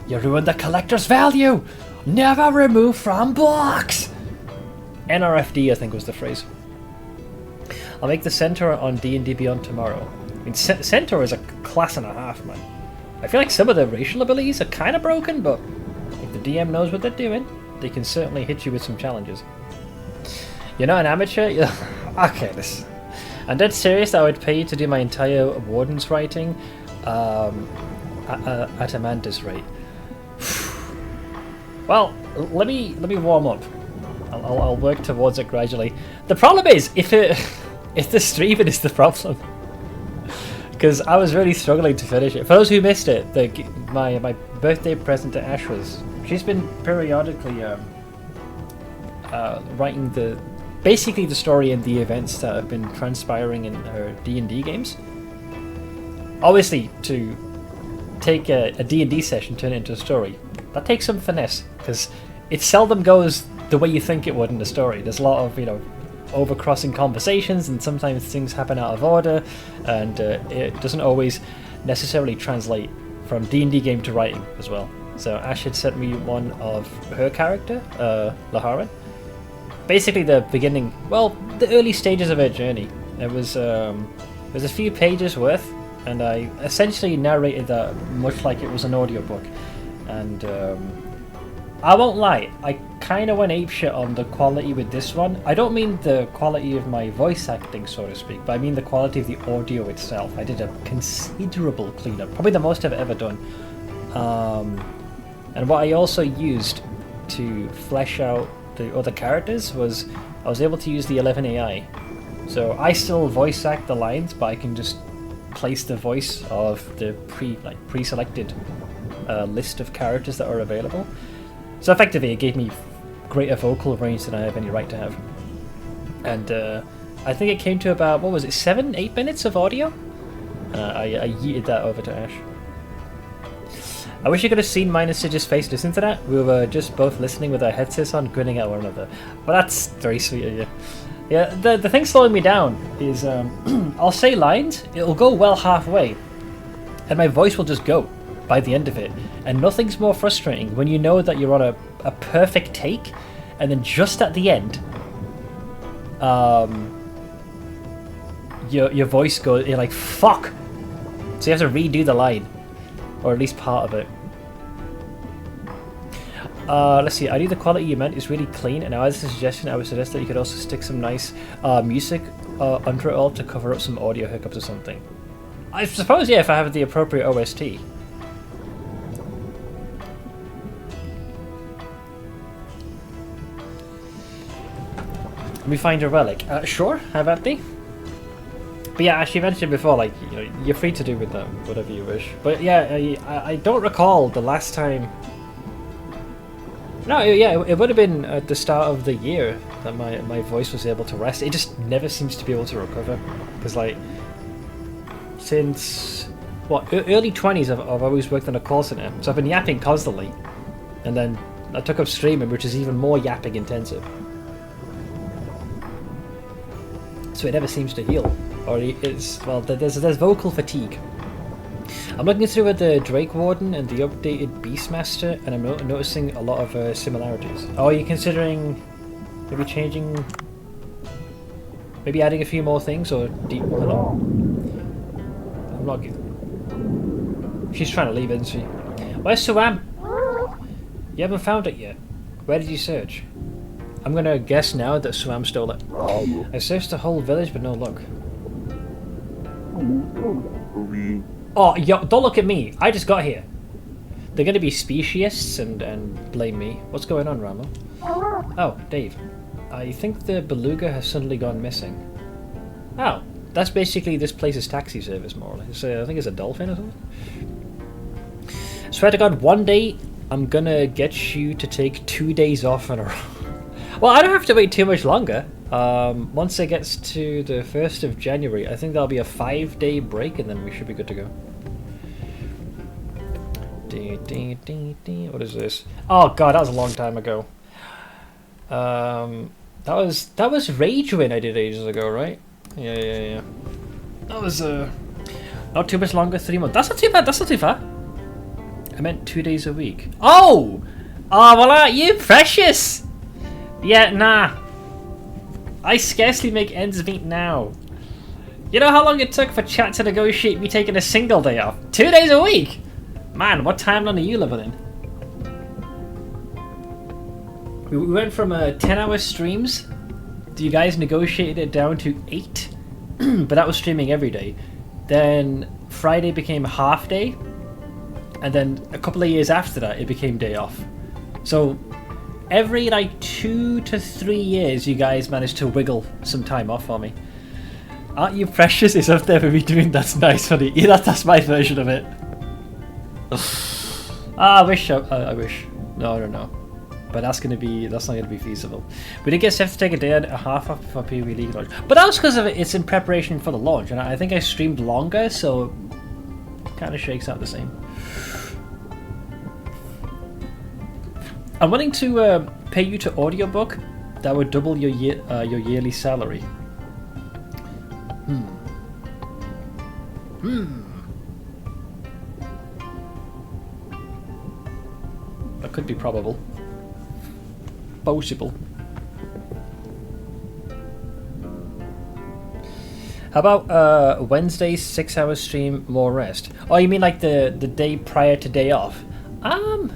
you ruined the collector's value! Never remove from box! NRFD, I think was the phrase. I'll make the Centaur on D&D Beyond tomorrow. I mean, Centaur is a class and a half, man. I feel like some of the racial abilities are kind of broken, but if the DM knows what they're doing, they can certainly hit you with some challenges. You're not an amateur? Okay, this. I'm dead serious that I would pay you to do my entire Warden's writing at Amanda's rate. Well, let me warm up. I'll work towards it gradually. The problem is, if the streaming is the problem, because I was really struggling to finish it. For those who missed it, my birthday present to Ash was she's been periodically writing basically the story and the events that have been transpiring in her D&D games. Obviously, to take a D&D session, turn it into a story, that takes some finesse, because it seldom goes the way you think it would in the story. There's a lot of, overcrossing conversations, and sometimes things happen out of order, and it doesn't always necessarily translate from D&D game to writing as well. So Ash had sent me one of her character, Laharan. Basically the beginning, the early stages of her journey. It was there's a few pages worth, and I essentially narrated that much like it was an audiobook. And I won't lie, I kind of went apeshit on the quality with this one. I don't mean the quality of my voice acting, so to speak, but I mean the quality of the audio itself. I did a considerable cleanup, probably the most I've ever done. And what I also used to flesh out the other characters was I was able to use the 11 AI. So I still voice act the lines, but I can just place the voice of the pre-selected list of characters that are available. So effectively it gave me greater vocal range than I have any right to have. And I think it came to about, 7-8 minutes of audio? I yeeted that over to Ash. I wish you could have seen mine and Sidge's face listen to that. We were just both listening with our headsets on, grinning at one another. But that's very sweet of you. Yeah, the thing slowing me down is I'll say lines, it'll go well halfway, and my voice will just go by the end of it. And nothing's more frustrating when you know that you're on a perfect take, and then just at the end, your voice goes, you're like, fuck! So you have to redo the line, or at least part of it. Let's see, I knew the quality you meant is really clean, and now as a suggestion, I would suggest that you could also stick some nice music under it all to cover up some audio hiccups or something. I suppose, yeah, if I have the appropriate OST. Let me find a relic. Sure, have at thee. But yeah, as you mentioned before, like, you know, you're free to do with them whatever you wish. But yeah, I don't recall the last time. No, yeah, it would have been at the start of the year that my voice was able to rest. It just never seems to be able to recover. Because, like, since, what, early 20s, I've always worked in a call center. So I've been yapping constantly. And then I took up streaming, which is even more yapping intensive. So it never seems to heal. Or it's, well, there's vocal fatigue. I'm looking through at the Drake Warden and the updated Beastmaster, and I'm noticing a lot of similarities. Oh, are you considering maybe changing, maybe adding a few more things, or hello? I'm not. She's trying to leave, isn't she? Where's Suam? You haven't found it yet. Where did you search? I'm gonna guess now that Suam stole it. I searched the whole village, but no luck. Oh, yo, don't look at me. I just got here. They're gonna be speciesists and blame me. What's going on, Ramo? Oh, Dave. I think the beluga has suddenly gone missing. Oh, that's basically this place's taxi service, more or less. I think it's a dolphin or something. Swear to God, one day I'm gonna get you to take 2 days off in a row. Well, I don't have to wait too much longer. Once it gets to the 1st of January, I think there'll be a 5-day break and then we should be good to go. What is this? Oh god, that was a long time ago. That was Rage Win I did ages ago, right? Yeah. That was not too much longer, 3 months. That's not too bad, that's not too far. I meant 2 days a week. Oh! Oh, well, aren't you precious? Yeah, nah. I scarcely make ends meet now. You know how long it took for chat to negotiate me taking a single day off? 2 days a week? Man, what timeline are you living in? We went from 10-hour streams. You guys negotiated it down to 8. But that was streaming every day. Then Friday became half day. And then a couple of years after that, it became day off. So every like 2 to 3 years, you guys managed to wiggle some time off for me. Aren't you precious? Is up there for me doing that's nice, honey. Yeah, that's my version of it. I wish. No. But that's not gonna be feasible. We did get Seth to take a day and a half off for PvE League launch, but that was because of it's in preparation for the launch, and I think I streamed longer, so it kind of shakes out the same. I'm willing to pay you to audiobook. That would double your yearly salary. That could be probable. Possible. How about Wednesday's 6-hour stream, more rest? Oh, you mean like the day prior to day off? I'm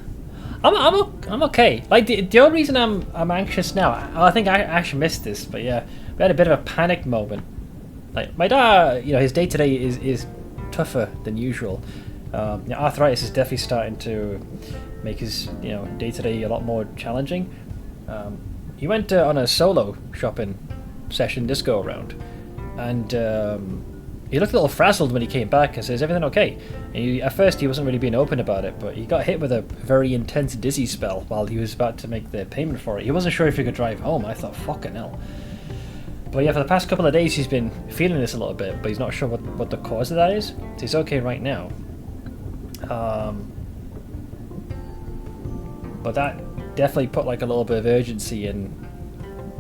okay. Like the only reason I'm anxious now, I think I actually missed this, but yeah, we had a bit of a panic moment. Like my dad, you know, his day today is tougher than usual. Arthritis is definitely starting to make his day to day a lot more challenging. He went on a solo shopping session this go around, and he looked a little frazzled when he came back and says, "Everything okay?" And at first he wasn't really being open about it, but he got hit with a very intense dizzy spell while he was about to make the payment for it. He wasn't sure if he could drive home. I thought, fucking hell. But yeah, for the past couple of days he's been feeling this a little bit, but he's not sure what the cause of that is. So he's okay right now. But that definitely put like a little bit of urgency in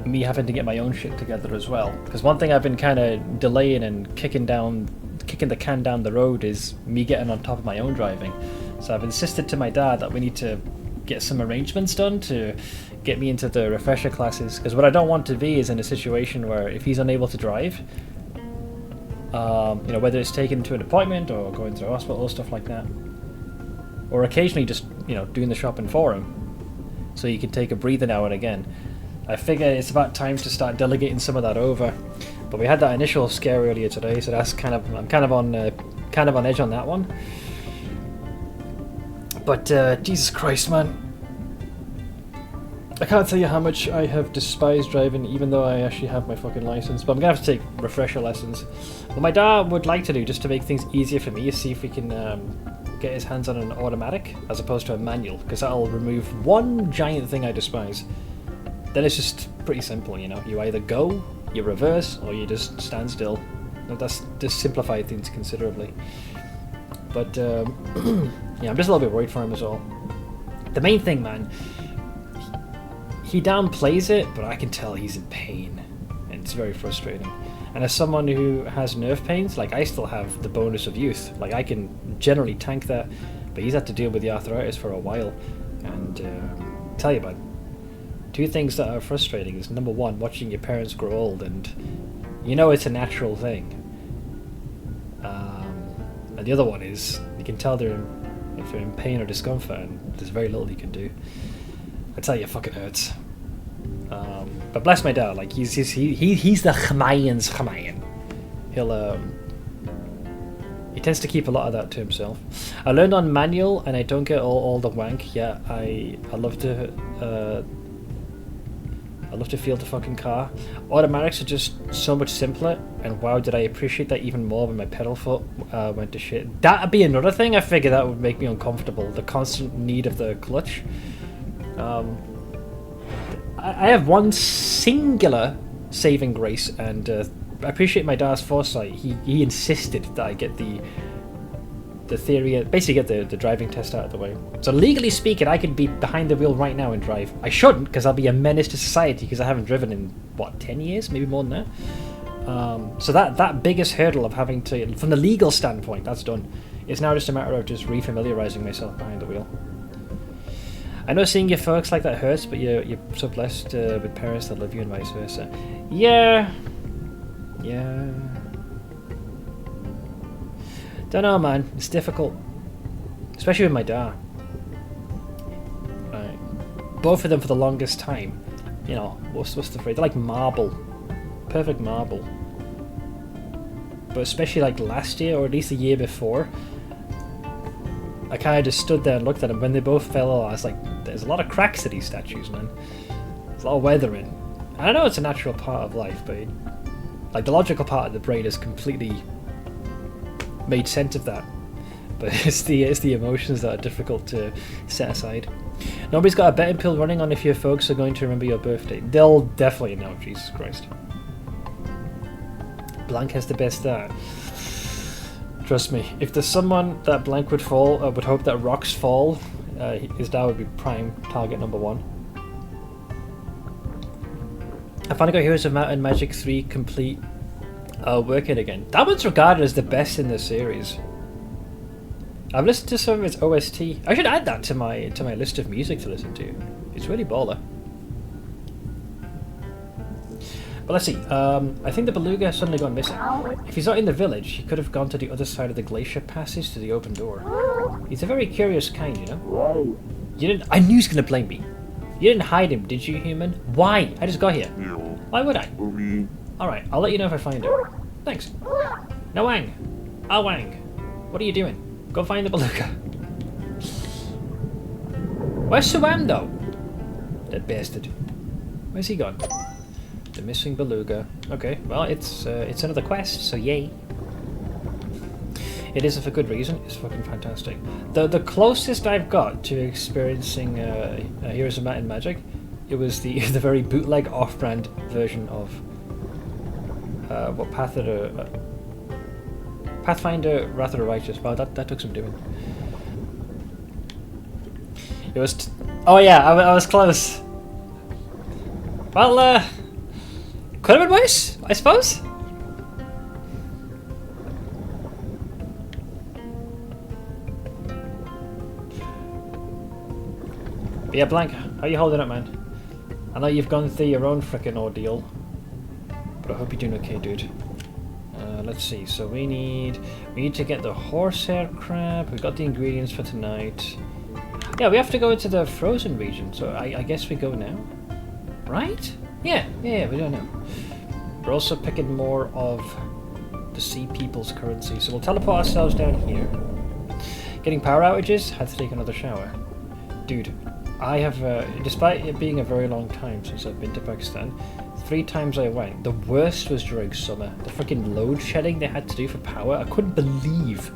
me having to get my own shit together as well. Because one thing I've been kind of delaying and kicking the can down the road is me getting on top of my own driving. So I've insisted to my dad that we need to get some arrangements done to get me into the refresher classes. Because what I don't want to be is in a situation where if he's unable to drive, whether it's taken to an appointment or going to the hospital or stuff like that, or occasionally just doing the shopping for him, so you can take a breather now and again. I figure it's about time to start delegating some of that over. But we had that initial scare earlier today, so that's I'm kind of on edge on that one. But Jesus Christ, man, I can't tell you how much I have despised driving, even though I actually have my fucking license. But I'm gonna have to take refresher lessons. What my dad would like to do, just to make things easier for me, is see if we can get his hands on an automatic as opposed to a manual, because that'll remove one giant thing I despise. Then it's just pretty simple, you know. You either go, you reverse, or you just stand still. That's just simplified things considerably. But yeah, I'm just a little bit worried for him as well. The main thing, man. He downplays it, but I can tell he's in pain, and it's very frustrating. And as someone who has nerve pains, like I still have the bonus of youth. Like I can generally tank that, but he's had to deal with the arthritis for a while. And tell you, bud, two things that are frustrating is number one, watching your parents grow old, and you know it's a natural thing. And the other one is you can tell if they're in pain or discomfort, and there's very little you can do. I tell you, it fucking hurts. But bless my dad, like he's the Chamayan's Chamayan. He tends to keep a lot of that to himself. I learned on manual, and I don't get all the wank. Yeah, I love to feel the fucking car. Automatics are just so much simpler, and wow, did I appreciate that even more when my pedal foot went to shit. That'd be another thing. I figure that would make me uncomfortable. The constant need of the clutch. I have one singular saving grace, and I appreciate my dad's foresight. He insisted that I get the theory, basically get the driving test out of the way. So legally speaking, I could be behind the wheel right now and drive. I shouldn't, because I'll be a menace to society, because I haven't driven in, what, 10 years? Maybe more than that? So that biggest hurdle of having to, from the legal standpoint, that's done. It's now just a matter of just refamiliarizing myself behind the wheel. I know seeing your folks like that hurts, but you're so blessed with parents that love you and vice versa. Yeah. Don't know, man. It's difficult, especially with my dad. Right. Both of them for the longest time. You know, what's the phrase? They're like marble, perfect marble. But especially like last year, or at least the year before, I kind of just stood there and looked at them. When they both fell, I was like, there's a lot of cracks to these statues, man. There's a lot of weathering. I know it's a natural part of life, but like the logical part of the brain is completely made sense of that. But it's the emotions that are difficult to set aside. Nobody's got a betting pill running on if your folks are going to remember your birthday. They'll definitely know, Jesus Christ. Blank has the best start. Trust me, if there's someone that Blank would fall, would hope that rocks fall, his dad would be prime target number one. I finally got Heroes of Might and Magic 3 complete working again. That one's regarded as the best in the series. I've listened to some of its OST. I should add that to my list of music to listen to. It's really baller. But let's see, I think the beluga has suddenly gone missing. If he's not in the village, he could have gone to the other side of the glacier passage to the open door. He's a very curious kind, you know? I knew he was going to blame me. You didn't hide him, did you, human? Why? I just got here. Why would I? Alright, I'll let you know if I find him. Thanks. Now Wang. Ah Wang. What are you doing? Go find the beluga. Where's Suam though? That bastard. Where's he gone? The missing beluga. Okay, well it's another quest, so yay. It isn't for good reason. It's fucking fantastic. The closest I've got to experiencing Heroes of Might and Magic, it was the very bootleg off-brand version of Pathfinder Wrath of the Righteous. Wow, that took some doing. It was. Oh yeah, I was close. Well, could have been worse, I suppose. But yeah, Blank, how you holding up, man? I know you've gone through your own frickin' ordeal, but I hope you're doing okay, dude. Let's see. So we need to get the horsehair crab. We got the ingredients for tonight. Yeah, we have to go into the frozen region. So I guess we go now, right? Yeah, we do now. We're also picking more of the sea people's currency, so we'll teleport ourselves down here. Getting power outages. Had to take another shower, dude. I have, despite it being a very long time since I've been to Pakistan, 3 times I went. The worst was during summer. The freaking load shedding they had to do for power. I couldn't believe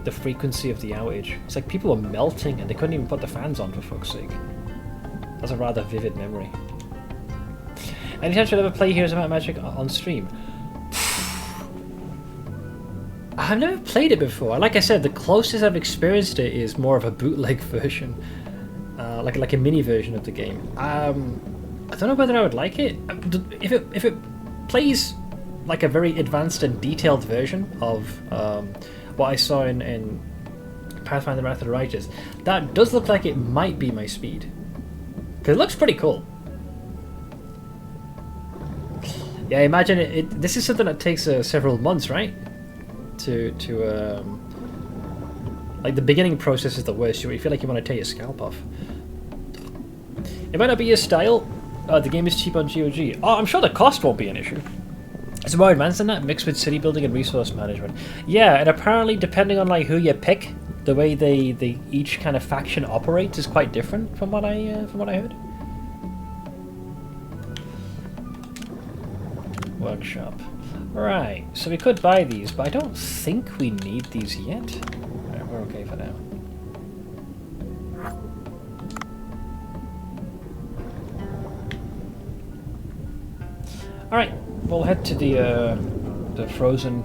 the frequency of the outage. It's like people were melting and they couldn't even put the fans on, for fuck's sake. That's a rather vivid memory. Any chance you'll ever play Heroes of Might and Magic on stream? I've never played it before. Like I said, the closest I've experienced it is more of a bootleg version. Like a mini version of the game. I don't know whether I would like it. If it plays like a very advanced and detailed version of what I saw in Pathfinder Wrath of the Righteous, that does look like it might be my speed. Because it looks pretty cool. Yeah, imagine it. This is something that takes several months, right? To like the beginning process is the worst. You feel like you want to tear your scalp off. It might not be your style. The game is cheap on GOG. Oh, I'm sure the cost won't be an issue. It's more advanced than that, mixed with city building and resource management. Yeah, and apparently, depending on like who you pick, the way they each kind of faction operates is quite different from what I heard. Workshop. Right, so we could buy these, but I don't think we need these yet. Right, we're okay for now. Alright, we'll head to the frozen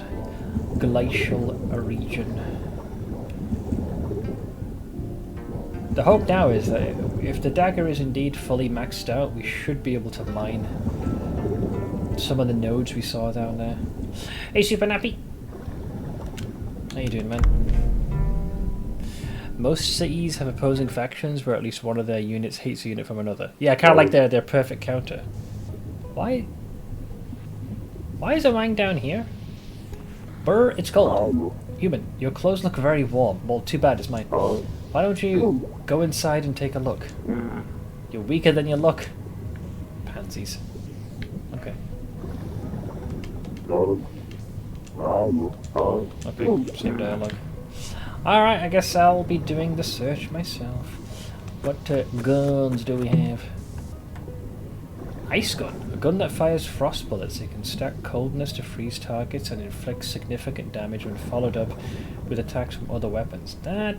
glacial region. The hope now is that if the dagger is indeed fully maxed out, we should be able to mine some of the nodes we saw down there. Hey, Super Nappy! How you doing, man? Most cities have opposing factions where at least one of their units hates a unit from another. Yeah, kind of like their perfect counter. Why is a mine down here? Brr, it's cold. Human, your clothes look very warm. Well, too bad, it's mine. Why don't you go inside and take a look? You're weaker than you look. Pansies. Okay. Okay, same dialogue. Alright, I guess I'll be doing the search myself. What guns do we have? Ice gun. A gun that fires frost bullets. It can stack coldness to freeze targets and inflict significant damage when followed up with attacks from other weapons. That...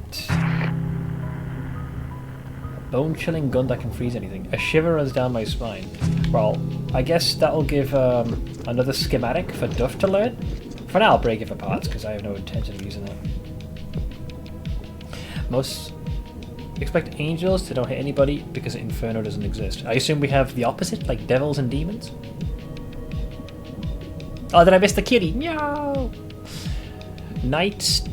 bone-chilling gun that can freeze anything. A shiver runs down my spine. Well, I guess that'll give another schematic for Duff to learn. For now, I'll break it for parts, because I have no intention of using it. Most expect angels to don't hit anybody because Inferno doesn't exist. I assume we have the opposite, like devils and demons? Oh, did I miss the kitty? Meow! Knights,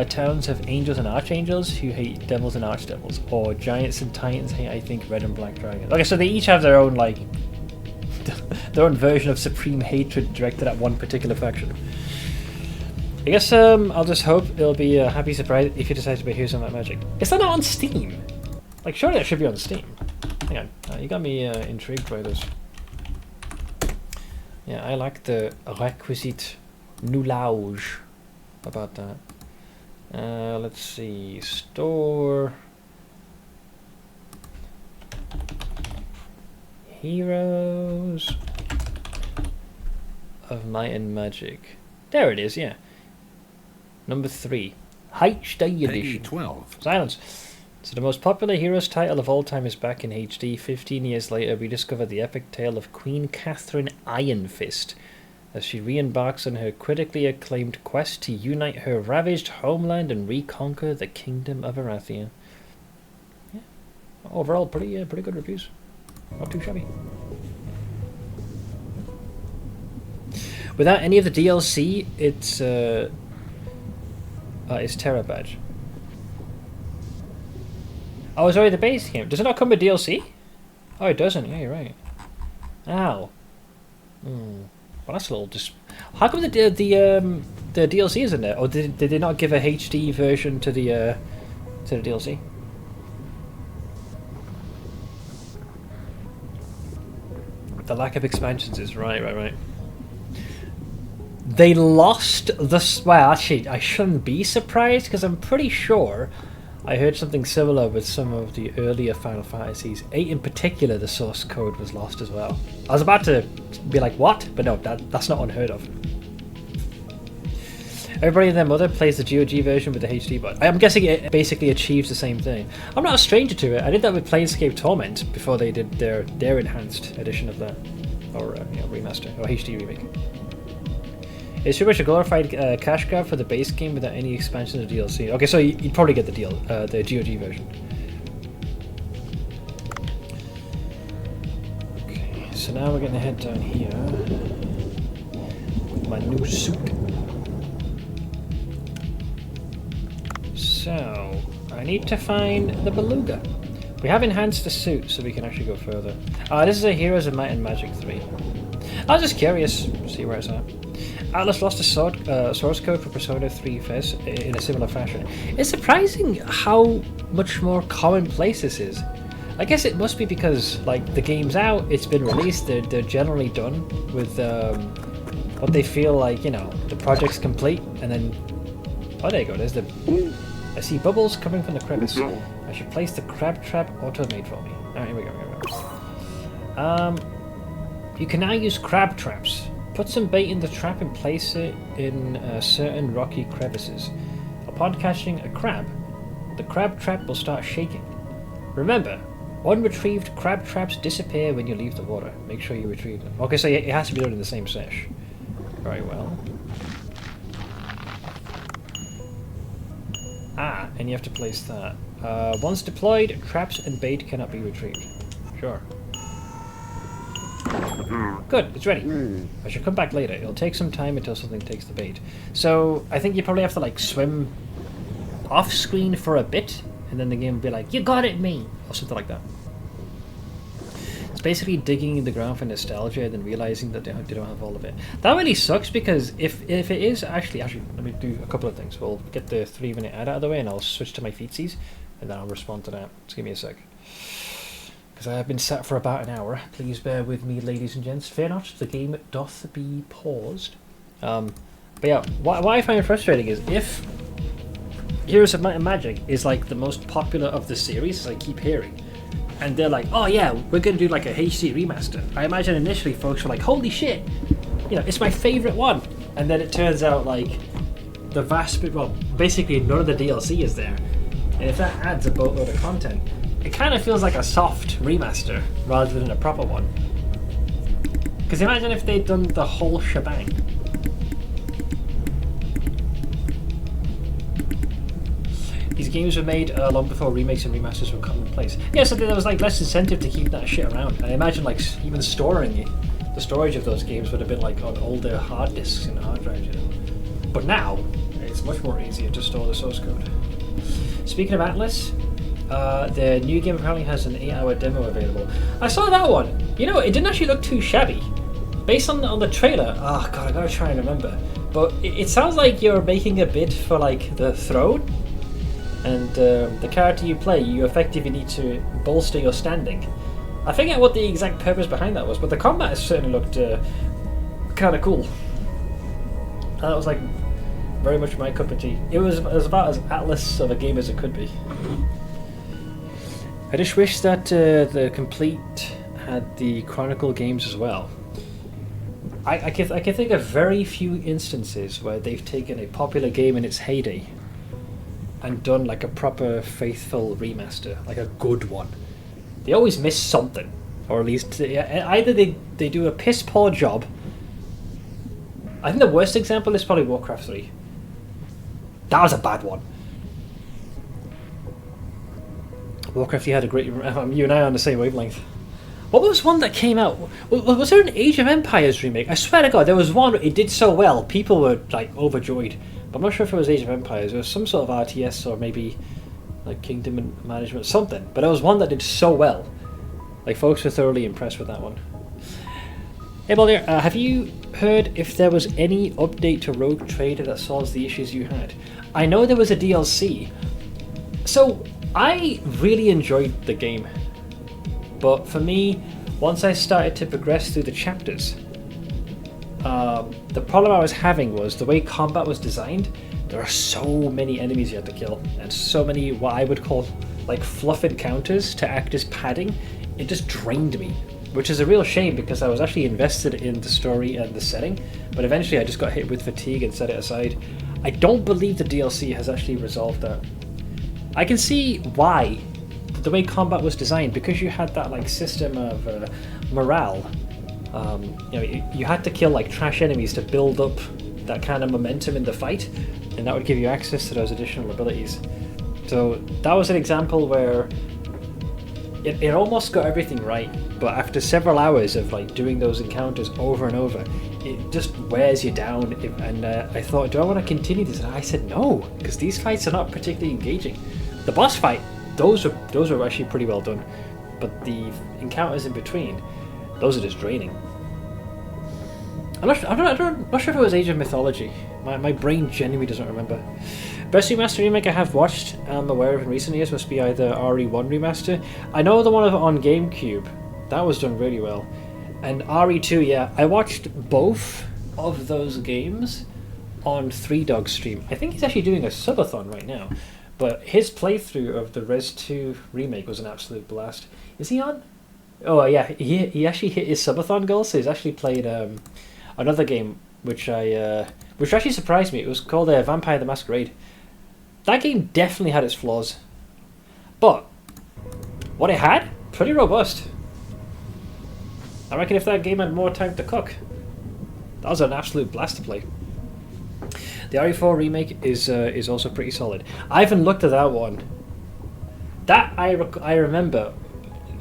towns have angels and archangels who hate devils and archdevils. Or giants and titans hate, I think, red and black dragons. Okay, so they each have their own, like, their own version of supreme hatred directed at one particular faction. I guess I'll just hope it'll be a happy surprise if you decide to play Heroes of Might and Magic. Is that not on Steam? Like, surely that should be on Steam. Hang on, you got me intrigued by this. Yeah, I like the requisite knowledge about that. Let's see, store... Heroes of Might and Magic. There it is, yeah. Number 3. HD edition. 12. Silence. So the most popular Heroes title of all time is back in HD. 15 years later, we discover the epic tale of Queen Catherine Ironfist as she re-embarks on her critically acclaimed quest to unite her ravaged homeland and reconquer the Kingdom of Arathia. Yeah. Overall, pretty good reviews. Not too shabby. Without any of the DLC, it's Terra Badge. Oh, it's already the base game. Does it not come with DLC? Oh, it doesn't. Yeah, you're right. Ow. Well, that's a little how come the DLC isn't there? Or did they not give a HD version to the DLC? The lack of expansions is right. They lost the... Well, actually, I shouldn't be surprised, because I'm pretty sure I heard something similar with some of the earlier Final Fantasies. 8 in particular, the source code was lost as well. I was about to be like, what? But no, that's not unheard of. Everybody and their mother plays the GOG version with the HD mod. I'm guessing it basically achieves the same thing. I'm not a stranger to it. I did that with Planescape Torment before they did their enhanced edition of that. Or remaster, or HD remake. It's pretty much a glorified cash grab for the base game without any expansion or DLC. Okay, so you'd probably get the GOG version. Okay, so now we're gonna head down here with my new suit. So, I need to find the Beluga. We have enhanced the suit so we can actually go further. This is a Heroes of Might and Magic 3. I was just curious, see where it's at. Atlas lost a source code for Persona 3 Fez in a similar fashion. It's surprising how much more commonplace this is. I guess it must be because, like, the game's out, it's been released, they're generally done with what they feel like, you know, the project's complete, and then... Oh, there you go, there's the... I see bubbles coming from the crevice. I should place the crab trap auto-made for me. Alright, here we go. You can now use crab traps. Put some bait in the trap and place it in certain rocky crevices. Upon catching a crab, the crab trap will start shaking. Remember, unretrieved crab traps disappear when you leave the water. Make sure you retrieve them. Okay, so it has to be done in the same sesh. Very well. Ah, and you have to place that. Once deployed, traps and bait cannot be retrieved. Sure. Good, it's ready. I should come back later. It'll take some time until something takes the bait. So, I think you probably have to, like, swim off-screen for a bit, and then the game will be like, you got it, me! Or something like that. It's basically digging in the ground for nostalgia and then realizing that they don't have all of it. That really sucks because if it is actually, let me do a couple of things. We'll get the 3-minute ad out of the way and I'll switch to my feetsies and then I'll respond to that. Just give me a sec. Because I have been sat for about an hour. Please bear with me, ladies and gents. Fear not, the game doth be paused. But yeah, what I find frustrating is if Heroes of Might and Magic is like the most popular of the series, as I keep hearing, and they're like, oh yeah, we're going to do like a HD remaster. I imagine initially folks were like, holy shit, you know, it's my favourite one. And then it turns out like the basically none of the DLC is there. And if that adds a boatload of content, it kind of feels like a soft remaster rather than a proper one. Because imagine if they'd done the whole shebang. These games were made long before remakes and remasters were commonplace. Yeah, so there was like less incentive to keep that shit around. And I imagine like even storing the storage of those games would have been like on older hard disks and hard drives, you know. But now it's much more easier to store the source code. Speaking of Atlas, the new game apparently has an 8-hour demo available. I saw that one. You know, it didn't actually look too shabby. Based on the trailer, oh god, I gotta try and remember. But it sounds like you're making a bid for like the throne. And the character you play, you effectively need to bolster your standing. I forget what the exact purpose behind that was, but the combat certainly looked kind of cool. That was like very much my cup of tea. It was about as Atlas of a game as it could be. I just wish that the Complete had the Chronicle games as well. I can think of very few instances where they've taken a popular game in its heyday and done like a proper faithful remaster, like a good one. They always miss something, or at least either they do a piss poor job. I think the worst example is probably Warcraft 3. That was a bad one. Warcraft 3 had a great... you and I are on the same wavelength. What was one that came out? Was there an Age of Empires remake? I swear to god, there was one, it did so well, people were like overjoyed. But I'm not sure if it was Age of Empires. It was some sort of RTS or maybe like Kingdom Management, something. But there was one that did so well. Like folks were thoroughly impressed with that one. Hey Baldir, have you heard if there was any update to Rogue Trader that solves the issues you had? I know there was a DLC. So I really enjoyed the game. But for me, once I started to progress through the chapters, the problem I was having was the way combat was designed there are so many enemies you have to kill, and so many what I would call like fluff encounters to act as padding. It just drained me, which is a real shame because I was actually invested in the story and the setting, but eventually I just got hit with fatigue and set it aside. I don't believe the DLC has actually resolved that. I can see why, the way combat was designed, because you had that like system of morale. You had to kill like trash enemies to build up that kind of momentum in the fight, and that would give you access to those additional abilities. So that was an example where it almost got everything right, but after several hours of like doing those encounters over and over, it just wears you down. And I thought, do I want to continue this? And I said no, because these fights are not particularly engaging. The boss fight, those are actually pretty well done, but the encounters in between, those are just draining. I'm not sure if it was Age of Mythology. My brain genuinely doesn't remember. Best remaster remake I have watched, I'm aware of in recent years, must be either RE1 remaster. I know the one on GameCube, that was done really well. And RE2, yeah, I watched both of those games on 3Dog's stream. I think he's actually doing a subathon right now. But his playthrough of the Res 2 remake was an absolute blast. Is he on? Oh yeah, he actually hit his subathon goal, so he's actually played another game which actually surprised me. It was called Vampire the Masquerade. That game definitely had its flaws, but what it had, pretty robust. I reckon if that game had more time to cook, that was an absolute blast to play. The RE4 remake is also pretty solid. I haven't looked at that one. That I remember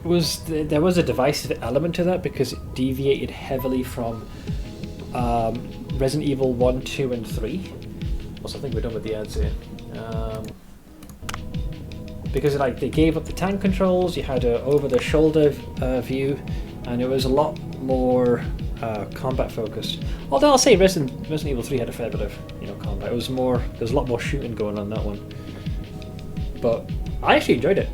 there was a divisive element to that because it deviated heavily from Resident Evil 1, 2, and 3. Also, I think we're done with the ads here. Because like they gave up the tank controls, you had a over-the-shoulder view, and it was a lot more combat focused. Although I'll say Resident Evil 3 had a fair bit of combat. There was a lot more shooting going on that one. But I actually enjoyed it.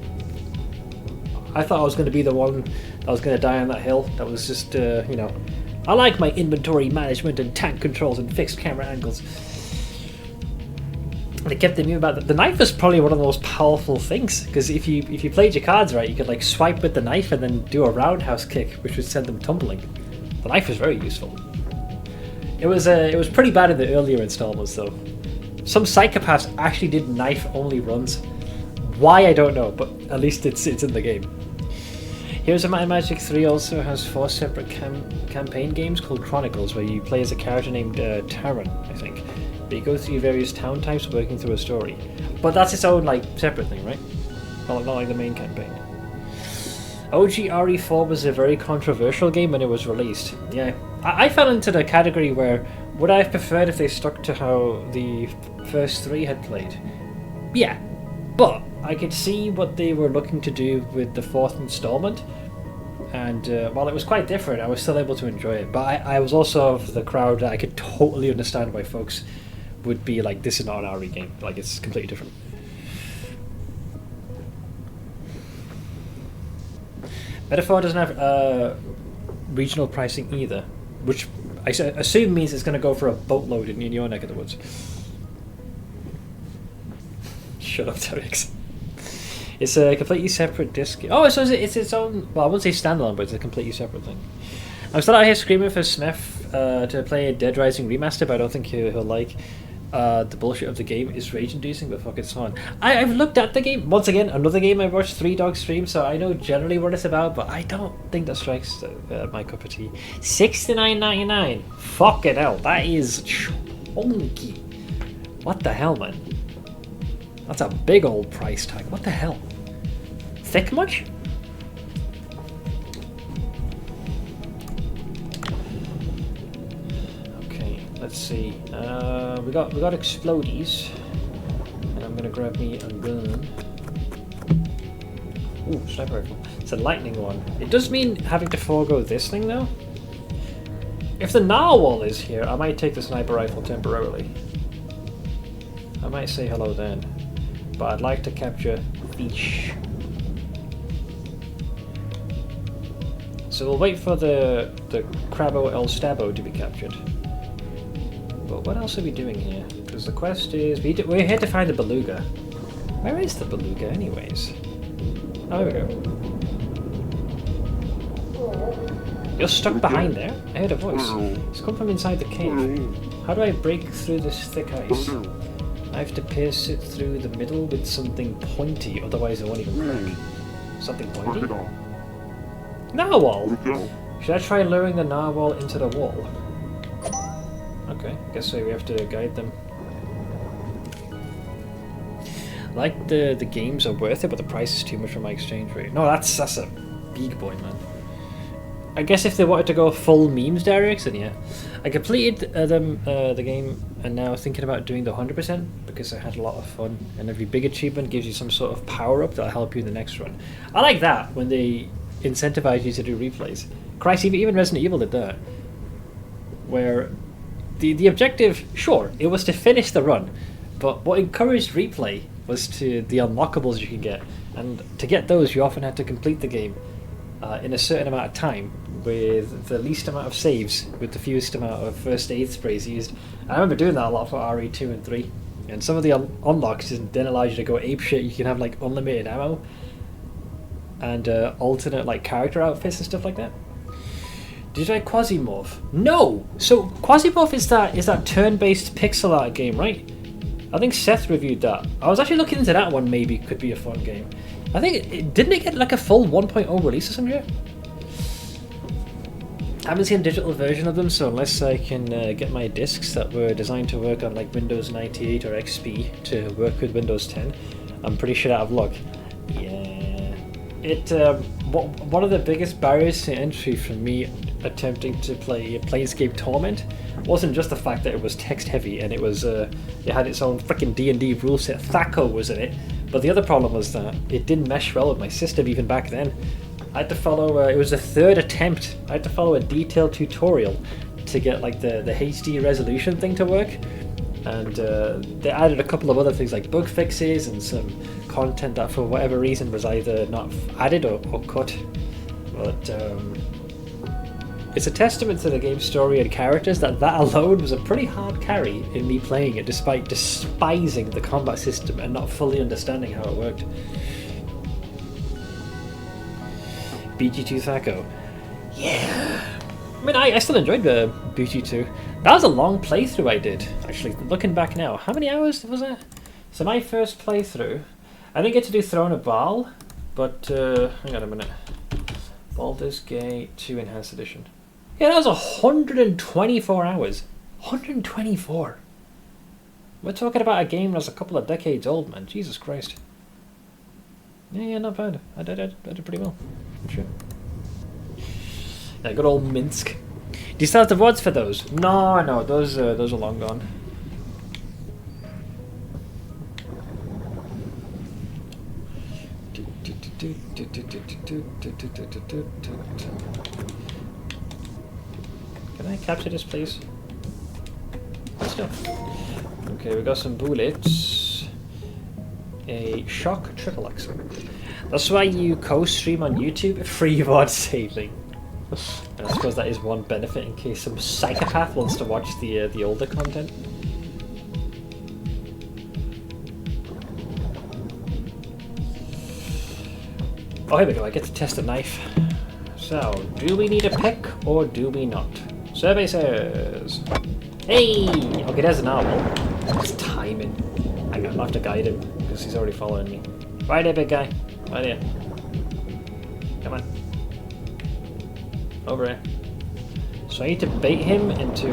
I thought I was going to be the one that was going to die on that hill. That was just I like my inventory management and tank controls and fixed camera angles. And it kept thinking about that. The knife was probably one of the most powerful things, because if you played your cards right, you could like swipe with the knife and then do a roundhouse kick, which would send them tumbling. The knife was very useful. It was pretty bad in the earlier installments though. Some psychopaths actually did knife only runs. Why I don't know, but at least it's in the game. Heroes of Might and Magic 3 also has 4 separate campaign games called Chronicles, where you play as a character named Taran, I think. But you go through various town types working through a story. But that's its own like separate thing, right? Not like the main campaign. OG RE4 was a very controversial game when it was released. Yeah, I fell into the category where would I have preferred if they stuck to how the first 3 had played? Yeah, but I could see what they were looking to do with the 4th installment, and while it was quite different, I was still able to enjoy it. But I was also of the crowd that I could totally understand why folks would be like, this is not an RE game, like it's completely different. Metaphor doesn't have regional pricing either, which I assume means it's going to go for a boatload in your neck of the woods. Shut up, Terex. It's a completely separate disc. Oh, so it's its own. Well, I wouldn't say standalone, but it's a completely separate thing. I'm still out here screaming for Smith to play Dead Rising Remaster, but I don't think he'll like. The bullshit of the game is rage-inducing, but fuck, it's fun. I've looked at the game once again. Another game I watched 3Dog stream, so I know generally what it's about, but I don't think that strikes my cup of tea. $69.99. Fucking hell, that is chunky. What the hell, man? That's a big old price tag. What the hell? Thick much? Okay, let's see. We got explodies, and I'm gonna grab me a gun. Ooh, sniper rifle. It's a lightning one. It does mean having to forego this thing though. If the narwhal is here, I might take the sniper rifle temporarily. I might say hello then. But I'd like to capture fish. So we'll wait for the Crabbo El Stabbo to be captured. But what else are we doing here? Because the quest is... we're here to find the beluga. Where is the beluga anyways? Oh, here we go. You're stuck behind there? I heard a voice. It's come from inside the cave. How do I break through this thick ice? I have to pierce it through the middle with something pointy, otherwise it won't even crack. Something pointy? Narwhal! Should I try luring the narwhal into the wall? Okay, guess so we have to guide them. Like the games are worth it, but the price is too much for my exchange rate. No, that's a big boy, man. I guess if they wanted to go full memes directs, then yeah. I completed the game, and now thinking about doing the 100% because I had a lot of fun, and every big achievement gives you some sort of power up that'll help you in the next run. I like that when they incentivize you to do replays. Christ, even Resident Evil did that, where the objective, sure, it was to finish the run, but what encouraged replay was to the unlockables you can get, and to get those you often had to complete the game in a certain amount of time with the least amount of saves, with the fewest amount of first aid sprays used. And I remember doing that a lot for RE2 and 3, and some of the unlocks then allows you to go apeshit. You can have like unlimited ammo and alternate like character outfits and stuff like that. Did I Quasimorph? No! So Quasimorph is that turn-based pixel art game, right? I think Seth reviewed that. I was actually looking into that one, maybe could be a fun game. I think didn't it get like a full 1.0 release or something? I haven't seen a digital version of them, so unless I can get my discs that were designed to work on like Windows 98 or XP to work with Windows 10, I'm pretty shit out of luck. Yeah, one of the biggest barriers to entry for me attempting to play Planescape Torment wasn't just the fact that it was text heavy and it had its own freaking D&D rule set. Thaco was in it, but the other problem was that it didn't mesh well with my system even back then. I had to follow, it was the third attempt, I had to follow a detailed tutorial to get like the HD resolution thing to work, and they added a couple of other things like bug fixes and some content that for whatever reason was either not added or cut. But it's a testament to the game's story and characters that alone was a pretty hard carry in me playing it despite despising the combat system and not fully understanding how it worked. BG2 Thaco. Yeah! I mean, I still enjoyed the BG2. That was a long playthrough I did, actually, looking back now. How many hours was it? So my first playthrough, I didn't get to do Throne of Baal, but, hang on a minute. Baldur's Gate 2 Enhanced Edition. Yeah, that was 124 hours. 124! We're talking about a game that's a couple of decades old, man. Jesus Christ. Yeah, not bad. I did pretty well. Sure. Yeah, good old Minsk. Do you still have the VODs for those? No, those are long gone. Can I capture this, please? Let's go. Okay, we got some bullets. A shock triple axle. That's why you co-stream on YouTube, free VOD saving. And I suppose that is one benefit in case some psychopath wants to watch the older content. Oh, here we go, I get to test a knife. So, do we need a pick or do we not? Survey says... Hey! Okay, there's an owl. Just timing. Hang on, I'll have to guide him because he's already following me. Right there, big guy. Right here. Come on. Over here. So I need to bait him into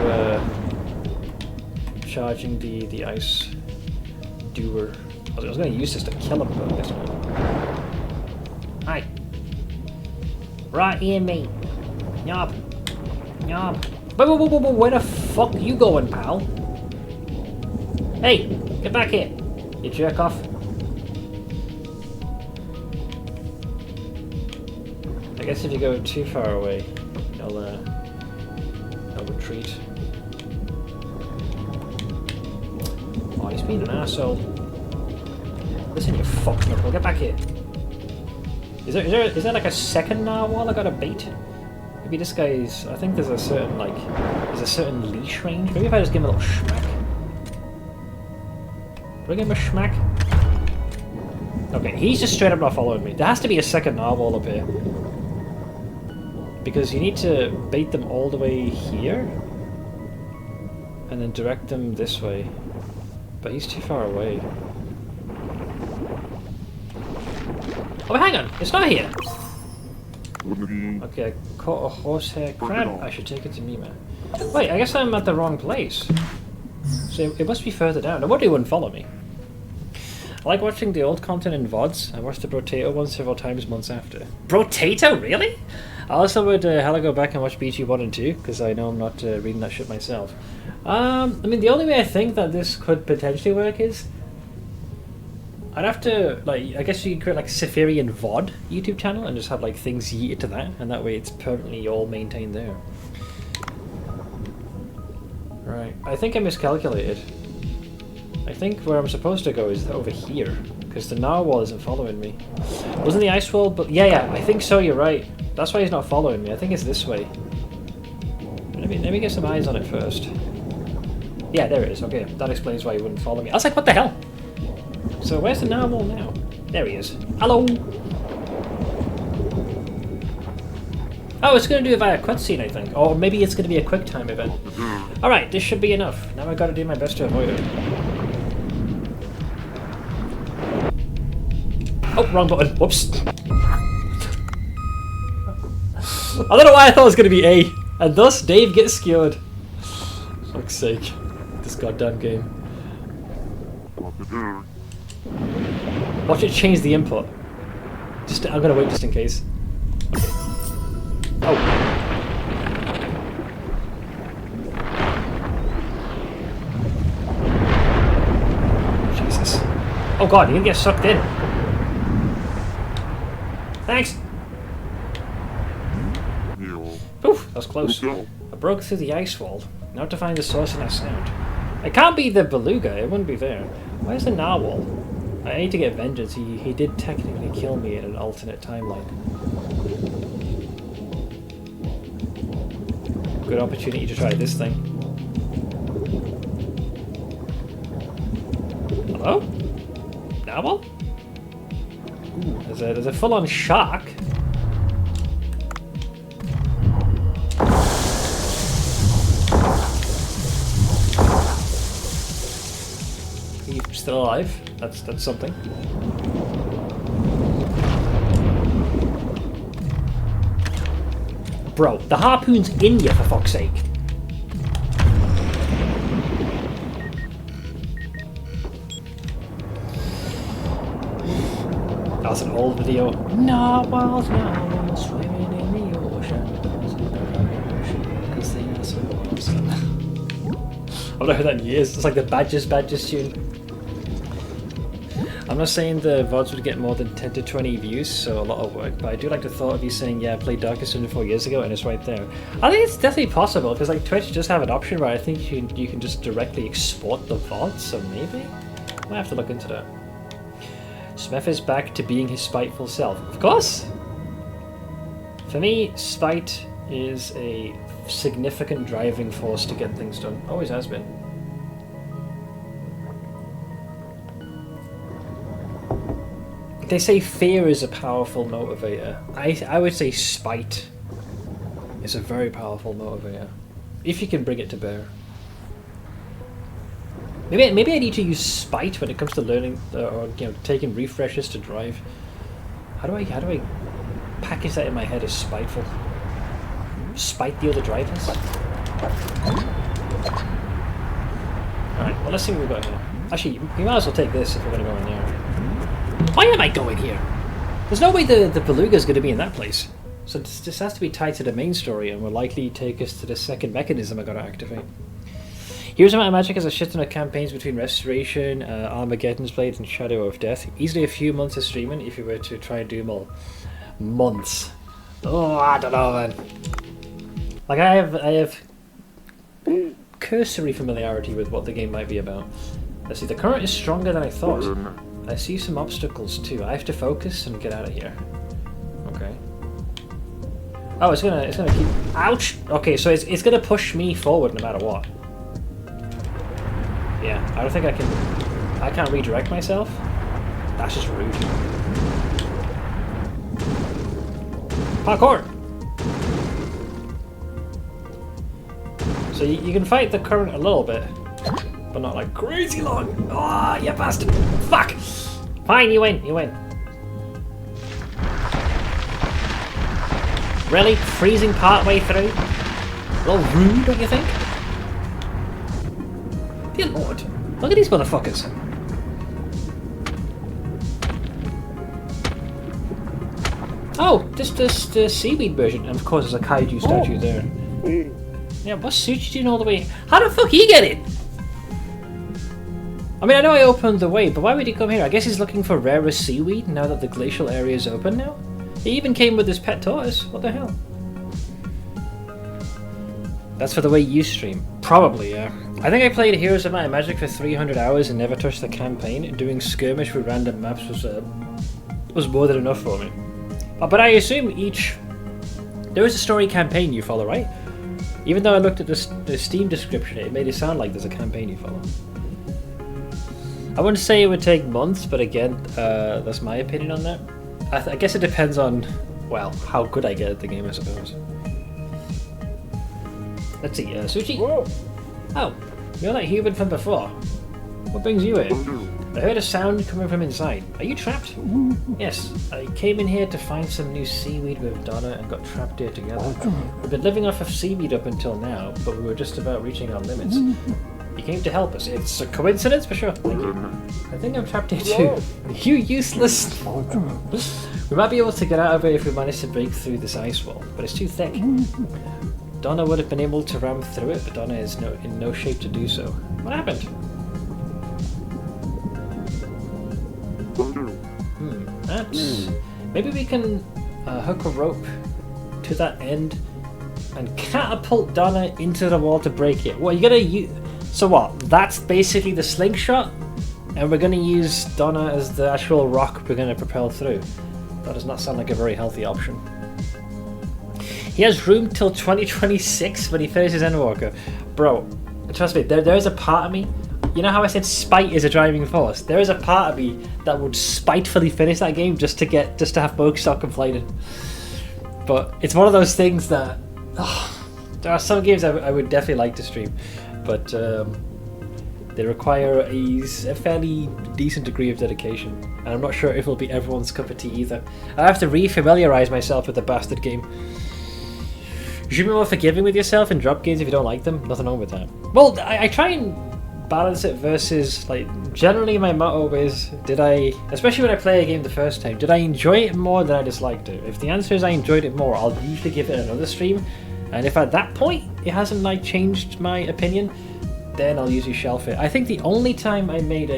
charging the ice doer. I was going to use this to kill him, but I guess not. Hi. Right here, mate. Yob. Yob. Whoa, where the fuck you going, pal? Hey, get back here. You jerk off. I guess if you go too far away, you'll retreat. Oh, he's being an asshole. Listen, you fuck knuckle, get back here. Is there like a second narwhal I got a bait? Maybe this guy's. I think there's a certain leash range. Maybe if I just give him a little schmack. Bring him a schmack. Okay, he's just straight up not following me. There has to be a second narwhal up here. Because you need to bait them all the way here. And then direct them this way. But he's too far away. Oh, hang on! It's not here! Okay, I caught a horsehair crab. I should take it to Mima. Wait, I guess I'm at the wrong place. So it must be further down. No wonder he wouldn't follow me. I like watching the old content in VODs. I watched the Brotato one several times months after. Brotato? Really? I also would hella go back and watch BG 1 and 2, because I know I'm not reading that shit myself. I mean, the only way I think that this could potentially work is... I'd have to, like, I guess you could create, like, Safarian VOD YouTube channel and just have, like, things yeeted to that, and that way it's permanently all maintained there. Right, I think I miscalculated. I think where I'm supposed to go is over here, because the narwhal isn't following me. Wasn't the ice wall? But yeah, I think so. You're right. That's why he's not following me. I think it's this way. Let me get some eyes on it first. Yeah, there it is. Okay, that explains why he wouldn't follow me. I was like, what the hell? So where's the narwhal now? There he is. Hello. Oh, it's going to do it via cutscene, I think. Or maybe it's going to be a quick time event. Alright, this should be enough. Now I've got to do my best to avoid it. Oh, wrong button. Whoops. I don't know why I thought it was going to be A. And thus, Dave gets skewered. Fuck's sake. This goddamn game. Watch it change the input. I'm going to wait just in case. Oh. Jesus. Oh god, you're gonna get sucked in. Thanks. Oof, that was close. I broke through the ice wall. Now to find the source of that sound. It can't be the beluga, it wouldn't be there. Where's the narwhal? I need to get vengeance. He did technically kill me in an alternate timeline. Good opportunity to try this thing. Hello? Narwhal? Ooh, there's a full-on shark. He's still alive. That's something. Bro, the harpoon's in you, for fuck's sake. That was an old video. Narwhals, narwhals, swimming in the ocean. Because they are so awesome. I've not heard that in years. It's like the Badges tune. I'm not saying the VODs would get more than 10 to 20 views, so a lot of work, but I do like the thought of you saying, yeah, I played Darkest Dungeon 4 years ago, and it's right there. I think it's definitely possible, because like Twitch does have an option where I think you can just directly export the VOD, so maybe? I might have to look into that. Smith is back to being his spiteful self. Of course! For me, spite is a significant driving force to get things done. Always has been. They say fear is a powerful motivator. I would say spite is a very powerful motivator, if you can bring it to bear. Maybe I need to use spite when it comes to learning or taking refreshers to drive. How do I package that in my head as spiteful? Spite the other drivers. All right, well let's see what we've got here. Actually, we might as well take this if we're going to go in there. Why am I going here? There's no way the beluga's going to be in that place. So this has to be tied to the main story and will likely take us to the second mechanism I got to activate. Here's my magic as a shit ton of campaigns between Restoration, Armageddon's Blade, and Shadow of Death. Easily a few months of streaming if you were to try and do them all. Months. Oh, I don't know, man. Like I have cursory familiarity with what the game might be about. Let's see, the current is stronger than I thought. I see some obstacles too. I have to focus and get out of here. Okay. Oh, it's gonna keep. Ouch! Okay, so it's gonna push me forward no matter what. Yeah, I don't think I can. I can't redirect myself? That's just rude. Parkour! So you can fight the current a little bit, but not like crazy long. Ah, you bastard! Fuck! Fine, you win, you win. Really? Freezing part way through? A little rude, don't you think? Dear Lord, look at these motherfuckers. Oh, this the seaweed version, and of course there's a kaiju statue there. Yeah, what's Suchi doing all the way? How the fuck he get in? I mean, I know I opened the way, but why would he come here? I guess he's looking for rarer seaweed now that the glacial area is open now. He even came with his pet tortoise. What the hell? That's for the way you stream. Probably, yeah. I think I played Heroes of Might and Magic for 300 hours and never touched the campaign. Doing skirmish with random maps was more than enough for me. But I assume there is a story campaign you follow, right? Even though I looked at the Steam description, it made it sound like there's a campaign you follow. I wouldn't say it would take months, but again, that's my opinion on that. I guess it depends on, well, how good I get at the game, I suppose. Let's see, Suchi? Whoa. Oh, you're that human from before. What brings you in? I heard a sound coming from inside. Are you trapped? Yes, I came in here to find some new seaweed with Donna and got trapped here together. We've been living off of seaweed up until now, but we were just about reaching our limits. You came to help us. It's a coincidence for sure. Thank you. I think I'm trapped here too. You useless! We might be able to get out of it if we manage to break through this ice wall, but it's too thick. Donna would have been able to ram through it, but Donna is in no shape to do so. What happened? Maybe we can hook a rope to that end and catapult Donna into the wall to break it. What, you gonna use? So what? That's basically the slingshot, and we're gonna use Donna as the actual rock we're gonna propel through. That does not sound like a very healthy option. He has room till 2026 when he finishes Endwalker. Bro, trust me, there is a part of me. You know how I said spite is a driving force? There is a part of me that would spitefully finish that game just to have Pokestop completed. But it's one of those things that there are some games I would definitely like to stream, but they require a fairly decent degree of dedication, and I'm not sure if it'll be everyone's cup of tea either. I have to re-familiarize myself with the bastard game. You should be more forgiving with yourself in drop games if you don't like them. Nothing wrong with that. Well, I try and balance it versus, like, generally my motto is, especially when I play a game the first time, did I enjoy it more than I disliked it? If the answer is I enjoyed it more, I'll usually give it another stream, and if at that point it hasn't like changed my opinion, then I'll usually shelf it. I think the only time I made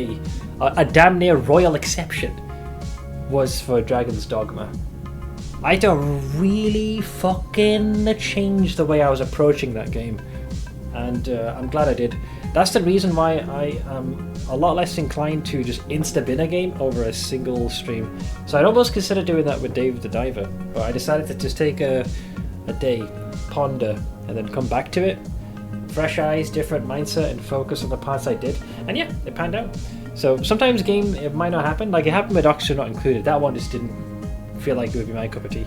a damn near royal exception was for Dragon's Dogma. I don't really fucking change the way I was approaching that game, and I'm glad I did. That's the reason why I am a lot less inclined to just insta-bin a game over a single stream. So I'd almost consider doing that with Dave the Diver, but I decided to just take a day, ponder, and then come back to it. Fresh eyes, different mindset, and focus on the parts I did. And yeah, it panned out. So sometimes it might not happen. Like it happened with Oxygen Not Included. That one just didn't feel like it would be my cup of tea.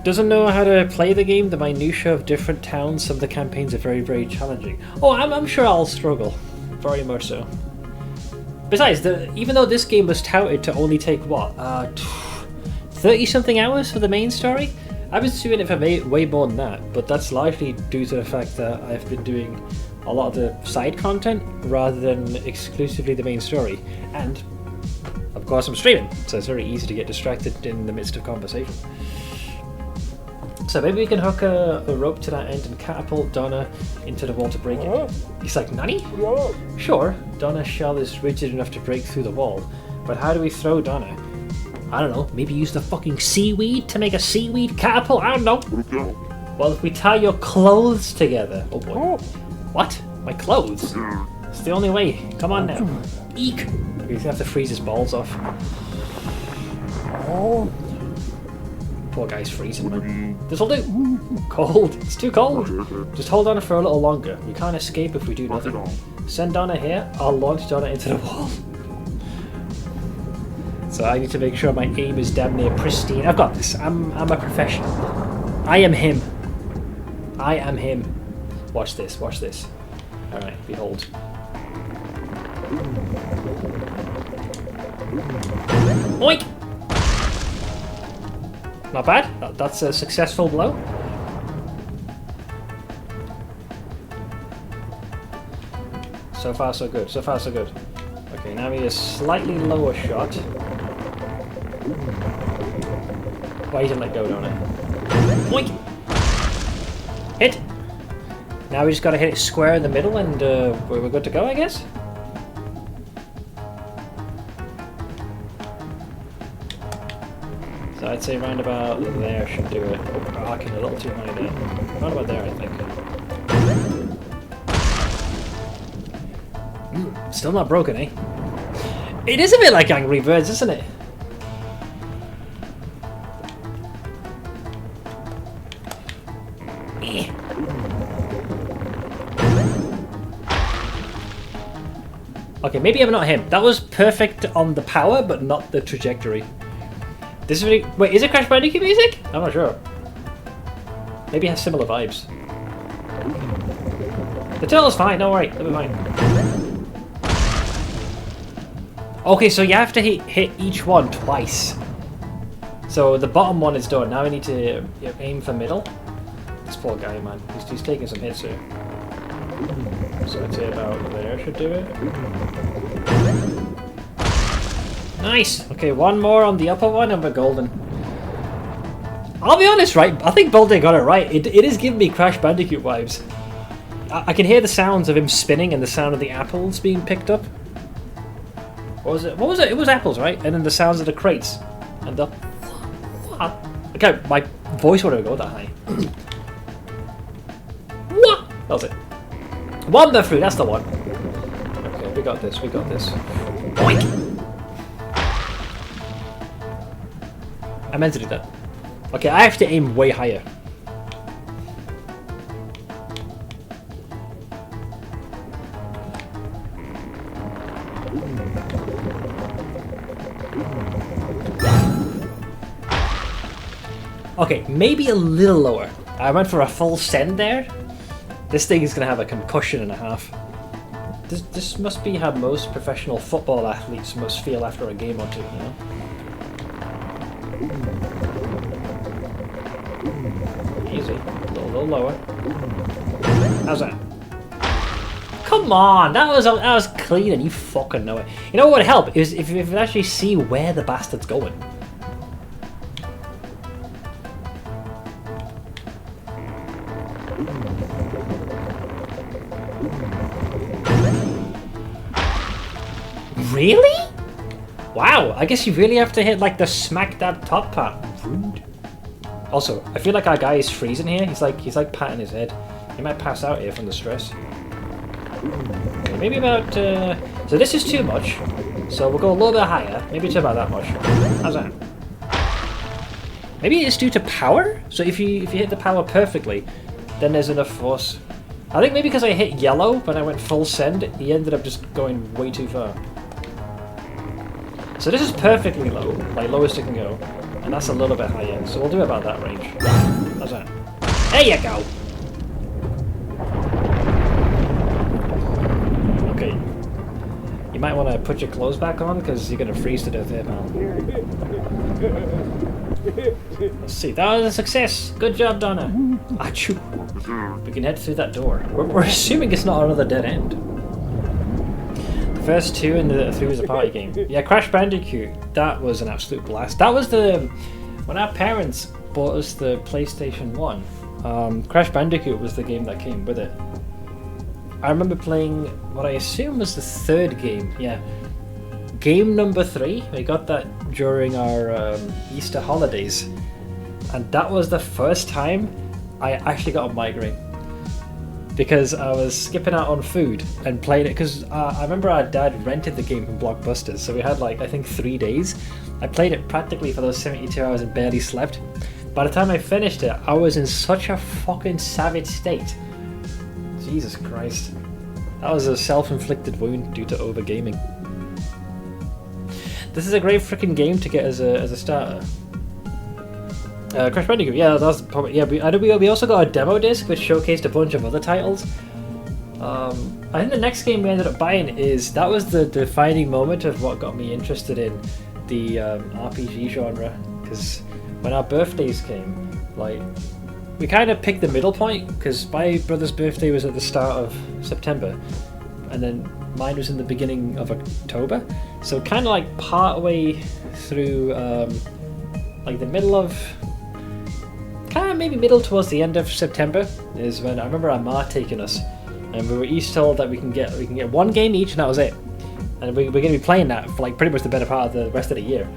Doesn't know how to play the game. The minutiae of different towns, some of the campaigns are very, very challenging. Oh, I'm sure I'll struggle. Very much so. Besides, even though this game was touted to only take, 30-something hours for the main story, I was doing it for way more than that, but that's largely due to the fact that I've been doing a lot of the side content rather than exclusively the main story. And, of course, I'm streaming, so it's very easy to get distracted in the midst of conversation. So maybe we can hook a rope to that end and catapult Donna into the wall to break it. He's like, Nani? Sure, Donna's shell is rigid enough to break through the wall, but how do we throw Donna? I don't know, maybe use the fucking seaweed to make a seaweed catapult? I don't know. Well, if we tie your clothes together... Oh boy. What? My clothes? It's the only way. Come on now. Eek! He's gonna have to freeze his balls off. Poor guy's freezing, man. This'll do. Cold. It's too cold. Just hold on for a little longer. You can't escape if we do nothing. Send Donna here. I'll launch Donna into the wall. So I need to make sure my aim is damn near pristine. I've got this. I'm a professional. I am him. I am him. Watch this. Watch this. All right. Behold. Oink! Not bad. That's a successful blow. So far, so good. So far, so good. Okay, now we need a slightly lower shot. Why you didn't let go, don't I? Boink! Hit! Now we just gotta hit it square in the middle and we're good to go, I guess? So I'd say round about there should do it. Oh, arcing a little too high there. Round about there, I think. Still not broken, eh? It is a bit like Angry Birds, isn't it? Okay, maybe I'm not him. That was perfect on the power, but not the trajectory. This is really... Wait, is it Crash Bandicoot music? I'm not sure. Maybe it has similar vibes. The turtle's fine, don't worry, it'll be fine. Okay, so you have to hit each one twice. So the bottom one is done. Now we need to aim for middle. This poor guy, man. He's taking some hits here. So I'd say about there should do it. Nice! Okay, one more on the upper one and we're golden. I'll be honest, right? I think Baldur got it right. It is giving me Crash Bandicoot vibes. I can hear the sounds of him spinning and the sound of the apples being picked up. What was it? What was it? It was apples, right? And then the sounds of the crates. And the... Okay, my voice wouldn't go that high. What? That was it. Wonder Fruit, that's the one. Okay, we got this, we got this. Boink! I meant to do that. Okay, I have to aim way higher. Okay, maybe a little lower. I went for a full send there. This thing is going to have a concussion and a half. This must be how most professional football athletes must feel after a game or two, you know? Easy. A little lower. How's that? Come on! That was clean and you fucking know it. You know what would help? Is if you could actually see where the bastard's going. Really? Wow, I guess you really have to hit like the smack dab top part. Rude. Also, I feel like our guy is freezing here. He's like patting his head. He might pass out here from the stress. Okay, maybe about so this is too much. So we'll go a little bit higher, maybe to about that much. How's that? Maybe it's due to power? So if you hit the power perfectly, then there's enough force. I think maybe because I hit yellow when I went full send, he ended up just going way too far. So this is perfectly low, like lowest it can go. And that's a little bit higher, so we'll do about that range. How's that? There you go! Okay. You might want to put your clothes back on, because you're going to freeze to death here, pal. Let's see, that was a success! Good job, Donna! Achoo! We can head through that door. We're assuming it's not another dead end. First two and the three was a party game. Yeah, Crash Bandicoot, that was an absolute blast. That was when our parents bought us the PlayStation 1, Crash Bandicoot was the game that came with it. I remember playing what I assume was the third game, yeah. Game number 3, we got that during our Easter holidays. And that was the first time I actually got a migraine. Because I was skipping out on food and playing it, because I remember our dad rented the game from Blockbusters, so we had like, I think 3 days. I played it practically for those 72 hours and barely slept. By the time I finished it, I was in such a fucking savage state. Jesus Christ. That was a self-inflicted wound due to overgaming. This is a great freaking game to get as a starter. Crash Bandicoot, yeah, that's probably, yeah. We also got a demo disc which showcased a bunch of other titles. I think the next game we ended up buying that was the defining moment of what got me interested in the RPG genre. Because when our birthdays came, like, we kind of picked the middle point, because my brother's birthday was at the start of September, and then mine was in the beginning of October. So kind of like part way through, like the middle of, kind of maybe middle towards the end of September is when I remember our ma taking us, and we were each told that we can get one game each, and that was it. And we're going to be playing that for like pretty much the better part of the rest of the year.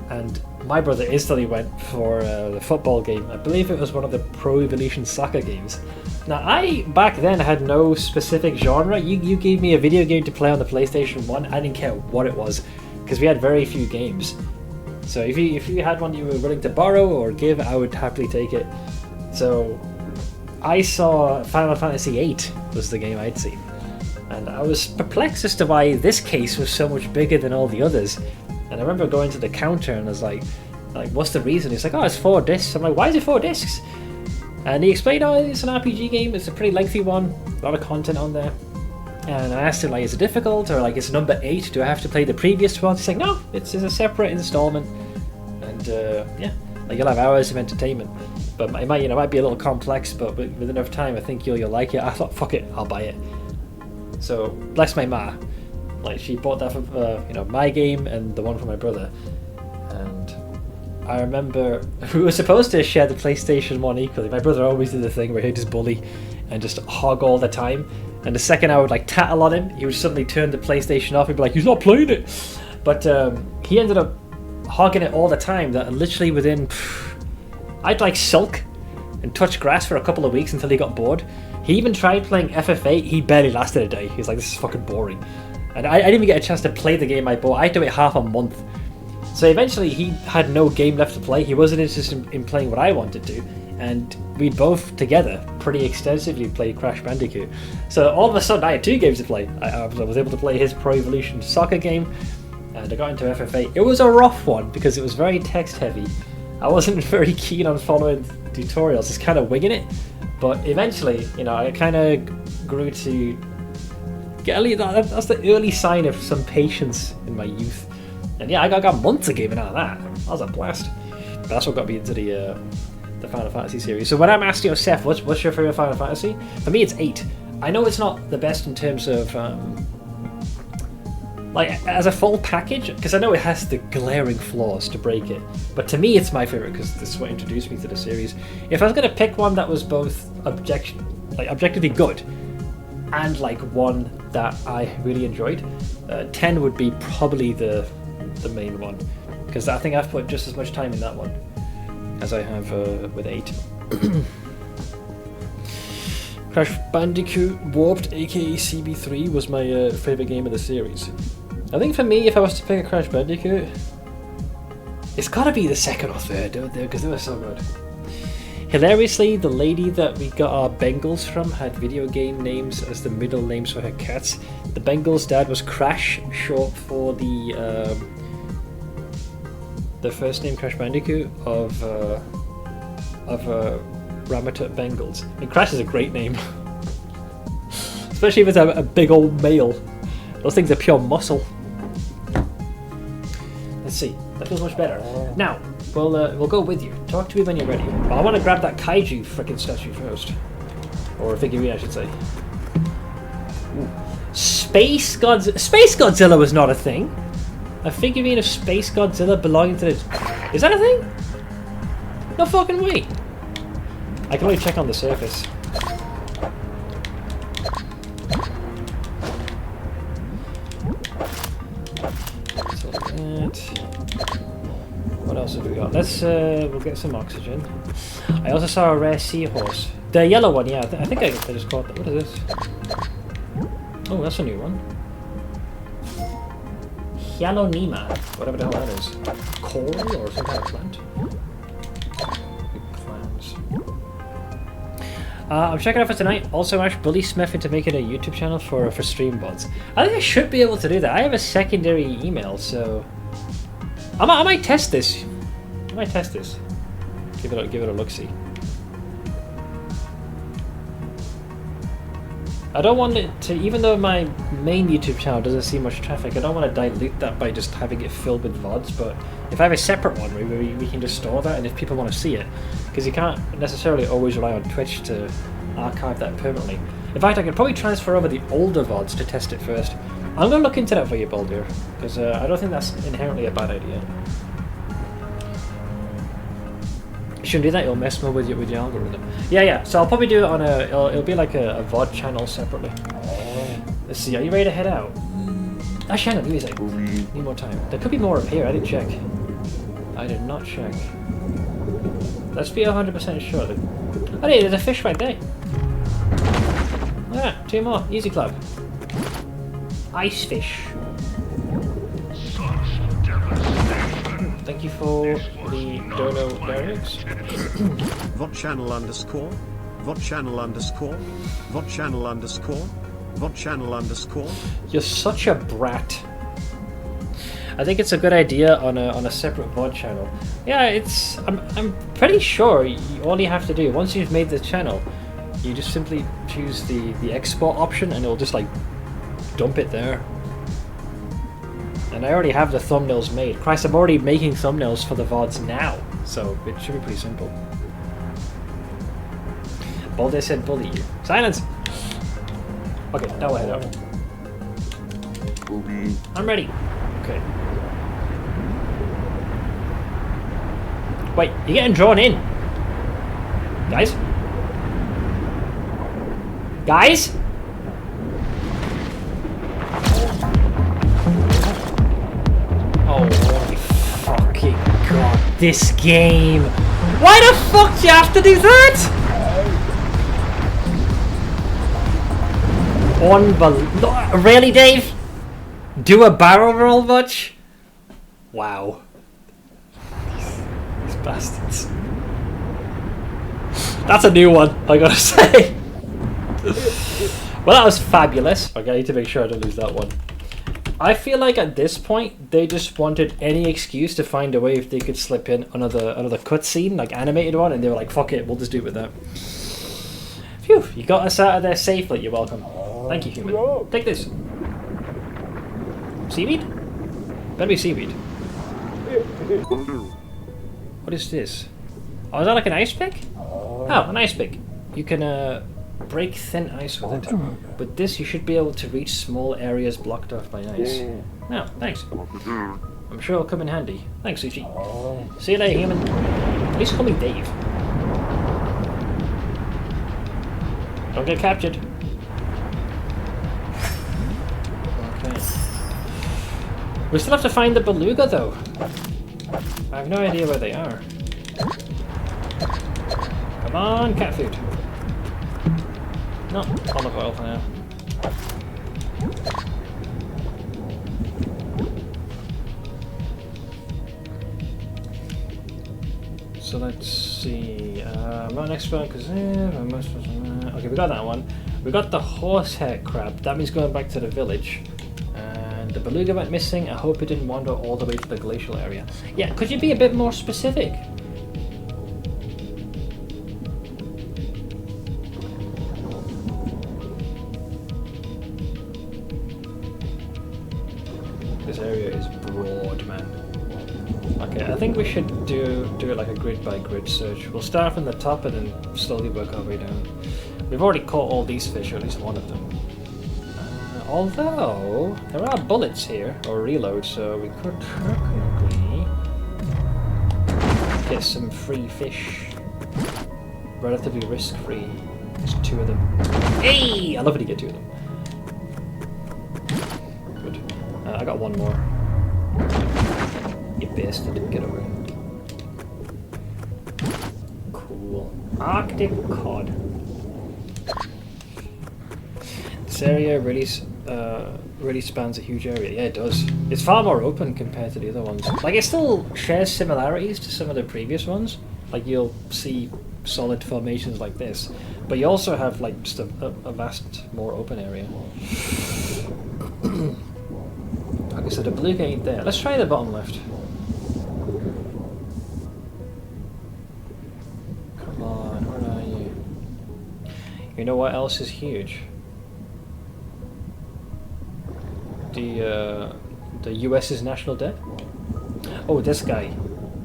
And my brother instantly went for the football game. I believe it was one of the Pro Evolution Soccer games. Now, I back then had no specific genre. You gave me a video game to play on the PlayStation 1. I didn't care what it was, because we had very few games. So if you had one you were willing to borrow or give, I would happily take it. So I saw Final Fantasy VIII was the game I'd seen. And I was perplexed as to why this case was so much bigger than all the others. And I remember going to the counter and I was like, what's the reason? He's like, oh, it's 4 discs. I'm like, why is it 4 discs? And he explained, oh, it's an RPG game. It's a pretty lengthy one. A lot of content on there. And I asked him, like, is it difficult? Or, like, it's number 8. Do I have to play the previous 12? He's like, no, it's a separate installment. And, yeah, like, you'll have hours of entertainment. But it might be a little complex, but with enough time, I think you'll like it. I thought, fuck it, I'll buy it. So, bless my ma. Like, she bought that for, my game and the one for my brother. And I remember we were supposed to share the PlayStation 1 equally. My brother always did the thing where he'd just bully and just hog all the time. And the second I would, like, tattle on him, he would suddenly turn the PlayStation off. He'd be like, he's not playing it. But he ended up hogging it all the time. That literally within... I'd, like, sulk and touch grass for a couple of weeks until he got bored. He even tried playing FF8. He barely lasted a day. He was like, this is fucking boring. And I didn't even get a chance to play the game I bought. I had to wait half a month. So eventually he had no game left to play. He wasn't interested in playing what I wanted to. And we both together pretty extensively played Crash Bandicoot. So all of a sudden I had 2 games to play. I was able to play his Pro Evolution Soccer game, and I got into FF8. It was a rough one because it was very text heavy. I wasn't very keen on following tutorials, just kind of winging it. But eventually, I kind of grew to get that's the early sign of some patience in my youth. And yeah, I got months of gaming out of that. That was a blast. But that's what got me into the Final Fantasy series. So when I'm asking you, Seth, what's your favourite Final Fantasy? For me, it's 8. I know it's not the best in terms of like as a full package, because I know it has the glaring flaws to break it. But to me, it's my favourite because this is what introduced me to the series. If I was going to pick one that was both objectively good and like one that I really enjoyed, 10 would be probably the main one, because I think I've put just as much time in that one as I have with 8. Crash Bandicoot Warped, aka CB3, was my favourite game of the series. I think for me, if I was to pick a Crash Bandicoot, it's gotta be the second or third, because they were so good. Hilariously, the lady that we got our Bengals from had video game names as the middle names for her cats. The Bengals' dad was Crash, short for the first name Crash Bandicoot of Ramatut Bengals. And Crash is a great name, especially if it's a big old male. Those things are pure muscle. Let's see. That feels much better. Now we'll go with you. Talk to me when you're ready. Well, I want to grab that kaiju frickin' statue first, or figurine, I should say. Ooh. Space Godzilla was not a thing. A figurine of Space Godzilla belonging to the... Is that a thing? No fucking way. I can only check on the surface. So that. What else have we got? Let's we'll get some oxygen. I also saw a rare seahorse. The yellow one, yeah. I think I just caught that. What is this? Oh, that's a new one. Hyalonema, whatever the hell that is. Coral or some kind of plant. I'm checking out for tonight. Also, Ash, bully Smith into making a YouTube channel for stream bots. I think I should be able to do that. I have a secondary email, so I might test this. I might test this. Give it a look-see. I don't want it to, even though my main YouTube channel doesn't see much traffic, I don't want to dilute that by just having it filled with VODs, but if I have a separate one where we can just store that, and if people want to see it, because you can't necessarily always rely on Twitch to archive that permanently. In fact, I could probably transfer over the older VODs to test it first. I'm going to look into that for you, Baldur, because I don't think that's inherently a bad idea. You shouldn't do that, it'll mess more with your algorithm. Yeah, so I'll probably do it on it'll be like a VOD channel separately. Let's see, are you ready to head out? Actually, hang on, give me a sec. Need more time. There could be more up here, I didn't check. I did not check. Let's be 100% sure. Oh, hey, there's a fish right there. Yeah, 2 more. Easy club. Ice fish. Thank you for the dono lyrics. VOD channel underscore. VOD channel underscore. VOD channel underscore. VOD channel underscore. You're such a brat. I think it's a good idea on a separate VOD channel. Yeah, it's. I'm pretty sure all you have to do once you've made the channel, you just simply choose the export option and it'll just like dump it there. And I already have the thumbnails made. Christ, I'm already making thumbnails for the VODs now, so it should be pretty simple. Baldur said bully you. Silence! Okay, now we'll head out. I'm ready. Okay. Wait, you're getting drawn in. Guys? Guys? Oh my fucking god, this game! Why the fuck do you have to do that? Unbelievable. Really, Dave? Do a barrel roll much? Wow. These bastards. That's a new one, I gotta say. Well, that was fabulous. Okay, I need to make sure I don't lose that one. I feel like at this point they just wanted any excuse to find a way if they could slip in another cutscene, like animated one, and they were like, "Fuck it, we'll just do it with that." Phew! You got us out of there safely. You're welcome. Thank you, human. Take this. Seaweed? Better be seaweed. What is this? Oh, is that like an ice pick? Oh, an ice pick. You can break thin ice with it. With this, you should be able to reach small areas blocked off by ice. Oh, thanks. I'm sure it'll come in handy. Thanks, Sushi. See you later, human. Please call me Dave. Don't get captured. Okay. We still have to find the beluga, though. I have no idea where they are. Come on, cat food. No, olive oil for now. So let's see. I'm not an expert because okay, we got that one. We got the horsehair crab. That means going back to the village. And the beluga went missing. I hope it didn't wander all the way to the glacial area. Yeah, could you be a bit more specific? This area is broad, man. Okay, I think we should do it like a grid by grid search. We'll start from the top and then slowly work our way down. We've already caught all these fish, or at least one of them. Although there are bullets here, or reloads, so we could technically get some free fish. Relatively risk-free. There's 2 of them. Hey! I love it to get 2 of them. Good. I got 1 more. You bastard, get over it. Cool. Arctic cod. This area really spans a huge area. Yeah, it does. It's far more open compared to the other ones. Like, it still shares similarities to some of the previous ones. Like, you'll see solid formations like this, but you also have like just a vast, more open area. Okay, so the blue gate there. Let's try the bottom left. Come on, where are you? You know what else is huge? The US's national debt? Oh, this guy.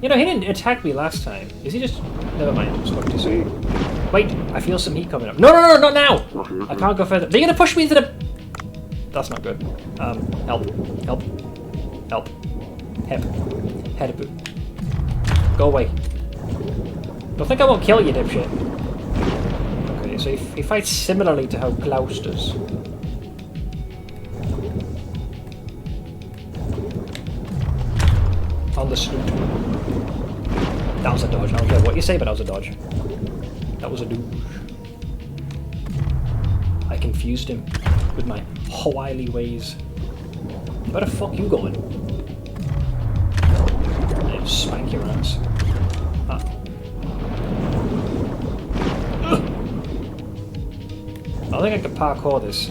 You know, he didn't attack me last time. Is he just... Never mind, I was going to say. Wait, I feel some heat coming up. No, not now! I can't go further. They're gonna push me into the... That's not good. Help. Help. Help. Help. Help. Go away. Don't think I won't kill you, dipshit. Okay, so he fights similarly to how Klaus does. On the snoot. That was a dodge. I don't care what you say, but that was a dodge. That was a douche. I confused him with my Hawaii ways. Where the fuck you going? I'll spank your ass. Ah. I don't think I can parkour this.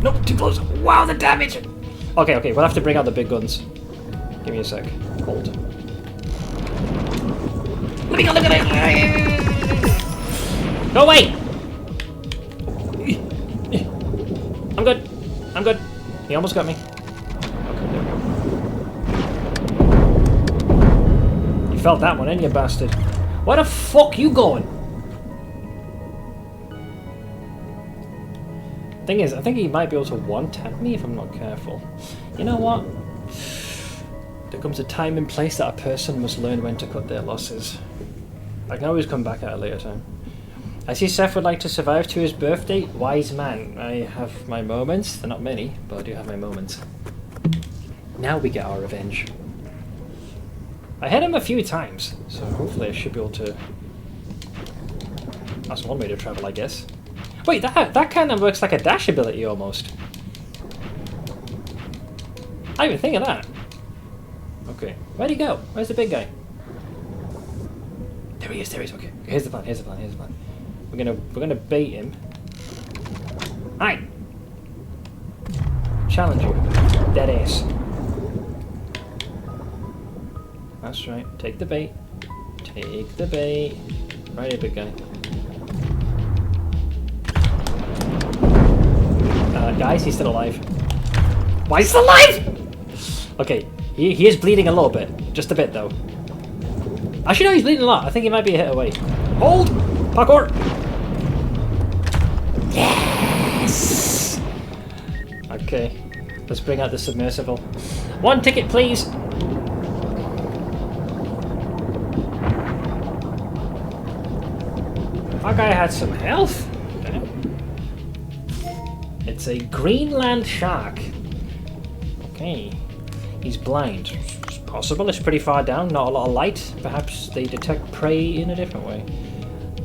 Nope, too close. Wow, the damage! Okay, we'll have to bring out the big guns. Give me a sec. Hold. Let me go! Go away! I'm good. He almost got me. Okay, there we go. You felt that one, didn't you, bastard? Where the fuck you going? Thing is, I think he might be able to one-tap me if I'm not careful. You know what? There comes a time and place that a person must learn when to cut their losses. I can always come back at a later time. I see Seth would like to survive to his birthday. Wise man. I have my moments. They're not many, but I do have my moments. Now we get our revenge. I hit him a few times, so hopefully I should be able to... That's one way to travel, I guess. Wait, that kind of works like a dash ability almost. I didn't even think of that. Okay, where'd he go? Where's the big guy? There he is. Okay, here's the plan. We're gonna bait him. Hi! Challenge you. Dead ass. That's right. Take the bait. Right here, big guy. Guys, he's still alive. Why is he still alive? Okay, he is bleeding a little bit. Just a bit, though. Actually, no, he's bleeding a lot. I think he might be a hit away. Hold! Parkour! Yes! Okay, let's bring out the submersible. One ticket, please! That guy had some health. Okay. It's a Greenland shark. Okay. He's blind. It's possible, it's pretty far down, not a lot of light. Perhaps they detect prey in a different way.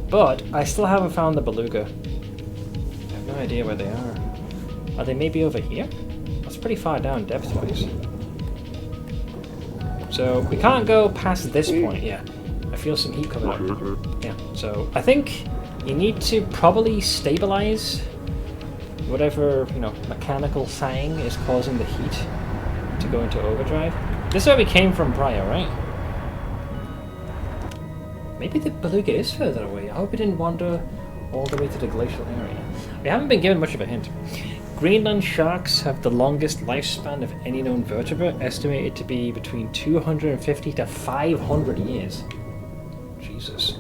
But I still haven't found the beluga. I have no idea where they are. Are they maybe over here? That's pretty far down depth-wise. So we can't go past this point, yeah. I feel some heat coming up. Yeah, so I think you need to probably stabilize whatever, mechanical thing is causing the heat to go into overdrive. This is where we came from prior, right? Maybe the beluga is further away. I hope we didn't wander all the way to the glacial area. We haven't been given much of a hint. Greenland sharks have the longest lifespan of any known vertebrate, estimated to be between 250 to 500 years. Jesus.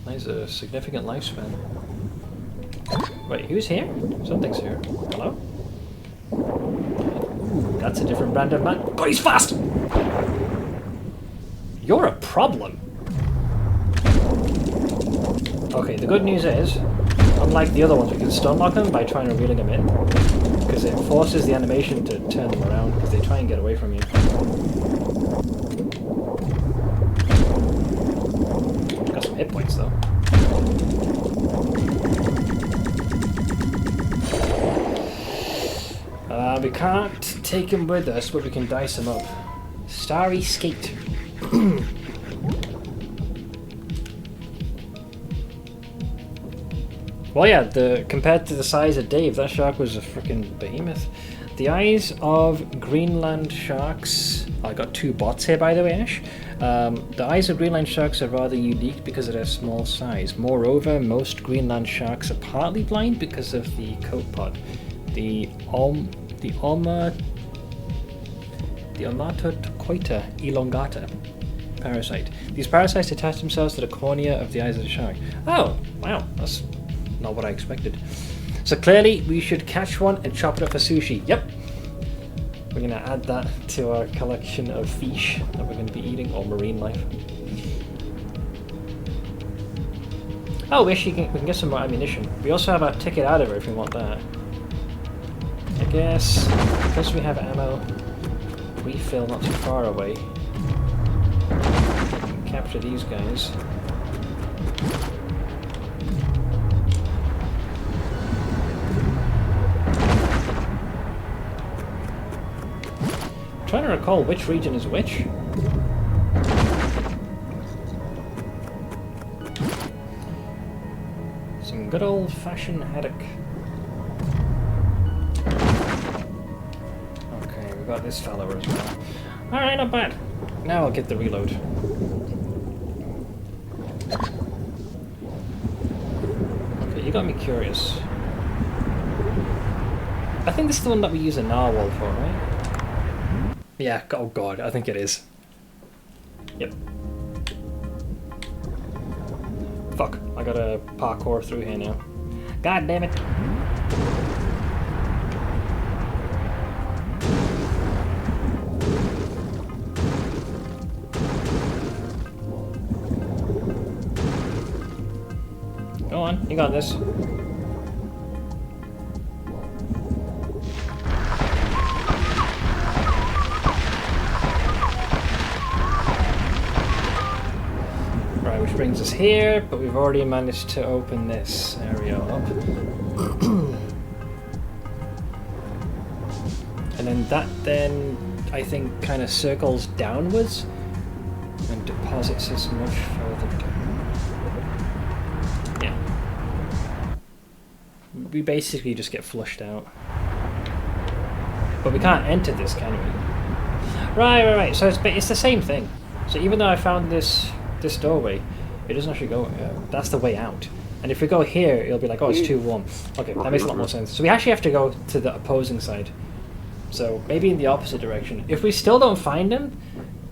That's a significant lifespan. Wait, who's here? Something's here. Hello? Ooh, that's a different brand of man. God, he's fast! You're a problem. Okay, the good news is, unlike the other ones, we can stun lock them by trying to reel them in. Because it forces the animation to turn them around, because they try and get away from you. Got some hit points, though. We can't take him with us, but we can dice him up. Starry Skate. Well, yeah, compared to the size of Dave, that shark was a freaking behemoth. The eyes of Greenland sharks. I got two bots here, by the way, Ash. The eyes of Greenland sharks are rather unique because of their small size. Moreover, most Greenland sharks are partly blind because of the coat pod. The Omatocoita elongata parasite. These parasites attach themselves to the cornea of the eyes of the shark. Oh, wow, that's not what I expected. So clearly we should catch one and chop it up for sushi. Yep. We're going to add that to our collection of fish that we're going to be eating, or marine life. Oh, we can get some more ammunition. We also have our ticket out of it if we want that. I guess, because we have ammo, refill not too far away. Capture these guys. I'm trying to recall which region is which. Some good old-fashioned haddock. Okay, we got this fellow as well. Alright, not bad. Now I'll get the reload. Okay, you got me curious. I think this is the one that we use a narwhal for, right? Yeah, oh god, I think it is. Yep. Fuck, I gotta parkour through here now. God damn it. Go on, you got this. Brings us here, but we've already managed to open this area up. And then that I think kind of circles downwards and deposits us much further down. Yeah. We basically just get flushed out. But we can't enter this, can we? Right. So it's the same thing. So even though I found this doorway, it doesn't actually go, that's the way out. And if we go here, it'll be like, oh, it's too warm. Okay, that makes a lot more sense. So we actually have to go to the opposing side. So maybe in the opposite direction. If we still don't find him,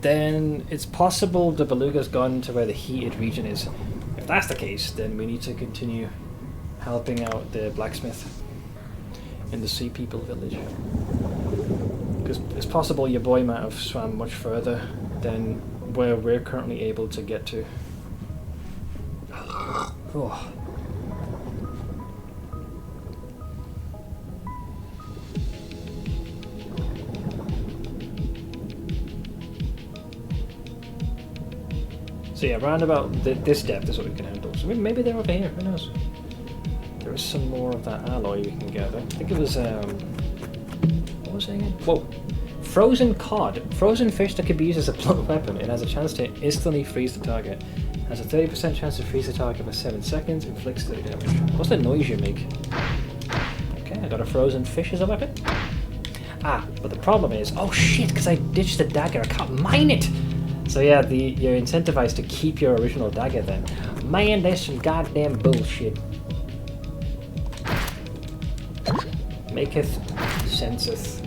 then it's possible the beluga's gone to where the heated region is. If that's the case, then we need to continue helping out the blacksmith in the Sea People village. Because it's possible your boy might have swam much further than where we're currently able to get to. Oh. So yeah, around about this depth is what we can handle. So maybe they're over here, who knows? There is some more of that alloy we can gather. I think it was, what was it again? Whoa. Frozen cod. Frozen fish that can be used as a blunt weapon. It has a chance to instantly freeze the target. Has a 30% chance to freeze the target for 7 seconds. Inflicts 30 damage. What's the noise you make? Okay, I got a frozen fish as a weapon. Ah, but the problem is... Oh shit, because I ditched the dagger. I can't mine it! So yeah, you're incentivized to keep your original dagger then. Man, that's some goddamn bullshit. Maketh senseth.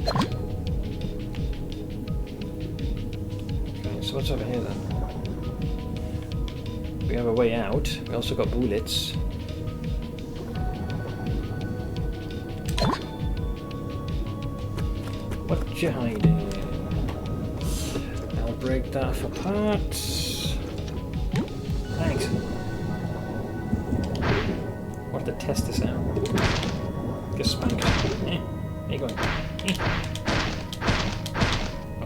Okay, so what's over here then? We have a way out. We also got bullets. What you hiding? I'll break that for parts. Thanks. What to test this out? Get spanked. Where are you going?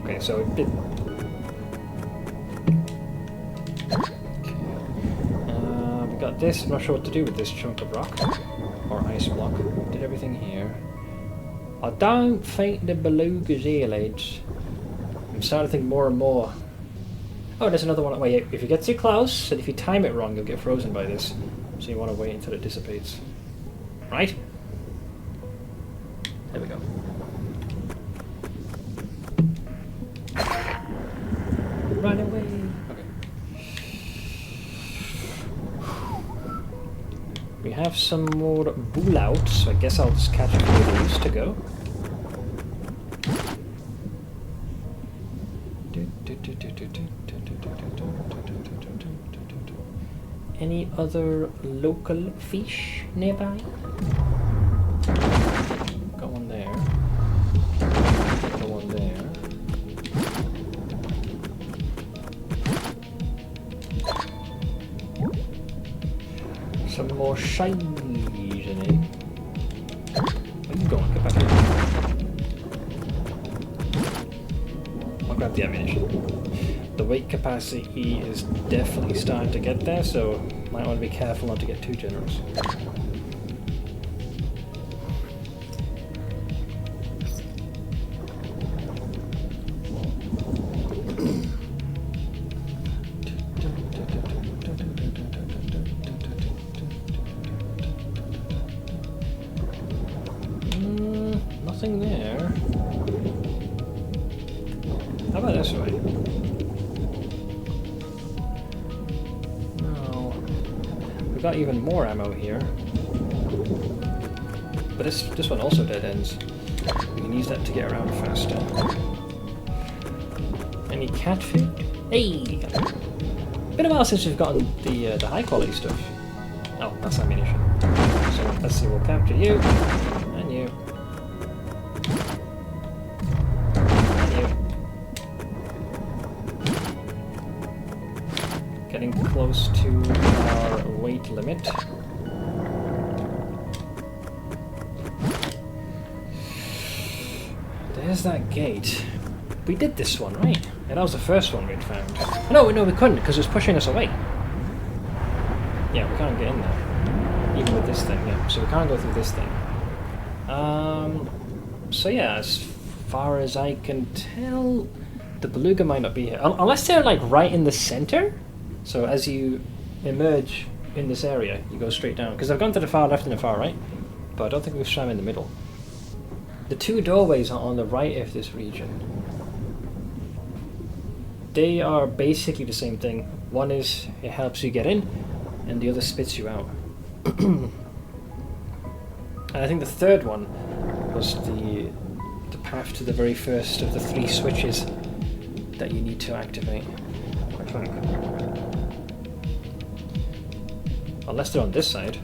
Okay, so it did. Got this. I'm not sure what to do with this chunk of rock or ice block. Did everything here. I don't think the beluga's earlids. I'm starting to think more and more Oh, there's another one. Wait, if it gets too close, and if you time it wrong, you'll get frozen by this. So you want to wait until it dissipates. Right? There we go. Run away! Okay. We have some more bull out, so I guess I'll just catch a few of these to go. Any other local fish nearby? Got one there. Got one there. Some more shinies in it. Where you going? Get back here. I'll grab the ammunition. The weight capacity is definitely starting to get there, so might want to be careful not to get too generous. Nothing there. How about this way? No. We've got even more ammo here. But this one also dead ends. We can use that to get around faster. Any cat food? Hey! Been a while since we've gotten the high quality stuff. Oh, that's ammunition. So let's see, we'll capture you. And you. Getting close to our weight limit. There's that gate. We did this one, right? Yeah, that was the first one we'd found. No, we couldn't, because it was pushing us away. Yeah, we can't get in there. Even with this thing, yeah. So we can't go through this thing. So yeah, as far as I can tell, the beluga might not be here. Unless they're like right in the center. So as you emerge in this area, you go straight down. Because I've gone to the far left and the far right, but I don't think we've swam in the middle. The two doorways are on the right of this region. They are basically the same thing. One is it helps you get in, and the other spits you out. And I think the third one was the path to the very first of the 3 switches that you need to activate. I think. Unless they're on this side.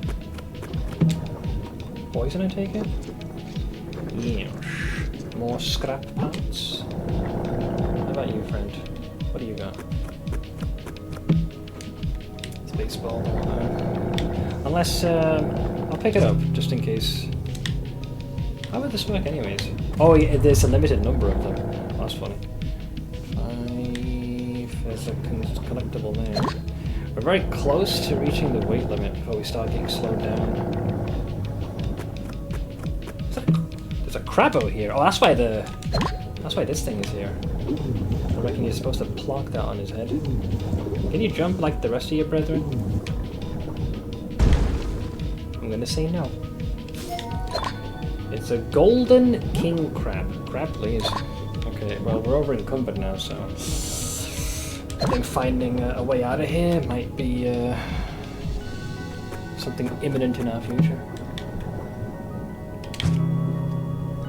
Poison, I take it? Yes. More scrap parts. How about you, friend? What do you got? It's a baseball. Unless, I'll pick it up, just in case. How would this work anyways? Oh, yeah, there's a limited number of them. Oh, that's funny. 5, there's a collectible there. We're very close to reaching the weight limit before we start getting slowed down. There's a crabbo here. Oh, that's why this thing is here. I reckon you're supposed to plonk that on his head. Can you jump like the rest of your brethren? I'm gonna say no. It's a golden king crab. Crab, please. Okay, well, we're over encumbered now, so I think finding a way out of here might be something imminent in our future.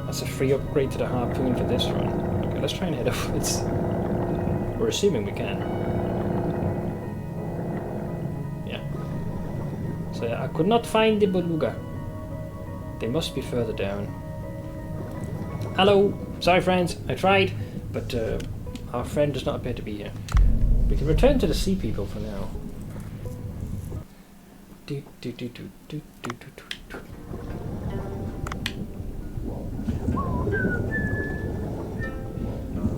That's a free upgrade to the harpoon for this run. Okay, let's try and head upwards. We're assuming we can. Yeah. So yeah, I could not find the beluga. They must be further down. Hello! Sorry friends, I tried, but our friend does not appear to be here. We can return to the sea people for now.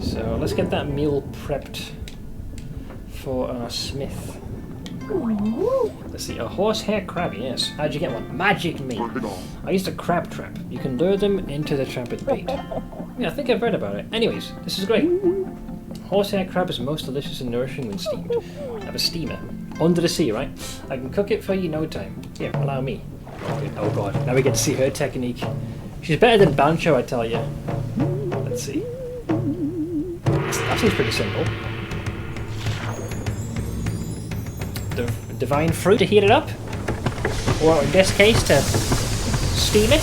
So let's get that meal prepped for our smith. Let's see, a horsehair crab, yes. How'd you get one? Magic meat. I used a crab trap. You can lure them into the trap with bait. Yeah, I think I've read about it. Anyways, this is great. Horsehair crab is most delicious and nourishing when steamed. I have a steamer. Under the sea, right? I can cook it for you in no time. Here, allow me. Okay. Oh god, now we get to see her technique. She's better than Bancho, I tell you. Let's see. That seems pretty simple. Divine fruit to heat it up? Or in this case, to steam it?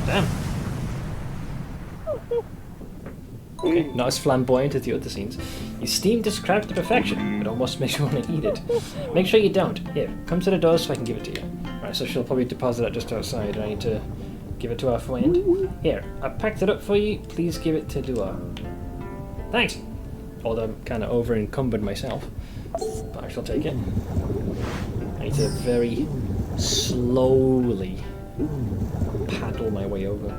Damn. Okay, not as flamboyant as the other scenes. You steamed this crab to perfection. It almost makes you want to eat it. Make sure you don't. Here, come to the door so I can give it to you. Right, so she'll probably deposit it just outside. I need to give it to our friend. Here, I packed it up for you. Please give it to Dua. Thanks. Although I'm kind of over encumbered myself. But I shall take it. I need to very slowly paddle my way over.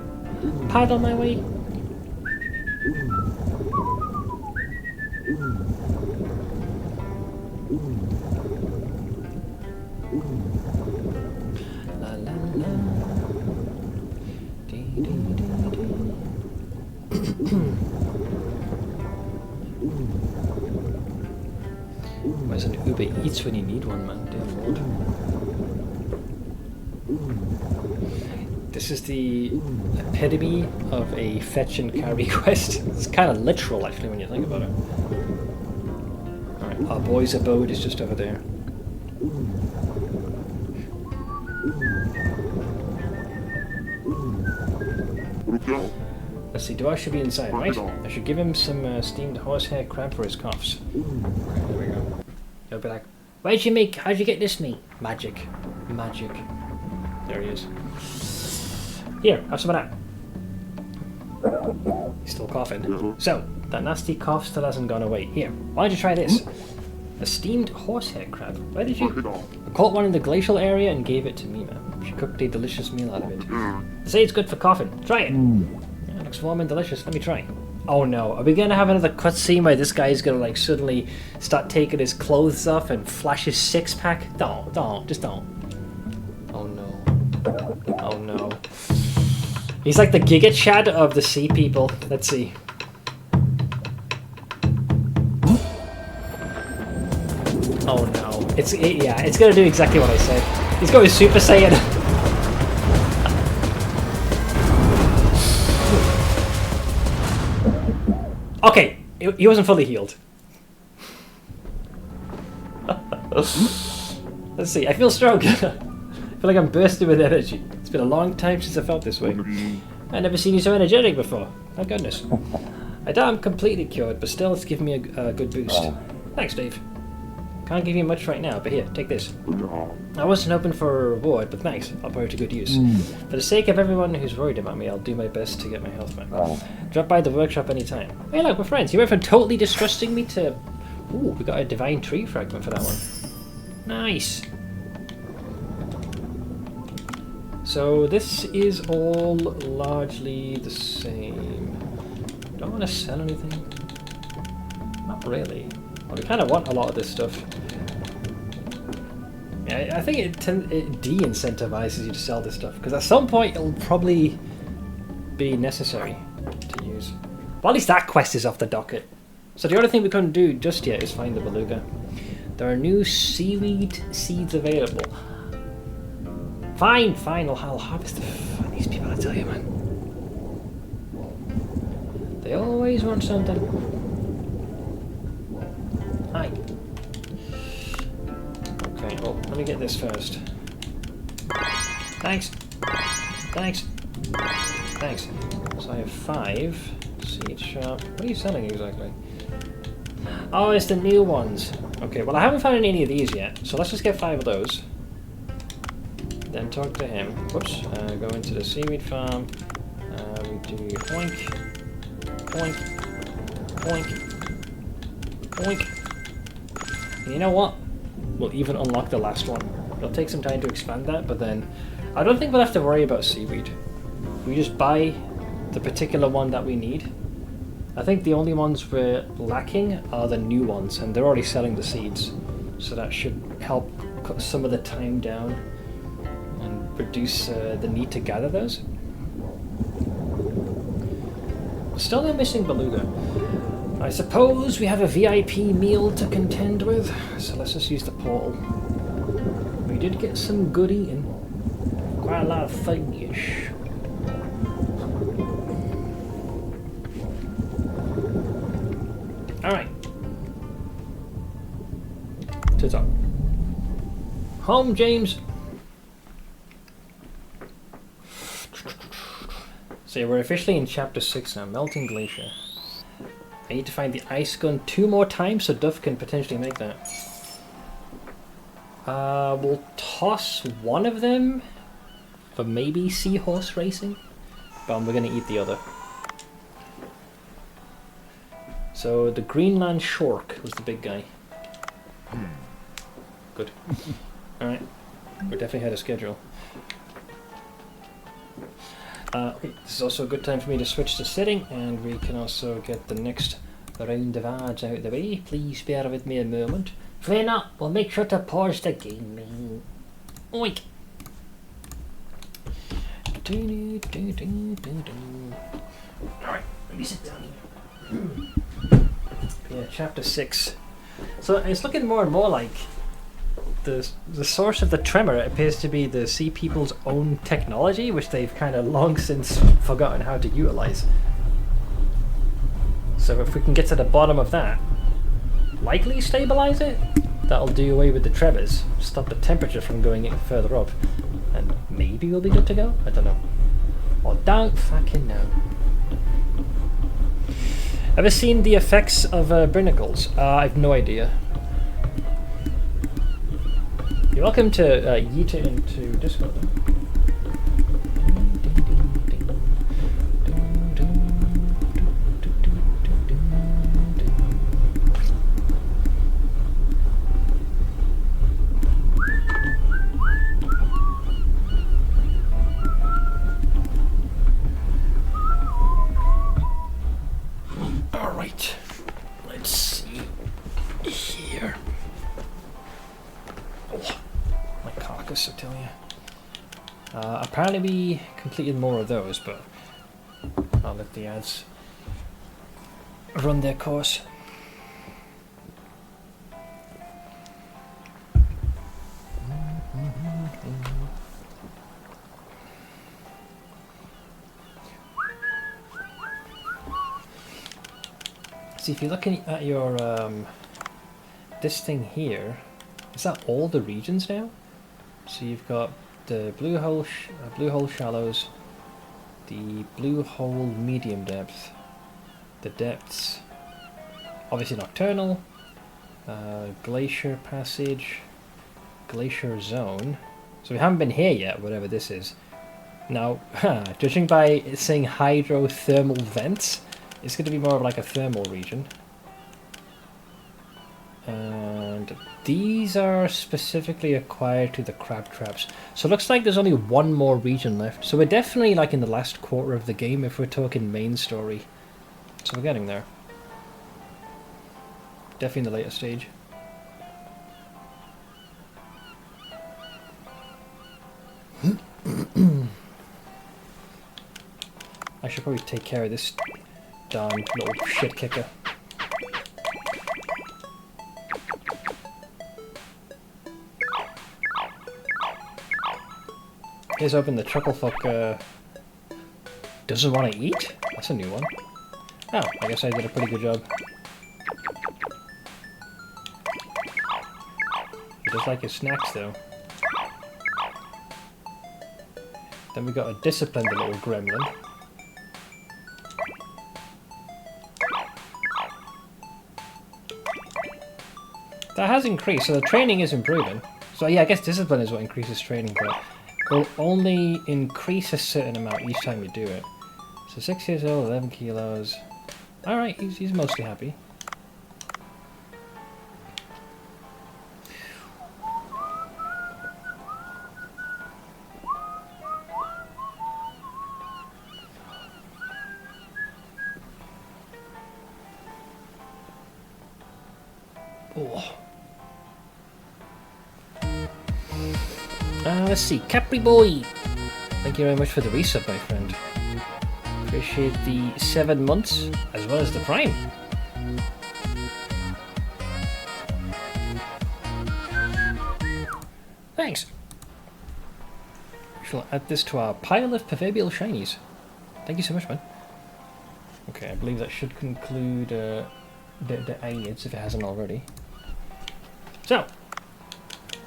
Paddle my way? La la la. Dee dee dee dee. Where's an Uber Eats when you need one, man? Dear Lord. This is the epitome of a fetch and carry quest. It's kind of literal, actually, when you think about it. Alright, our boy's abode is just over there. Let's see, Dua should be inside, right? I should give him some steamed horsehair crab for his coughs. Okay, there we go. He'll be like, how'd you get this meat? Magic. Magic. There he is. Here, have some of that. He's still coughing. So, that nasty cough still hasn't gone away. Here, why don't you try this? A steamed horsehair crab. Where did you... I caught one in the glacial area and gave it to Mima. She cooked a delicious meal out of it. They say it's good for coughing. Try it. Yeah, it looks warm and delicious. Let me try. Oh no, are we gonna have another cutscene where this guy is gonna like suddenly start taking his clothes off and flash his six-pack? Don't, just don't. Oh no. Oh no. He's like the Giga Chad of the sea people. Let's see. Oh no. It's gonna do exactly what I said. He's going Super Saiyan. Okay, he wasn't fully healed. Let's see, I feel strong. I feel like I'm bursting with energy. It's been a long time since I felt this way. I've never seen you so energetic before. Thank goodness. I doubt I'm completely cured, but still it's given me a good boost. Thanks, Dave. Can't give you much right now, but here, take this. I wasn't hoping for a reward, but thanks. I'll put it to good use. For the sake of everyone who's worried about me, I'll do my best to get my health back. Drop by the workshop anytime. Hey look, we're friends. You went from totally distrusting me to... Ooh, we got a divine tree fragment for that one. Nice. So this is all largely the same. Don't want to sell anything. Not really. Well, we kind of want a lot of this stuff. Yeah, I think it de-incentivizes you to sell this stuff, because at some point it'll probably be necessary to use. Well, at least that quest is off the docket. So the other thing we couldn't do just yet is find the beluga. There are new seaweed seeds available. Fine, I'll harvest these people, I tell you, man. They always want something. Hi. Okay, well, let me get this first. Thanks. So I have 5 seed sharp. What are you selling exactly? Oh, it's the new ones. Okay, well I haven't found any of these yet, so let's just get 5 of those. Then talk to him. Whoops. Go into the seaweed farm. We do oink, oink, oink, oink. And you know what? We'll even unlock the last one. It'll take some time to expand that, but then I don't think we'll have to worry about seaweed. We just buy the particular one that we need. I think the only ones we're lacking are the new ones, and they're already selling the seeds. So that should help cut some of the time down and reduce the need to gather those. Still no missing beluga. I suppose we have a VIP meal to contend with, so let's just use the portal. We did get some good eating. Quite a lot of fish. Alright. To the top. Home, James! So yeah, we're officially in chapter 6 now, Melting Glacier. I need to find the ice gun 2 more times so Duff can potentially make that. We'll toss one of them for maybe seahorse racing, but we're going to eat the other. So the Greenland Shork was the big guy. Good. Alright, we're definitely ahead of schedule. This is also a good time for me to switch to sitting, and we can also get the next round of ads out of the way. Please bear with me a moment. Flena, we'll make sure to pause the game. Oink! Alright, let me sit down here. Yeah, chapter 6. So it's looking more and more like the source of the tremor appears to be the sea people's own technology, which they've kind of long since forgotten how to utilize. So if we can get to the bottom of that, likely stabilize it, that'll do away with the tremors, stop the temperature from going any further up, and maybe we'll be good to go? I don't know. Or don't fucking know. Ever seen the effects of Brinicles? I've no idea. You're welcome to yeet it into Discord. Alright, let's see here. Oh, my carcass, I tell you. Apparently we completed more of those, but I'll let the ads run their course. See, if you're looking at your this thing here, is that all the regions now? So you've got the blue hole shallows, the blue hole medium depth, the depths, obviously nocturnal, glacier passage, glacier zone. So we haven't been here yet, whatever this is. Now, judging by it saying hydrothermal vents, it's going to be more of like a thermal region. And these are specifically acquired to the crab traps. So it looks like there's only one more region left. So we're definitely like in the last quarter of the game if we're talking main story. So we're getting there. Definitely in the later stage. I should probably take care of this darn little shit kicker. Here's hoping the Chucklefuck doesn't want to eat? That's a new one. Oh, I guess I did a pretty good job. He does like his snacks though. Then we got a disciplined little gremlin. That has increased, so the training is improving. So yeah, I guess discipline is what increases training, but will only increase a certain amount each time you do it. So 6 years old, 11 kilos. Alright, he's mostly happy. Oh. Let's see, Capri Boy! Thank you very much for the resub, my friend. Appreciate the 7 months as well as the Prime. Thanks. We shall add this to our pile of proverbial shinies. Thank you so much, man. Okay, I believe that should conclude the aids if it hasn't already. So,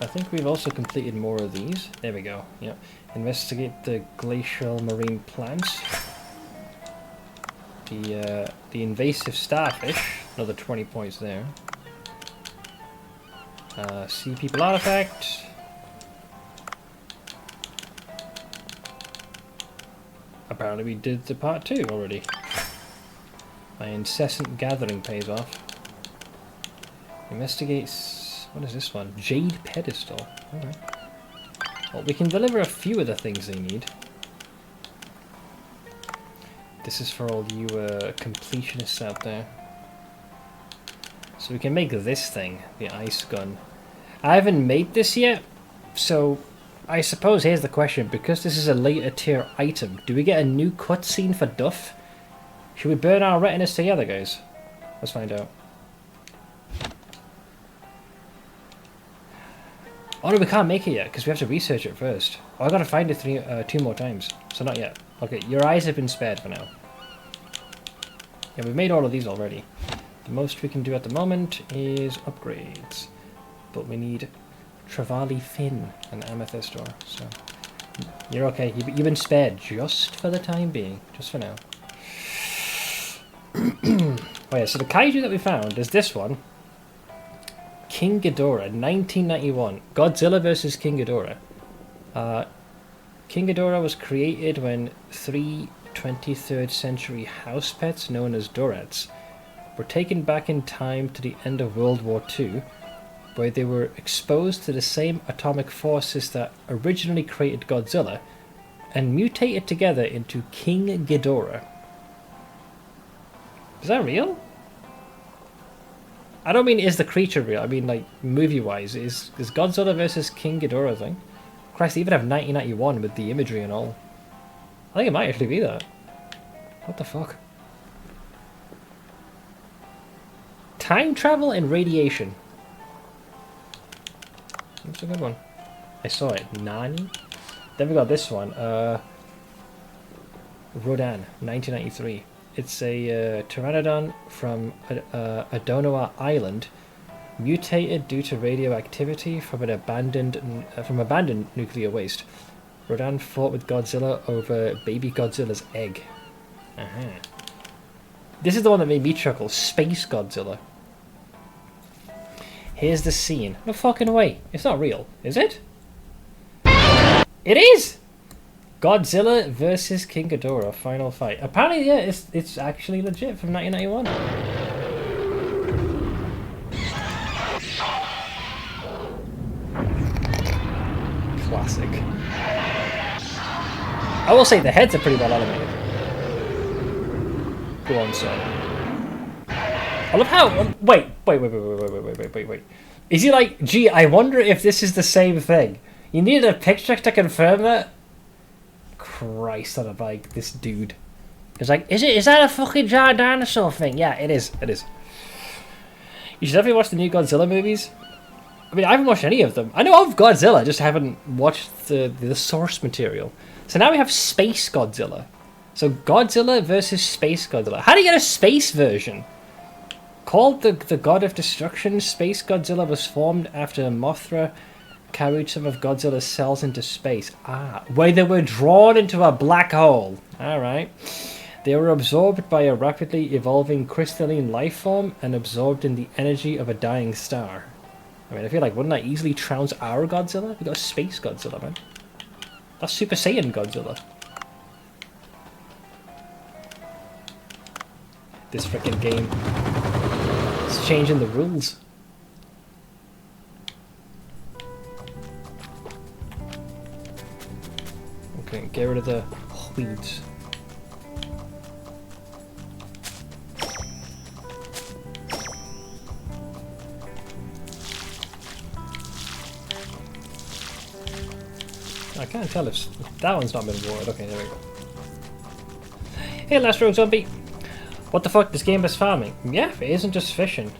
I think we've also completed more of these. There we go. Yep. Investigate the glacial marine plants. The invasive starfish. Another 20 points there. Sea people artifact. Apparently we did the part 2 already. My incessant gathering pays off. Investigates... what is this one? Jade pedestal. Okay. Well, we can deliver a few of the things they need. This is for all you completionists out there. So we can make this thing, the ice gun. I haven't made this yet, so I suppose here's the question. Because this is a later tier item, do we get a new cutscene for Duff? Should we burn our retinas together, guys? Let's find out. Oh no, we can't make it yet, because we have to research it first. Oh, I gotta find it 2 more times, so not yet. Okay, your eyes have been spared for now. Yeah, we've made all of these already. The most we can do at the moment is upgrades. But we need Trevally Fin and Amethyst ore, so... you're okay, you've been spared just for the time being, just for now. Oh yeah, so the kaiju that we found is this one. King Ghidorah, 1991. Godzilla vs. King Ghidorah. King Ghidorah was created when 3 23rd century house pets known as Dorats were taken back in time to the end of World War II, where they were exposed to the same atomic forces that originally created Godzilla and mutated together into King Ghidorah. Is that real? I don't mean is the creature real, I mean like movie-wise. Is Godzilla vs. King Ghidorah a thing? Christ, they even have 1991 with the imagery and all. I think it might actually be that. What the fuck? Time travel and radiation. That's a good one. I saw it. Nani? Then we got this one. Rodan, 1993. It's a Pteranodon from Adonoa Island, mutated due to radioactivity from an abandoned nuclear waste. Rodan fought with Godzilla over baby Godzilla's egg. This is the one that made me chuckle. Space Godzilla. Here's the scene. No fucking way. It's not real, is it? It is! Godzilla vs. King Ghidorah, final fight. Apparently, yeah, it's actually legit from 1991. Classic. I will say the heads are pretty well animated. Go on, son. I love how... Wait. Is he like, gee, I wonder if this is the same thing. You needed a picture to confirm that? Christ on a bike, this dude. It's like, is that a fucking giant dinosaur thing? Yeah, it is. It is. You should definitely watch the new Godzilla movies. I mean, I haven't watched any of them. I know of Godzilla, I just haven't watched the source material. So now we have Space Godzilla. So Godzilla versus Space Godzilla. How do you get a space version? Called the God of Destruction, Space Godzilla was formed after Mothra carried some of Godzilla's cells into space. Where they were drawn into a black hole. Alright. They were absorbed by a rapidly evolving crystalline life form and absorbed in the energy of a dying star. I mean, I feel like, wouldn't that easily trounce our Godzilla? We got a Space Godzilla, man. That's Super Saiyan Godzilla. This freaking game. It's changing the rules. Okay, get rid of the weeds. I can't tell if that one's not been watered. Okay, there we go. Hey, Last Rogue Zombie. What the fuck? This game is farming. Yeah, it isn't just fishing.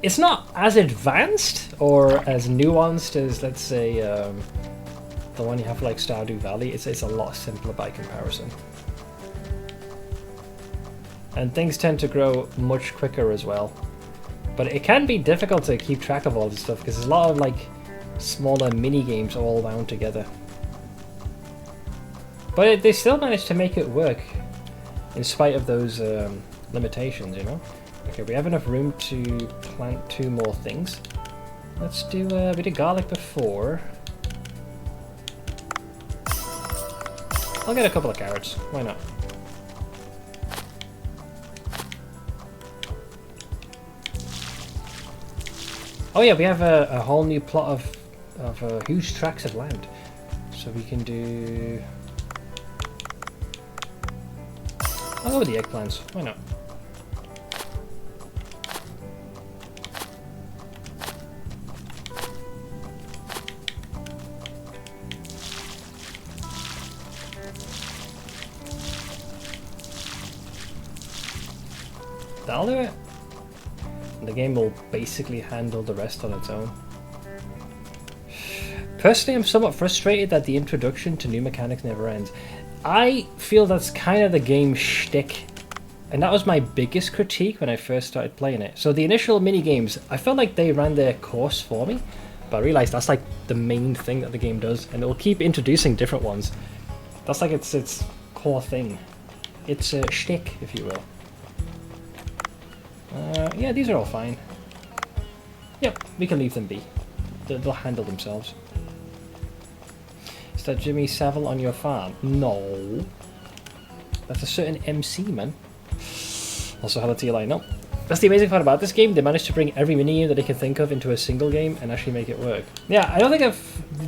It's not as advanced or as nuanced as, let's say, the one you have for like Stardew Valley. It's a lot simpler by comparison. And things tend to grow much quicker as well. But it can be difficult to keep track of all this stuff because there's a lot of like smaller mini games all wound together. But they still managed to make it work in spite of those limitations, you know? Okay, we have enough room to plant 2 more things. Let's do, we did garlic before. I'll get a couple of carrots, why not? Oh yeah, we have a whole new plot of huge tracts of land. So we can do... I'll go with the eggplants, why not? That'll do it. And the game will basically handle the rest on its own. Personally, I'm somewhat frustrated that the introduction to new mechanics never ends. I feel that's kind of the game's shtick. And that was my biggest critique when I first started playing it. So the initial mini games, I felt like they ran their course for me. But I realised that's like the main thing that the game does. And it will keep introducing different ones. That's like its core thing. It's a shtick, if you will. Yeah, these are all fine. Yep, we can leave them be. They'll handle themselves. Is that Jimmy Savile on your farm? No. That's a certain MC, man. Also, hello to you, like, no. That's the amazing part about this game. They managed to bring every mini-game that they can think of into a single game and actually make it work. Yeah, I don't think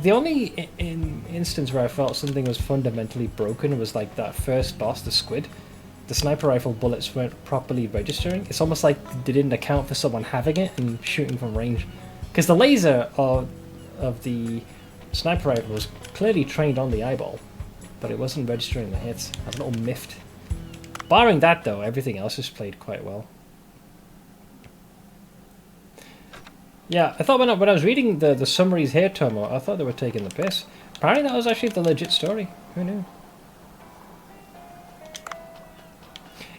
the only instance where I felt something was fundamentally broken was like that first boss, the squid. The sniper rifle bullets weren't properly registering. It's almost like they didn't account for someone having it and shooting from range. Because the laser of the sniper rifle was clearly trained on the eyeball, but it wasn't registering the hits. I was a little miffed. Barring that though, everything else has played quite well. Yeah, I thought when I was reading the summaries here, Tomo, I thought they were taking the piss. Apparently that was actually the legit story. Who knew?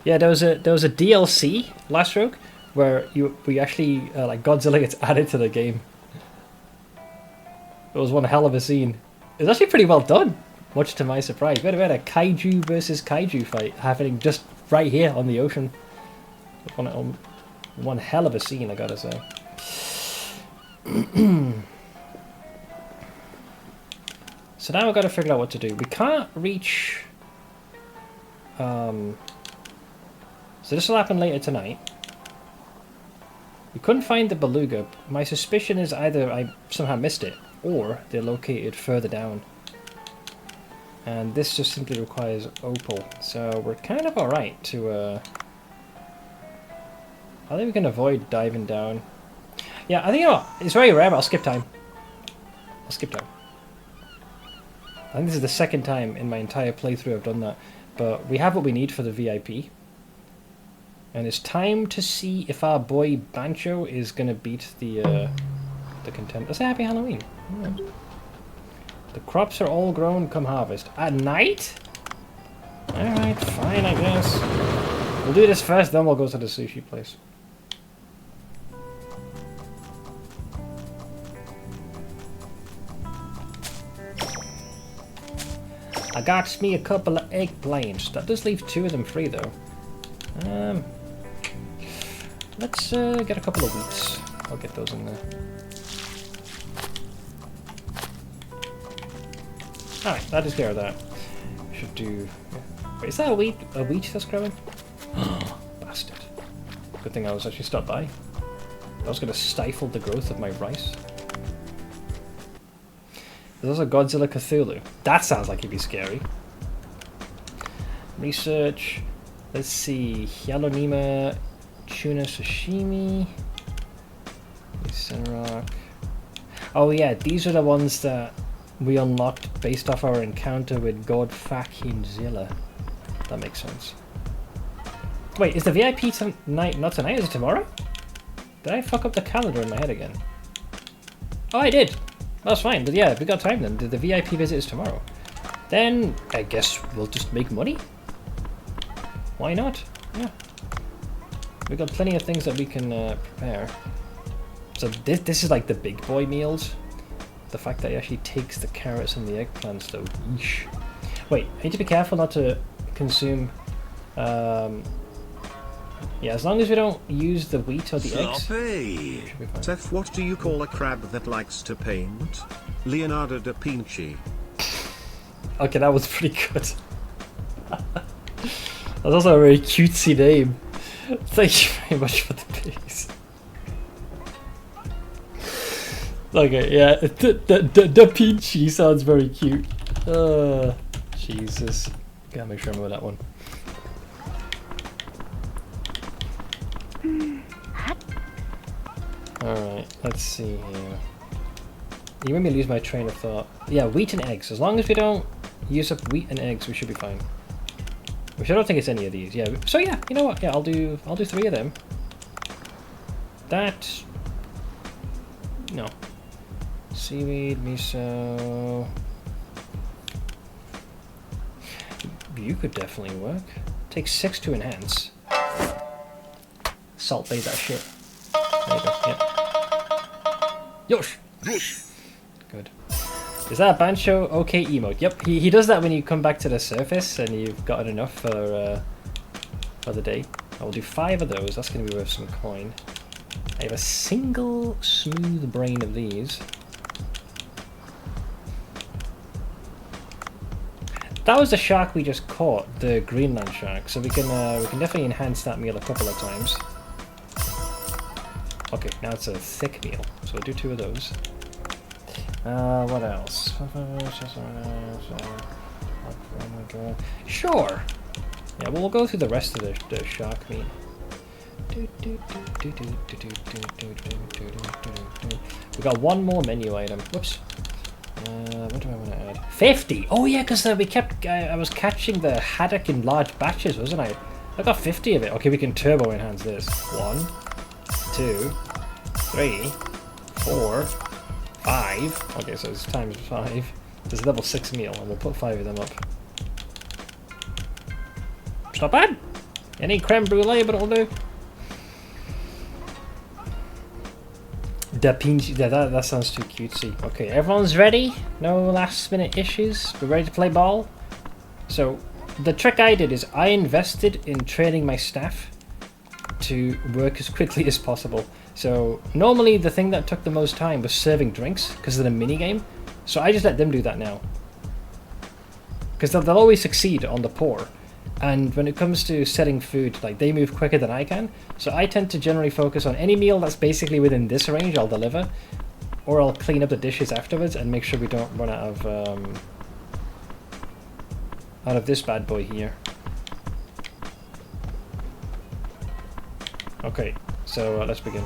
Yeah, there was a DLC, Last Rogue, where we actually like Godzilla gets added to the game. It was one hell of a scene. It was actually pretty well done, much to my surprise. We had a kaiju versus kaiju fight happening just right here on the ocean. One hell of a scene, I gotta say. So now we've got to figure out what to do. We can't reach... So this will happen later tonight. We couldn't find the beluga. My suspicion is either I somehow missed it, or they're located further down. And this just simply requires opal. So we're kind of alright to... I think we can avoid diving down. Yeah, I think, you know what, it's very rare, but I'll skip time. I'll skip time. I think this is the second time in my entire playthrough I've done that. But we have what we need for the VIP. And it's time to see if our boy Bancho is going to beat the contender. Let's say Happy Halloween. Yeah. The crops are all grown come harvest. At night? Alright, fine, I guess. We'll do this first, then we'll go to the sushi place. I got me a couple of eggplants. That does leave 2 of them free, though. Let's get a couple of wheats. I'll get those in there. Alright, that is care of that. Should do... Wait, is that a wheat that's growing? Bastard. Good thing I was actually stopped by. I was going to stifle the growth of my rice. There's also Godzilla Cthulhu. That sounds like it'd be scary. Research. Let's see. Hyalonema tuna sashimi. Senrock. Oh yeah, these are the ones that we unlocked based off our encounter with God Fakinzilla. That makes sense. Wait, is the VIP tonight? Not tonight, is it tomorrow? Did I fuck up the calendar in my head again? Oh, I did! That's fine, but yeah, we got time then. The VIP visit is tomorrow. Then, I guess we'll just make money? Why not? Yeah. We got plenty of things that we can prepare. So this is like the big boy meals. The fact that he actually takes the carrots and the eggplants though. Yeesh. Wait, I need to be careful not to consume... yeah, as long as we don't use the wheat or the eggs. Sloppy. Should be fine. Seth, what do you call a crab that likes to paint? Leonardo da Vinci. Okay, that was pretty good. That's also a very cutesy name. Thank you very much for the piece. Okay, yeah, Da Vinci sounds very cute. Jesus. Gotta make sure I remember that one. Alright, let's see here. You made me lose my train of thought. Yeah, wheat and eggs. As long as we don't use up wheat and eggs, we should be fine. Which I don't think it's any of these. Yeah. So yeah, you know what? Yeah, I'll do 3 of them. That. No. Seaweed, miso. You could definitely work. Takes 6 to enhance. Salt bait that shit. There you go. Yeah. Yosh. Good. Is that a Bancho OK emote? Yep, he does that when you come back to the surface and you've gotten enough for the day. I will do 5 of those, that's going to be worth some coin. I have a single smooth brain of these. That was the shark we just caught, the Greenland shark, so we can definitely enhance that meal a couple of times. Okay, now it's a thick meal, so we'll do 2 of those. What else? Sure! Yeah, we'll go through the rest of the shark meat. We got 1 more menu item. Whoops. What do I want to add? 50! Oh yeah, because we kept... I was catching the haddock in large batches, wasn't I? I got 50 of it. Okay, we can turbo enhance this. 1, 2, 3, 4, 5. Okay, so it's times 5. There's a level 6 meal, and we'll put 5 of them up. It's not bad! Any creme brulee, but it'll do. Da Vinci, that sounds too cutesy. Okay, everyone's ready? No last minute issues? We're ready to play ball? So, the trick I did is I invested in training my staff to work as quickly as possible. So, normally the thing that took the most time was serving drinks, because of the mini game. So I just let them do that now. Because they'll always succeed on the pour. And when it comes to setting food, like, they move quicker than I can. So I tend to generally focus on any meal that's basically within this range, I'll deliver. Or I'll clean up the dishes afterwards and make sure we don't run out of this bad boy here. Okay, so let's begin.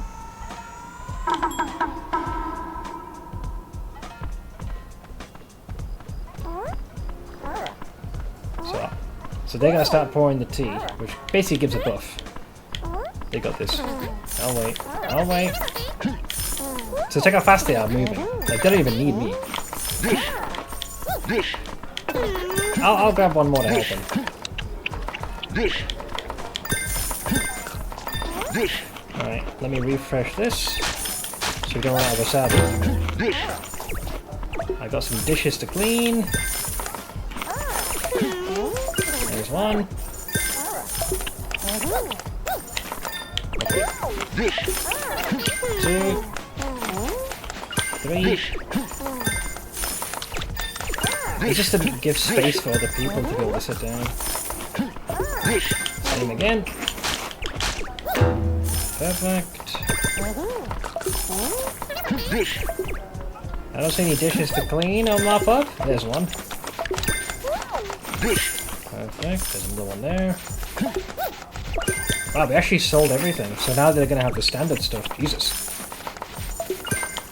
So they're gonna start pouring the tea, which basically gives a buff. They got this. I'll wait. I'll wait. So check how fast they are moving. Like, they don't even need me. I'll grab 1 more to help them. Alright, let me refresh this, so we don't run out of wasabi. I got some dishes to clean. There's 1. Okay. 2. 3. It's just to give space for other people to be able to sit down. Same again. Perfect. I don't see any dishes to clean or mop up. There's 1. Perfect. There's another 1 there. Wow, we actually sold everything. So now they're going to have the standard stuff. Jesus.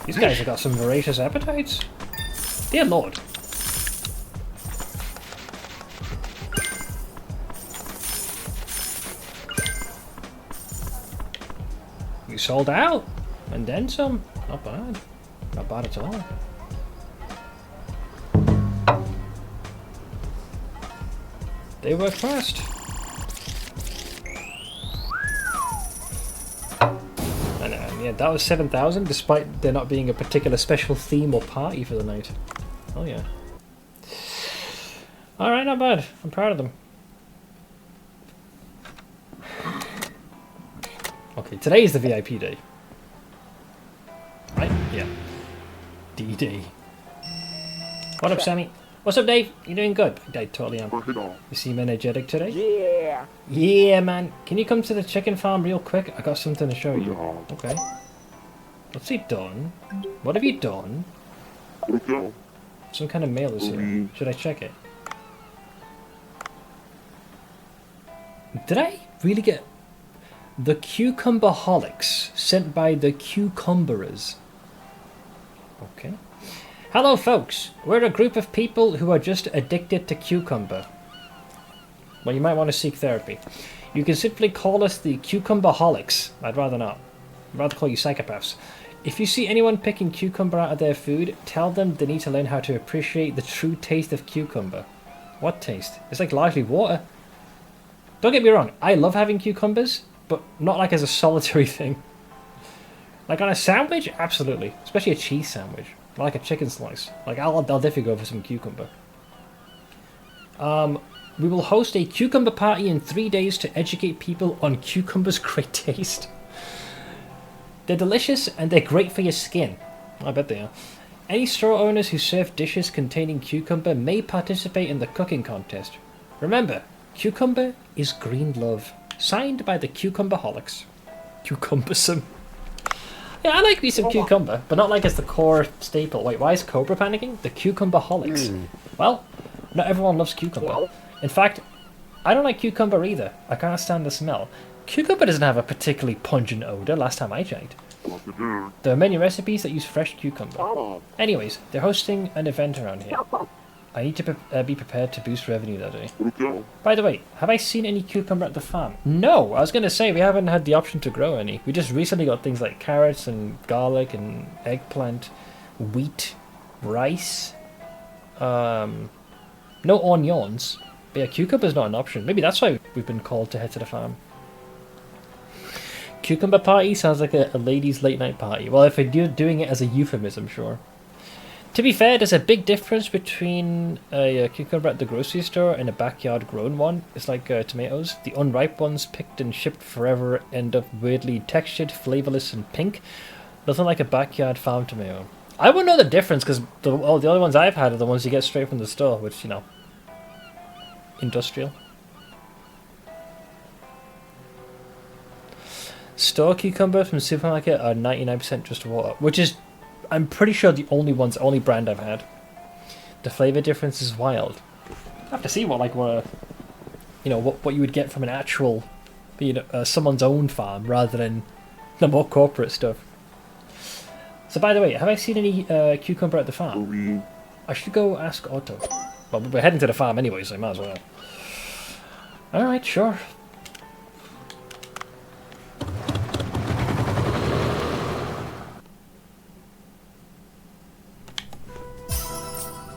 These guys have got some voracious appetites. Dear Lord. We sold out, and then some. Not bad. Not bad at all. They work fast. And yeah, that was 7,000, despite there not being a particular special theme or party for the night. Oh yeah. Alright, not bad. I'm proud of them. Okay, today is the VIP day. Right? Yeah. D-Day. What up, Sammy? What's up, Dave? You doing good? I totally am. You seem energetic today? Yeah. Yeah, man. Can you come to the chicken farm real quick? I got something to show you. Okay. What's he done? What have you done? Some kind of mail is here. Should I check it? Did I really get the Cucumberholics sent by the Cucumberers? Okay. Hello folks, we're a group of people who are just addicted to cucumber. Well, you might want to seek therapy. You can simply call us the Cucumberholics. I'd rather not. I'd rather call you psychopaths. If you see anyone picking cucumber out of their food, tell them they need to learn how to appreciate the true taste of cucumber. What taste? It's like largely water. Don't get me wrong, I love having cucumbers, but not like as a solitary thing. Like on a sandwich, absolutely. Especially a cheese sandwich. Or like a chicken slice. Like I'll definitely go for some cucumber. We will host a cucumber party in 3 days to educate people on cucumber's great taste. They're delicious and they're great for your skin. I bet they are. Any store owners who serve dishes containing cucumber may participate in the cooking contest. Remember, cucumber is green love. Signed by the Cucumberholics. Cucumbersome. Yeah, I like me some cucumber, but not like as the core staple. Wait, why is Cobra panicking? The Cucumberholics. Well, not everyone loves cucumber. In fact, I don't like cucumber either. I can't stand the smell. Cucumber doesn't have a particularly pungent odour last time I checked. There are many recipes that use fresh cucumber. Anyways, they're hosting an event around here. I need to be prepared to boost revenue that day. By the way, have I seen any cucumber at the farm? No, I was going to say we haven't had the option to grow any. We just recently got things like carrots and garlic and eggplant, wheat, rice, no onions. But yeah, cucumber's not an option. Maybe that's why we've been called to head to the farm. Cucumber party sounds like a ladies' late night party. Well, if you're doing it as a euphemism, sure. To be fair, there's a big difference between a cucumber at the grocery store and a backyard grown one. It's like tomatoes. The unripe ones picked and shipped forever end up weirdly textured, flavourless and pink. Nothing like a backyard farm tomato. I wouldn't know the difference because the other ones I've had are the ones you get straight from the store, which, you know, industrial. Store cucumber from supermarket are 99% just water, which is, I'm pretty sure, the only brand I've had. The flavour difference is wild. I have to see what you would get from an actual, someone's own farm rather than the more corporate stuff. So by the way, have I seen any cucumber at the farm? I should go ask Otto. Well, we're heading to the farm anyway, so I might as well. Alright, sure.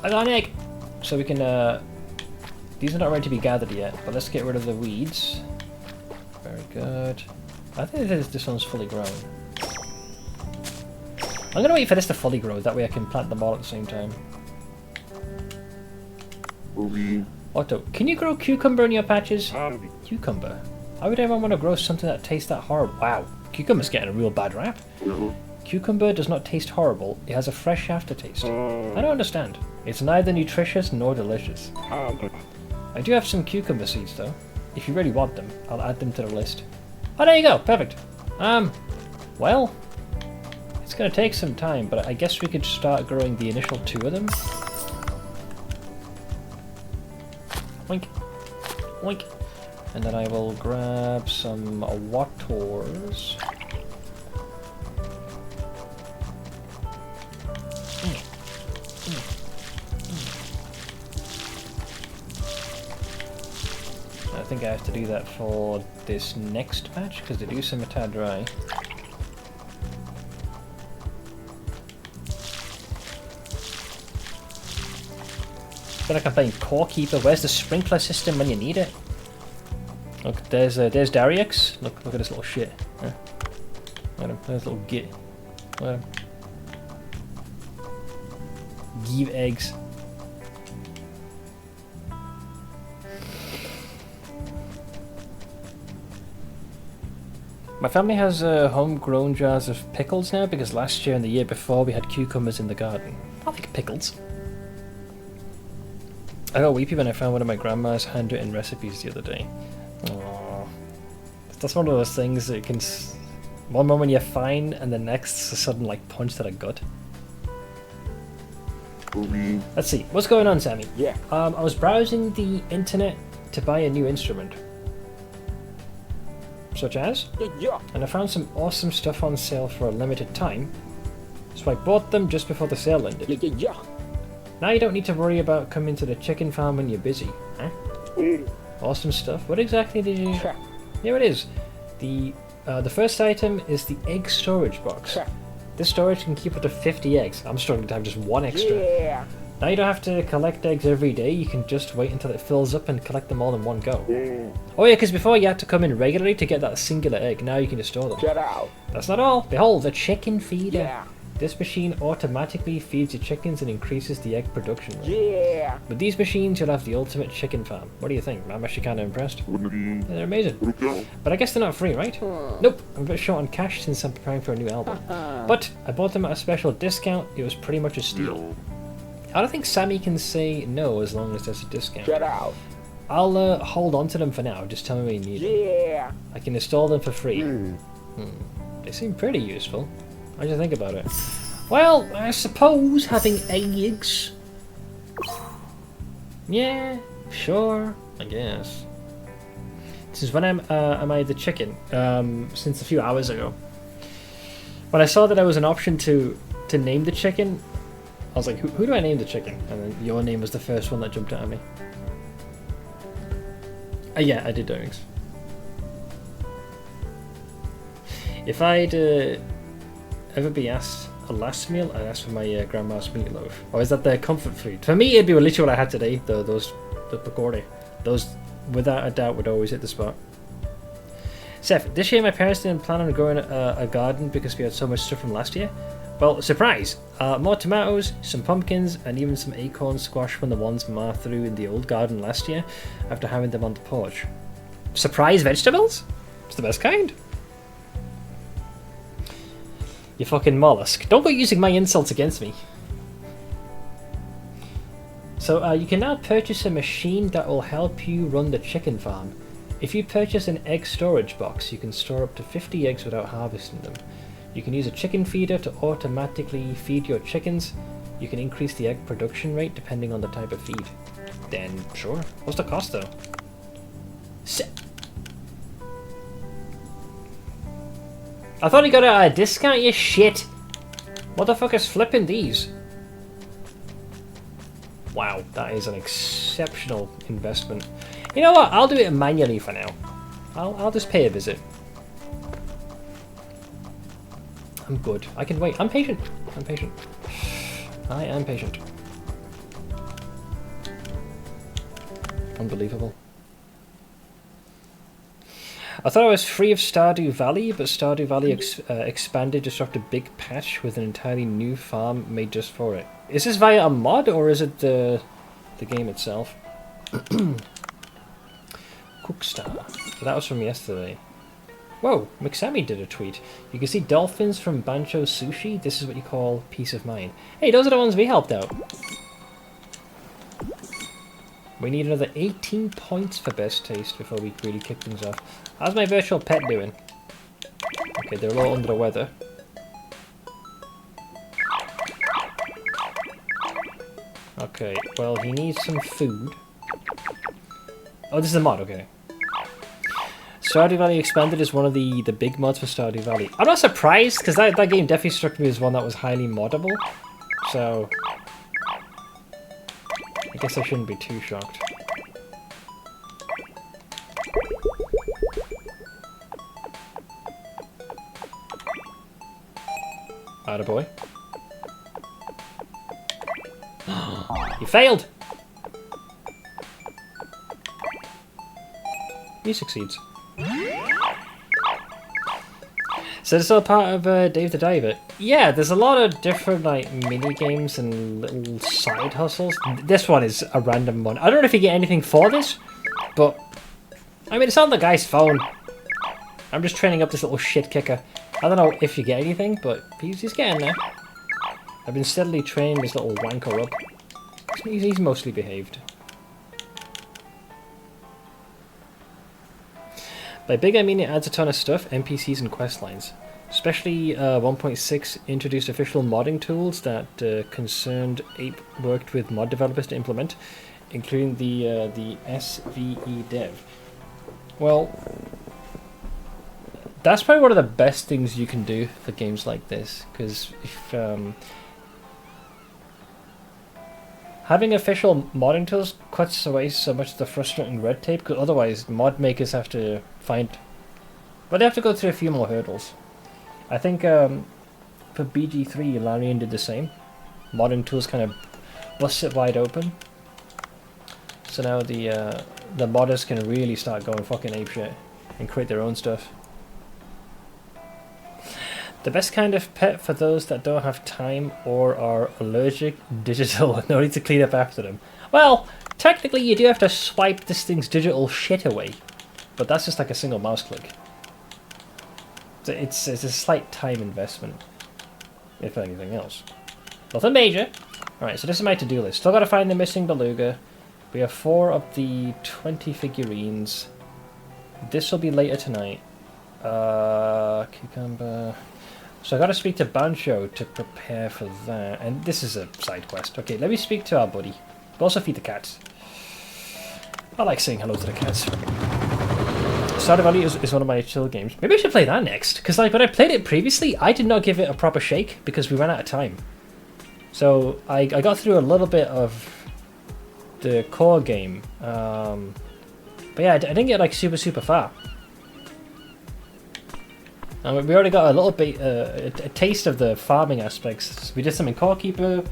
I got an egg! So we can, these are not ready to be gathered yet, but let's get rid of the weeds. Very good. I think this one's fully grown. I'm gonna wait for this to fully grow, that way I can plant them all at the same time. Otto, can you grow cucumber in your patches? Cucumber? Why would everyone want to grow something that tastes that horrible? Wow, cucumber's getting a real bad rap. Cucumber does not taste horrible, it has a fresh aftertaste. I don't understand. It's neither nutritious nor delicious. I do have some cucumber seeds though. If you really want them, I'll add them to the list. Oh, there you go, perfect. Well, it's gonna take some time, but I guess we could start growing the initial 2 of them. Oink. Oink. And then I will grab some Wators. I think I have to do that for this next batch because they do seem a tad dry. Then I can play Core Keeper. Where's the sprinkler system when you need it? Look, there's Darius. Look at this little shit. Look at him. There's a little git. Look at him. Give eggs. My family has homegrown jars of pickles now because last year and the year before we had cucumbers in the garden. I like pickles. I got weepy when I found one of my grandma's handwritten recipes the other day. Aww. That's one of those things that can... One moment you're fine and the next a sudden like punch to the gut. Let's see, what's going on, Sammy? Yeah. I was browsing the internet to buy a new instrument. Such as? Yeah. And I found some awesome stuff on sale for a limited time. So I bought them just before the sale ended. Yeah. Now you don't need to worry about coming to the chicken farm when you're busy. Huh? Awesome stuff. What exactly did you... Here it is. The first item is the egg storage box. This storage can keep up to 50 eggs. I'm struggling to have just one extra. Yeah. Now you don't have to collect eggs every day. You can just wait until it fills up and collect them all in one go. Oh yeah, because before you had to come in regularly to get that singular egg. Now you can just store them. Get out. That's not all. Behold, the chicken feeder. Yeah. This machine automatically feeds your chickens and increases the egg production rate. Yeah. With these machines, you'll have the ultimate chicken farm. What do you think? I'm actually kind of impressed. Yeah, they're amazing. But I guess they're not free, right? Nope. I'm a bit short on cash since I'm preparing for a new album. But I bought them at a special discount. It was pretty much a steal. I don't think Sammy can say no as long as there's a discount. Get out. I'll hold on to them for now. Just tell me when you need them. Yeah. I can install them for free. They seem pretty useful. What do you think about it? Well, I suppose having eggs. Yeah, sure, I guess. Since when am I the chicken? Since a few hours ago. When I saw that there was an option to name the chicken, I was like, who do I name the chicken? And then your name was the first one that jumped out at me. Yeah, I did eggs. If I'd ever be asked a last meal, I'd ask for my grandma's meatloaf. Or is that their comfort food? For me, it'd be literally what I had today. The pakora. Those, without a doubt, would always hit the spot. Seth, this year my parents didn't plan on growing a garden because we had so much stuff from last year. Well, surprise! More tomatoes, some pumpkins, and even some acorn squash from the ones Ma threw in the old garden last year after having them on the porch. Surprise vegetables? It's the best kind. You fucking mollusk. Don't go using my insults against me. So you can now purchase a machine that will help you run the chicken farm. If you purchase an egg storage box, you can store up to 50 eggs without harvesting them. You can use a chicken feeder to automatically feed your chickens. You can increase the egg production rate depending on the type of feed. Then, sure. What's the cost though? I thought he got a discount, you shit! Motherfucker's flipping these. Wow, that is an exceptional investment. You know what? I'll do it manually for now. I'll just pay a visit. I'm good. I can wait. I'm patient. I'm patient. I am patient. Unbelievable. I thought I was free of Stardew Valley, but Stardew Valley expanded just after a big patch with an entirely new farm made just for it. Is this via a mod or is it the game itself? Cookstar. So that was from yesterday. Whoa, McSammy did a tweet. You can see dolphins from Bancho Sushi. This is what you call peace of mind. Hey, those are the ones we helped out. We need another 18 points for best taste before we really kick things off. How's my virtual pet doing? Okay, they're all under the weather. Okay, well, he needs some food. Oh, this is a mod, okay. Stardew Valley Expanded is one of the big mods for Stardew Valley. I'm not surprised, because that game definitely struck me as one that was highly moddable. So, I guess I shouldn't be too shocked. Attaboy. You failed! He succeeds. So this is all part of Dave the Diver. Yeah, there's a lot of different like mini games and little side hustles. This one is a random one. I don't know if you get anything for this, but I mean it's on the guy's phone. I'm just training up this little shit kicker. I don't know if you get anything, but he's getting there. I've been steadily training this little wanker up. He's mostly behaved. By big I mean it adds a ton of stuff, NPCs and quest lines. Especially 1.6 introduced official modding tools that Concerned Ape worked with mod developers to implement, including the SVE dev. Well, that's probably one of the best things you can do for games like this, because if having official modding tools cuts away so much of the frustrating red tape, because otherwise mod makers have to find... Well, they have to go through a few more hurdles. I think for BG3, Larian did the same. Modding tools kind of bust it wide open. So now the modders can really start going fucking apeshit and create their own stuff. The best kind of pet for those that don't have time or are allergic, digital, no need to clean up after them. Well, technically you do have to swipe this thing's digital shit away, but that's just like a single mouse click. So it's a slight time investment, if anything else. Nothing major. Alright, so this is my to-do list. Still gotta find the missing beluga. We have 4 of the 20 figurines. This will be later tonight. Cucumber... So I gotta speak to Bancho to prepare for that. And this is a side quest. Okay, let me speak to our buddy. But also feed the cats. I like saying hello to the cats. Stardew Valley is one of my chill games. Maybe I should play that next. Because like when I played it previously, I did not give it a proper shake because we ran out of time. So I got through a little bit of the core game. But yeah, I didn't get like super far. And we already got a little bit, a taste of the farming aspects. We did some in Core Keeper.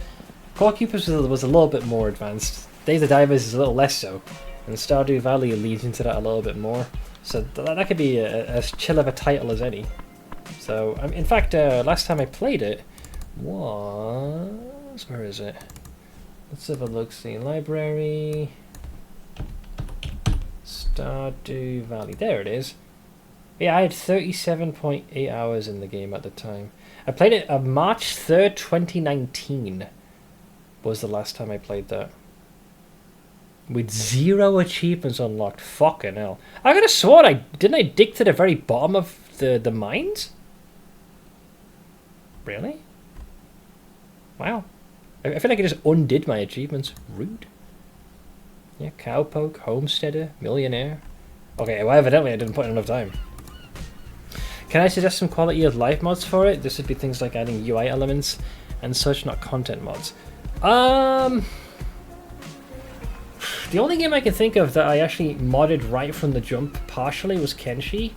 Core Keepers was a little bit more advanced. Days of Divers is a little less so. And Stardew Valley leads into that a little bit more. So that could be as chill of a title as any. So, in fact, last time I played it was... Where is it? Let's have a look-see. Library... Stardew Valley. There it is. Yeah, I had 37.8 hours in the game at the time. I played it on March 3rd, 2019 was the last time I played that. With 0 achievements unlocked. Fucking hell. I could have sworn didn't I dig to the very bottom of the mines? Really? Wow. I feel like I just undid my achievements. Rude. Yeah, Cowpoke, Homesteader, Millionaire. Okay, well evidently I didn't put in enough time. Can I suggest some quality of life mods for it? This would be things like adding UI elements and such, not content mods. The only game I can think of that I actually modded right from the jump partially was Kenshi,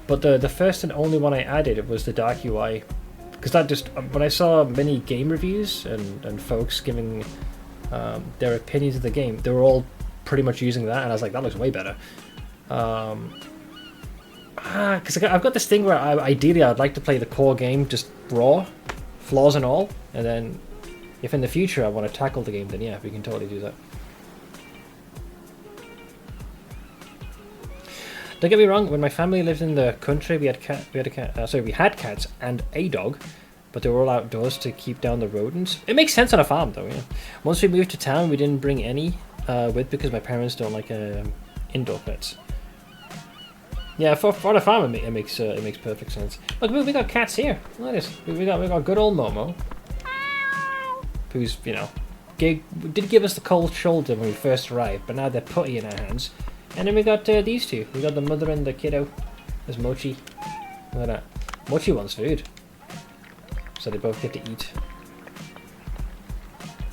but the first and only one I added was the Dark UI, because that just when I saw many game reviews and folks giving their opinions of the game, they were all pretty much using that, and I was like, that looks way better. Because I've got this thing where ideally I'd like to play the core game just raw, flaws and all, and then if in the future I want to tackle the game, then yeah, we can totally do that. Don't get me wrong, when my family lived in the country, we had cats and a dog, but they were all outdoors to keep down the rodents. It makes sense on a farm though, yeah. Once we moved to town, we didn't bring any with because my parents don't like indoor pets. Yeah, for a farm, it makes perfect sense. Look, we got cats here. Look at this. We got good old Momo, who's did give us the cold shoulder when we first arrived, but now they're putty in our hands. And then we got these two. We got the mother and the kiddo. There's Mochi. Look at that. Mochi wants food, so they both get to eat.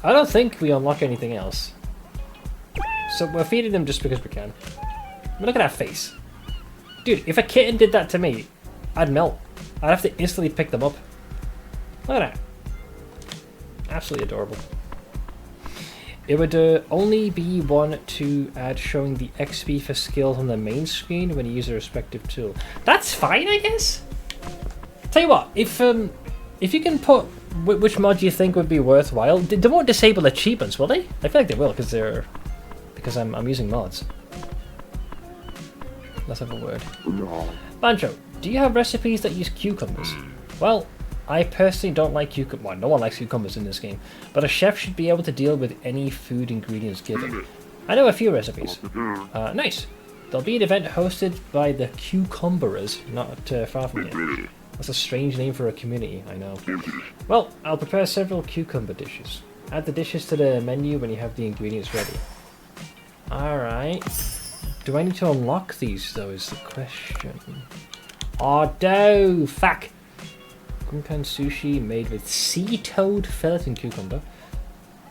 I don't think we unlock anything else, so we're feeding them just because we can. But look at that face. Dude, if a kitten did that to me, I'd melt. I'd have to instantly pick them up. Look at that. Absolutely adorable. It would only be one to add showing the XP for skills on the main screen when you use a respective tool. That's fine, I guess. Tell you what, if you can put which mod you think would be worthwhile, they won't disable achievements, will they? I feel like they will because I'm using mods. Let's have a word. Banjo, do you have recipes that use cucumbers? Well, I personally don't like cucumbers. Well, no one likes cucumbers in this game, but a chef should be able to deal with any food ingredients given. I know a few recipes. Nice. There'll be an event hosted by the Cucumberers, not far from here. That's a strange name for a community, I know. Well, I'll prepare several cucumber dishes. Add the dishes to the menu when you have the ingredients ready. Alright. Do I need to unlock these, though, is the question. Oh, no! Fuck! Gunkan sushi made with sea toad fillet and cucumber.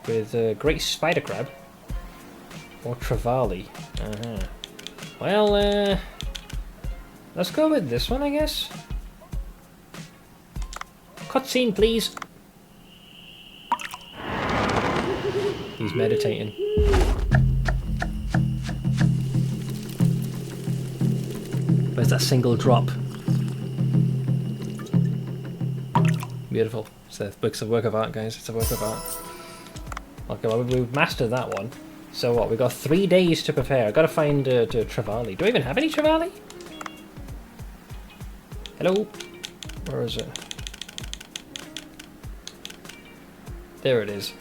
With great spider crab. Or trevally. Well, let's go with this one, I guess. Cutscene, please. He's meditating. Where's that single drop? Beautiful. It's a work of art, guys. It's a work of art. Okay, well, we've mastered that one. So what? We've got 3 days to prepare. I've got to find trevally. Do I even have any trevally? Hello? Where is it? There it is.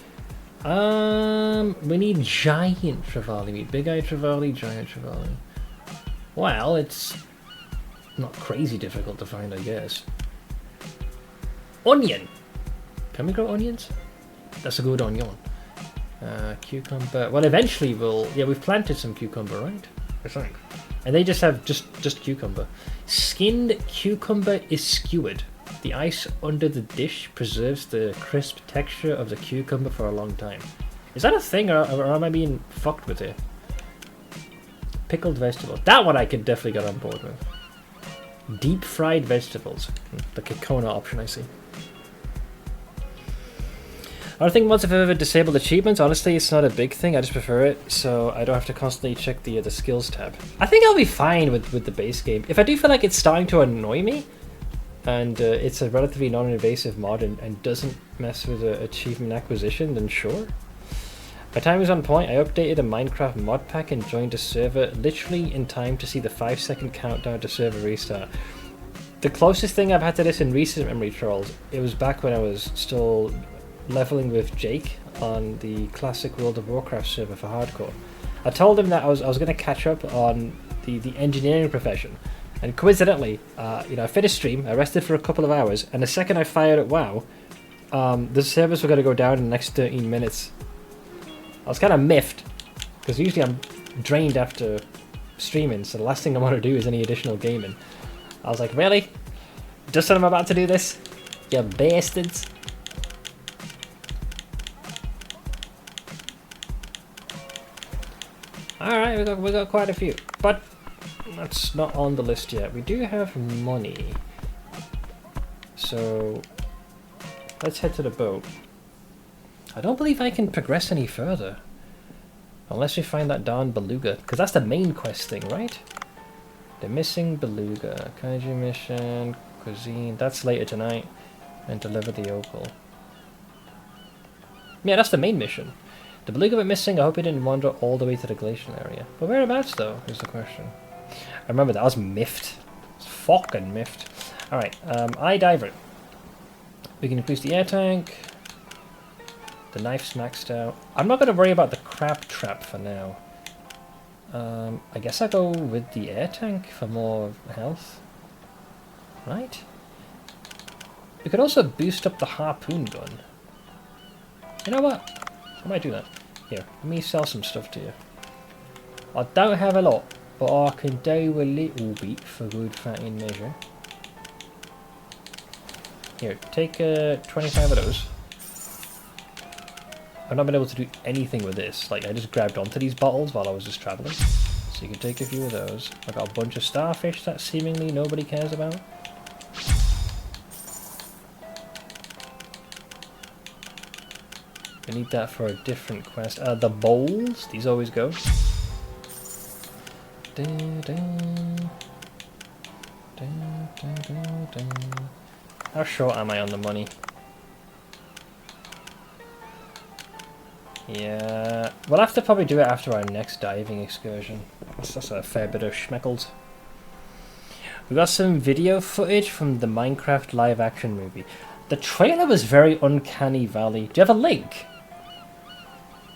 We need giant trevally meat. Big-eyed trevally, giant trevally. Well, it's not crazy difficult to find, I guess. Onion! Can we grow onions? That's a good onion. Cucumber. Well, eventually we'll... Yeah, we've planted some cucumber, right? I think. And they just have just cucumber. Skinned cucumber is skewered. The ice under the dish preserves the crisp texture of the cucumber for a long time. Is that a thing, or am I being fucked with it? Pickled vegetables. That one I could definitely get on board with. Deep fried vegetables. The Kikona option, I see. I don't think mods have ever disabled achievements. Honestly, it's not a big thing. I just prefer it, so I don't have to constantly check the skills tab. I think I'll be fine with the base game. If I do feel like it's starting to annoy me, and it's a relatively non-invasive mod and doesn't mess with achievement acquisition, then sure. My time is on point. I updated a Minecraft mod pack and joined a server literally in time to see the 5-second countdown to server restart. The closest thing I've had to this in recent memory trolls, it was back when I was still leveling with Jake on the classic World of Warcraft server for hardcore. I told him that I was going to catch up on the engineering profession. And coincidentally, I finished stream, I rested for a couple of hours, and the second I fired at WoW, the servers were going to go down in the next 13 minutes. I was kind of miffed, because usually I'm drained after streaming, so the last thing I want to do is any additional gaming. I was like, really? Just when I'm about to do this? You bastards. Alright, we got quite a few, but that's not on the list yet. We do have money, so let's head to the boat. I don't believe I can progress any further unless we find that darn beluga, because that's the main quest thing, right? The missing beluga. Kaiju mission, cuisine, that's later tonight, and deliver the opal. Yeah, that's the main mission. The beluga went missing. I hope he didn't wander all the way to the glacial area. But whereabouts, though, is the question. I remember that. I was miffed. I was fucking miffed. Alright, iDiver. We can increase the air tank. The knife's maxed out. I'm not going to worry about the crab trap for now. I guess I'll go with the air tank for more health. Right? We could also boost up the harpoon gun. You know what? I might do that. Here, let me sell some stuff to you. I don't have a lot, but I can do a little bit for good fatting measure. Here, take 25 of those. I've not been able to do anything with this. Like, I just grabbed onto these bottles while I was just traveling. So you can take a few of those. I got a bunch of starfish that seemingly nobody cares about. We need that for a different quest. The bowls, these always go. How short am I on the money? Yeah, we'll have to probably do it after our next diving excursion. That's a fair bit of schmeckles. We got some video footage from the Minecraft live action movie. The trailer was very Uncanny Valley. Do you have a link?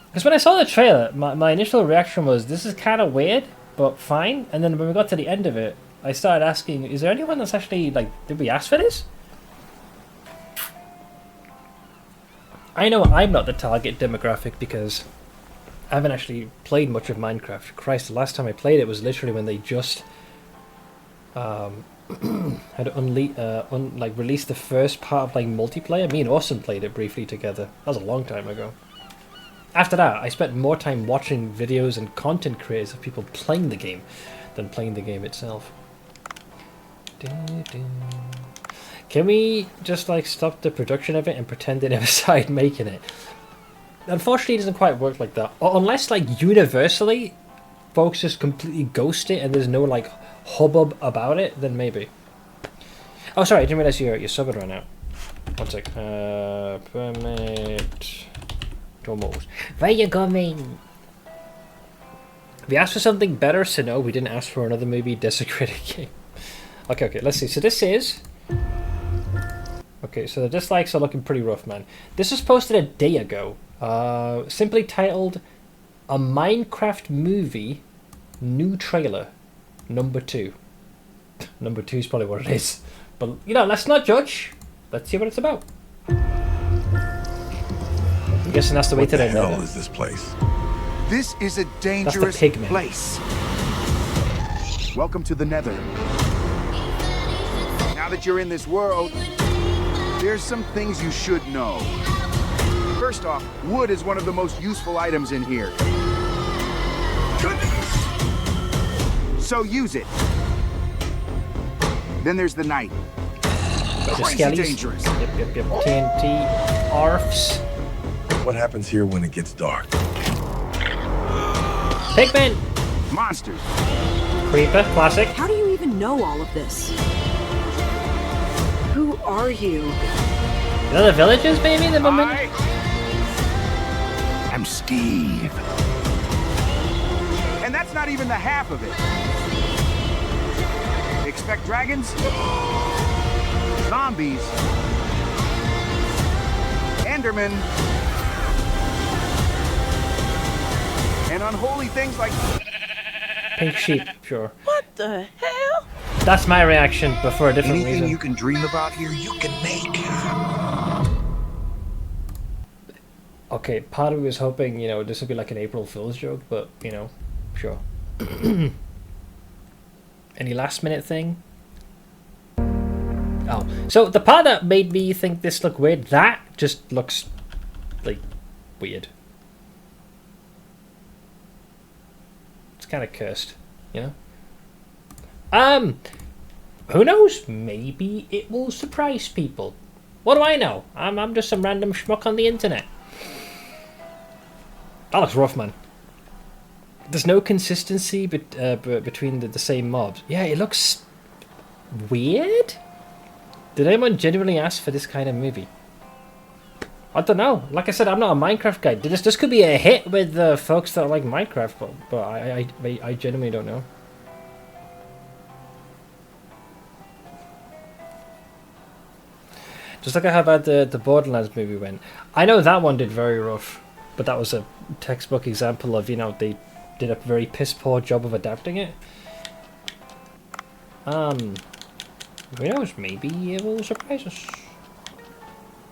Because when I saw the trailer, my initial reaction was, this is kind of weird, but fine. And then when we got to the end of it, I started asking, is there anyone that's actually, like, did we ask for this? I know I'm not the target demographic because I haven't actually played much of Minecraft. Christ, the last time I played it was literally when they just had released the first part of like multiplayer. Me and Austin played it briefly together. That was a long time ago. After that, I spent more time watching videos and content creators of people playing the game than playing the game itself. Can we just like stop the production of it and pretend they never started making it? Unfortunately, it doesn't quite work like that. Or unless like universally, folks just completely ghost it and there's no like hubbub about it, then maybe. Oh, sorry, I didn't realize your sub had run out. One sec. Permit. Almost. Where you going? We asked for something better, so no, we didn't ask for another movie desecrated game. Okay, let's see. So this is... Okay, so the dislikes are looking pretty rough, man. This was posted a day ago. Simply titled, A Minecraft Movie New Trailer, number 2. Number 2 is probably what it is. But, you know, let's not judge. Let's see what it's about. I'm guessing that's the way to the hell is this place? This is a dangerous place. Welcome to the Nether. Now that you're in this world, there's some things you should know. First off, wood is one of the most useful items in here. So use it. Then there's the night. Crazy dangerous. Yep. TNT. ARFs. What happens here when it gets dark? Pigmen! Monsters. Creeper, classic. How do you even know all of this? Who are you? You know the villagers, maybe? The moment? I'm Steve. And that's not even the half of it. Expect dragons, zombies, endermen, and unholy things like Pink sheep, sure. What the hell? That's my reaction, but for a different anything reason. you can dream about here, you can make. Okay, part of me was hoping, you know, this would be like an April Fool's joke, but, you know, sure. Any last minute thing? Oh, so the part that made me think this looked weird, that just looks, like, weird. It's kind of cursed, you know? Who knows? Maybe it will surprise people. What do I know? I'm just some random schmuck on the internet. That looks rough, man. There's no consistency between the same mobs. Yeah, it looks weird. Did anyone genuinely ask for this kind of movie? I don't know. Like I said, I'm not a Minecraft guy. This could be a hit with the folks that like Minecraft, but I genuinely don't know. Just look at how bad the Borderlands movie went. I know that one did very rough, but that was a textbook example of, you know, they did a very piss poor job of adapting it. Who knows? Maybe it will surprise us,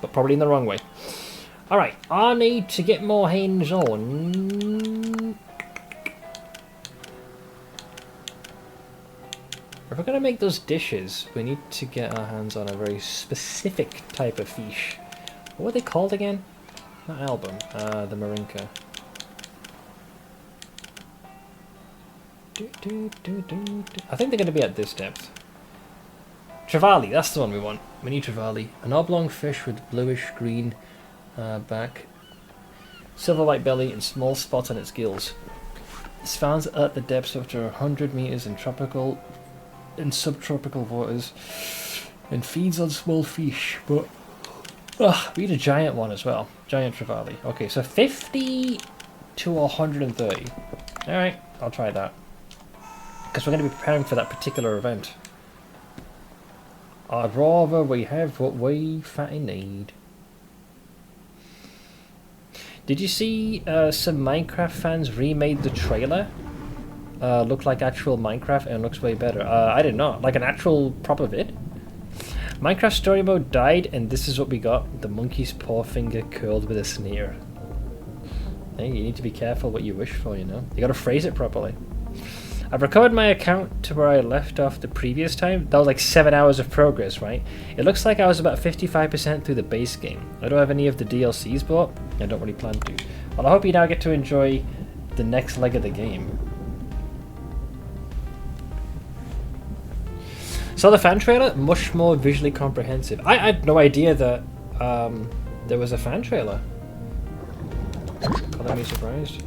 but probably in the wrong way. All right, I need to get more hands on. If we're gonna make those dishes, we need to get our hands on a very specific type of fish. What were they called again? Not album. The Marinka. I think they're going to be at this depth. Trevally, that's the one we want. We need trevally. An oblong fish with bluish green back. silver white belly, and small spots on its gills. It's found at the depths of up to 100 meters in tropical and subtropical waters, and feeds on small fish. But we need a giant one as well, giant trevally. Okay, so 50 to 130. All right, I'll try that because we're going to be preparing for that particular event. I'd rather we have what we fatty need. Did you see some Minecraft fans remade the trailer? Look like actual Minecraft and looks way better. I did not. Like an actual proper vid. Minecraft story mode died and this is what we got. The monkey's paw finger curled with a sneer. Hey, you need to be careful what you wish for, you know? You gotta phrase it properly. I've recovered my account to where I left off the previous time. That was like 7 hours of progress, right? It looks like I was about 55% through the base game. I don't have any of the DLCs bought. I don't really plan to. Well, I hope you now get to enjoy the next leg of the game. So the fan trailer, much more visually comprehensive. I had no idea that there was a fan trailer. Color me surprised.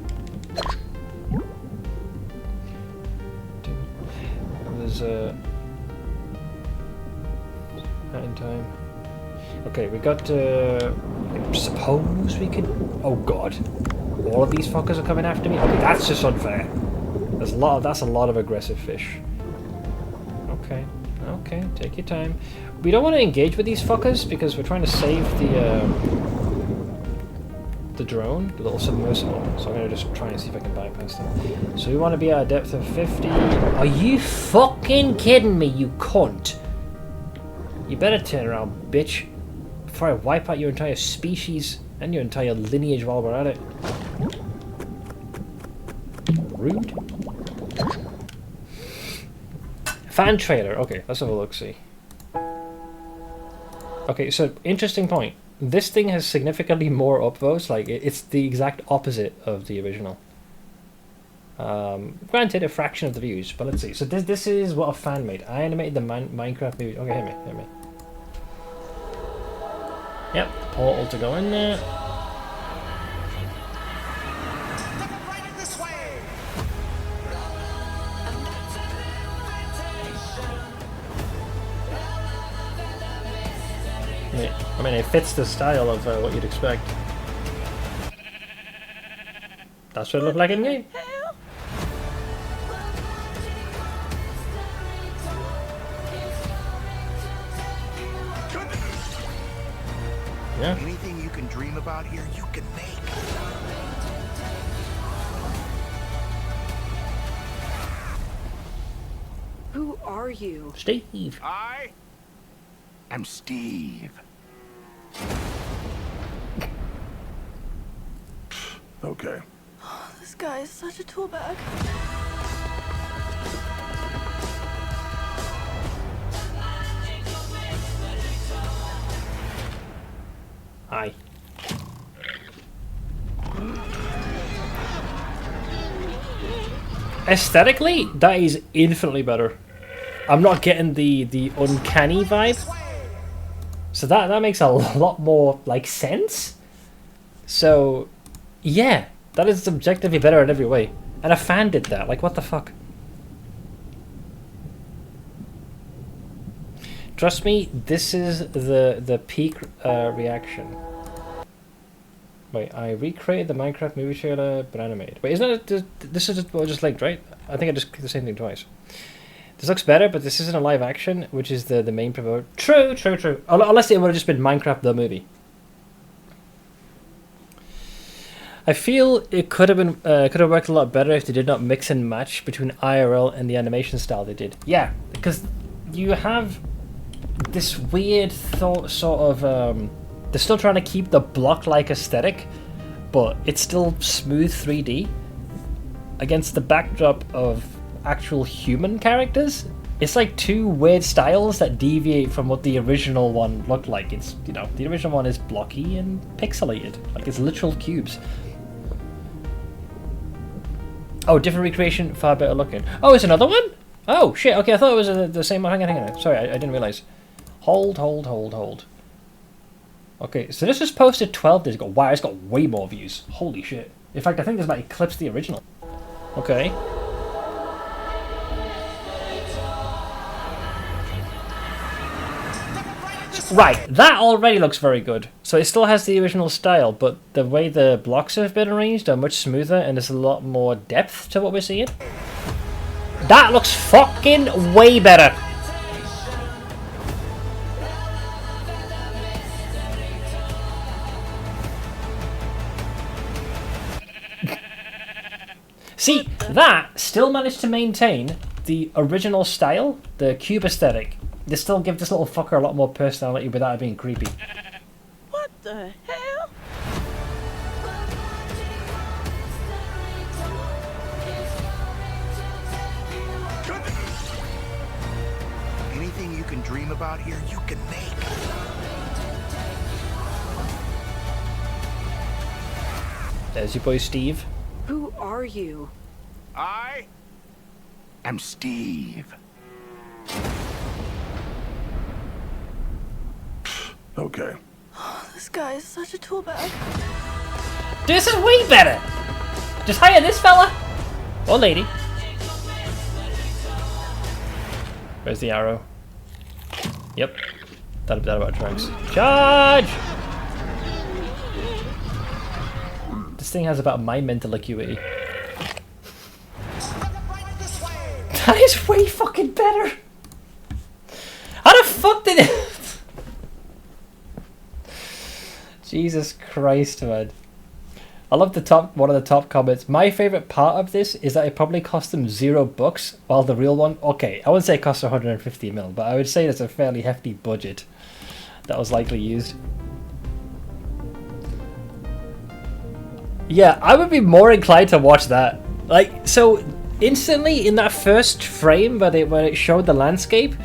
There's a not in time. Okay, we got I suppose we could. Oh god, all of these fuckers are coming after me. Okay, that's just unfair. That's a lot of aggressive fish. Okay, okay, take your time. We don't want to engage with these fuckers because we're trying to save the drone, the little submersible. So I'm gonna just try and see if I can bypass them. So we want to be at a depth of 50. Are you fucking kidding me, you cunt? You better turn around, bitch, before I wipe out your entire species and your entire lineage while we're at it. Rude. Fan trailer. Okay, let's have a look-see. Okay, so interesting point. This thing has significantly more upvotes. Like it's the exact opposite of the original. Granted, a fraction of the views, but let's see. So this is what a fan made. I animated the Minecraft movie. Okay, hear me. Yep, portal to go in there. I mean, it fits the style of what you'd expect. That's what it looked like in game. Yeah. Anything you can dream about here, you can make. Who are you? Steve. I am Steve. Okay. This guy is such a tool bag. Hi. Aesthetically, that is infinitely better. I'm not getting the uncanny vibe. So that makes a lot more like sense. So yeah, that is objectively better in every way. And a fan did that. Like what the fuck? Trust me, this is the peak reaction. Wait, I recreated the Minecraft movie trailer, but animated. Wait, isn't it? This is what I just linked, right? I think I just clicked the same thing twice. This looks better, but this isn't a live action, which is the main promote. True. Unless it would have just been Minecraft the movie. I feel it could have worked a lot better if they did not mix and match between IRL and the animation style they did. Yeah, because you have this weird sort of they're still trying to keep the block-like aesthetic, but it's still smooth 3D against the backdrop of actual human characters. It's like two weird styles that deviate from what the original one looked like. It's, you know, the original one is blocky and pixelated, like it's literal cubes. Oh, different recreation, far better looking. Oh, it's another one? Oh shit, okay, I thought it was the same one. Hang on. Sorry, I didn't realize. Hold. Okay, so this was posted 12 days ago. Wow, it's got way more views. Holy shit. In fact, I think this might eclipse the original. Okay. Right, that already looks very good. So it still has the original style, but the way the blocks have been arranged are much smoother and there's a lot more depth to what we're seeing. That looks fucking way better. See, that still managed to maintain the original style, the cube aesthetic. They still give this little fucker a lot more personality without it being creepy. What the hell? Anything you can dream about here, you can make. There's your boy Steve. Who are you? I am Steve. Okay. This guy is such a tool bag. This is way better! Just hire this fella! Or lady. Where's the arrow? Yep. That about tracks. Charge! This thing has about my mental acuity. That is way fucking better! How the fuck did it... Jesus Christ, man. I love one of the top comments. My favourite part of this is that it probably cost them $0, while the real one, okay, I wouldn't say it cost 150 mil, but I would say it's a fairly hefty budget that was likely used. Yeah, I would be more inclined to watch that. Like, so instantly in that first frame where it showed the landscape,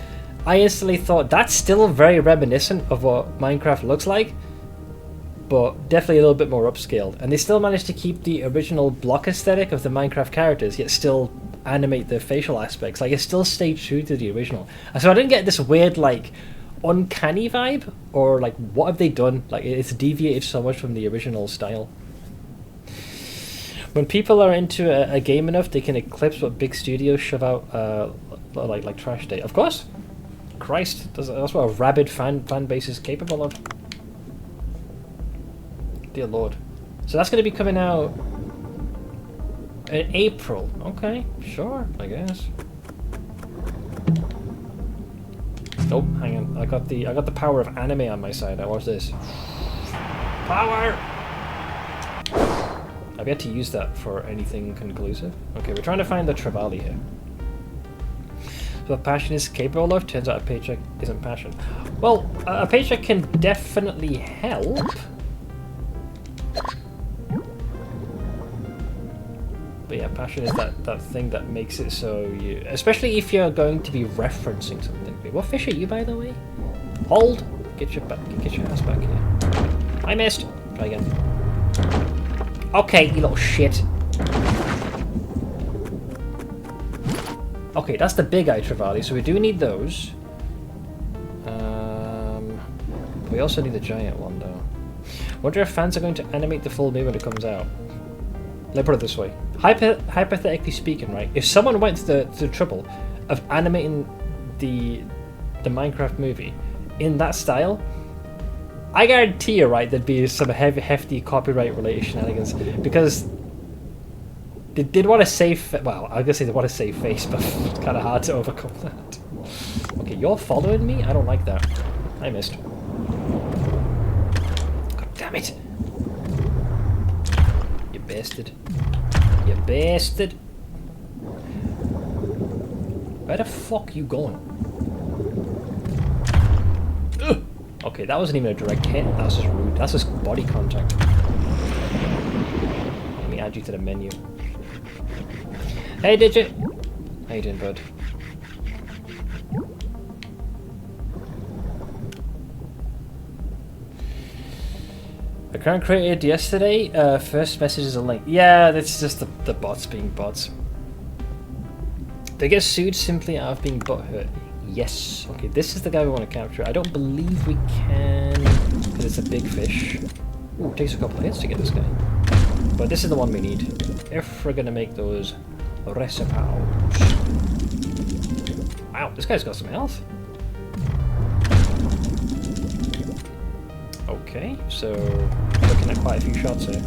I instantly thought that's still very reminiscent of what Minecraft looks like, but definitely a little bit more upscaled. And they still managed to keep the original block aesthetic of the Minecraft characters, yet still animate the facial aspects. Like, it still stayed true to the original. So I didn't get this weird, like, uncanny vibe, or like, what have they done? Like, it's deviated so much from the original style. When people are into a game enough, they can eclipse what big studios shove out, like trash data. Of course. Christ, that's what a rabid fan base is capable of. Dear Lord. So that's going to be coming out in April. Okay, sure, I guess. Nope, hang on. I got the power of anime on my side. Now watch this. Power. I've yet to use that for anything conclusive. Okay, we're trying to find the Trevally here. So what passion is capable of? Turns out a paycheck isn't passion. Well, a paycheck can definitely help. But yeah, passion is that thing that makes it so you... Especially if you're going to be referencing something. Wait, what fish are you, by the way? Hold! Get your ass back here. I missed! Try again. Okay, you little shit. Okay, that's the big eye Trevally, so we do need those. We also need the giant one, though. Wonder if fans are going to animate the full movie when it comes out. Let's put it this way. Hypothetically speaking, right? If someone went to the trouble of animating the Minecraft movie in that style, I guarantee you, right, there'd be some hefty copyright-related shenanigans, because they did want to save... Well, I was going to say they want to save face, but it's kind of hard to overcome that. Okay, you're following me? I don't like that. I missed. God damn it! You bastard. You bastard! Where the fuck you going? Ugh. Okay, that wasn't even a direct hit. That was just rude. That's just body contact. Let me add you to the menu. Hey, Digit! How you doing, bud? Account created yesterday. First message is a link. Yeah, that's just the bots being bots. They get sued simply out of being butthurt. Yes. Okay, this is the guy we want to capture. I don't believe we can, because it's a big fish. Ooh, it takes a couple of hits to get this guy. But this is the one we need if we're gonna make those recipes. Wow, this guy's got some health. Okay, so looking at quite a few shots here.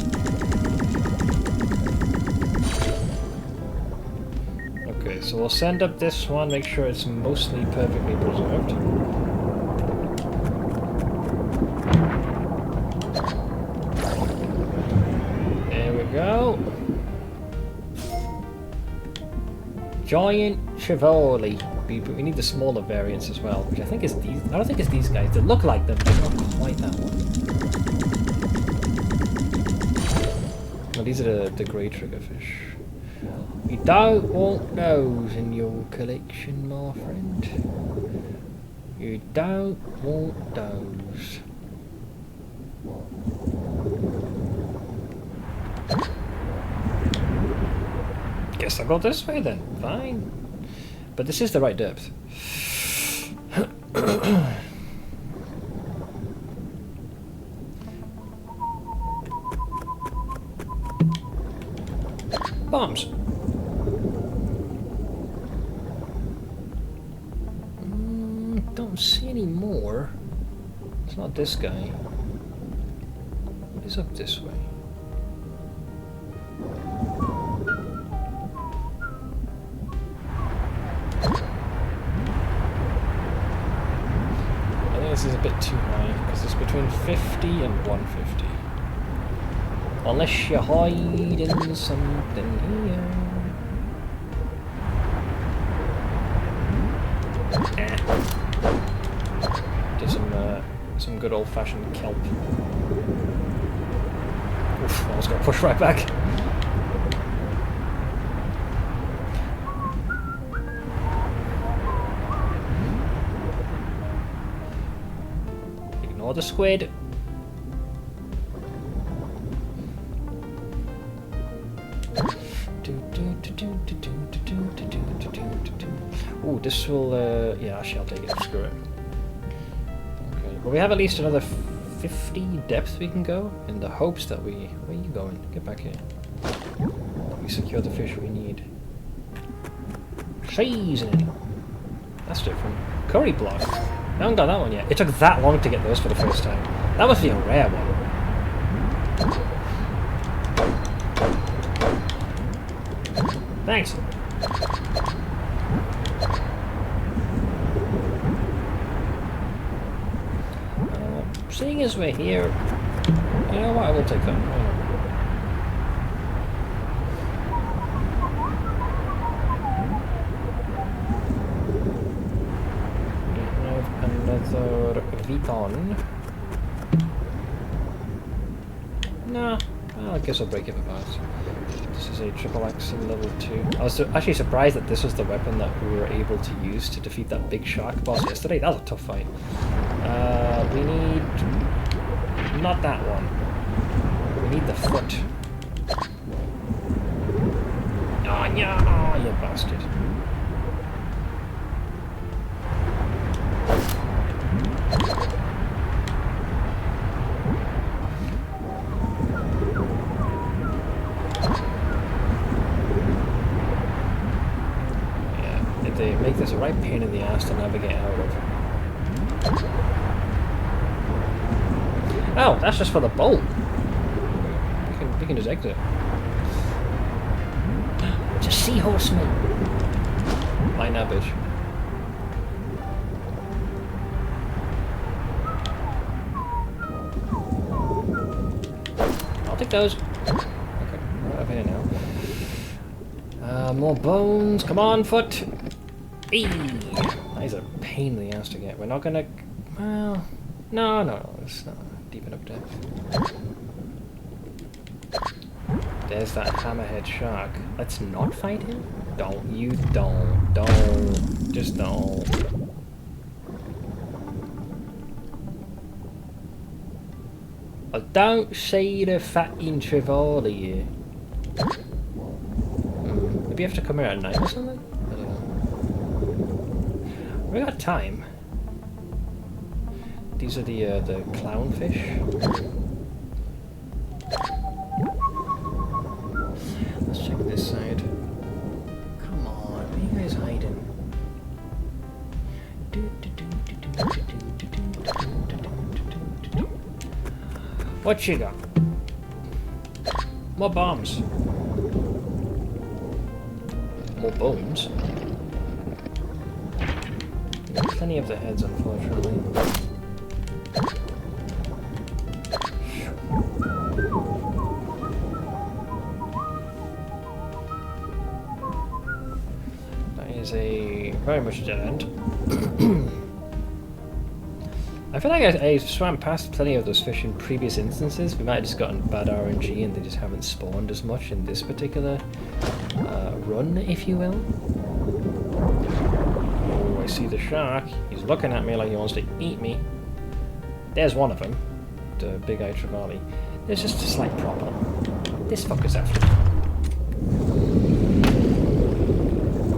Okay, so we'll send up this one, make sure it's mostly perfectly preserved. There we go. Giant Chevoli. We need the smaller variants as well, which I think is these. I don't think it's these guys. They look like them, but not quite that one. No, these are the grey triggerfish. You don't want those in your collection, my friend. You don't want those. Guess I'll go this way then. Fine. But this is the right depth. Bombs. Don't see any more. It's not this guy. What is up this way? This is a bit too high, because it's between 50 and 150. Unless you're hiding something here. Did some good old-fashioned kelp. Oof, I was gonna push right back. Ignore the squid. Ooh, this will, yeah, actually I'll take it, screw it. Okay, well we have at least another 50 depth we can go, in the hopes that we... Where are you going? Get back here. We secure the fish we need. Seasoning! That's different. Curry block. I haven't got that one yet. It took that long to get those for the first time. That must be a rare one. Thanks! Seeing as we're here, you know what, I will take that. We have another Viton. No, well, I guess I'll break it apart. This is a triple axe in level 2. I was actually surprised that this was the weapon that we were able to use to defeat that big shark boss yesterday. That was a tough fight. We need... not that one. We need the foot. Oh, yeah, you bastard. Yeah, they make this a right pain in the ass to navigate out of. Oh, that's just for the bolt. We can just exit. It's a seahorseman. Mine now, bitch. I'll take those. Okay, right up here now. More bones. Come on, foot. Eee. That is a pain in the ass to get. We're not gonna... Well... No, it's not deep enough depth. There's that hammerhead shark. Let's not fight him? Don't. Just don't. I don't see the fucking Trevally here. Maybe you have to come here at night or something? I don't know. We got time. These are the clownfish. Let's check this side. Come on, where are you guys hiding? What you got? More bombs. More bones. Plenty of the heads, unfortunately. That is a very much dead end. I feel like I swam past plenty of those fish in previous instances. We might have just gotten bad RNG and they just haven't spawned as much in this particular run, if you will. Oh, I see the shark. He's looking at me like he wants to eat me. There's one of them, the big-eyed trevally. There's just a slight problem. This fucker's after me.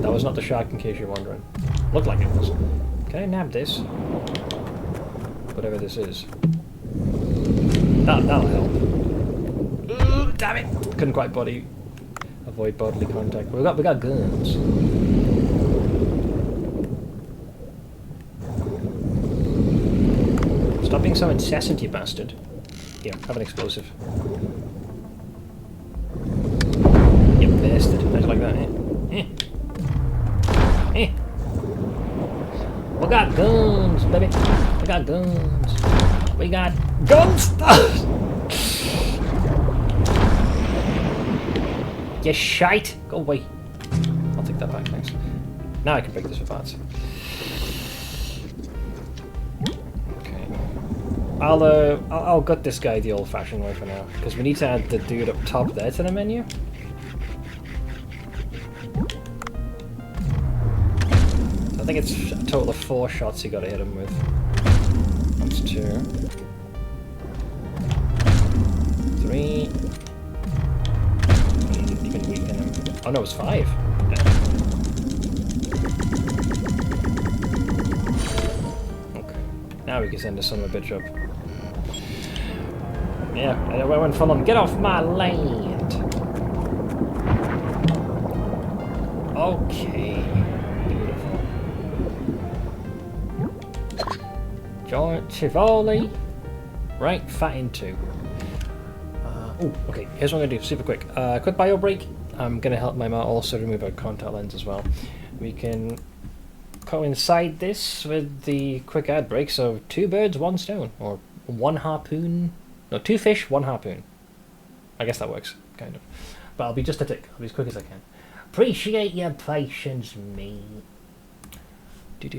That was not the shark, in case you're wondering. Looked like it was. Can I nab this? Whatever this is. That'll help. Ooh, damn it! Couldn't quite avoid bodily contact. We got guns. Stop being so incessant, you bastard. Here, have an explosive. You bastard. How'd you like that, eh? Eh. We got guns, baby. We got guns. We got guns. You shite. Go away. I'll take that back, thanks. Now I can break this with parts. Okay. I'll gut this guy the old-fashioned way for now, because we need to add the dude up top there to the menu. I think it's a total of 4 shots you gotta hit him with. That's 2. 3. You can weaken him. Oh no, it's 5. Okay. Now we can send the son of a bitch up. Yeah, I went full on. Get off my land! Okay. Giant Tivoli. Right, fat in 2. Oh, okay, here's what I'm going to do, super quick. Quick bio break. I'm going to help my mount also remove our contact lens as well. We can coincide this with the quick ad break, so 2 birds, 1 stone. Or 1 harpoon. No, 2 fish, 1 harpoon. I guess that works, kind of. But I'll be just a tick. I'll be as quick as I can. Appreciate your patience, me. Baby.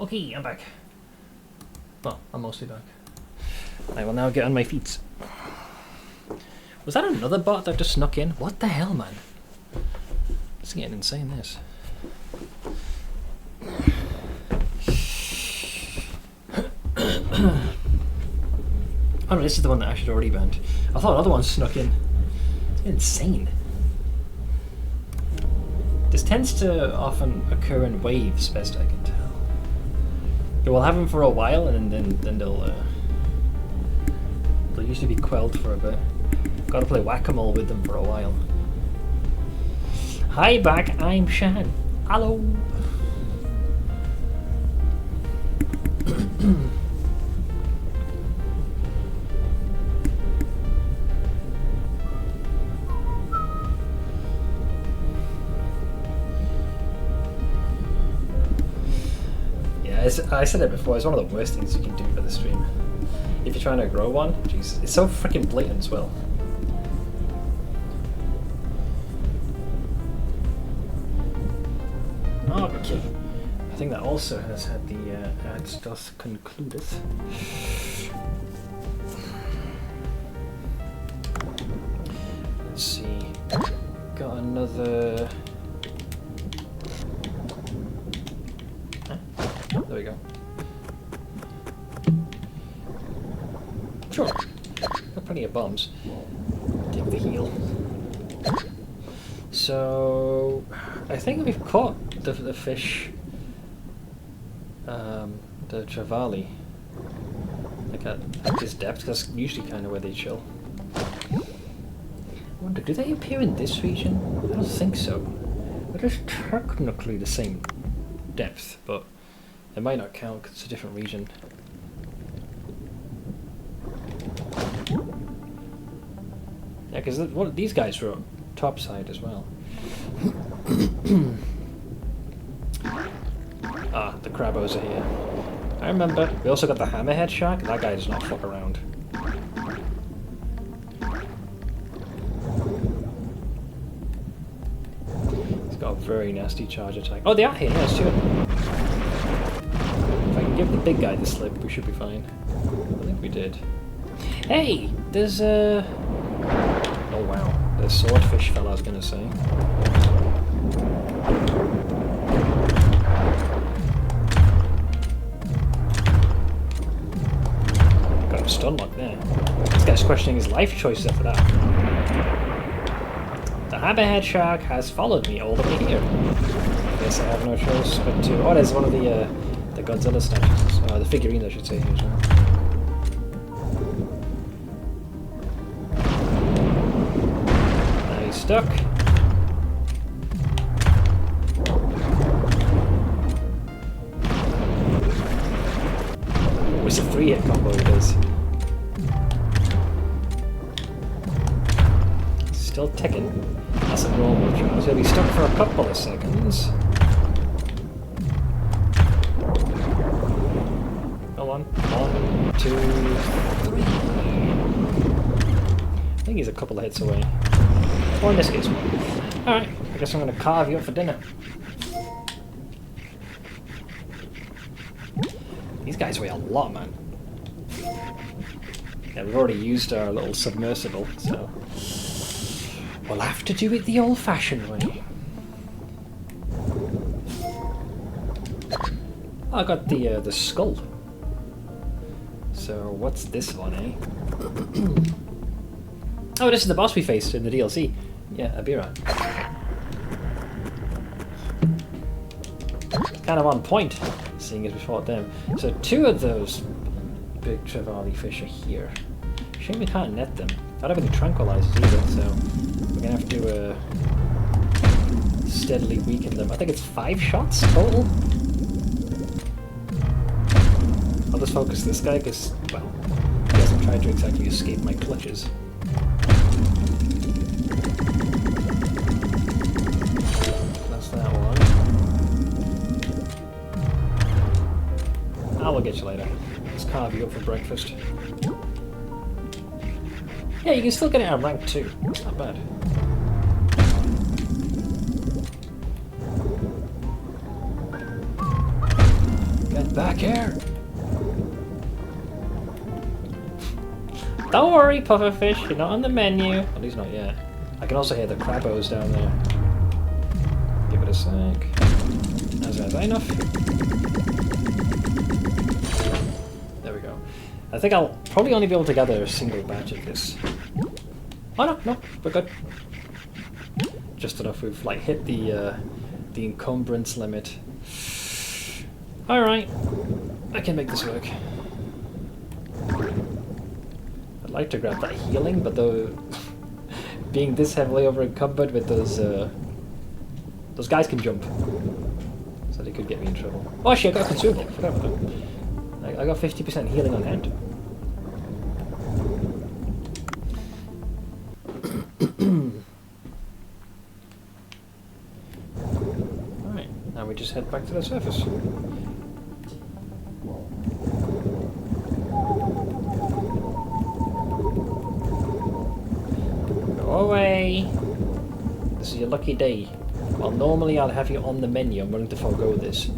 Okay, I'm back. Well, I'm mostly back. I will now get on my feet. Was that another bot that just snuck in? What the hell, man? It's getting insane, this. Oh no, this is the one that I should already banned. I thought another one snuck in. It's insane. This tends to often occur in waves, best I can tell. We'll have them for a while, and then they'll usually be quelled for a bit. Gotta play whack-a-mole with them for a while. Hi back, I'm Shan. Hello. I said it before, it's one of the worst things you can do for the stream. If you're trying to grow one, jeez, it's so freaking blatant as well. Okay. I think that also has had the ads doth concludeth. Let's see. Got another. There we go. Sure. Got plenty of bombs. Take the heal. So I think we've caught the fish. The trevally. Like at this depth, that's usually kind of where they chill. I wonder, do they appear in this region? I don't think so. It is technically the same depth, but it might not count because it's a different region. Yeah, because these guys were on top side as well. Ah, the Crabos are here. I remember. We also got the Hammerhead Shark. That guy does not fuck around. He's got a very nasty charge attack. Oh, they are here. Yes, two of them. If I can give the big guy the slip, we should be fine. I think we did. Hey, there's a. Oh wow, the swordfish fella I was gonna say. Got him stun locked there. This guy's questioning his life choices after that. The Hammerhead Shark has followed me all the way here. I guess I have no choice but to. Oh, there's one of the Godzilla statues. The figurine, I should say, here as well. Stuck. Oh, it's a 3-hit combo it is. Still ticking. That's a normal charge. He'll be stuck for a couple of seconds. Come on. 1, 2, 3. I think he's a couple of hits away. Or in this case, alright, I guess I'm going to carve you up for dinner. These guys weigh a lot, man. Yeah, we've already used our little submersible, so we'll have to do it the old-fashioned way. Oh, I got the skull. So what's this one, eh? Oh, this is the boss we faced in the DLC. Yeah, Abira. Kind of on point, seeing as we fought them. So 2 of those big trevally fish are here. Shame we can't net them. I don't have any tranquilizers either, so we're gonna have to steadily weaken them. I think it's 5 shots total. I'll just focus this guy because, well, he hasn't tried to exactly escape my clutches. I will get you later. Let's carve you up for breakfast. Yeah, you can still get it on rank 2. That's not bad. God Back here. Don't worry, pufferfish, you're not on the menu. At least not yet. I can also hear the crabbos down there. Give it a sec. Is that enough? There we go. I think I'll probably only be able to gather a single batch of this. Oh no, we're good. Just enough we've like hit the encumbrance limit. Alright. I can make this work. I'd like to grab that healing, but though being this heavily over encumbered with those guys can jump. So they could get me in trouble. Oh actually I got a consumable, forgot about that. I got 50% healing on hand. Alright, now we just head back to the surface. Go away! This is your lucky day. Well, normally I'd have you on the menu. I'm willing to forego this.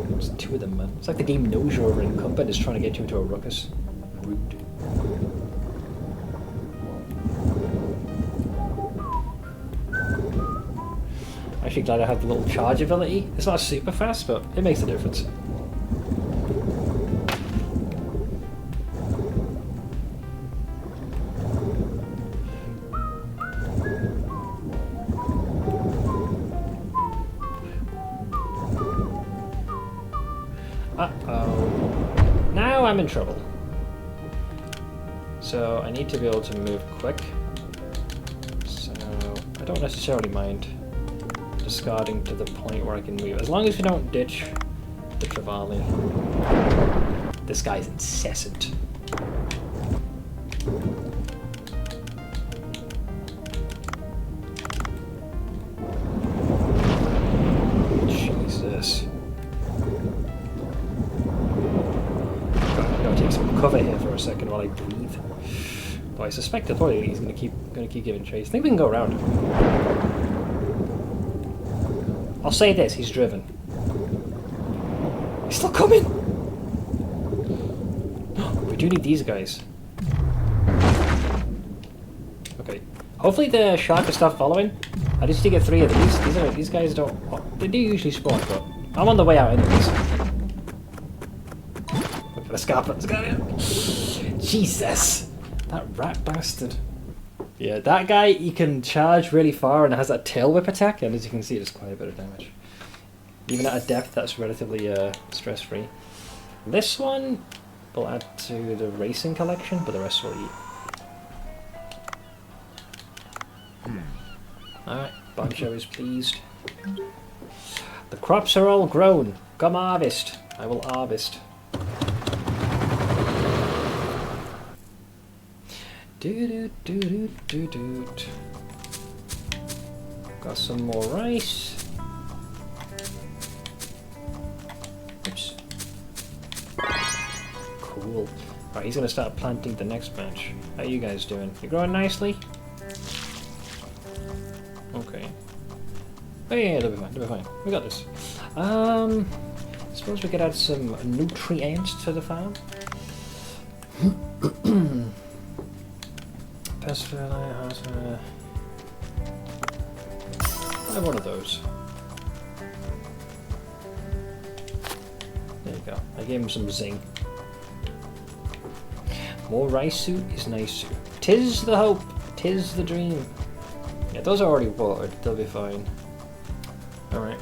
There's two of them, man. It's like the game knows you're over encumbered. It's trying to get you into a ruckus. Rude. Actually glad I have the little charge ability. It's not super fast, but it makes a difference. Uh-oh. Now I'm in trouble. So I need to be able to move quick. So I don't necessarily mind discarding to the point where I can move. As long as we don't ditch the Trevally. This guy's incessant. Jesus. Gotta take some cover here for a second while I breathe. Though I suspect that probably he's gonna keep giving chase. I think we can go around him. I'll say this, he's driven. He's still coming! We do need these guys. Okay. Hopefully the shark will stop following. I just need to get 3 of these. These guys don't... Oh, they do usually spawn, but I'm on the way out anyways. Look for the scarpets. Jesus! That rat bastard. Yeah, that guy, he can charge really far and has that tail whip attack, and as you can see, it does quite a bit of damage. Even at a depth that's relatively stress-free. This one will add to the racing collection, but the rest will eat. Alright, Bancho is pleased. The crops are all grown. Come harvest. I will harvest. Got some more rice. Oops. Cool. Right, he's gonna start planting the next batch. How you guys doing? You growing nicely? Okay. Oh yeah, they'll be fine. They'll be fine. We got this. I suppose we could add some nutrients to the farm. Pest fertilizer. I have one of those. There you go. I gave him some zinc. More rice suit is nice suit. 'Tis the hope. 'Tis the dream. Yeah, those are already watered. They'll be fine. Alright.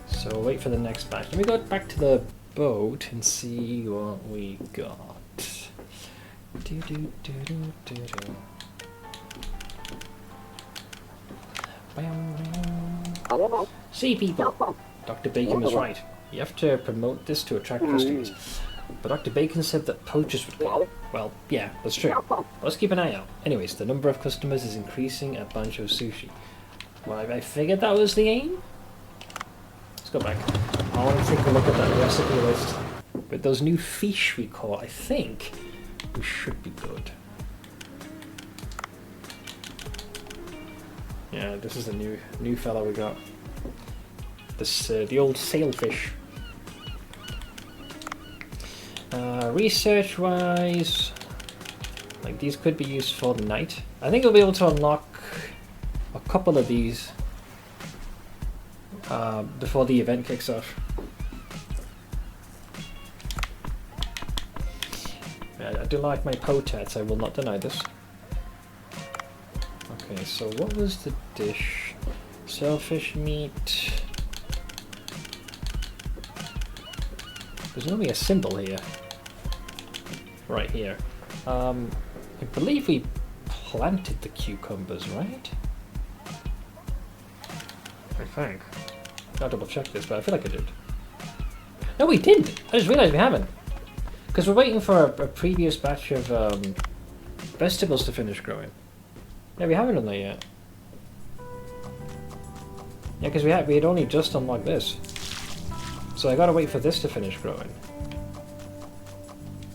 So wait for the next batch. Let me go back to the boat and see what we got. See people! Dr. Bacon was right. You have to promote this to attract customers. But Dr. Bacon said that poachers would come. Well, yeah, that's true. Let's keep an eye out. Anyways, the number of customers is increasing at Bancho Sushi. Well, I figured that was the aim. Let's go back. I want to take a look at that recipe list. With those new fish we caught, I think we should be good. Yeah, this is the new fella we got. This the old sailfish. Research-wise, like these could be used for the night. I think we'll be able to unlock a couple of these before the event kicks off. I do like my potats, I will not deny this. Okay, so what was the dish? Sailfish meat. There's only a symbol here. Right here. I believe we planted the cucumbers, right? I think. I'll double check this, but I feel like I did. No, we didn't! I just realised we haven't. Because we're waiting for a previous batch of vegetables to finish growing. Yeah, we haven't done that yet. Yeah, because we had only just unlocked this. So I gotta wait for this to finish growing.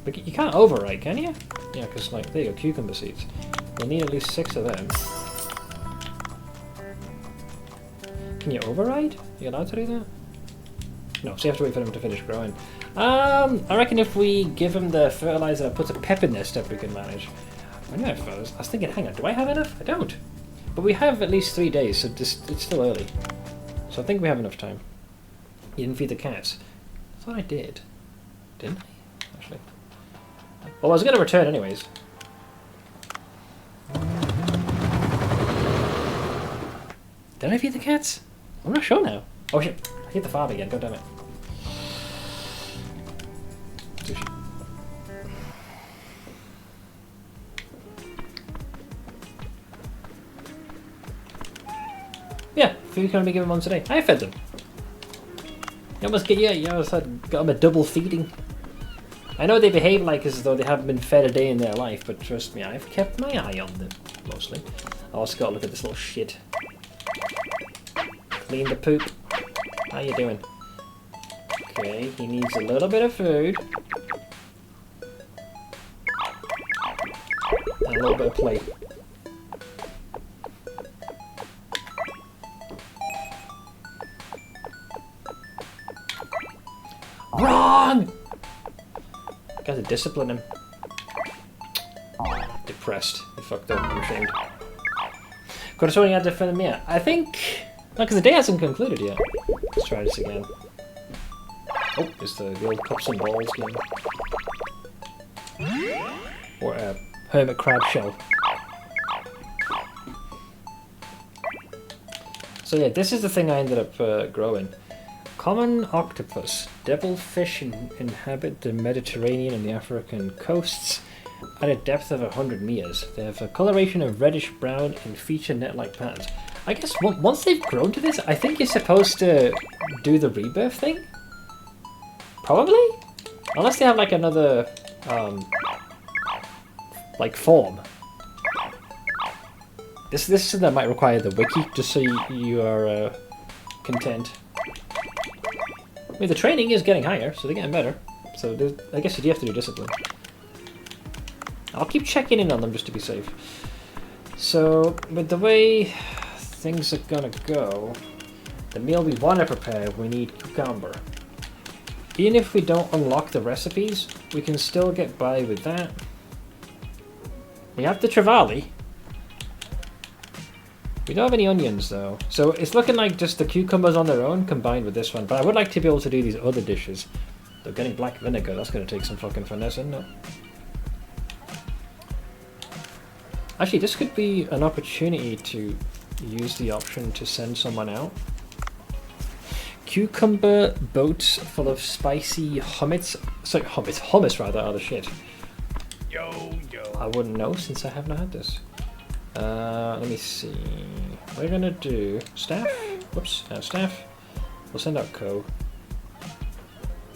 But you can't override, can you? Yeah, because like, there you go, cucumber seeds. We'll need at least 6 of them. Can you override? Are you allowed to do that? No, so you have to wait for them to finish growing. I reckon if we give them the fertilizer that puts a pep in their step, we can manage. I know I was thinking, hang on, do I have enough? I don't. But we have at least 3 days, so it's still early. So I think we have enough time. You didn't feed the cats. I thought I did. Didn't I? Actually. Well, I was going to return anyways. Did I feed the cats? I'm not sure now. Oh shit, I hit the farm again, god damn it. Sushi. Yeah, food can only be given once a day. I fed them. You almost get, you almost got them a double feeding. I know they behave like as though they haven't been fed a day in their life, but trust me, I've kept my eye on them, mostly. I also got to look at this little shit. Clean the poop. How you doing? Okay, he needs a little bit of food. And a little bit of play. Wrong! Gotta discipline him. Depressed. He fucked up. I'm ashamed. Could have sworn he had to defend him yet. I think... No, because the day hasn't concluded yet. Let's try this again. Oh, it's the old cups and balls game. Or a hermit crab shell. So yeah, this is the thing I ended up growing. Common octopus. Devilfish inhabit the Mediterranean and the African coasts at a depth of 100 meters. They have a coloration of reddish brown and feature net-like patterns. I guess once they've grown to this, I think you're supposed to do the rebirth thing? Probably? Unless they have like another, like form. This is something that might require the wiki, just so you are content. I mean, the training is getting higher, so they're getting better. So I guess you do have to do discipline. I'll keep checking in on them just to be safe. So, with the way things are gonna go, the meal we want to prepare, we need cucumber. Even if we don't unlock the recipes, we can still get by with that. We have the trevally. We don't have any onions though, so it's looking like just the cucumbers on their own combined with this one, but I would like to be able to do these other dishes. Though getting black vinegar, that's going to take some fucking finesse, isn't it? Actually, this could be an opportunity to use the option to send someone out. Cucumber boats full of spicy hummus. Sorry, hummus rather, oh the shit. Yo. I wouldn't know since I have not had this. Let me see. We're gonna do staff. Whoops, staff. We'll send out Co.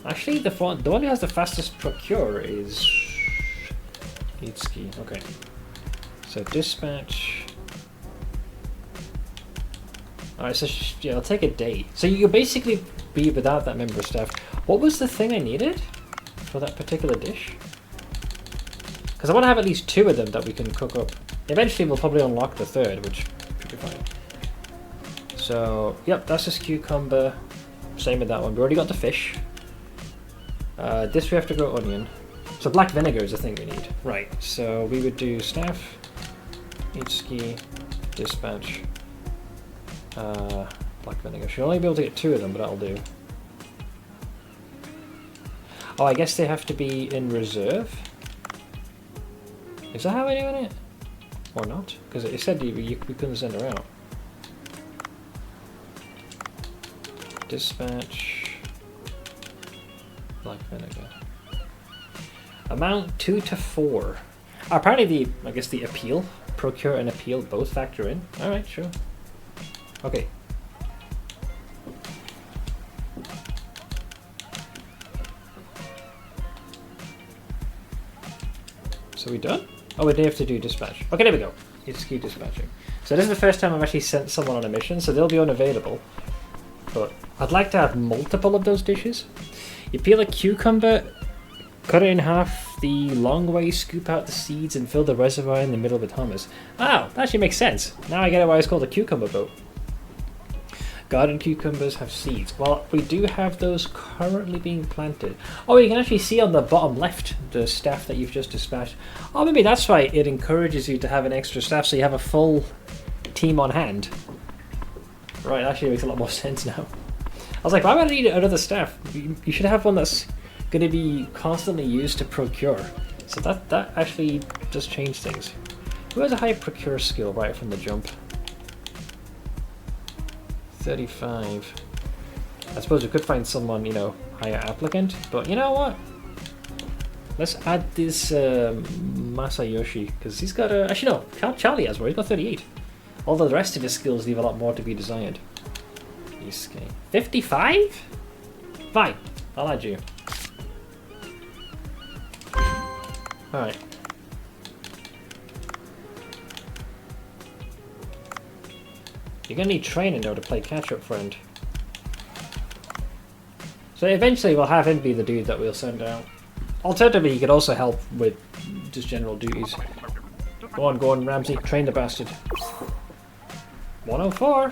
Actually, the one who has the fastest procure is Itsuki. Okay. So dispatch. Alright, so yeah, it'll take a day. So you'll basically be without that member of staff. What was the thing I needed for that particular dish? Because I want to have at least 2 of them that we can cook up. Eventually we'll probably unlock the 3rd, which should be fine. So, yep, that's just cucumber. Same with that one. We already got the fish. This we have to grow onion. So black vinegar is the thing we need. Right, so we would do staff, Itsuki, dispatch, black vinegar. Should only be able to get 2 of them, but that'll do. Oh, I guess they have to be in reserve? Is that how we're doing it? Or not? Because it said we couldn't send her out. Dispatch, black vinegar. Amount 2 to 4. Apparently I guess the appeal, procure and appeal both factor in. Alright, sure. Okay. So we done? Oh, we do have to do dispatch. Okay, there we go. It's keep dispatching. So this is the first time I've actually sent someone on a mission, so they'll be unavailable. But I'd like to have multiple of those dishes. You peel a cucumber, cut it in half the long way, scoop out the seeds, and fill the reservoir in the middle with hummus. Oh, that actually makes sense. Now I get why it's called a cucumber boat. Garden cucumbers have seeds. Well, we do have those currently being planted. Oh, you can actually see on the bottom left the staff that you've just dispatched. Oh, maybe that's why it encourages you to have an extra staff, so you have a full team on hand. Right, actually makes a lot more sense now. I was like, why would I need another staff? You should have one that's going to be constantly used to procure. So that actually does change things. Who has a high procure skill right from the jump? 35. I suppose we could find someone, you know, higher applicant, but you know what? Let's add this Masayoshi, because he's got a... Actually no, Charlie has more, he's got 38. Although the rest of his skills leave a lot more to be desired. 55? Fine, I'll add you. Alright. You're gonna need training though to play catch-up, friend. So eventually we'll have him be the dude that we'll send out. Alternatively, he could also help with just general duties. Go on, Ramsey. Train the bastard. 104.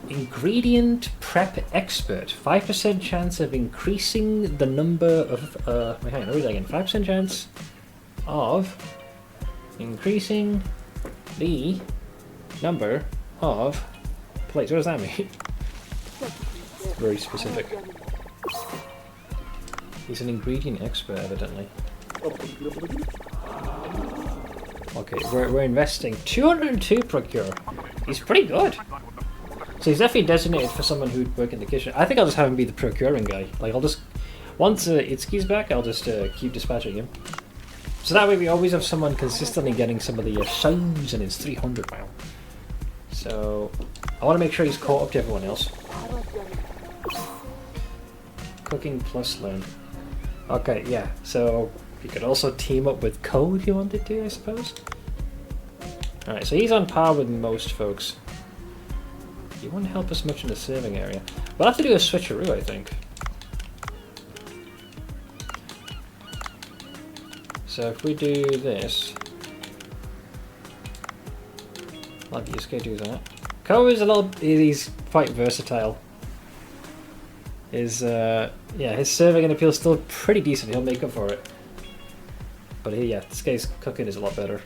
Ingredient prep expert. 5% chance of increasing the number of... wait, hang on, read that again. 5% chance of increasing the number of plates. What does that mean? Very specific. He's an ingredient expert, evidently. Okay, we're investing 202 procure. He's pretty good. So he's definitely designated for someone who'd work in the kitchen. I think I'll just have him be the procuring guy. Like, I'll just... Once Itsuki's back, I'll just keep dispatching him. So that way we always have someone consistently getting some of the signs, and it's 300 now. So, I want to make sure he's caught up to everyone else. Cooking plus learn. Okay, yeah, so you could also team up with Code if you wanted to, I suppose. Alright, so he's on par with most folks. He won't help us much in the serving area. We'll have to do a switcheroo, I think. So if we do this... I'll let Yusuke do that. Ko is he's quite versatile. His serving and appeal is still pretty decent, he'll make up for it. But yeah, this guy's cooking is a lot better.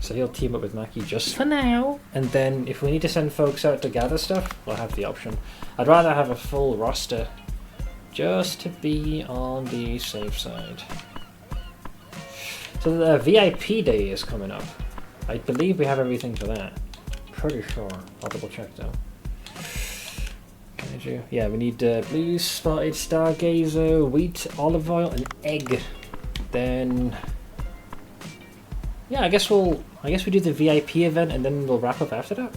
So he'll team up with Maki just for now, and then if we need to send folks out to gather stuff, we'll have the option. I'd rather have a full roster, just to be on the safe side. So the VIP day is coming up. I believe we have everything for that. Pretty sure. I'll double check though. Yeah, we need blue spotted stargazer, wheat, olive oil, and egg. Then, yeah, I guess we do the VIP event and then we'll wrap up after that.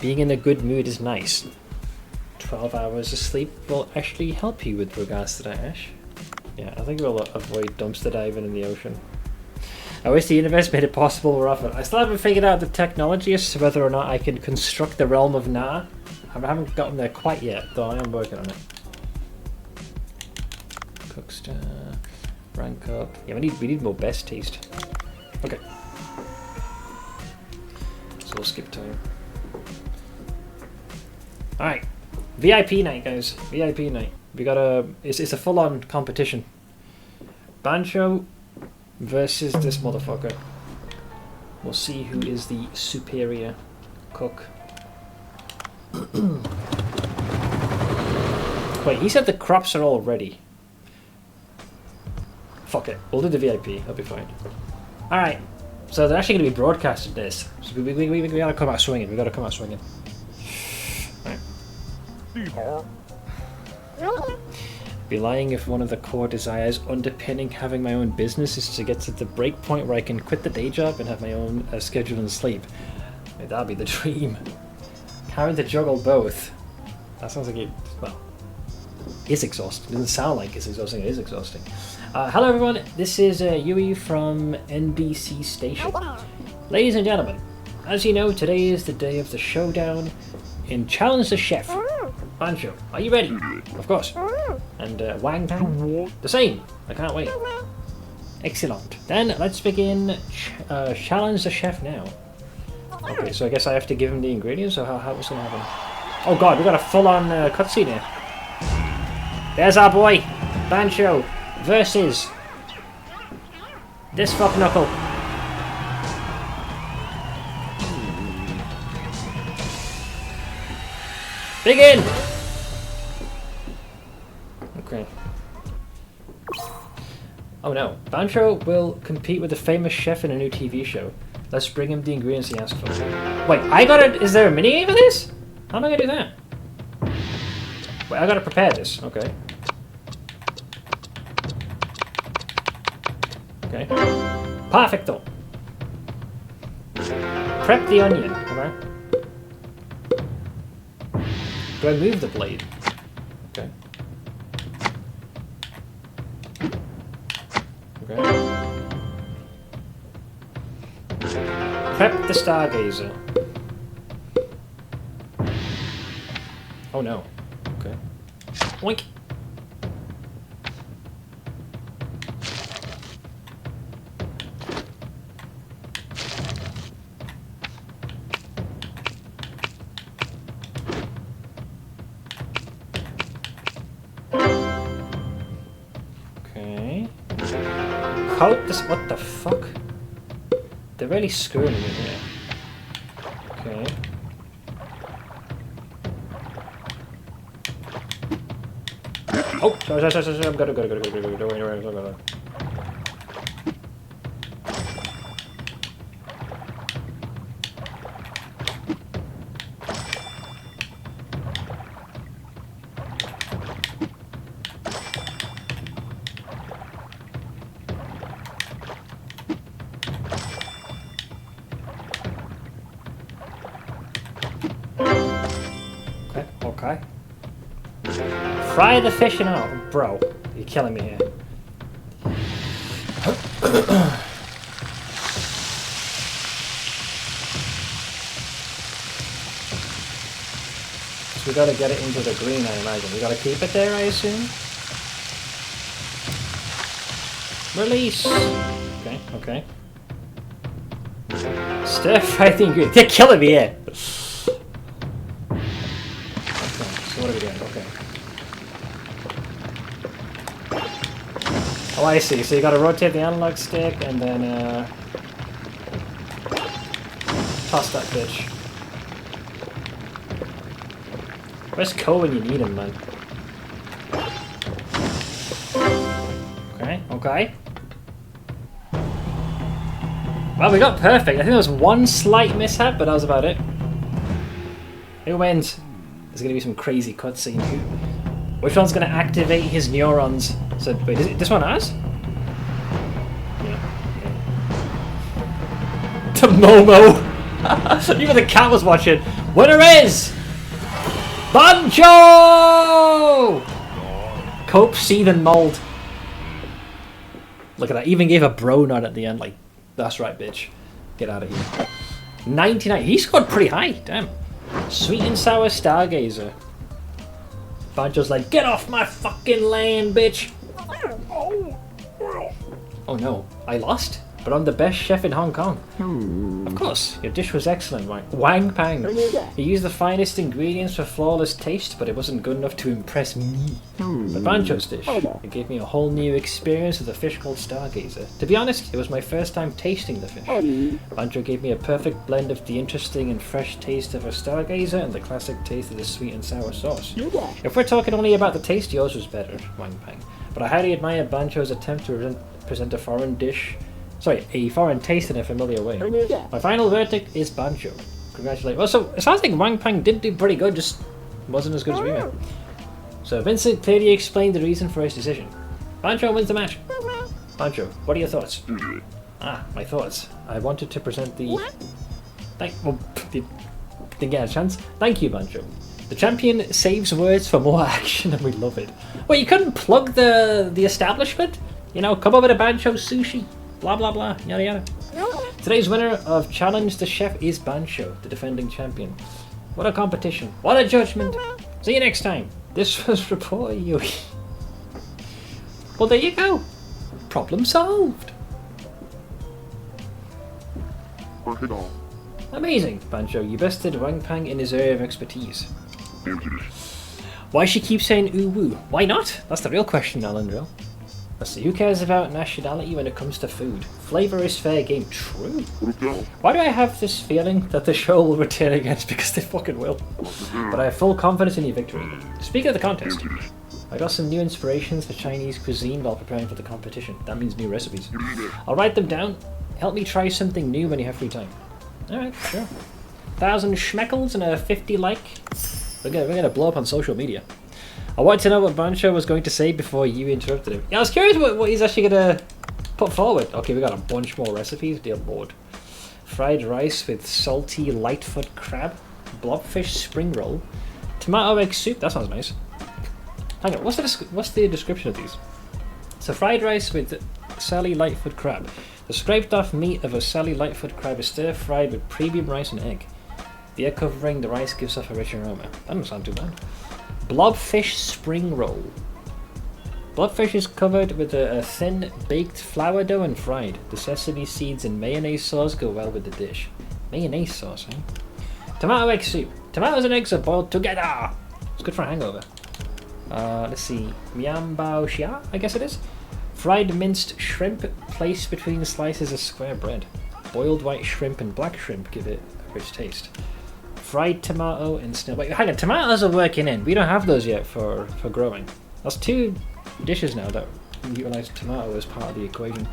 Being in a good mood is nice. 12 hours of sleep will actually help you with regards to that, Ash. Yeah, I think we'll avoid dumpster diving in the ocean. I wish the universe made it possible more often. I still haven't figured out the technology as to whether or not I can construct the realm of Na. I haven't gotten there quite yet, though I am working on it. Cookstar, rank up. Yeah, we need more best taste. Okay. So we'll skip time. Alright. VIP night, guys. VIP night. We got a. It's a full-on competition. Bancho versus this motherfucker. We'll see who is the superior cook. Wait, he said the crops are all ready. Fuck it. We'll do the VIP. That'll be fine. Alright. So they're actually going to be broadcasting this. So we gotta come out swinging. We gotta come out swinging. Right. Be lying if one of the core desires underpinning having my own business is to get to the break point where I can quit the day job and have my own schedule and sleep. That'd be the dream. Having to juggle both. That sounds like it. Well, is exhausting. It doesn't sound like it's exhausting. It is exhausting. Hello everyone. This is Yui from NBC Station. Ladies and gentlemen, as you know, today is the day of the showdown in Challenge the Chef. Bancho, are you ready? Of course. And Wang Tang? The same. I can't wait. Excellent. Then let's begin Challenge the Chef now. Okay, so I guess I have to give him the ingredients, or how what's going to happen? Oh god, we got a full-on cutscene here. There's our boy, Bancho, versus this fuck knuckle. Begin! Okay. Oh no. Bancho will compete with a famous chef in a new TV show. Let's bring him the ingredients he asked for. Wait, I gotta... Is there a minigame for this? How am I gonna do that? Wait, I gotta prepare this. Okay. Okay. Perfecto! Prep the onion. Okay. Do I move the blade? Okay. Okay. Prep the stargazer. Oh no. Okay. Oink! Coat this. What the fuck? They're really screwing me here. Okay. Oh, sorry. I'm good. Don't worry. Okay. Fry the fish in oil. Bro, you're killing me here. So we gotta get it into the green, I imagine. We gotta keep it there, I assume? Release! Okay. Stir fry the ingredients. They're killing me here! What are we doing? Okay. Oh, I see. So you gotta rotate the analog stick and then toss that bitch. Where's Cole when you need him, man? Okay. Well, we got perfect. I think there was one slight mishap, but that was about it. Who wins? There's gonna be some crazy cutscene. Which one's gonna activate his neurons? So wait, is it, this one has? Yeah. To Momo! Even the cat was watching. Winner is Bancho! Cope, seethe, and mold. Look at that. Even gave a bro nod at the end. Like, that's right, bitch. Get out of here. 99. He scored pretty high. Damn. Sweet and sour stargazer. Bancho's like, get off my fucking land, bitch. Oh no, I lost? but I'm the best chef in Hong Kong. Of course, your dish was excellent, Wang Pang. You used the finest ingredients for flawless taste, but it wasn't good enough to impress me. But Bancho's dish, it gave me a whole new experience of the fish called Stargazer. To be honest, it was my first time tasting the fish. Bancho gave me a perfect blend of the interesting and fresh taste of a Stargazer and the classic taste of the sweet and sour sauce. If we're talking only about the taste, yours was better, Wang Pang. But I highly admire Bancho's attempt to present a foreign taste in a familiar way. My final verdict is Bancho. Congratulations. Well, so it sounds like Wang Pang did do pretty good, just wasn't as good as we were. So Vincent clearly explained the reason for his decision. Bancho wins the match. Bancho, what are your thoughts? My thoughts. I wanted to present the... didn't get a chance. Thank you, Bancho. The champion saves words for more action and we love it. Well, you couldn't plug the establishment? You know, come over to Bancho Sushi. Blah, blah, blah. Yada, yada. Today's winner of Challenge the Chef is Bancho, the defending champion. What a competition. What a judgment. See you next time. This was Report Yui. Well, there you go. Problem solved. Amazing, Bancho. You bested Wang Pang in his area of expertise. Why she keeps saying ooh woo? Why not? That's the real question, Alandrill. Let's see, who cares about nationality when it comes to food? Flavor is fair game. True. Why do I have this feeling that the show will return again? Because they fucking will. But I have full confidence in your victory. Speaking of the contest, I got some new inspirations for Chinese cuisine while preparing for the competition. That means new recipes. I'll write them down. Help me try something new when you have free time. Alright, sure. 1,000 schmeckles and a 50 like. We're gonna blow up on social media. I wanted to know what Bancho was going to say before you interrupted him. Yeah, I was curious what he's actually gonna put forward. Okay, we got a bunch more recipes, dear lord. Fried rice with salty Lightfoot crab, blobfish spring roll, tomato egg soup. That sounds nice. Hang on, what's the description of these? So fried rice with Sally Lightfoot crab. The scraped off meat of a Sally Lightfoot crab is stir fried with premium rice and egg. The egg covering the rice gives off a rich aroma. That doesn't sound too bad. Blobfish spring roll. Blobfish is covered with a thin baked flour dough and fried. The sesame seeds and mayonnaise sauce go well with the dish. Mayonnaise sauce, eh? Tomato egg soup. Tomatoes and eggs are boiled together. It's good for a hangover. Let's see. Miam bao xia, I guess it is. Fried minced shrimp placed between slices of square bread. Boiled white shrimp and black shrimp give it a rich taste. Fried tomato and snail. Wait, hang on. Tomatoes are working in. We don't have those yet for growing. That's 2 dishes now that utilize tomato as part of the equation.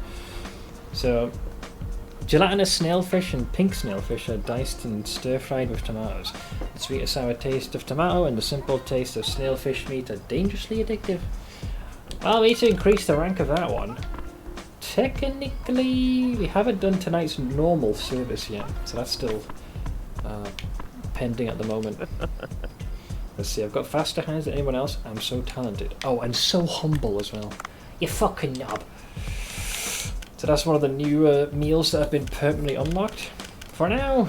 So, gelatinous snailfish and pink snailfish are diced and stir-fried with tomatoes. The sweet and sour taste of tomato and the simple taste of snailfish meat are dangerously addictive. I'll need to increase the rank of that one. Technically, we haven't done tonight's normal service yet, so that's still pending at the moment. Let's see, I've got faster hands than anyone else. I'm so talented. Oh, and so humble as well. You fucking knob. So that's one of the new meals that have been permanently unlocked. For now,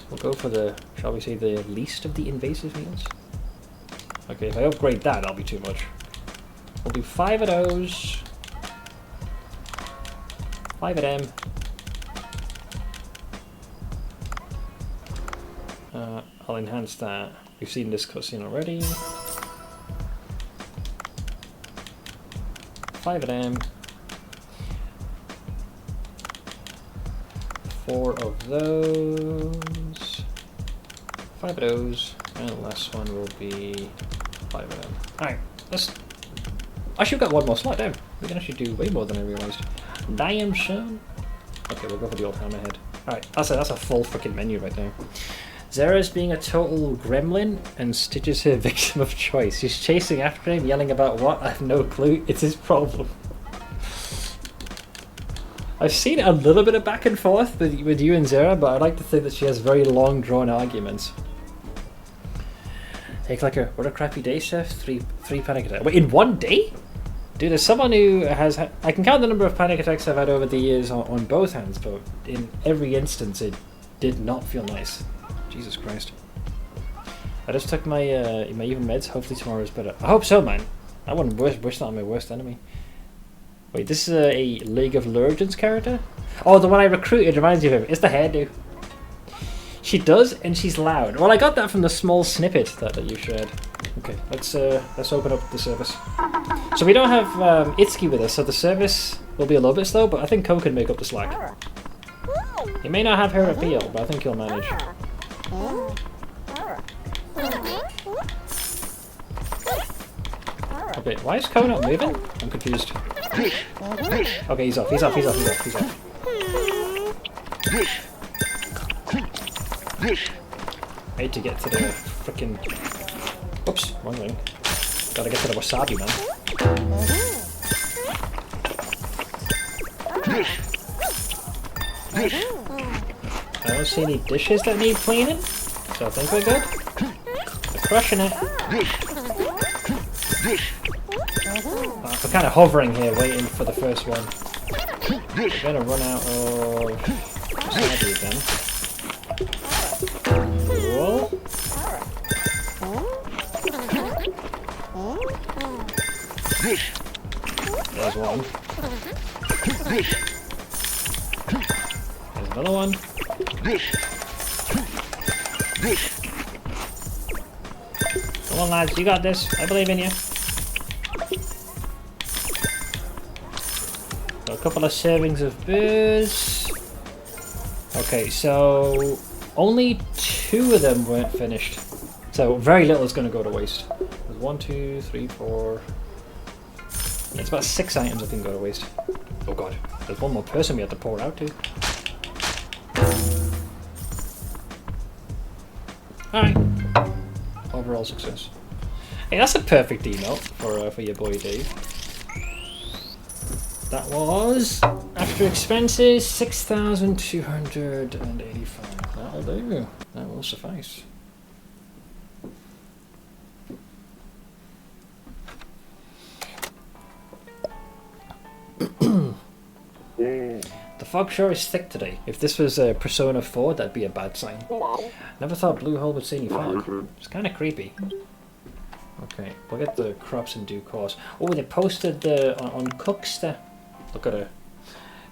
we'll go for the, shall we say, the least of the invasive meals. Okay, if I upgrade that, that'll be too much. We'll do 5 of those. 5 of them. I'll enhance that. We've seen this cutscene already. 5 of them. 4 of those. 5 of those. And the last one will be 5 of them. Alright, let's... Actually, we've got one more slot down. We can actually do way more than I realised. Damn son. Okay, we'll go for the old hammerhead. Alright, that's a full freaking menu right there. Zera's being a total gremlin, and Stitch is her victim of choice. She's chasing after him, yelling about what? I have no clue. It's his problem. I've seen a little bit of back and forth with you and Zera, but I like to think that she has very long drawn arguments. Hey Clicker, what a crappy day, Chef. 3 panic attacks. Wait, in one day? Dude, as someone who has... I can count the number of panic attacks I've had over the years on both hands, but in every instance it did not feel nice. Jesus Christ. I just took my even meds. Hopefully tomorrow is better. I hope so, man. I wouldn't wish that on my worst enemy. Wait, this is a League of Legends character? Oh, the one I recruited reminds me of him. It's the hairdo. She does, and she's loud. Well, I got that from the small snippet that you shared. Okay, let's open up the service. So we don't have Itsuki with us, so the service will be a little bit slow, but I think Ko can make up the slack. He may not have her appeal, but I think he'll manage. Okay, why is Ko not moving? I'm confused. Okay, he's off. I need to get to the frickin'... Oops, wrong thing. Gotta get to the wasabi, man. I don't see any dishes that need cleaning, so I think we're good. We're crushing it. We're kind of hovering here, waiting for the first one. We're gonna run out of wasabi again. Cool. There's one. There's another one. Come on, lads, you got this. I believe in you. So a couple of servings of booze. Okay, so only 2 of them weren't finished. So very little is going to go to waste. There's 1, 2, 3, 4. It's about 6 items I think go to waste. Oh god, there's one more person we have to pour out to. Alright. Overall success. Hey, that's a perfect emote for your boy Dave. That was, after expenses, 6,285. That'll do. That will suffice. The fog sure is thick today. If this was Persona 4, that'd be a bad sign. Never thought Bluehole would see any fog. It's kind of creepy. Okay, we'll get the crops in due course. Oh, they posted on Cooksta. Look at her.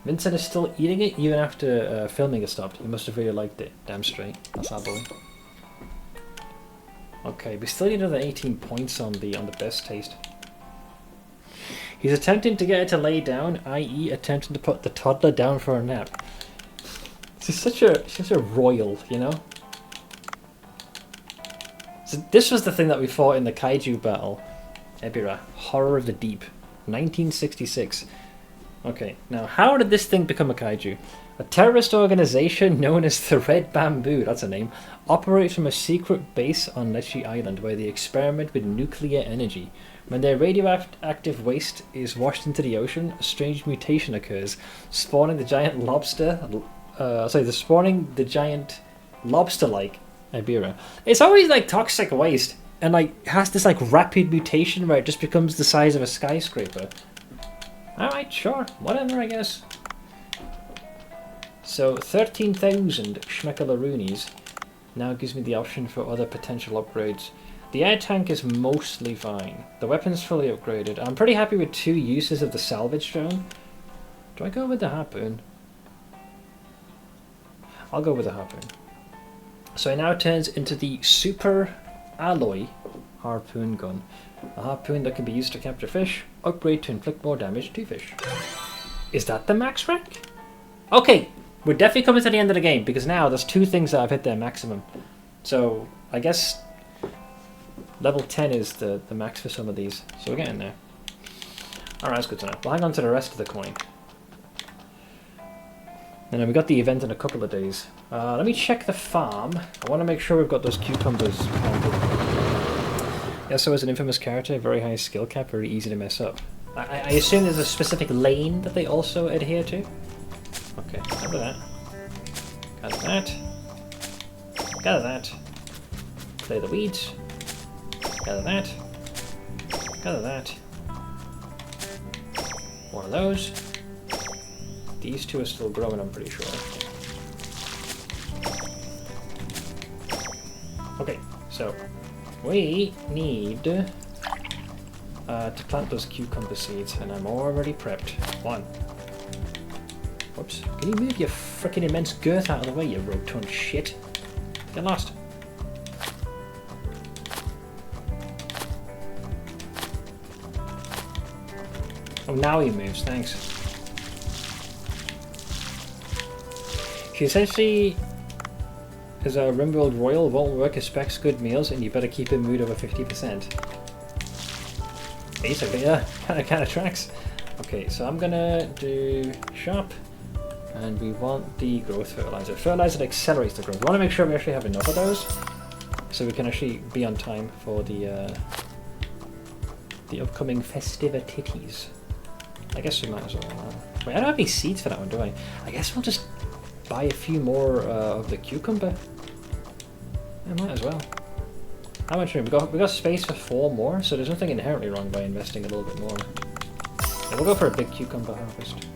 Vincent is still eating it even after filming it stopped. He must have really liked it. Damn straight. That's our boy. Okay, we still need another 18 points on the best taste. He's attempting to get her to lay down, i.e. attempting to put the toddler down for a nap. She's such a royal, you know? So this was the thing that we fought in the kaiju battle. Ebirah, Horror of the Deep, 1966. Okay, now how did this thing become a kaiju? A terrorist organization known as the Red Bamboo, that's a name, operates from a secret base on Lechi Island where they experiment with nuclear energy. When their radioactive waste is washed into the ocean, a strange mutation occurs, spawning the giant lobster-like Ebirah. It's always like toxic waste, and like has this like rapid mutation where it just becomes the size of a skyscraper. Alright, sure, whatever, I guess. So 13,000 schmeckalaroonies now gives me the option for other potential upgrades. The air tank is mostly fine. The weapon's fully upgraded. I'm pretty happy with 2 uses of the salvage drone. Do I go with the harpoon? I'll go with the harpoon. So it now turns into the Super Alloy Harpoon Gun. A harpoon that can be used to capture fish. Upgrade to inflict more damage to fish. Is that the max rank? Okay, we're definitely coming to the end of the game because now there's 2 things that have hit their maximum. So I guess level 10 is the max for some of these. So we're getting there. Alright, that's good to know. We'll hang on to the rest of the coin. And then we got the event in a couple of days. Let me check the farm. I want to make sure we've got those cucumbers planted. Yasuo is an infamous character, very high skill cap, very easy to mess up. I assume there's a specific lane that they also adhere to? Okay, gather that. Gather that. Gather that. Play the weeds. Gather that. Gather that. One of those. These 2 are still growing, I'm pretty sure. Okay, so we need to plant those cucumber seeds, and I'm already prepped. 1. Whoops. Can you move your frickin' immense girth out of the way, you rotund shit? Get lost. Oh, now he moves, thanks. She essentially is a Rimworld Royal, won't work, expects good meals, and you better keep in mood over 50%. Basically, yeah, kind of tracks. Okay, so I'm gonna do shop, and we want the growth fertilizer. Fertilizer that accelerates the growth. We want to make sure we actually have enough of those, so we can actually be on time for the upcoming festivities. I guess we might as well. Wait, I don't have any seeds for that one, do I? I guess we'll just buy a few more of the cucumber. I might as well. How much room? We got space for 4 more, so there's nothing inherently wrong by investing a little bit more. Yeah, we'll go for a big cucumber harvest.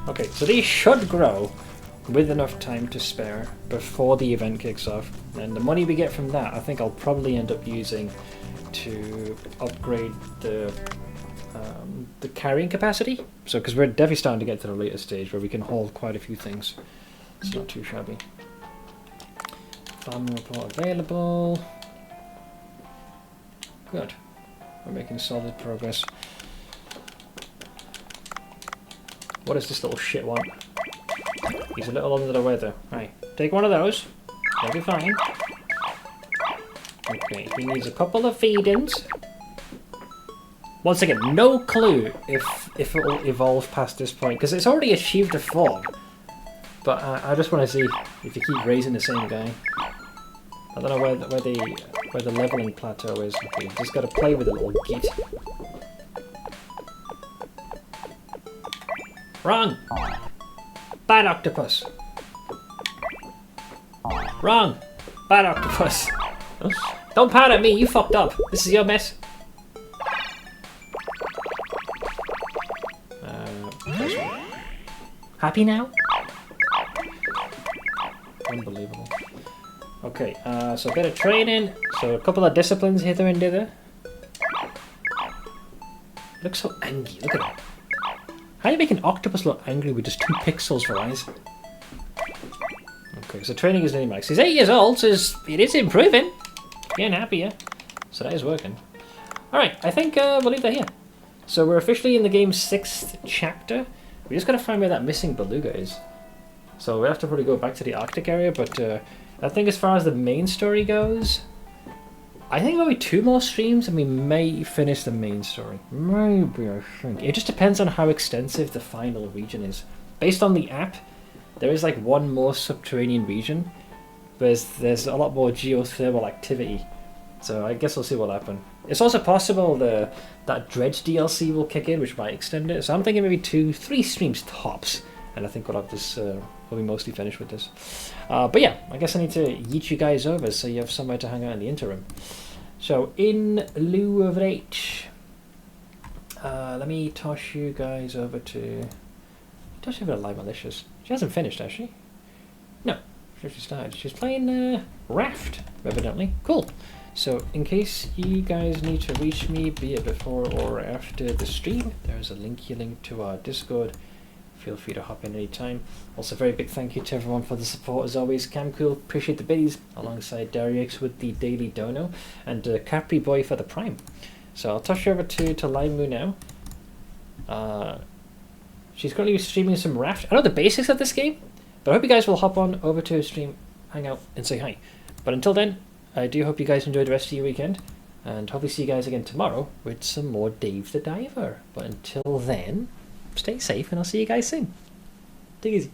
Okay, so these should grow with enough time to spare before the event kicks off, and the money we get from that I think I'll probably end up using to upgrade the carrying capacity. So because we're definitely starting to get to the later stage where we can hold quite a few things. It's not too shabby. Farming report available. Good. We're making solid progress. What does this little shit want? He's a little under the weather. Right, take one of those. That'll be fine. Okay, he needs a couple of feed-ins. Once again, no clue if it will evolve past this point, because it's already achieved a form. But I just want to see if you keep raising the same guy. I don't know where the leveling plateau is. Okay, you just got to play with the little git. Wrong! Bad octopus! Wrong! Bad octopus! Don't pout at me, you fucked up! This is your mess! Happy now? Unbelievable. Okay, so a bit of training, so a couple of disciplines hither and thither. Looks so angry, look at that. How do you make an octopus look angry with just 2 pixels for eyes? Okay, so training is nearly max. He's 8 years old, so it is improving. Getting happier. So that is working. Alright, I think we'll leave that here. So we're officially in the game's 6th chapter. We just gotta find where that missing beluga is. So we have to probably go back to the Arctic area, but I think as far as the main story goes, I think maybe 2 more streams and we may finish the main story. Maybe, I think. It just depends on how extensive the final region is. Based on the app, there is like 1 more subterranean region, whereas there's a lot more geothermal activity. So I guess we'll see what'll happen. It's also possible that Dredge DLC will kick in, which might extend it. So I'm thinking maybe 2-3 streams tops, and I think we'll have this. We'll be mostly finished with this. But yeah, I guess I need to yeet you guys over so you have somewhere to hang out in the interim. So in lieu of that, let me toss you guys over to. Toss you over to Live Malicious. She hasn't finished, has she? No, she started. She's playing Raft, evidently. Cool. So, in case you guys need to reach me, be it before or after the stream, there's a link to our Discord. Feel free to hop in anytime. Also, very big thank you to everyone for the support as always. Camcool, appreciate the biddies, alongside Dariex with the Daily Dono, and Capri Boy for the Prime. So, I'll touch you over to Limu now. She's currently streaming some Raft. I know the basics of this game, but I hope you guys will hop on over to her stream, hang out, and say hi. But until then, I do hope you guys enjoy the rest of your weekend, and hopefully see you guys again tomorrow with some more Dave the Diver. But until then, stay safe, and I'll see you guys soon. Take it easy.